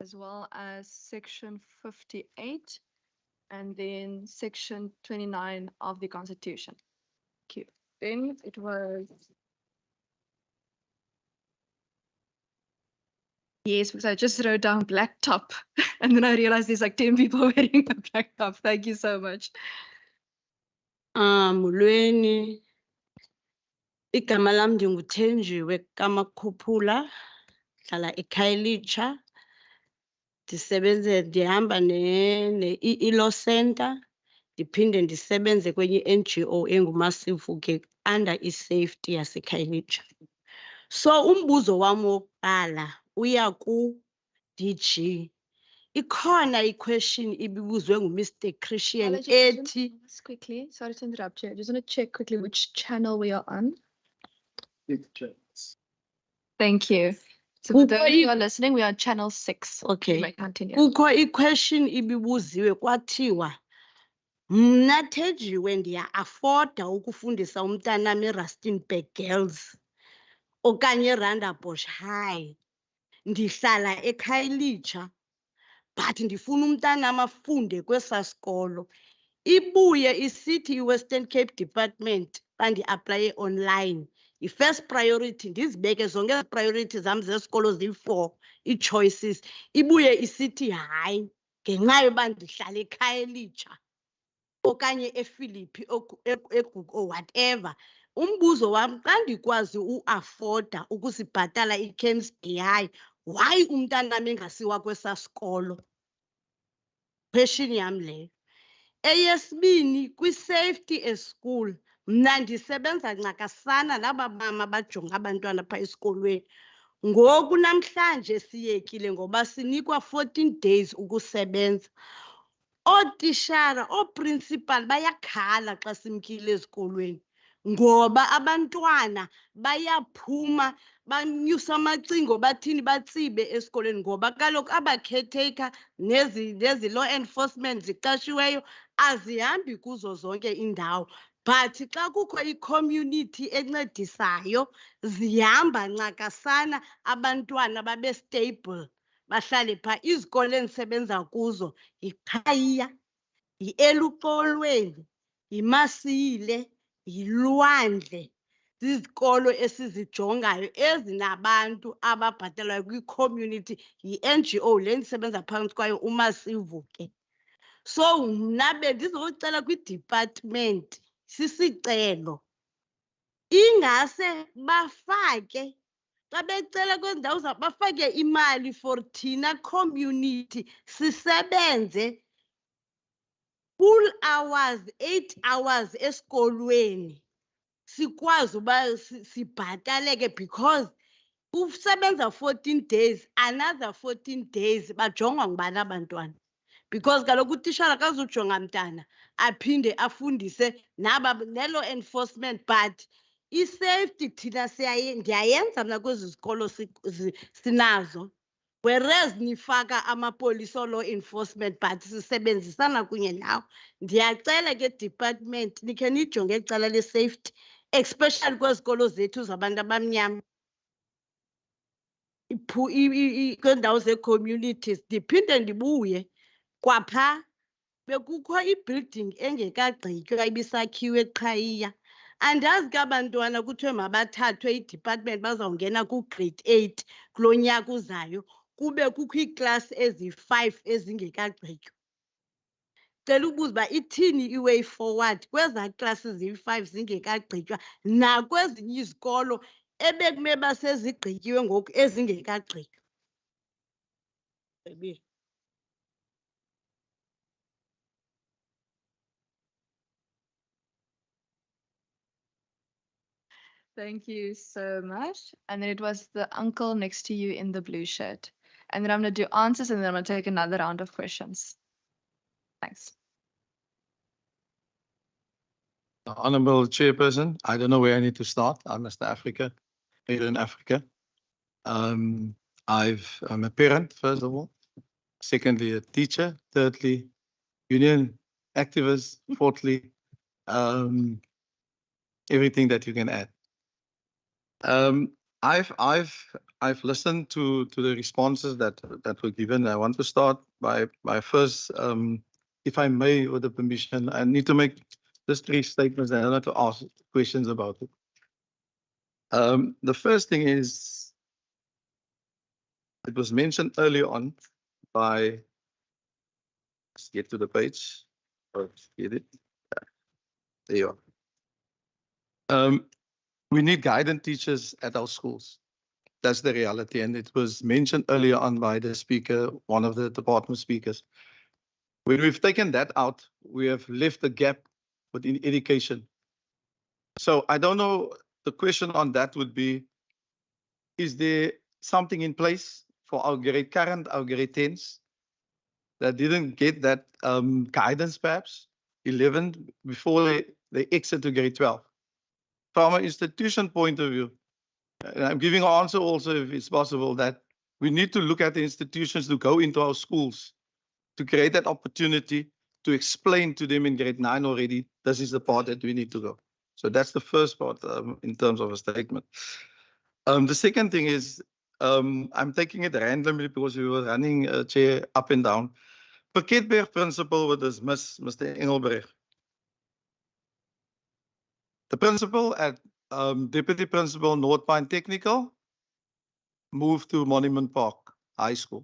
as well as Section 58, and then Section 29 of the Constitution. Thank you. Then it was... Yes, because I just wrote down black top, and then I realized there's like 10 people wearing a black top. Thank you so much. Mulweni, igama lami ndinguthenjiwe kaMakhuphula, hlala eKhayelitsha. Ndihamba ne-Law Center, ndiphinde ndisebenze kwenye NGO engumasifu ke under i-safety yaseKhayelitsha. So umbuzo wami wokuqala uya ku-DG. Ikhona i-question ibibuzwe nguMr. Christian ethi. Quickly, sorry to interrupt you. I just want to check quickly which channel we are on. Thank you. So for those who are listening, we are on channel 6. Okay. You may continue. Kukho i-question ibibuziwe kwathiwa mna Thejiwe ndiya-afoda ukufundisa umntanam eRustenburg Girls okanye eRondebosch High. Ndihlala eKhayelitsha but ndifuna umntanam afunde kwesaa sikolo. Ibuye isithi iWestern Cape Department xa ndi-aplaye online i-first priority ndizibeke zonke ezi priority zam zesikolo ziyi-4 ii-choices. Ibuye isithi hayi ngenxa yoba ndihlala eKhayelitsha okanye ePhilippi or whatever. Umbuzo wam xa ndikwazi uafoda ukusibhatala iCamsby High, why umntanam engasiwa kwesaa sikolo? Question yam leyo. Eyesibini, kwi-safety eschool, mna ndisebenza ncakasana naba mama bajonga abantwana phaa esikolweni. Ngoku namhlanje siyekile ngoba sinikwa 14 days ukusebenza. Ootishara, ooprinsipali bayakhala xa simkile ezikolweni ngoba abantwana bayaphuma banyusa amacingo bathini batsibe esikolweni ngoba kaloku aba-caretaker nezi law enforcement ziqashiweyo azihambi kuzo zonke iindawo. But xa kukho i-community encedisayo zihamba ncakasana abantwana babe stable bahlale phaa. Izikolo endisebenza kuzo yiQhayiya, yi-Eluxolweni, yiMasile, yiLwandle. Zizikolo esizijongayo ezinabantu ababhatalwayo kwi-community, yi-NGO le ndisebenza phantsi kwayo uMasivuke. So mna bendizocela kwi-department sisicelo ingase bafake xa becela kwezi ndawo zabo bafake imali for thina community sisebenze full hours, 8 hours esikolweni, sikwazi uba sibhataleke because usebenza 14 days, another 14 days bajongwa ngubani abantwana. Because kaloku utitshala akazujonga mntana aphinde afundise naba ne-law enforcement, but i-safety thina ndiyayenza mna kwezi zikolo sinazo, whereas nifaka amapolisa o-law enforcement but sisebenzisana kunye nawo. Ndiyacela ke department nikhe nijonge icala le-safety, especially kwezi zikolo zethu zabantu abamnyama, kwiindawo zee-communities. Ndiphinde ndibuye kwaphaa bekukho i-building engekagqitywa ibisakhiwe eQhayiya. Andazi ke abantwana kuthiwe mabathathwe i-department bazawungena ku-grade 8 kulo nyaka uzayo, kube kukho iiklasi ezi-5 ezingekagqitywa. Cela ubuza uba ithini i-way forward kwezaa klasi ziyi-5 zingekagqitywa nakwezinye izikolo ebekume basezigqityiwe ngoku ezingekagqitywa. Thank you so much. And then it was the uncle next to you in the blue shirt. And then I'm going to do answers and then I'm going to take another round of questions. Thanks. Honorable Chairperson, I don't know where I need to start. I'm Mr. Africa, here in Africa. I'm a parent, first of all. Secondly, a teacher. Thirdly, union activist. Fourthly, everything that you can add. I've listened to the responses that were given. I want to start by first, if I may, with the permission, I need to make just 3 statements and I want to ask questions about it. The first thing is, it was mentioned earlier on by, let's get to the page. Oh, get it? There you are. We need guidance teachers at our schools. That's the reality. And it was mentioned earlier on by the speaker, one of the department speakers. When we've taken that out, we have left a gap within education. So I don't know, the question on that would be, is there something in place for our grade 10s that didn't get that guidance perhaps, 11, before they exit to grade 12? From an institution point of view, And I'm giving an answer also, if it's possible, that we need to look at the institutions to go into our schools to create that opportunity to explain to them in grade 9 already, this is the part that we need to go. So that's the first part in terms of a statement. The second thing is, I'm taking it randomly because we were running a chair up and down. Pakketberg principal with this Mr. Engelberg. The principal at Deputy Principal North Pine Technical moved to Monument Park High School.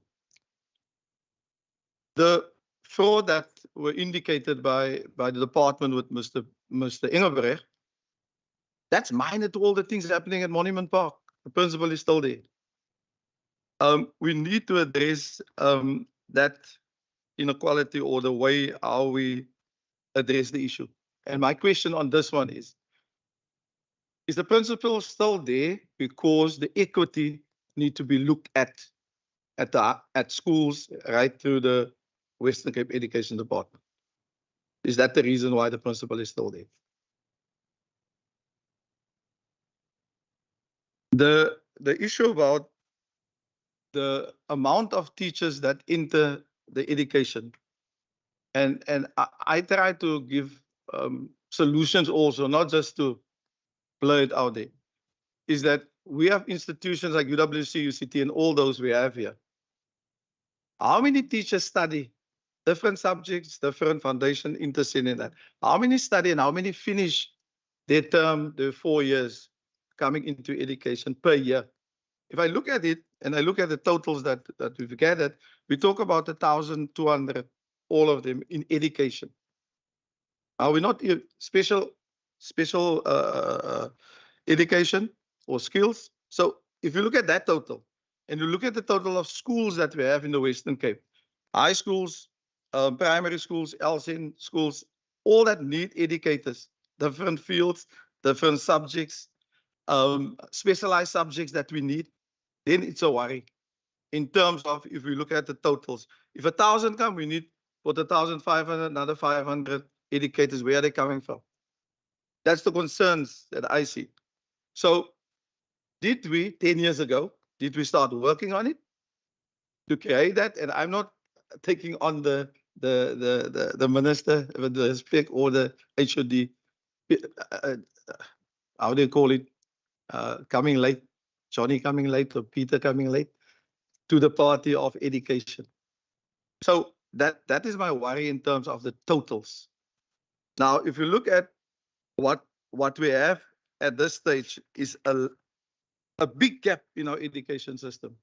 The fraud that were indicated by the department with Mr. Engelberg, that's minor to all the things happening at Monument Park. The principal is still there. We need to address that inequality or the way how we address the issue. And my question on this one is the principal still there because the equity need to be looked at schools right through the Western Cape Education Department? Is that the reason why the principal is still there? The issue about the amount of teachers that enter the education, and I try to give solutions also, not just to blur it out there, is that we have institutions like UWC, UCT, and all those we have here. How many teachers study different subjects, different foundation, interceding in that? How many study and how many finish their term, their 4 years coming into education per year? If I look at it and I look at the totals that we've gathered, we talk about 1,200, all of them in education. Are we not special education or skills? So if you look at that total, and you look at the total of schools that we have in the Western Cape, high schools, primary schools, LSN schools, all that need educators, different fields, different subjects, specialized subjects that we need, then it's a worry. In terms of, if we look at the totals, if 1,000 come, we need for the 1,500, another 500 educators. Where are they coming from? That's the concerns that I see. So did we, 10 years ago, did we start working on it to create that? And I'm not taking on the minister with the respect or the HOD, how do you call it, coming late, Johnny coming late or Peter coming late to the party of education. So that is my worry in terms of the totals. Now, if you look at what we have at this stage is a big gap in our education system.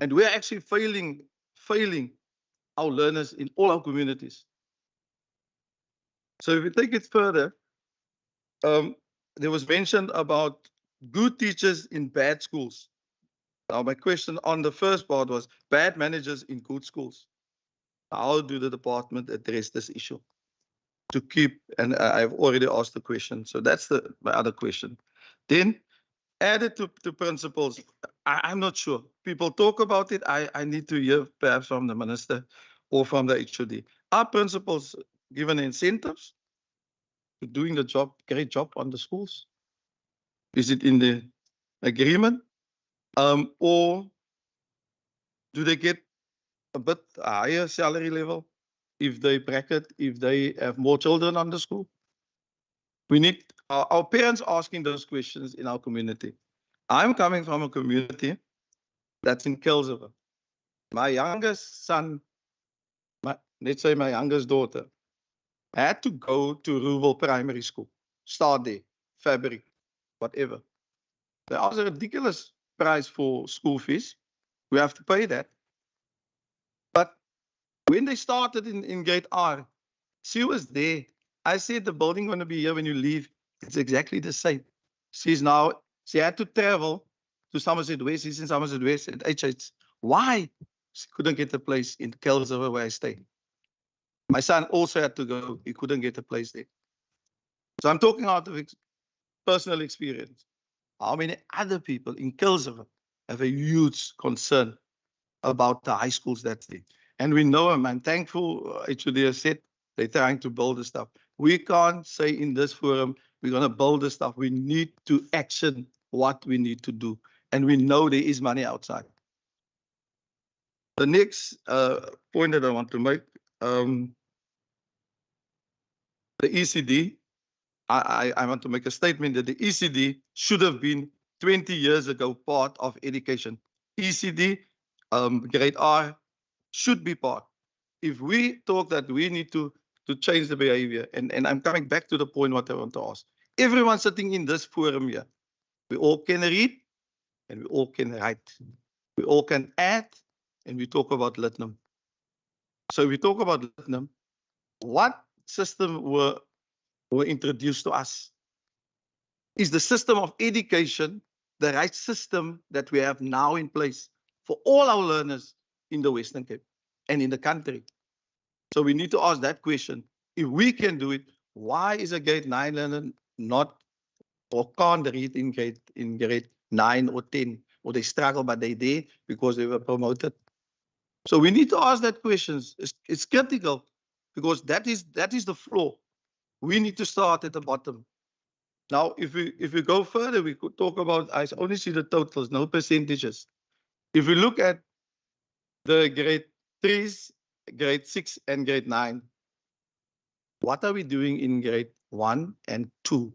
And we're actually failing our learners in all our communities. So if we take it further, there was mentioned about good teachers in bad schools. Now, my question on the first part was bad managers in good schools. How do the department address this issue? To keep, and I've already asked the question, so that's my other question. Then added to principals, I'm not sure. People talk about it. I need to hear perhaps from the minister or from the HOD. Are principals given incentives to doing the job, great job on the schools? Is it in the agreement? Or do they get a bit higher salary level if they bracket, if they have more children on the school? We need our parents asking those questions in our community. I'm coming from a community that's in Kelzerwe. My youngest son, let's say my youngest daughter, had to go to rural primary school, start there, fabric, whatever. There was a ridiculous price for school fees. We have to pay that. But when they started in grade R, she was there. I said, the building going to be here when you leave. It's exactly the same. She had to travel to Somerset West. She's in Somerset West at HH. Why? She couldn't get a place in Kelzerwe where I stay. My son also had to go. He couldn't get a place there. So I'm talking out of personal experience. How many other people in Kelzerwe have a huge concern about the high schools that's there? And we know them. I'm thankful HOD has said they're trying to build the stuff. We can't say in this forum, we're going to build the stuff. We need to action what we need to do. And we know there is money outside. The next point that I want to make, the ECD, I want to make a statement that the ECD should have been 20 years ago part of education. ECD, grade R, should be part. If we talk that we need to change the behavior, and I'm coming back to the point what I want to ask. Everyone sitting in this forum here, we all can read and we all can write. We all can add and we talk about Litnum. So we talk about Litnum. What system were introduced to us? Is the system of education the right system that we have now in place for all our learners in the Western Cape and in the country? So we need to ask that question. If we can do it, why is a grade 9 learner not or can't read in grade 9 or 10, or they struggle, but they did because they were promoted? So we need to ask that question. It's critical because that is the floor. We need to start at the bottom. Now, if we go further, we could talk about, I only see the totals, no percentages. If we look at the grade 3s, grade 6 and grade 9, what are we doing in grade 1 and 2?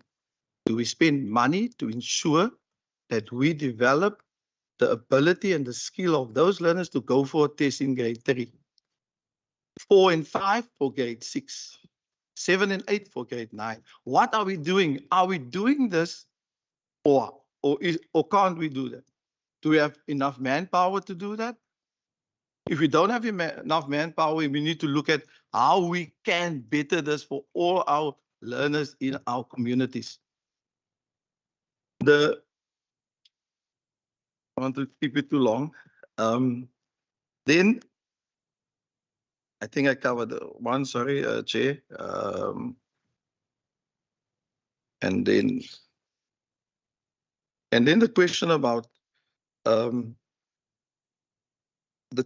Do we spend money to ensure that we develop the ability and the skill of those learners to go for a test in grade 3? 4 and 5 for grade 6, 7 and 8 for grade 9. What are we doing? Are we doing this or can't we do that? Do we have enough manpower to do that? If we don't have enough manpower, we need to look at how we can better this for all our learners in our communities. I want to keep it too long. Then I think I covered one, sorry, Chair. And then the question about the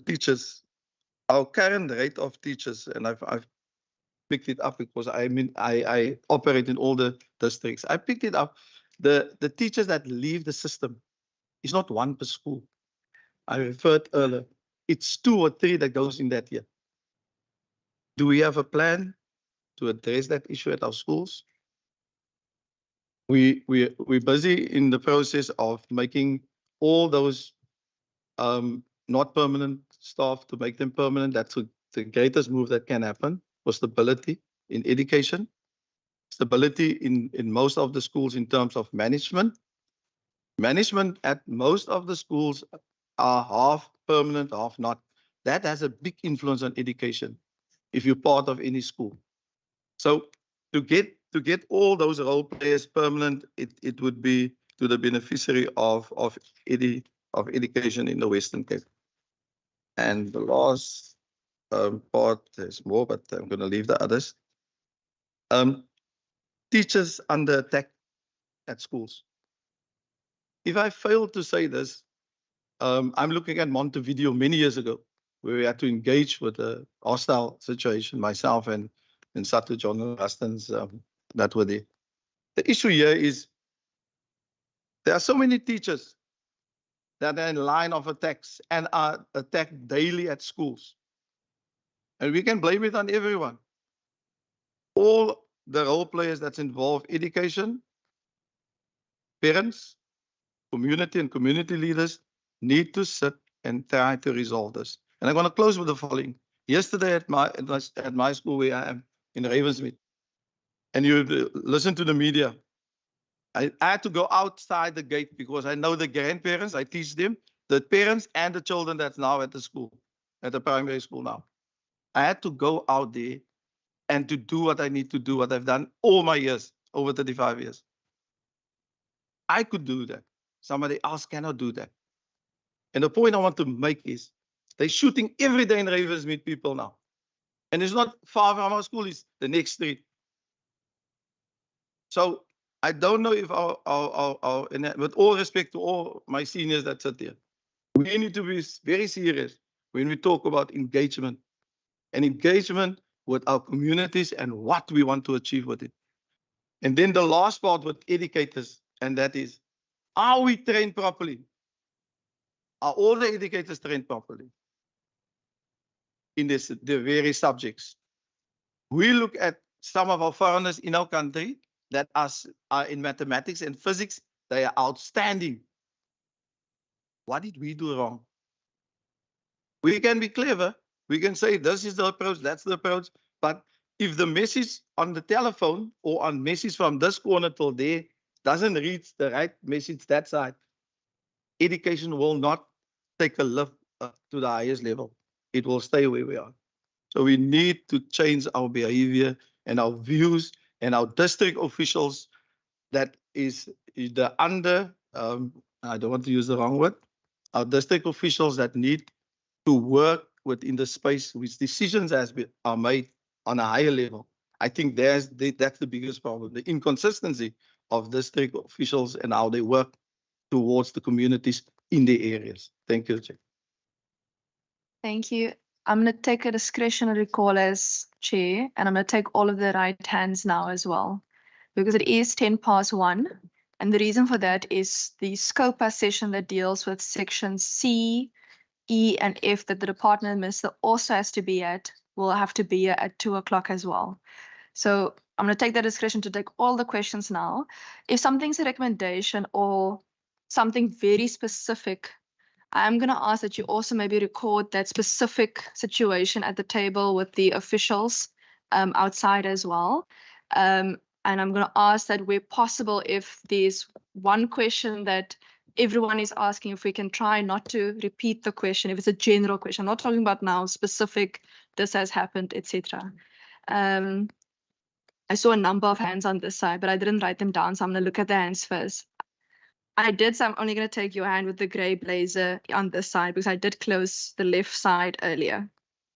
teachers, our current rate of teachers, and I've picked it up because I operate in all the districts. I picked it up. The teachers that leave the system is not one per school. I referred earlier. It's 2 or 3 that goes in that year. Do we have a plan to address that issue at our schools? We're busy in the process of making all those not permanent staff to make them permanent. That's the greatest move that can happen for stability in education, stability in most of the schools in terms of management. Management at most of the schools are half permanent, half not. That has a big influence on education if you're part of any school. So to get all those role players permanent, it would be to the beneficiary of education in the Western Cape. And the last part, there's more, but I'm going to leave the others. Teachers under attack at schools. If I fail to say this, I'm looking at Montevideo many years ago, where we had to engage with a hostile situation, myself and Satu John Rastons that were there. The issue here is there are so many teachers that are in line of attacks and are attacked daily at schools. And we can blame it on everyone. All the role players that's involved, education, parents, community and community leaders need to sit and try to resolve this. And I'm going to close with the following. Yesterday at my school where I am in Ravensmead, and you listen to the media, I had to go outside the gate because I know the grandparents, I teach them, the parents and the children that's now at the school, at the primary school now. I had to go out there and to do what I need to do, what I've done all my years, over 35 years. I could do that. Somebody else cannot do that. And the point I want to make is they're shooting every day in Ravensmead people now. And it's not far from our school, it's the next street. So I don't know if with all respect to all my seniors that sit here, we need to be very serious when we talk about engagement and engagement with our communities and what we want to achieve with it. And then the last part with educators, and that is Are we trained properly? Are all the educators trained properly in the various subjects? We look at some of our foreigners in our country that are in mathematics and physics. They are outstanding. What did we do wrong? We can be clever. We can say this is the approach, that's the approach. But if the message on the telephone or on message from this corner till there doesn't reach the right message that side, education will not take a lift to the highest level. It will stay where we are. So we need to change our behavior and our views, and our district officials that is the I don't want to use the wrong word, our district officials that need to work within the space which decisions are made on a higher level. I think that's the biggest problem, the inconsistency of district officials and how they work towards the communities in the areas. Thank you, Chair. Thank you. I'm going to take a discretionary call as chair, and I'm going to take all of the right hands now as well, because it is 1:10. And the reason for that is the SCOPA session that deals with sections C, E, and F that the department minister also has to be at, will have to be here at 2 o'clock as well. So I'm going to take that discretion to take all the questions now. If something's a recommendation or something very specific, I'm going to ask that you also maybe record that specific situation at the table with the officials outside as well. And I'm going to ask that where possible, if there's one question that everyone is asking, if we can try not to repeat the question, if it's a general question. I'm not talking about now specific, this has happened, etc. I saw a number of hands on this side, but I didn't write them down, so I'm going to look at the hands first. I did, so I'm only going to take your hand with the grey blazer on this side because I did close the left side earlier.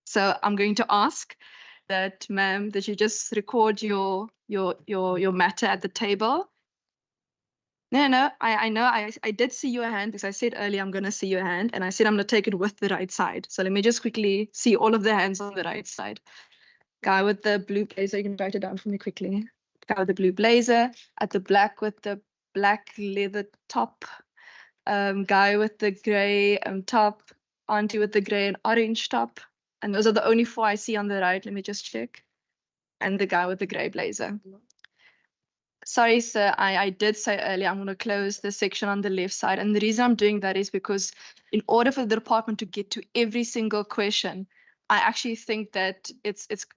So I'm going to ask that, ma'am, that you just record your matter at the table. No, I know, I did see your hand because I said earlier I'm going to see your hand, and I said I'm going to take it with the right side. So let me just quickly see all of the hands on the right side. Guy with the blue blazer, you can write it down for me quickly. Guy with the blue blazer, at the black with the black leather top, guy with the grey top, auntie with the grey and orange top. And those are the only 4 I see on the right. Let me just check. And the guy with the grey blazer. Sorry, sir, I did say earlier I'm going to close the section on the left side. And the reason I'm doing that is because in order for the department to get to every single question, I actually think that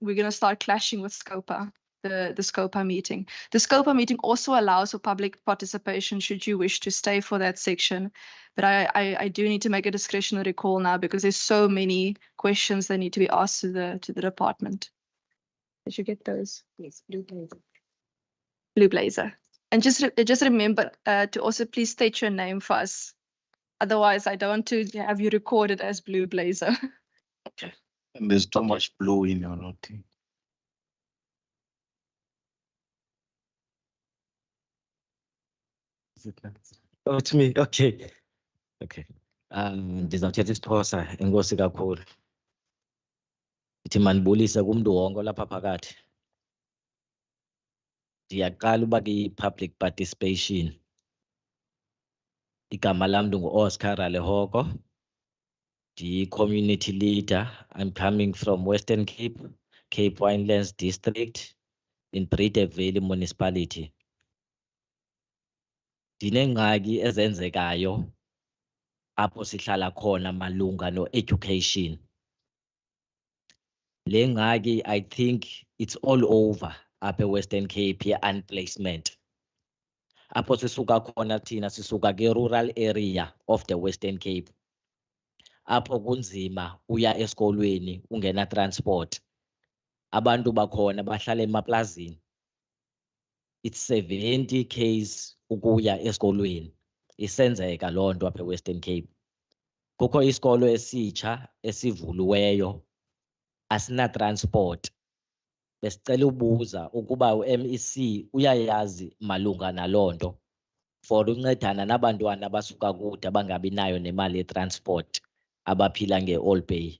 we're going to start clashing with SCOPA, the SCOPA meeting. The SCOPA meeting also allows for public participation should you wish to stay for that section. But I do need to make a discretionary call now because there's so many questions that need to be asked to the department. Did you get those? Yes, blue blazer. Blue blazer. And just remember to also please state your name for us. Otherwise, I don't want to have you recorded as blue blazer. Okay. And there's too much blue in your note. Oh, it's me. Okay. Okay. Ndizawuthetha isiXhosa, enkosi kakhulu. Ndithi mandibulise kumntu wonke olapha phakathi. Ndiyaqala uba public participation. Igama lam ndingu-Oscar Alehoko. Community leader. I'm coming from Western Cape, Cape Winelands District in Breede Valley Municipality. Dinengxaki ezenzekayo apho sihlala khona malunga no-education. Le ngxaki, I think it's all over apha eWestern Cape ye-unplacement. Apho sisuka khona thina sisuka ke-rural area of the Western Cape. Apho kunzima uya esikolweni ungena transport. Abantu bakhona bahlala emaplazini. It's 70 km ukuya esikolweni. Isenzeka loo nto apha eWestern Cape. Kukho isikolo esitsha esivuliweyo, asina transport. Besicela ubuza ukuba u-MEC uyayazi malunga naloo nto for uncedana nabantwana abasuka kude abangabi nayo nemali ye-transport abaphila nge-all pay.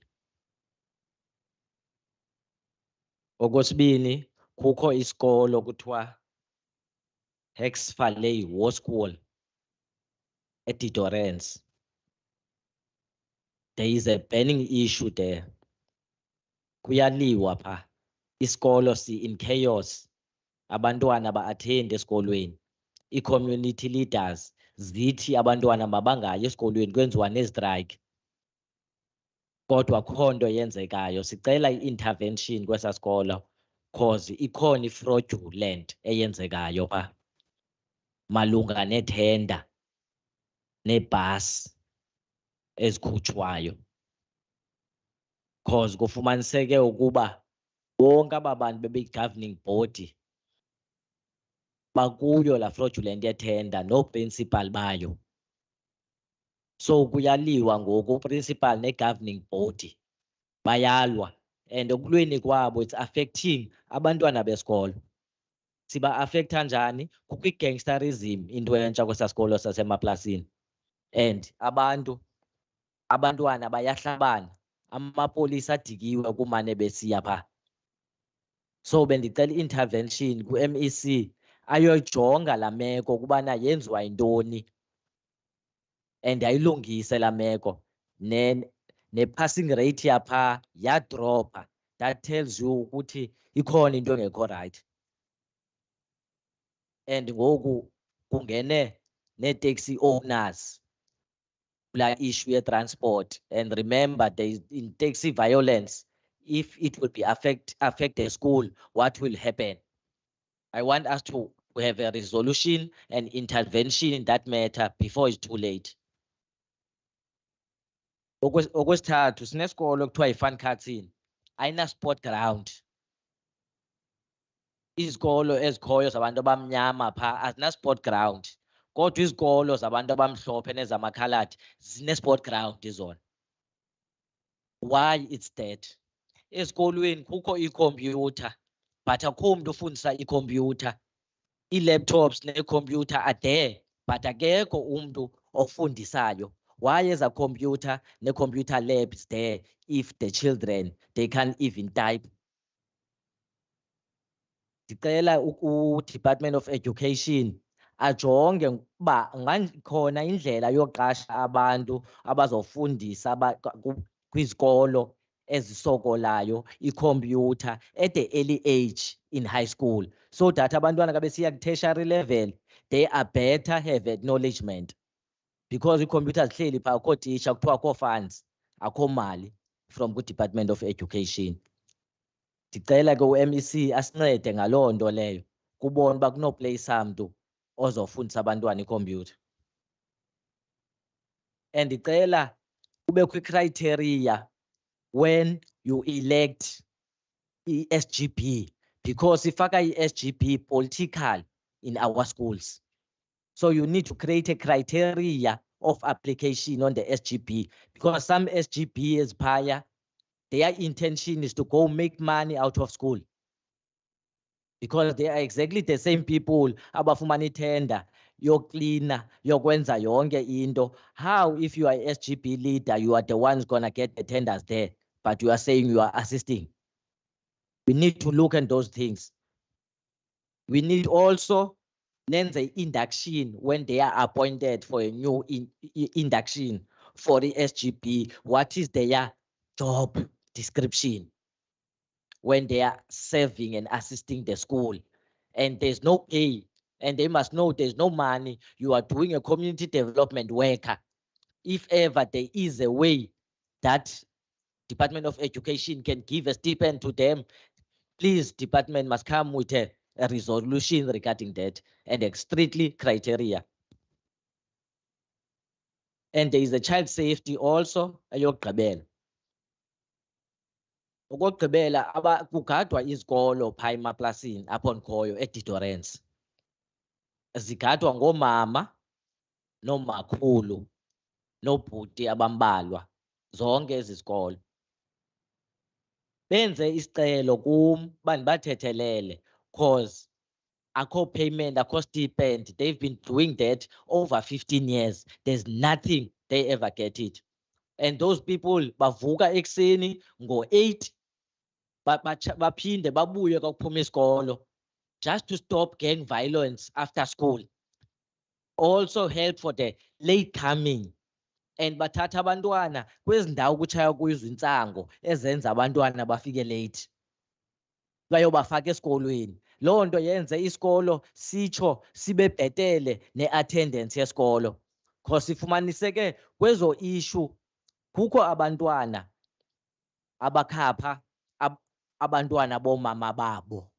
Okwesibini, kukho isikolo kuthiwa Hex Valley War School. eDidorens. There is a burning issue there. Kuyaliwa pha. Isikolo in chaos. Abantwana ba-attend esikolweni. I-community leaders zithi abantwana mabangayi esikolweni kwenziwa nestrike. Kodwa akho nto yenzekayo. Sicela i-intervention kwesa sikolo cause ikhona i-fraudulent eyenzekayo pha. Malunga nethenda nebhasi ezikhutshwayo. Cause kufumaniseke ukuba bonke aba bantu bebeyi-governing body bakuyo la fraudulent yethenda no-principal bayo. So kuyaliwa ngoku principal ne-governing body bayalwa, and okulweni kwabo it's affecting abantwana besikolo. Siba affecta njani? Kukho i-gangsterism into entsha kwesa sikolo sasemaplasini, and abantwana bayahlabana, amapolisa adikiwe kumane besiya pha. So bendicela i-intervention ku-MEC ayoyijonga la meko kubana yenziwa yintoni and ayilungise la meko. Ne-passing rate yapha yadropha. That tells you ukuthi ikhona into engekho right. And ngoku kungene nee-taxi owners kula issue ye-transport. And remember, there is in taxi violence, if it will be affect the school, what will happen? I want us to have a resolution and intervention in that matter before it's too late. Okwesithathu sinesikolo kuthiwa yi-Fun Carton, ayina-sport ground. Izikolo ezikhoyo zabantu abamnyama pha azina-sport ground, kodwa izikolo zabantu abamhlophe nezamakhaladi zine-sport ground zona. Why it's that? Esikolweni kukho ikhompyutha but akho mntu ufundisa ikhompyutha. Ii-laptops neekhompyutha are there but akekho umntu ofundisayo. Why is a computer ne-computer labs there if the children, they can't even type? Ndicela u-Department of Education ajonge uba ngakhona indlela yoqasha abantu abazofundisa kwizikolo ezisokolayo ikhompyutha at the early age in high school, so that abantwana xa besiya ku-tertiary level they are better have acknowledgement. Because ikhompyutha zihleli phaa akho tisha, kuthiwa akho funds, akho mali from ku-Department of Education. Ndicela ke u-MEC asincede ngaloo nto leyo, kubona uba kunopleyisa mntu ozofundisa abantwana ikhompyutha. And ndicela kubekho i-criteria when you elect i-SGB, because ifaka i-SGB political in our schools. So you need to create a criteria of application on the SGB, because some SGB is prior, their intention is to go make money out of school. Because they are exactly the same people abafumana tender yoklina yokwenza yonke into. How if you are SGB leader, you are the ones gonna get the tenders there, but you are saying you are assisting? We need to look at those things. We need also nenze induction when they are appointed for a new induction for the SGB. What is their job description when they are serving and assisting the school? And there's no pay, and they must know there's no money. You are doing a community development worker. If ever there is a way that Department of Education can give a stipend to them, please, department must come with a resolution regarding that and a strictly criteria. And there is a child safety also, ayokugqibela. Okokugqibela kugadwa izikolo phaa emaplasini apho ndikhoyo eDidorens. Zigadwa ngoomama noomakhulu noobhuti abambalwa, zonke ezi zikolo. Benze isicelo kum uba ndibathethelele cause akho payment, akho stipend. They've been doing that over 15 years. There's nothing they ever get it. And those people bavuka ekuseni ngo-8 baphinde babuye kwakuphuma isikolo just to stop gang violence after school. also help for the late coming. And bathatha abantwana kwezi ndawo kutshaywa kuzo intsango ezenza abantwana bafike late. Bayobafaka esikolweni. Loo nto yenze isikolo sitsho sibe bhetele ne-attendance yesikolo. Because ifumaniseke kwezo issue kukho abantwana abakhapha abantwana boomama babo.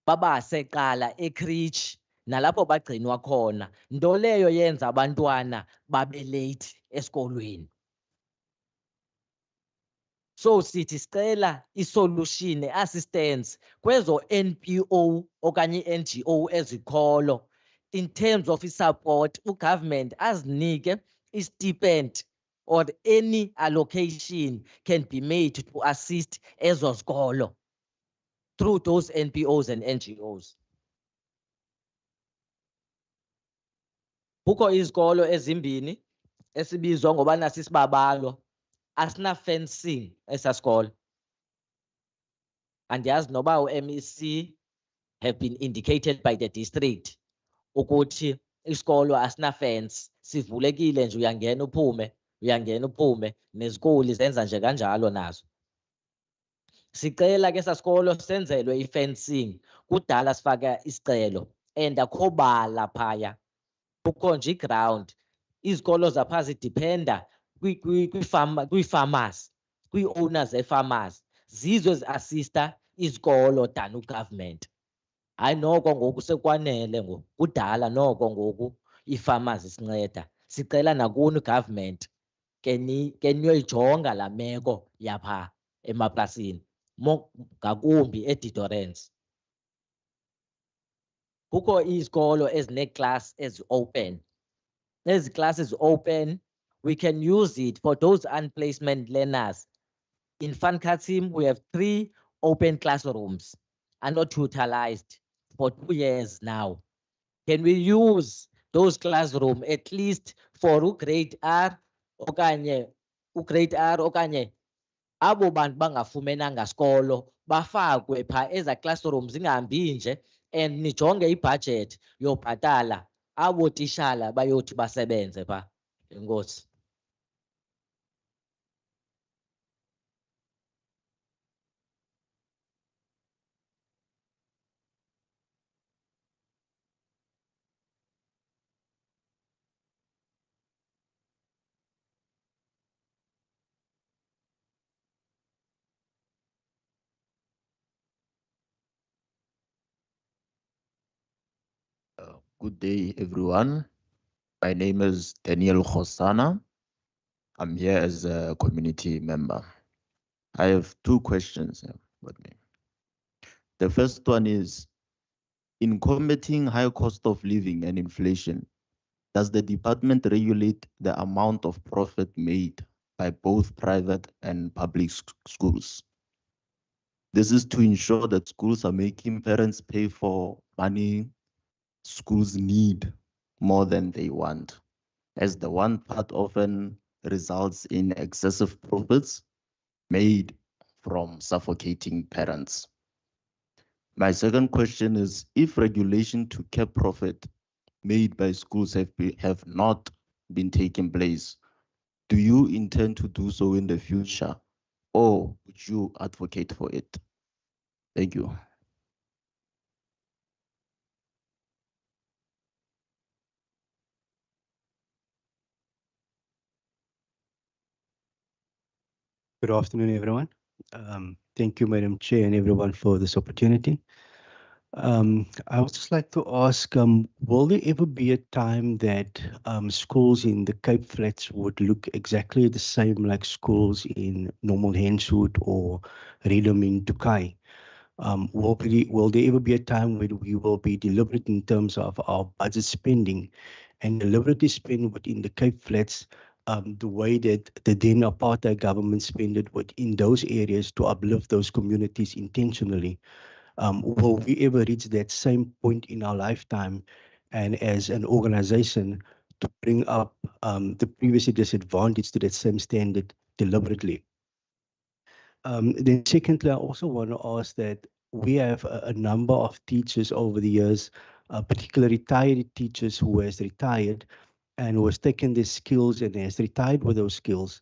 Babase kuqala ekritshi nalapho bagcinwa khona, nto leyo yenza abantwana babe late esikolweni. So sithi sicela isolution, assistance kwezo NPO okanye NGO ezikolo in terms of support. Government azinike stipend or any allocation can be made to assist ezo zikolo through those NPOs and NGOs. Kukho izikolo ezimbini esibizwa ngobana sisibabalo, asina fencing esasikolo. Andiyazi noba u-MEC have been indicated by the district ukuthi isikolo asina fence, sivulekile nje, uyangena uphume, nezikoli zenza nje kanjalo nazo. Sicela ke sasikolo senzelwe i-fencing, kudala sifaka isicelo and akho bala phaya. Kukho nje i-ground, izikolo zapha zidependa kwii-farmers, kwii-owners ze-farmers, zizo ezi-assista izikolo than ugovernment. Hayi noko ngoku sekwanele ngoku, kudala noko ngoku ii-farmers isinceda. Sicela nakuni ugovernment ke niyoyijonga laa meko yapha emaplasini, ngakumbi eDidorens. Kukho izikolo ezinee-class ezi-open. Ezi classes open, we can use it for those unplacement learners. In Fankatim, we have 3 open classrooms and not utilized for 2 years now. Can we use those classrooms at least for grade R okanye abo bantu bangafumenanga skolo bafakwe pha eza classrooms zingahambi nje, and nijonge ibudget yobhatala abo tishala bayothi basebenze pha. Enkosi. Good day, everyone. My name is Daniel Khosana. I'm here as a community member. I have 2 questions with me. The first one is, in combating high cost of living and inflation, does the department regulate the amount of profit made by both private and public schools? This is to ensure that schools are making parents pay for money schools need more than they want, as the one part often results in excessive profits made from suffocating parents. My second question is, if regulation to cap profit made by schools have not been taking place, do you intend to do so in the future, or would you advocate for it? Thank you. Good afternoon, everyone. Thank you, Madam Chair, and everyone for this opportunity. I would just like to ask, will there ever be a time that schools in the Cape Flats would look exactly the same like schools in normal Henswood or Redom in Tukai? Will there ever be a time when we will be deliberate in terms of our budget spending and deliberately spend within the Cape Flats the way that the then apartheid government spent it within those areas to uplift those communities intentionally? Will we ever reach that same point in our lifetime and as an organization to bring up the previously disadvantaged to that same standard deliberately? Then secondly, I also want to ask that we have a number of teachers over the years particularly retired teachers who has retired and who has taken their skills and has retired with those skills.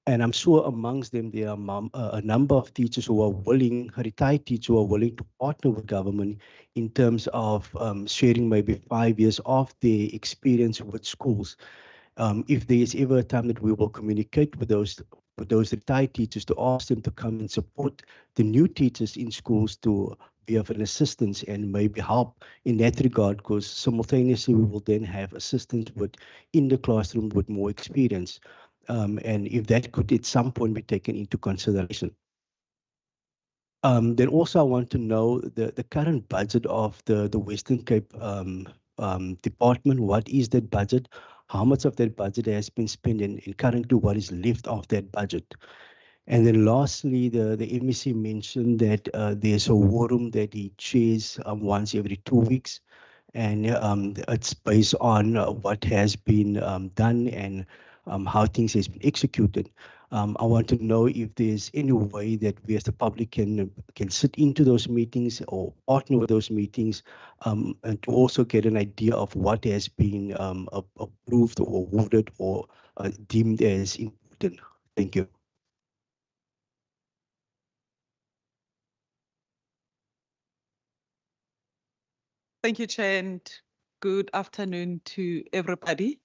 And I'm sure amongst them, there are a number of teachers who are willing, retired teachers who are willing to partner with government in terms of sharing maybe 5 years of their experience with schools. If there is ever a time that we will communicate with those retired teachers to ask them to come and support the new teachers in schools to be of an assistance and maybe help in that regard, because simultaneously we will then have assistants in the classroom with more experience. And if that could at some point be taken into consideration. Then also I want to know the current budget of the Western Cape department. What is that budget? How much of that budget has been spent and currently what is left of that budget? And then lastly, the MEC mentioned that there's a war room that he chairs once every 2 weeks. And it's based on what has been done and how things has been executed. I want to know if there's any way that we as the public can sit into those meetings or partner with those meetings, and to also get an idea of what has been approved or awarded or deemed as important. Thank you. Thank you, Chair, and good afternoon to everybody,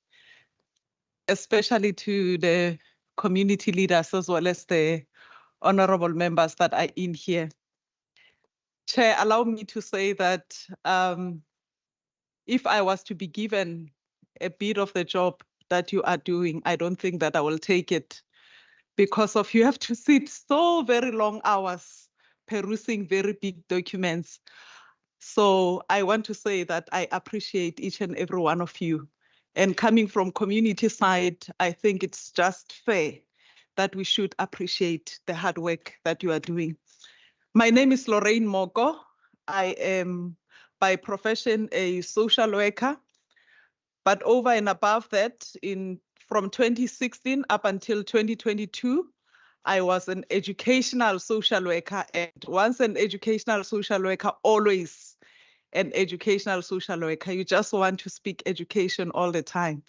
especially to the community leaders as well as the honorable members that are in here. Chair, allow me to say that if I was to be given a bit of the job that you are doing, I don't think that I will take it, because of you have to sit so very long hours perusing very big documents. So I want to say that I appreciate each and every one of you. And coming from community side, I think it's just fair that we should appreciate the hard work that you are doing. My name is Lorraine Moko. I am by profession a social worker, but over and above that, from 2016 up until 2022, I was an educational social worker, and once an educational social worker, always an educational social worker. You just want to speak education all the time.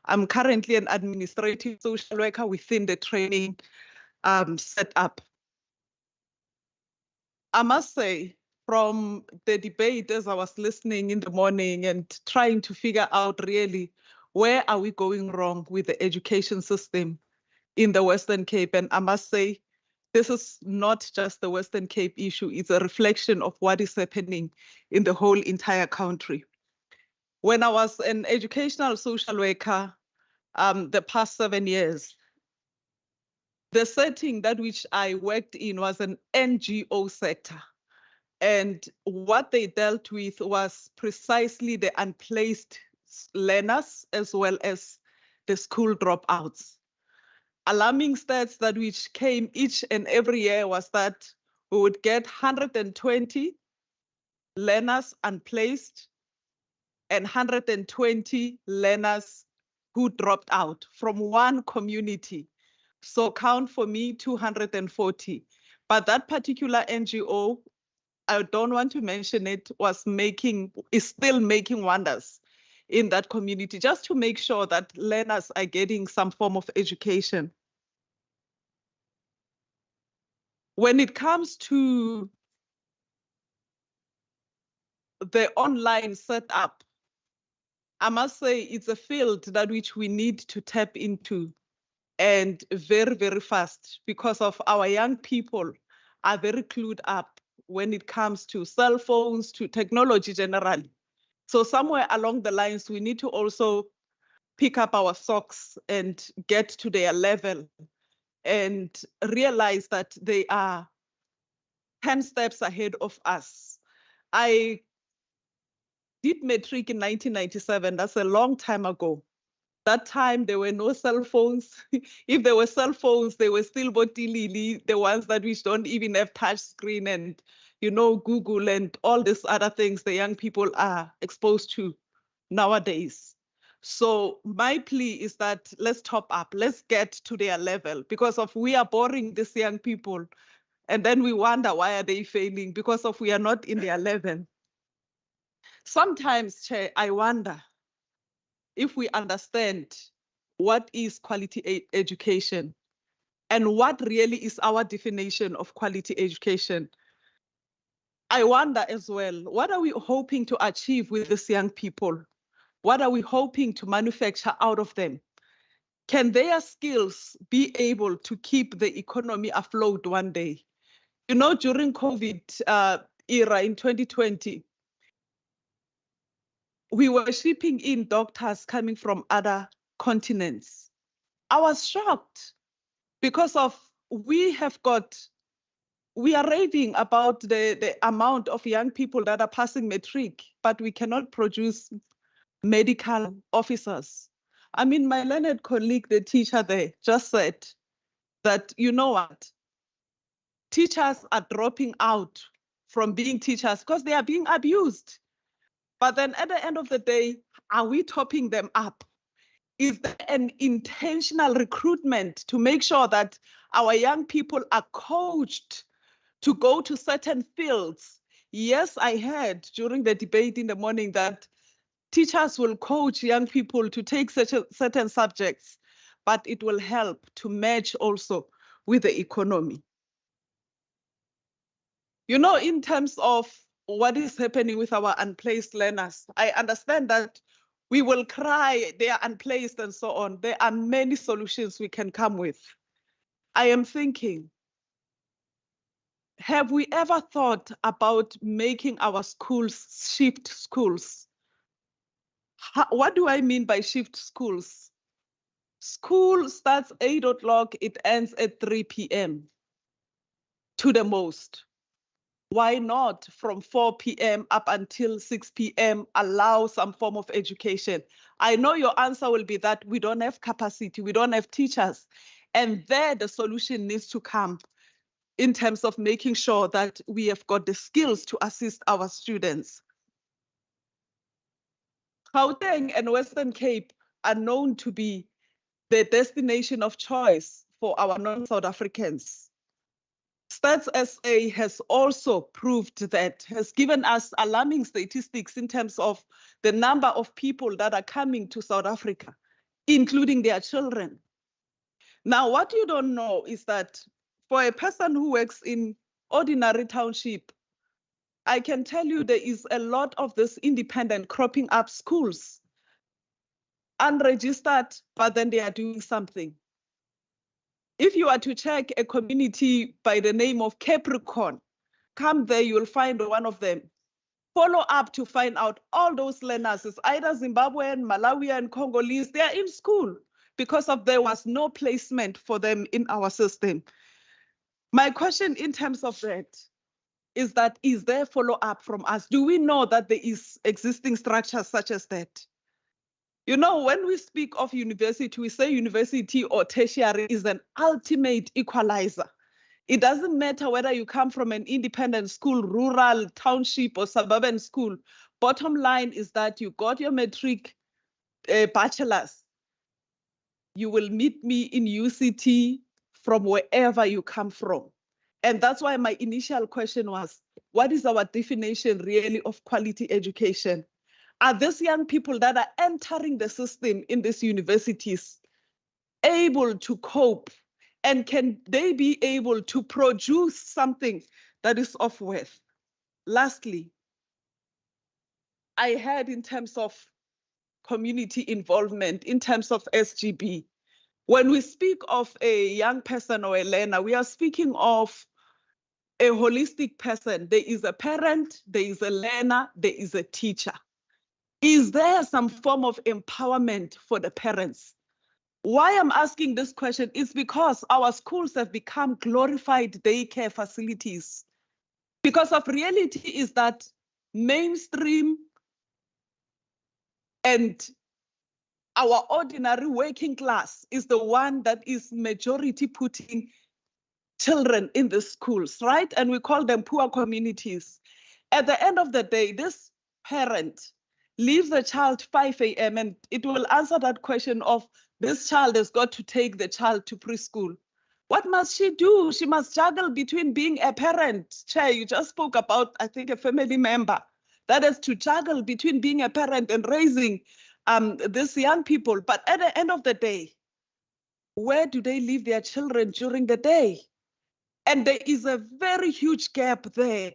I'm currently an administrative social worker within the training setup. I must say, from the debate as I was listening in the morning and trying to figure out really where are we going wrong with the education system in the Western Cape, and I must say, this is not just the Western Cape issue, it's a reflection of what is happening in the whole entire country. When I was an educational social worker the past 7 years, the setting that which I worked in was an NGO sector. And what they dealt with was precisely the unplaced learners as well as the school dropouts. Alarming stats that which came each and every year was that we would get 120 learners unplaced and 120 learners who dropped out from one community. So count for me 240. But that particular NGO, I don't want to mention it, is still making wonders in that community, just to make sure that learners are getting some form of education. When it comes to the online setup, I must say it's a field that which we need to tap into, and very, very fast, because of our young people are very clued up when it comes to cell phones, to technology generally. So somewhere along the lines, we need to also pick up our socks and get to their level and realize that they are 10 steps ahead of us. I did matric in 1997. That's a long time ago. That time, there were no cell phones. If there were cell phones, they were still botilili, the ones that we don't even have touch screen and, Google and all these other things the young people are exposed to nowadays. So my plea is that let's top up, let's get to their level, because of we are boring these young people. And then we wonder, why are they failing? Because of we are not in their level. Sometimes, Chair, I wonder if we understand what is quality education and what really is our definition of quality education. I wonder as well, what are we hoping to achieve with these young people? What are we hoping to manufacture out of them? Can their skills be able to keep the economy afloat one day? You know, during COVID era in 2020, we were shipping in doctors coming from other continents. I was shocked because of we are raving about the amount of young people that are passing matric, but we cannot produce medical officers. I mean, my learned colleague, the teacher there, just said that, you know what, teachers are dropping out from being teachers because they are being abused. But then at the end of the day, are we topping them up? Is there an intentional recruitment to make sure that our young people are coached to go to certain fields? Yes, I heard during the debate in the morning that teachers will coach young people to take certain subjects, but it will help to match also with the economy. You know, in terms of what is happening with our unplaced learners, I understand that we will cry they are unplaced and so on. There are many solutions we can come with. I am thinking, have we ever thought about making our schools shift schools? What do I mean by shift schools? School starts 8 o'clock, it ends at 3 p.m. to the most. Why not from 4 p.m. up until 6 p.m. allow some form of education? I know your answer will be that we don't have capacity, we don't have teachers. And there the solution needs to come in terms of making sure that we have got the skills to assist our students. Gauteng and Western Cape are known to be the destination of choice for our non-South Africans. Stats SA has also proved that, has given us alarming statistics in terms of the number of people that are coming to South Africa, including their children. Now, what you don't know is that for a person who works in ordinary township, I can tell you there is a lot of this independent cropping up schools, unregistered, but then they are doing something. If you are to check a community by the name of Capricorn, come there, you will find one of them. Follow up to find out all those learners, it's either Zimbabwean, Malawian, Congolese, they are in school because of there was no placement for them in our system. My question in terms of that, is there follow-up from us? Do we know that there is existing structures such as that? You know, when we speak of university, we say university or tertiary is an ultimate equalizer. It doesn't matter whether you come from an independent school, rural, township, or suburban school. Bottom line is that you got your matric bachelor's. You will meet me in UCT from wherever you come from. And that's why my initial question was, what is our definition really of quality education? Are these young people that are entering the system in these universities able to cope? And can they be able to produce something that is of worth? Lastly, I heard in terms of community involvement, in terms of SGB, when we speak of a young person or a learner, we are speaking of a holistic person. There is a parent, there is a learner, there is a teacher. Is there some form of empowerment for the parents? Why I'm asking this question is because our schools have become glorified daycare facilities. Because of reality is that mainstream and our ordinary working class is the one that is majority putting children in the schools, right? And we call them poor communities. At the end of the day, this parent leaves the child 5 a.m. and it will answer that question of this child has got to take the child to preschool. What must she do? She must juggle between being a parent. Chair, you just spoke about, I think, a family member that has to juggle between being a parent and raising these young people. But at the end of the day, where do they leave their children during the day? And there is a very huge gap there.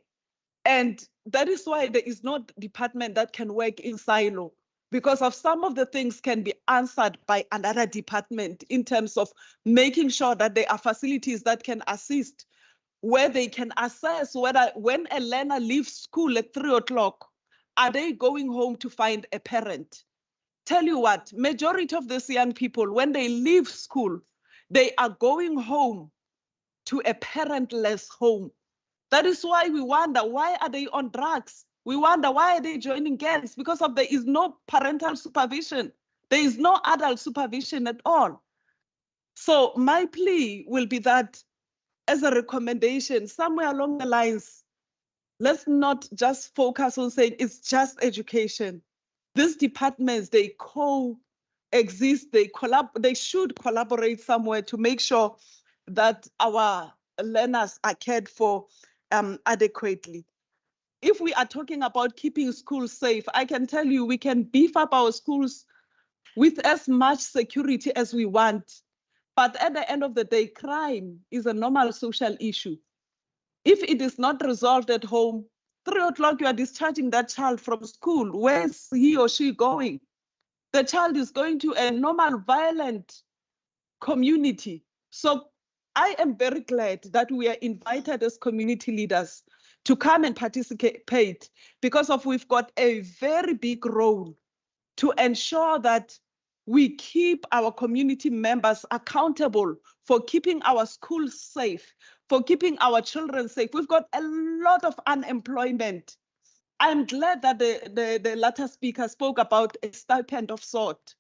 And that is why there is no department that can work in silo, because of some of the things can be answered by another department in terms of making sure that there are facilities that can assist, where they can assess whether when a learner leaves school at 3 o'clock, are they going home to find a parent? Tell you what, majority of these young people, when they leave school, they are going home to a parentless home. That is why we wonder, why are they on drugs? We wonder, why are they joining gangs? Because of there is no parental supervision. There is no adult supervision at all. So my plea will be that, as a recommendation, somewhere along the lines, let's not just focus on saying it's just education. These departments, they coexist, they should collaborate somewhere to make sure that our learners are cared for adequately. If we are talking about keeping schools safe, I can tell you we can beef up our schools with as much security as we want. But at the end of the day, crime is a normal social issue. If it is not resolved at home, 3 o'clock, you are discharging that child from school. Where is he or she going? The child is going to a normal, violent community. So I am very glad that we are invited as community leaders to come and participate, because we've got a very big role to ensure that we keep our community members accountable for keeping our schools safe, for keeping our children safe. We've got a lot of unemployment. I'm glad that the latter speaker spoke about a stipend of sort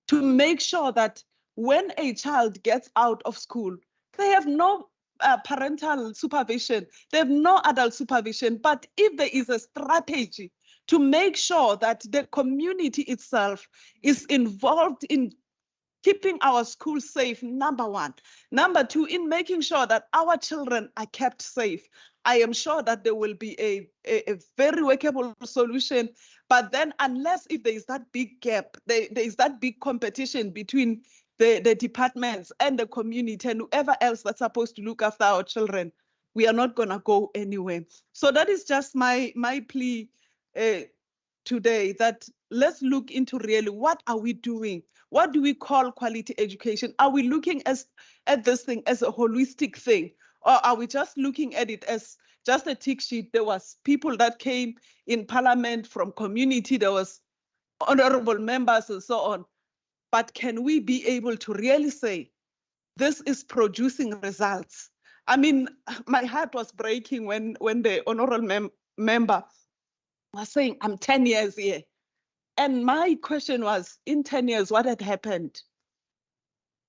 to make sure that when a child gets out of school, they have no parental supervision, they have no adult supervision. But if there is a strategy to make sure that the community itself is involved in keeping our schools safe, number one. Number two, in making sure that our children are kept safe, I am sure that there will be a very workable solution. But then unless if there is that big gap, there is that big competition between the departments and the community and whoever else that's supposed to look after our children, we are not going to go anywhere. So that is just my plea today, that let's look into really what are we doing? What do we call quality education? Are we looking at this thing as a holistic thing? Or are we just looking at it as just a tick sheet? There was people that came in parliament from community, there was honorable members and so on. But can we be able to really say, this is producing results? I mean, my heart was breaking when the honorable member was saying, I'm 10 years here. And my question was, in 10 years, what had happened?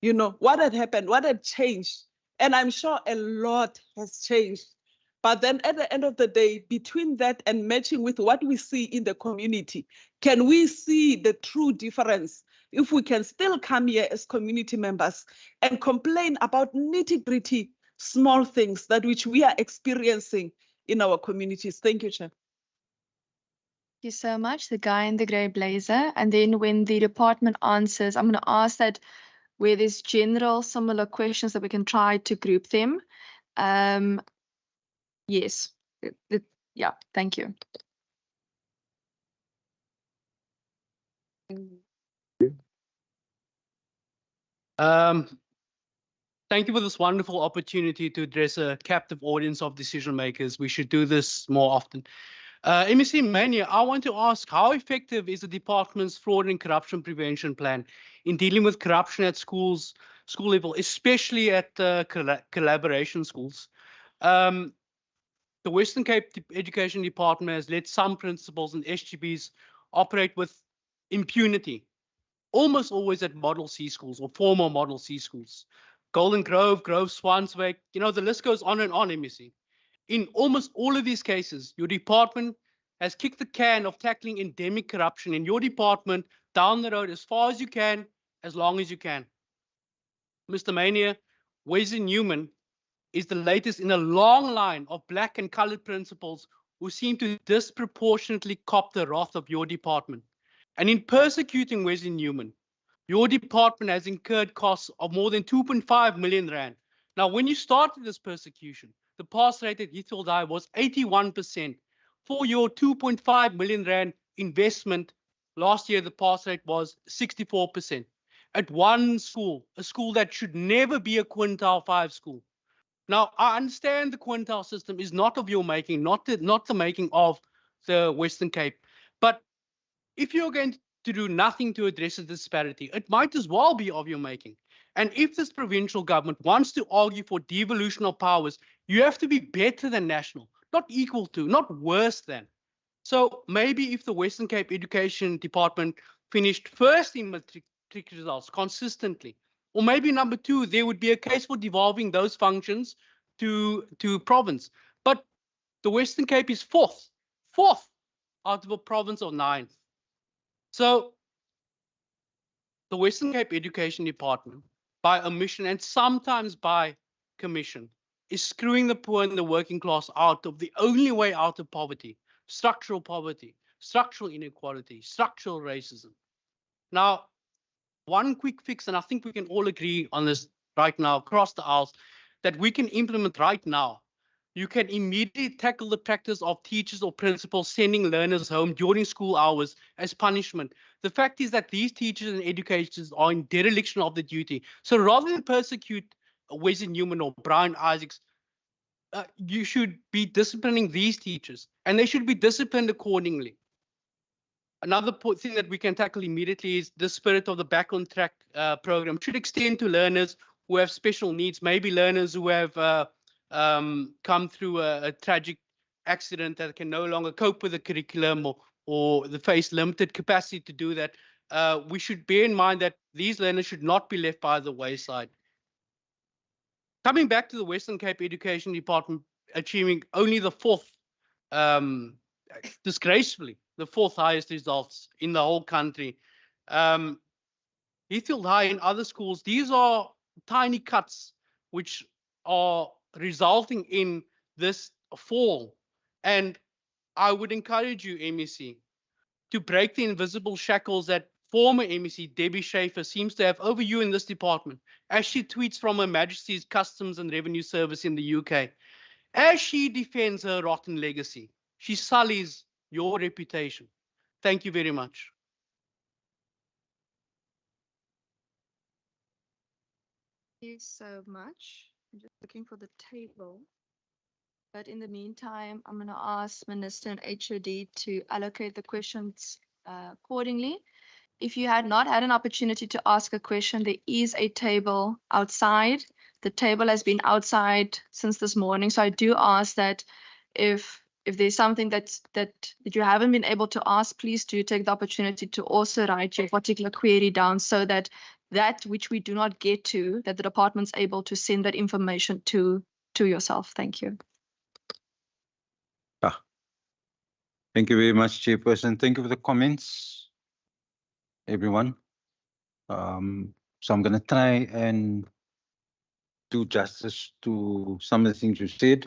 You know, what had happened? What had changed? And I'm sure a lot has changed. But then at the end of the day, between that and matching with what we see in the community, can we see the true difference? If we can still come here as community members and complain about nitty-gritty small things that which we are experiencing in our communities. Thank you, Chair. Thank you so much, the guy in the grey blazer. And then when the department answers, I'm going to ask that where there's general similar questions that we can try to group them. Yes, yeah, thank you. Thank you for this wonderful opportunity to address a captive audience of decision makers. We should do this more often. MEC Mania, I want to ask, how effective is the department's fraud and corruption prevention plan in dealing with corruption at school level, especially at collaboration schools? The Western Cape Education Department has let some principals and SGBs operate with impunity, almost always at Model C schools or former Model C schools. Golden Grove, Swanswyk, you know, the list goes on and on, MEC. In almost all of these cases, your department has kicked the can of tackling endemic corruption in your department down the road as far as you can, as long as you can. Mr. Mania, Wesley Newman is the latest in a long line of black and colored principals who seem to disproportionately cop the wrath of your department. And in persecuting Wesley Newman, your department has incurred costs of more than 2.5 million rand. Now, when you started this persecution, the pass rate at Heathfield High was 81%. For your 2.5 million rand investment, last year the pass rate was 64%. At one school, a school that should never be a quintile 5 school. Now, I understand the quintile system is not of your making, not the making of the Western Cape. But if you're going to do nothing to address the disparity, it might as well be of your making. And if this provincial government wants to argue for devolution of powers, you have to be better than national, not equal to, not worse than. So maybe if the Western Cape Education Department finished first in matric results consistently, or maybe number 2, there would be a case for devolving those functions to province. But the Western Cape is fourth out of a province of 9. So the Western Cape Education Department, by omission and sometimes by commission, is screwing the poor and the working class out of the only way out of poverty, structural inequality, structural racism. Now, one quick fix, and I think we can all agree on this right now across the aisles, that we can implement right now. You can immediately tackle the practice of teachers or principals sending learners home during school hours as punishment. The fact is that these teachers and educators are in dereliction of the duty. So rather than persecute Wesley Newman or Brian Isaacs, you should be disciplining these teachers, and they should be disciplined accordingly. Another thing that we can tackle immediately is the spirit of the Back on Track program should extend to learners who have special needs, maybe learners who have come through a tragic accident that can no longer cope with the curriculum or they face limited capacity to do that. We should bear in mind that these learners should not be left by the wayside. Coming back to the Western Cape Education Department achieving only the 4th, disgracefully, the 4th highest results in the whole country. Heathfield High and other schools, these are tiny cuts which are resulting in this fall. And I would encourage you, MEC, to break the invisible shackles that former MEC Debbie Schaefer seems to have over you in this department, as she tweets from Her Majesty's Customs and Revenue Service in the UK. As she defends her rotten legacy, she sullies your reputation. Thank you very much. Thank you so much. I'm just looking for the table. But in the meantime, I'm going to ask Minister and HOD to allocate the questions accordingly. If you had not had an opportunity to ask a question, there is a table outside. The table has been outside since this morning. So I do ask that if there's something that you haven't been able to ask, please do take the opportunity to also write your particular query down so that which we do not get to, that the department's able to send that information to yourself. Thank you. Thank you very much, Chairperson. Thank you for the comments, everyone. So I'm going to try and do justice to some of the things you said.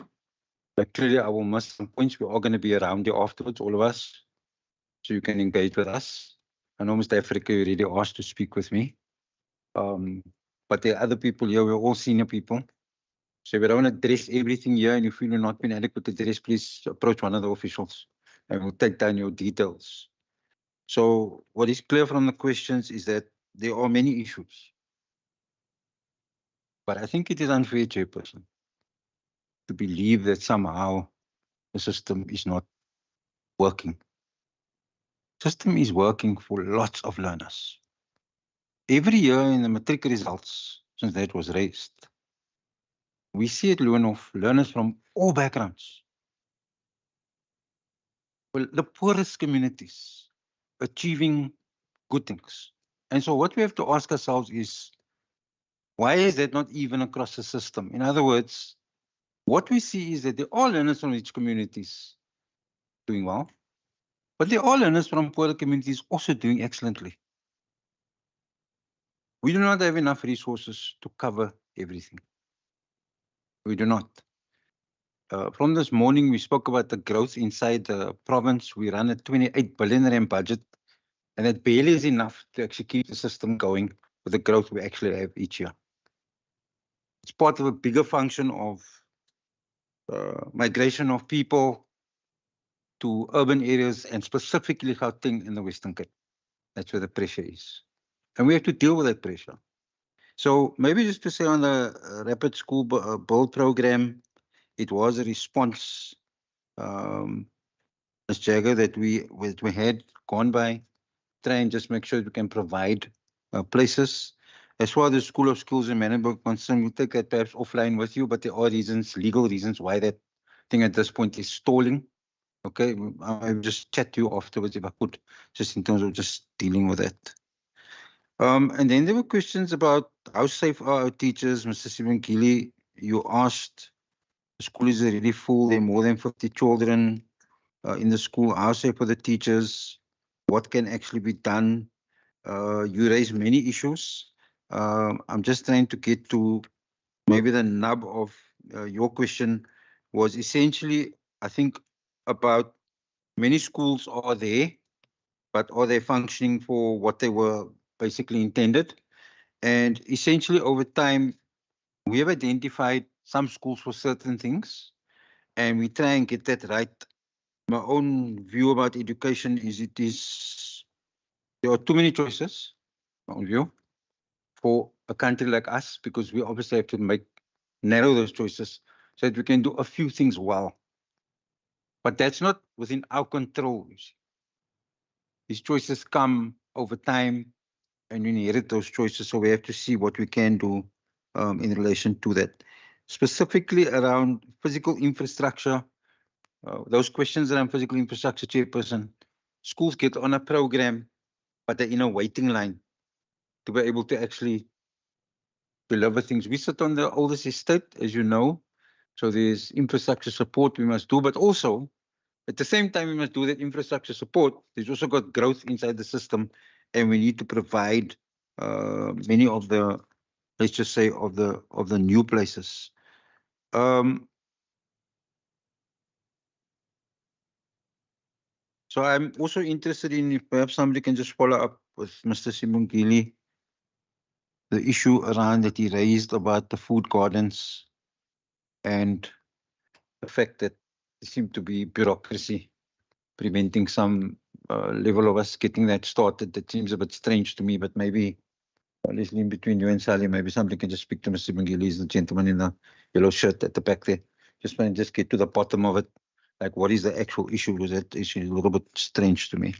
But clearly, I will miss some points. We're all going to be around here afterwards, all of us, so you can engage with us. I know Mr. Africa already asked to speak with me. But there are other people here. We're all senior people. So if you don't want to address everything here and you feel you're not being adequate to address, please approach one of the officials and we'll take down your details. So what is clear from the questions is that there are many issues. But I think it is unfair, Chairperson, to believe that somehow the system is not working. System is working for lots of learners. Every year in the matric results, since that was raised, we see it learn of learners from all backgrounds. Well, the poorest communities achieving good things. And so what we have to ask ourselves is, why is that not even across the system? In other words, what we see is that there are learners from rich communities doing well, but there are learners from poorer communities also doing excellently. We do not have enough resources to cover everything. We do not. From this morning, we spoke about the growth inside the province. We run a 28 billion rand budget, and it barely is enough to actually keep the system going with the growth we actually have each year. It's part of a bigger function of migration of people to urban areas and specifically Gauteng in the Western Cape. That's where the pressure is. And we have to deal with that pressure. So maybe just to say on the rapid school build program, it was a response, Ms. Jagger, that we had gone by, try and just make sure we can provide places. As far as the School of Schools and Management concerned, we'll take that perhaps offline with you, but there are reasons, legal reasons why that thing at this point is stalling. Okay, I'll just chat to you afterwards if I could, just in terms of just dealing with that. And then there were questions about how safe are our teachers. Mr. Sibongile, you asked, the school is already full, there are more than 50 children in the school. How safe are the teachers? What can actually be done? You raised many issues. I'm just trying to get to maybe the nub of your question was essentially, I think, about many schools are there, but are they functioning for what they were basically intended? And essentially over time, we have identified some schools for certain things, and we try and get that right. My own view about education is there are too many choices, my own view, for a country like us, because we obviously have to narrow those choices so that we can do a few things well. But that's not within our control. These choices come over time, and we inherit those choices, so we have to see what we can do in relation to that. Specifically around physical infrastructure, those questions around physical infrastructure, Chairperson, schools get on a program, but they're in a waiting line to be able to actually deliver things. We sit on the oldest estate, as you know, so there's infrastructure support we must do, but also at the same time we must do that infrastructure support. There's also got growth inside the system, and we need to provide many of the, let's just say, of the new places. So I'm also interested in if perhaps somebody can just follow up with Mr. Sibongile, the issue around that he raised about the food gardens and the fact that there seemed to be bureaucracy preventing some level of us getting that started. That seems a bit strange to me, but maybe Leslie, in between you and Sally, maybe somebody can just speak to Mr. Sibongile. He's the gentleman in the yellow shirt at the back there. Just want to just get to the bottom of it. Like, what is the actual issue with that issue? Is a little bit strange to me.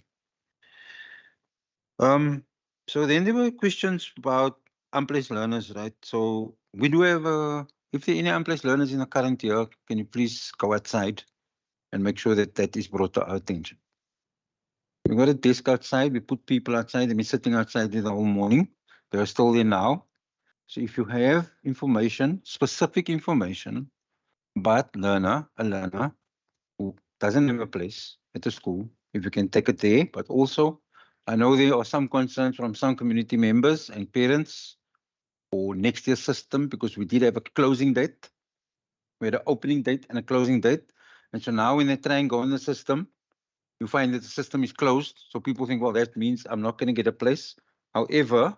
So then there were questions about unplaced learners, right? So we do have if there are any unplaced learners in the current year, can you please go outside and make sure that that is brought to our attention? We've got a desk outside. We put people outside. They've been sitting outside there the whole morning. They're still there now. So if you have information, specific information about a learner who doesn't have a place at the school, if you can take it there, but also I know there are some concerns from some community members and parents for next year's system, because we did have a closing date. We had an opening date and a closing date. And so now when they try and go in the system, you find that the system is closed. So people think, well, that means I'm not going to get a place. However,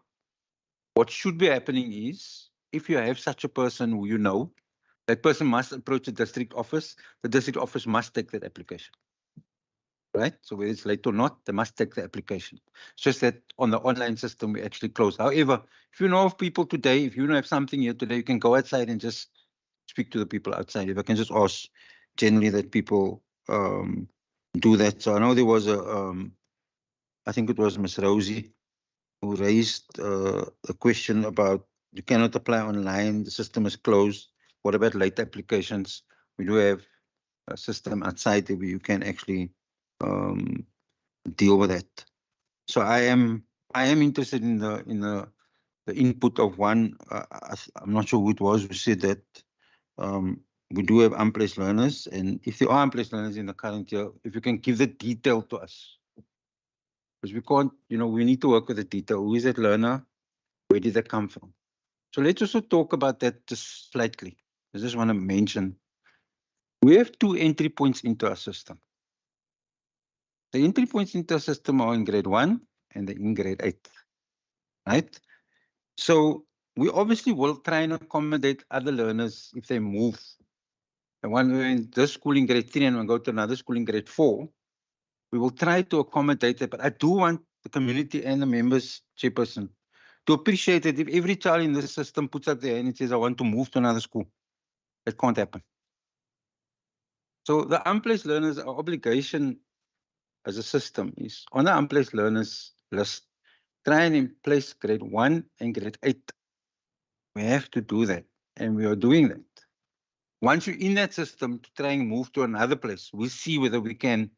what should be happening is, if you have such a person who you know, that person must approach the district office. The district office must take that application. Right? So whether it's late or not, they must take the application. It's just that on the online system, we actually close. However, if you know of people today, if you don't have something here today, you can go outside and just speak to the people outside. If I can just ask generally that people do that. So I know there was I think it was Ms. Rosie who raised a question about you cannot apply online, the system is closed. What about late applications? We do have a system outside where you can actually deal with that. So I am interested in the input of one. I'm not sure who it was who said that we do have unplaced learners, and if there are unplaced learners in the current year, if you can give the detail to us, because we can't, we need to work with the detail. Who is that learner? Where did they come from? So let's also talk about that just slightly. I just want to mention We have two entry points into our system. The entry points into our system are in grade 1 and in grade 8, right? So we obviously will try and accommodate other learners if they move. And when we're in this school in grade 3 and we go to another school in grade 4, we will try to accommodate it. But I do want the community and the members, chairperson, to appreciate that if every child in this system puts up their hand and says, I want to move to another school, it can't happen. So the unplaced learners, our obligation as a system is on the unplaced learners list, try and place grade 1 and grade 8. We have to do that, and we are doing that. Once you're in that system, to try and move to another place, we'll see whether we can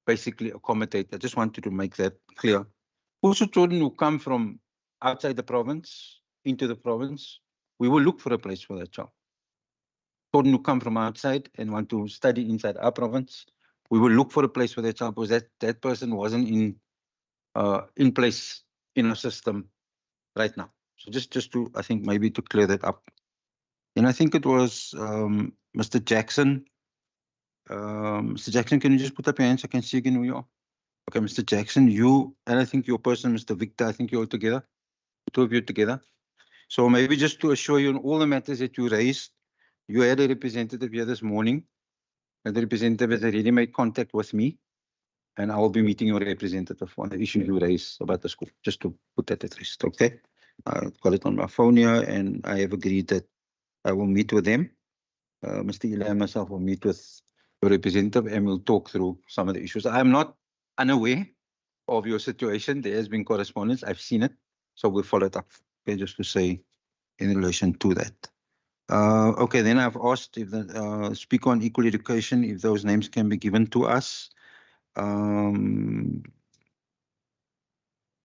basically accommodate. I just wanted to make that clear. Also, children who come from outside the province into the province, we will look for a place for that child. Children who come from outside and want to study inside our province, we will look for a place for that child because that person wasn't in place in our system right now. So just to, I think, maybe to clear that up. And I think it was Mr. Jackson. Mr. Jackson, can you just put up your hands? I can see again who you are. Okay, Mr. Jackson, you, and I think your person, Mr. Victor, I think you're all together, the two of you together. So maybe just to assure you on all the matters that you raised, you had a representative here this morning, and the representative has already made contact with me, and I will be meeting your representative on the issue you raised about the school, just to put that at rest, okay? I've got it on my phone here, and I have agreed that I will meet with them. Mr. Eli and myself will meet with your representative, and we'll talk through some of the issues. I'm not unaware of your situation. There has been correspondence. I've seen it, so we'll follow it up. Okay, just to say in relation to that. Okay, then I've asked if the speaker on equal education, if those names can be given to us. And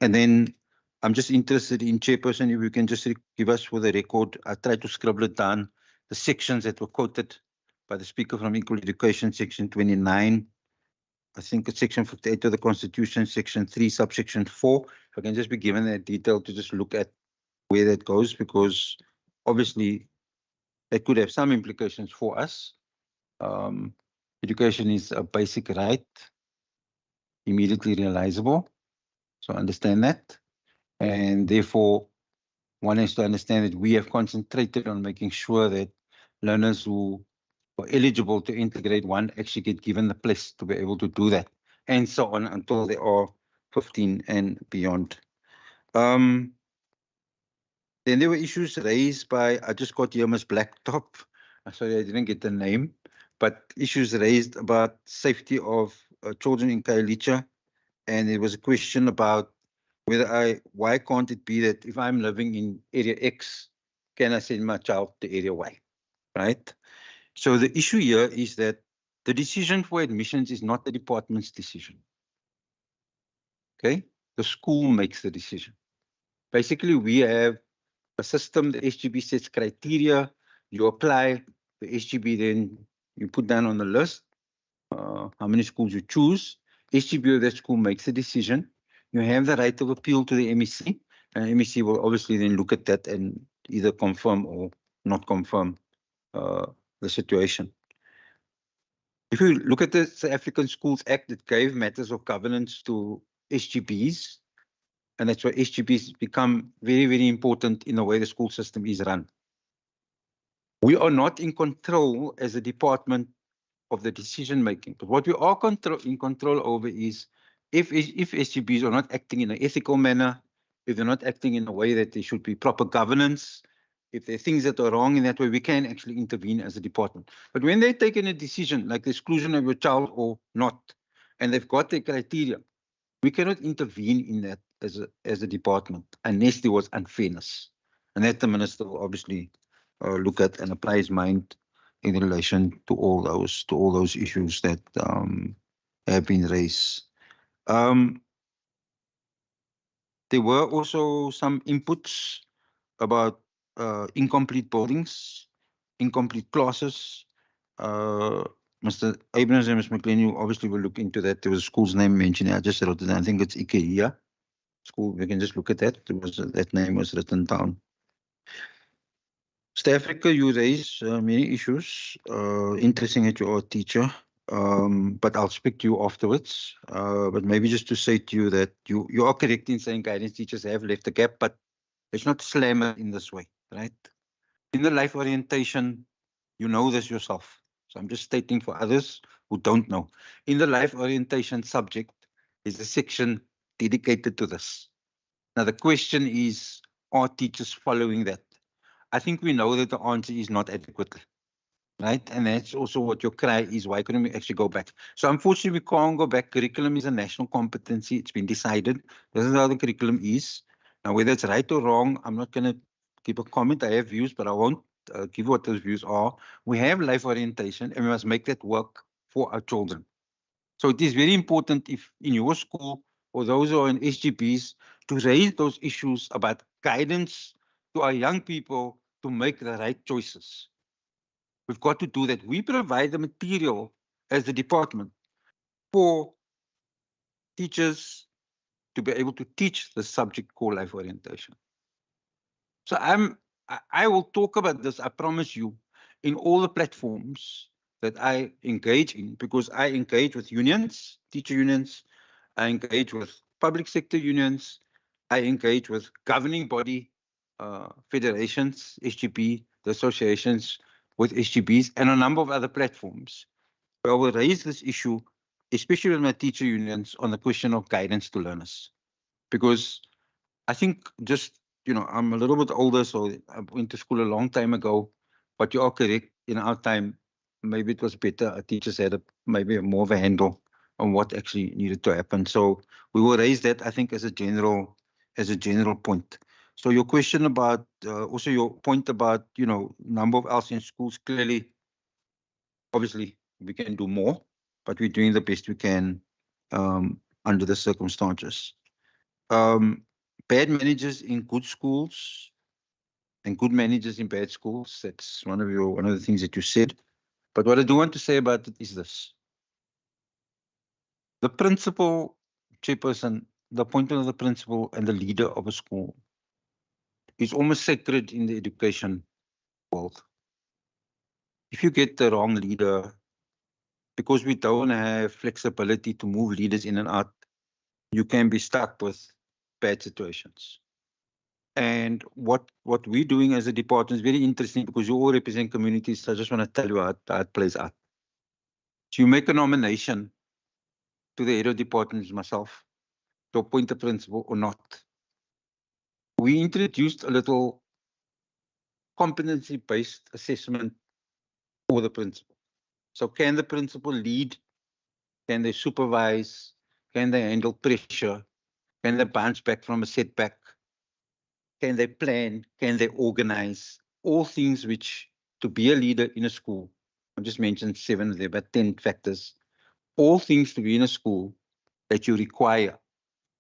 then I'm just interested in, chairperson, if you can just give us for the record. I tried to scribble it down, the sections that were quoted by the speaker from equal education, section 29. I think it's section 58 of the Constitution, section 3, subsection 4. If I can just be given that detail to just look at where that goes, because obviously that could have some implications for us. Education is a basic right, immediately realizable. So understand that. And therefore, one has to understand that we have concentrated on making sure that learners who are eligible to integrate one actually get given the place to be able to do that, and so on until they are 15 and beyond. Then there were issues raised by, I just got here Ms. Blacktop. Sorry, I didn't get the name, but issues raised about safety of children in Khayelitsha. And there was a question about whether why can't it be that if I'm living in area X, can I send my child to area Y, right? So the issue here is that the decision for admissions is not the department's decision. Okay, the school makes the decision. Basically, we have a system, the SGB sets criteria, you apply, the SGB then you put down on the list how many schools you choose. SGB of that school makes a decision. You have the right of appeal to the MEC, and MEC will obviously then look at that and either confirm or not confirm the situation. If you look at the South African Schools Act, it gave matters of governance to SGBs, and that's why SGBs become very, very important in the way the school system is run. We are not in control as a department of the decision making, but what we are in control over is if SGBs are not acting in an ethical manner, if they're not acting in a way that there should be proper governance, if there are things that are wrong in that way, we can actually intervene as a department. But when they're taking a decision like the exclusion of your child or not, and they've got their criteria, we cannot intervene in that as a department unless there was unfairness. And that the minister will obviously look at and apply his mind in relation to all those issues that have been raised. There were also some inputs about incomplete buildings, incomplete classes. Mr. Abrams and Ms. McLean, you obviously will look into that. There was a school's name mentioned. I just wrote it down. I think it's IKEA school. We can just look at that. That name was written down. South Africa, you raise many issues. Interesting that you're a teacher, but I'll speak to you afterwards. But maybe just to say to you that you are correct in saying guidance teachers have left a gap, but let's not slam it in this way, right? In the life orientation, you know this yourself. So I'm just stating for others who don't know. In the life orientation subject is a section dedicated to this. Now the question is, are teachers following that? I think we know that the answer is not adequately, right? And that's also what your cry is. Why couldn't we actually go back? So unfortunately, we can't go back. Curriculum is a national competency. It's been decided. This is how the curriculum is. Now, whether it's right or wrong, I'm not going to give a comment. I have views, but I won't give what those views are. We have life orientation, and we must make that work for our children. So it is very important if in your school or those who are in SGBs to raise those issues about guidance to our young people to make the right choices. We've got to do that. We provide the material as the department for teachers to be able to teach the subject called life orientation. So I will talk about this, I promise you, in all the platforms that I engage in, because I engage with unions, teacher unions, I engage with public sector unions, I engage with governing body federations, SGB, the associations with SGBs, and a number of other platforms. I will raise this issue, especially with my teacher unions, on the question of guidance to learners. Because I think just, I'm a little bit older, so I went to school a long time ago, but you are correct. In our time, maybe it was better. Teachers had maybe more of a handle on what actually needed to happen. So we will raise that, I think, as a general point. So your question about, also your point about, number of LCN schools, clearly, obviously, we can do more, but we're doing the best we can under the circumstances. Bad managers in good schools and good managers in bad schools. That's one of the things that you said. But what I do want to say about it is this. The principal, chairperson, the appointment of the principal and the leader of a school is almost sacred in the education world. If you get the wrong leader, because we don't have flexibility to move leaders in and out, you can be stuck with bad situations. And what we're doing as a department is very interesting because you all represent communities. So I just want to tell you how it plays out. So you make a nomination to the head of department, myself, to appoint a principal or not. We introduced a little competency-based assessment for the principal. So can the principal lead? Can they supervise? Can they handle pressure? Can they bounce back from a setback? Can they plan? Can they organize? All things which, to be a leader in a school, I just mentioned 7 there, but 10 factors. All things to be in a school that you require.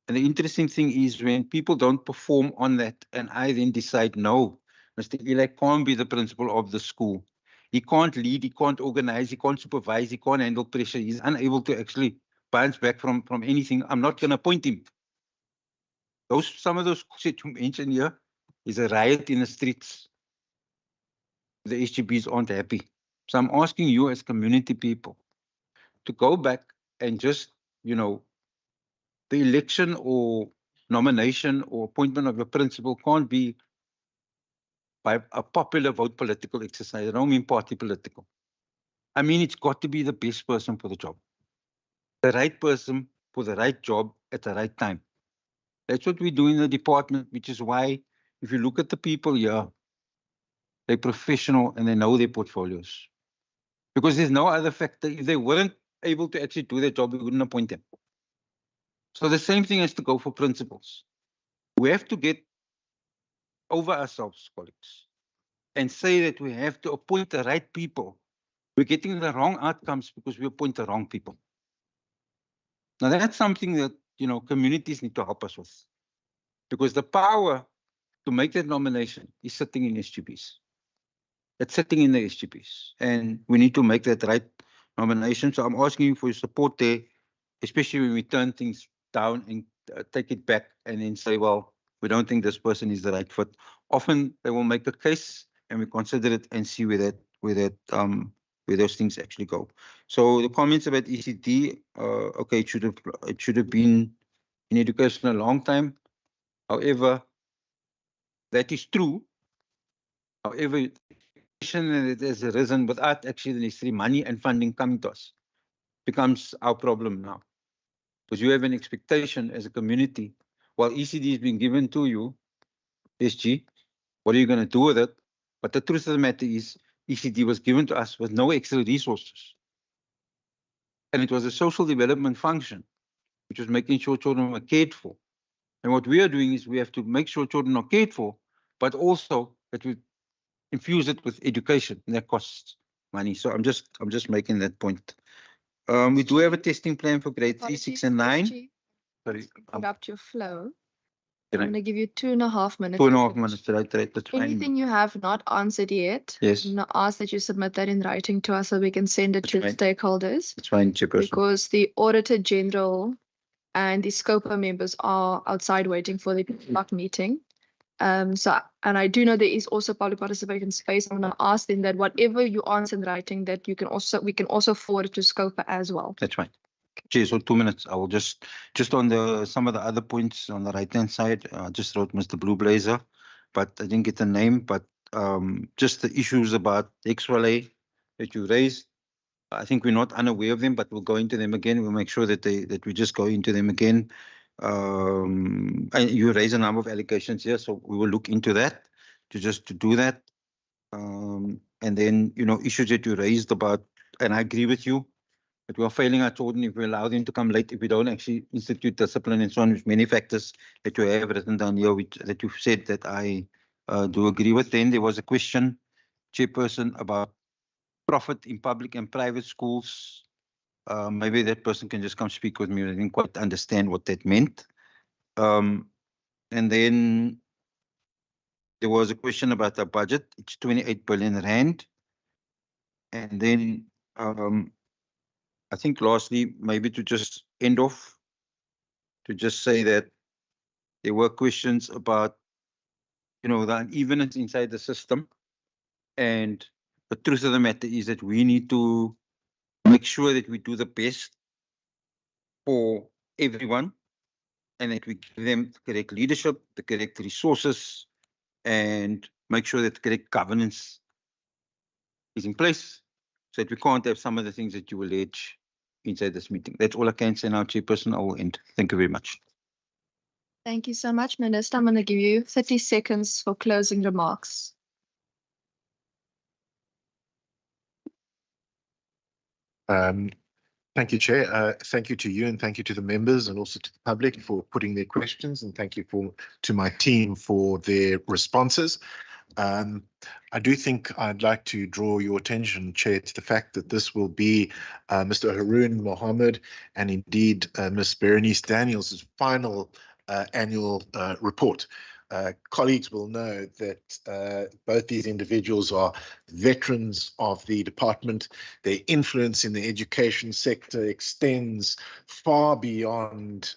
And the interesting thing is when people don't perform on that, and I then decide, no, Mr. Eli can't be the principal of the school. He can't lead, he can't organize, he can't supervise, he can't handle pressure. He's unable to actually bounce back from anything. I'm not going to appoint him. Some of those that you mentioned here is a riot in the streets. The SGBs aren't happy. So I'm asking you as community people to go back and just, the election or nomination or appointment of a principal can't be by a popular vote political exercise. I don't mean party political. I mean, it's got to be the best person for the job. The right person for the right job at the right time. That's what we do in the department, which is why if you look at the people here, they're professional and they know their portfolios. Because there's no other factor. If they weren't able to actually do their job, we wouldn't appoint them. So the same thing has to go for principals. We have to get over ourselves, colleagues, and say that we have to appoint the right people. We're getting the wrong outcomes because we appoint the wrong people. Now that's something that, communities need to help us with. Because the power to make that nomination is sitting in SGBs. It's sitting in the SGBs. And we need to make that right nomination. So I'm asking you for your support there, especially when we turn things down and take it back and then say, well, we don't think this person is the right fit. Often they will make a case and we consider it and see where those things actually go. So the comments about ECT, okay, it should have been in education a long time. However, that is true. However, it has arisen without actually the necessary money and funding coming to us. Becomes our problem now. Because you have an expectation as a community, while ECD is being given to you, SG, what are you going to do with it? But the truth of the matter is, ECD was given to us with no extra resources. And it was a social development function, which was making sure children were cared for. And what we are doing is we have to make sure children are cared for, but also that we infuse it with education, and that costs money. So I'm just making that point. We do have a testing plan for grade 3, 6, and 9. Sorry, Interrupt your flow. can I'm I- going to give you 2.5 minutes. 2.5 minutes, right? That's fine. Anything you have not answered yet, Yes. I'm going to ask that you submit that in writing to us so we can send it to the fine. stakeholders. It's fine, Chairperson. Because the Auditor General and the SCOPA members are outside waiting for the public meeting. And I do know there is also public participation space. I'm going to ask them that whatever you answer in writing, that we can also forward it to SCOPA as well. That's fine. Okay, so 2 minutes. I will just on some of the other points on the right-hand side, just wrote Mr. Blue Blazer, but I didn't get the name, but just the issues about XRLA that you raised. I think we're not unaware of them, but we'll go into them again. We'll make sure that we just go into them again. And you raise a number of allegations here, so we will look into that to do that. And then, issues that you raised about, and I agree with you, that we are failing our children if we allow them to come late, if we don't actually institute discipline and so on, with many factors that you have written down here, that you've said that I do agree with. Then there was a question, Chairperson, about profit in public and private schools. Maybe that person can just come speak with me. I didn't quite understand what that meant. And then there was a question about the budget. It's 28 billion rand. And then I think lastly, maybe to just end off, to just say that there were questions about, the unevenness inside the system. And the truth of the matter is that we need to make sure that we do the best for everyone, and that we give them the correct leadership, the correct resources, and make sure that the correct governance is in place, so that we can't have some of the things that you allege inside this meeting. That's all I can say now, Chairperson. I will end. Thank you very much. Thank you so much, Minister. I'm going to give you 30 seconds for closing remarks. Thank you, Chair. Thank you to you, and thank you to the members, and also to the public for putting their questions, and thank you to my team for their responses. I do think I'd like to draw your attention, Chair, to the fact that this will be Mr. Haroon Mohammed and indeed Ms. Berenice Daniels' final annual report. Colleagues will know that both these individuals are veterans of the department. Their influence in the education sector extends far beyond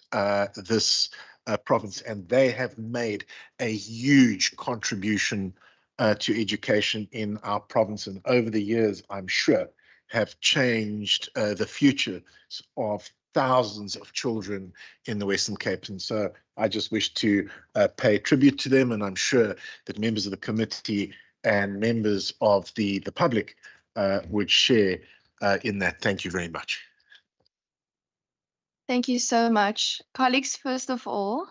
this province, and they have made a huge contribution to education in our province, and over the years, I'm sure, have changed the future of thousands of children in the Western Cape. And so I just wish to pay tribute to them, and I'm sure that members of the committee and members of the public would share in that. Thank you very much. Thank you so much. Colleagues, first of all,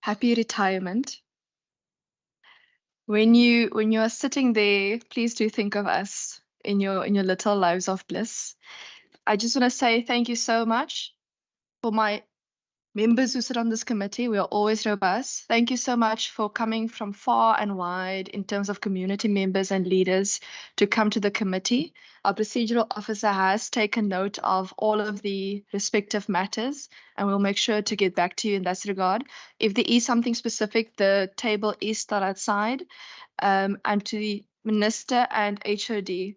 happy retirement. When you are sitting there, please do think of us in your little lives of bliss. I just want to say thank you so much for my members who sit on this committee. We are always robust. Thank you so much for coming from far and wide in terms of community members and leaders to come to the committee. Our procedural officer has taken note of all of the respective matters, and we'll make sure to get back to you in that regard. If there is something specific, the table is still outside. And to the Minister and HOD,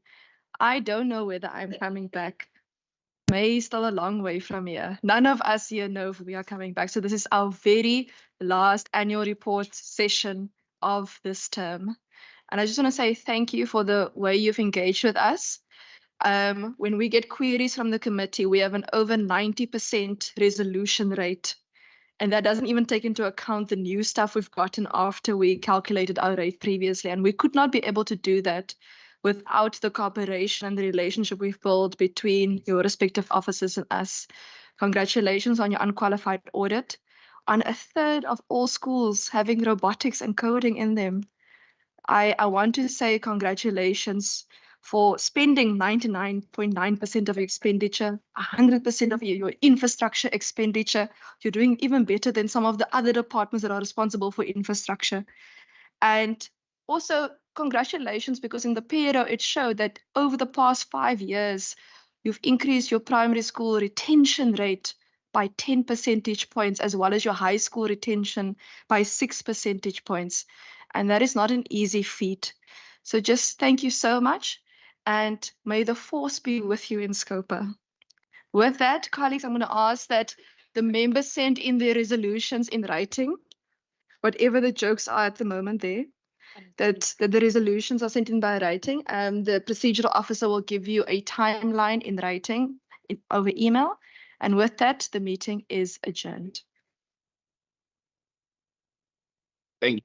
I don't know whether I'm coming back. May is still a long way from here. None of us here know if we are coming back. So this is our very last annual report session of this term. And I just want to say thank you for the way you've engaged with us. When we get queries from the committee, we have an over 90% resolution rate. And that doesn't even take into account the new stuff we've gotten after we calculated our rate previously. And we could not be able to do that without the cooperation and the relationship we've built between your respective offices and us. Congratulations on your unqualified audit. On a third of all schools having robotics and coding in them. I want to say congratulations for spending 99.9% of your expenditure, 100% of your infrastructure expenditure. You're doing even better than some of the other departments that are responsible for infrastructure. And also congratulations, because in the PRO it showed that over the past 5 years, you've increased your primary school retention rate by 10 percentage points, as well as your high school retention by 6 percentage points. And that is not an easy feat. So just thank you so much. And may the force be with you in Scopa. With that, colleagues, I'm going to ask that the members send in their resolutions in writing, whatever the jokes are at the moment there, that the resolutions are sent in by writing. The procedural officer will give you a timeline in writing over email. And with that, the meeting is adjourned. Thank you.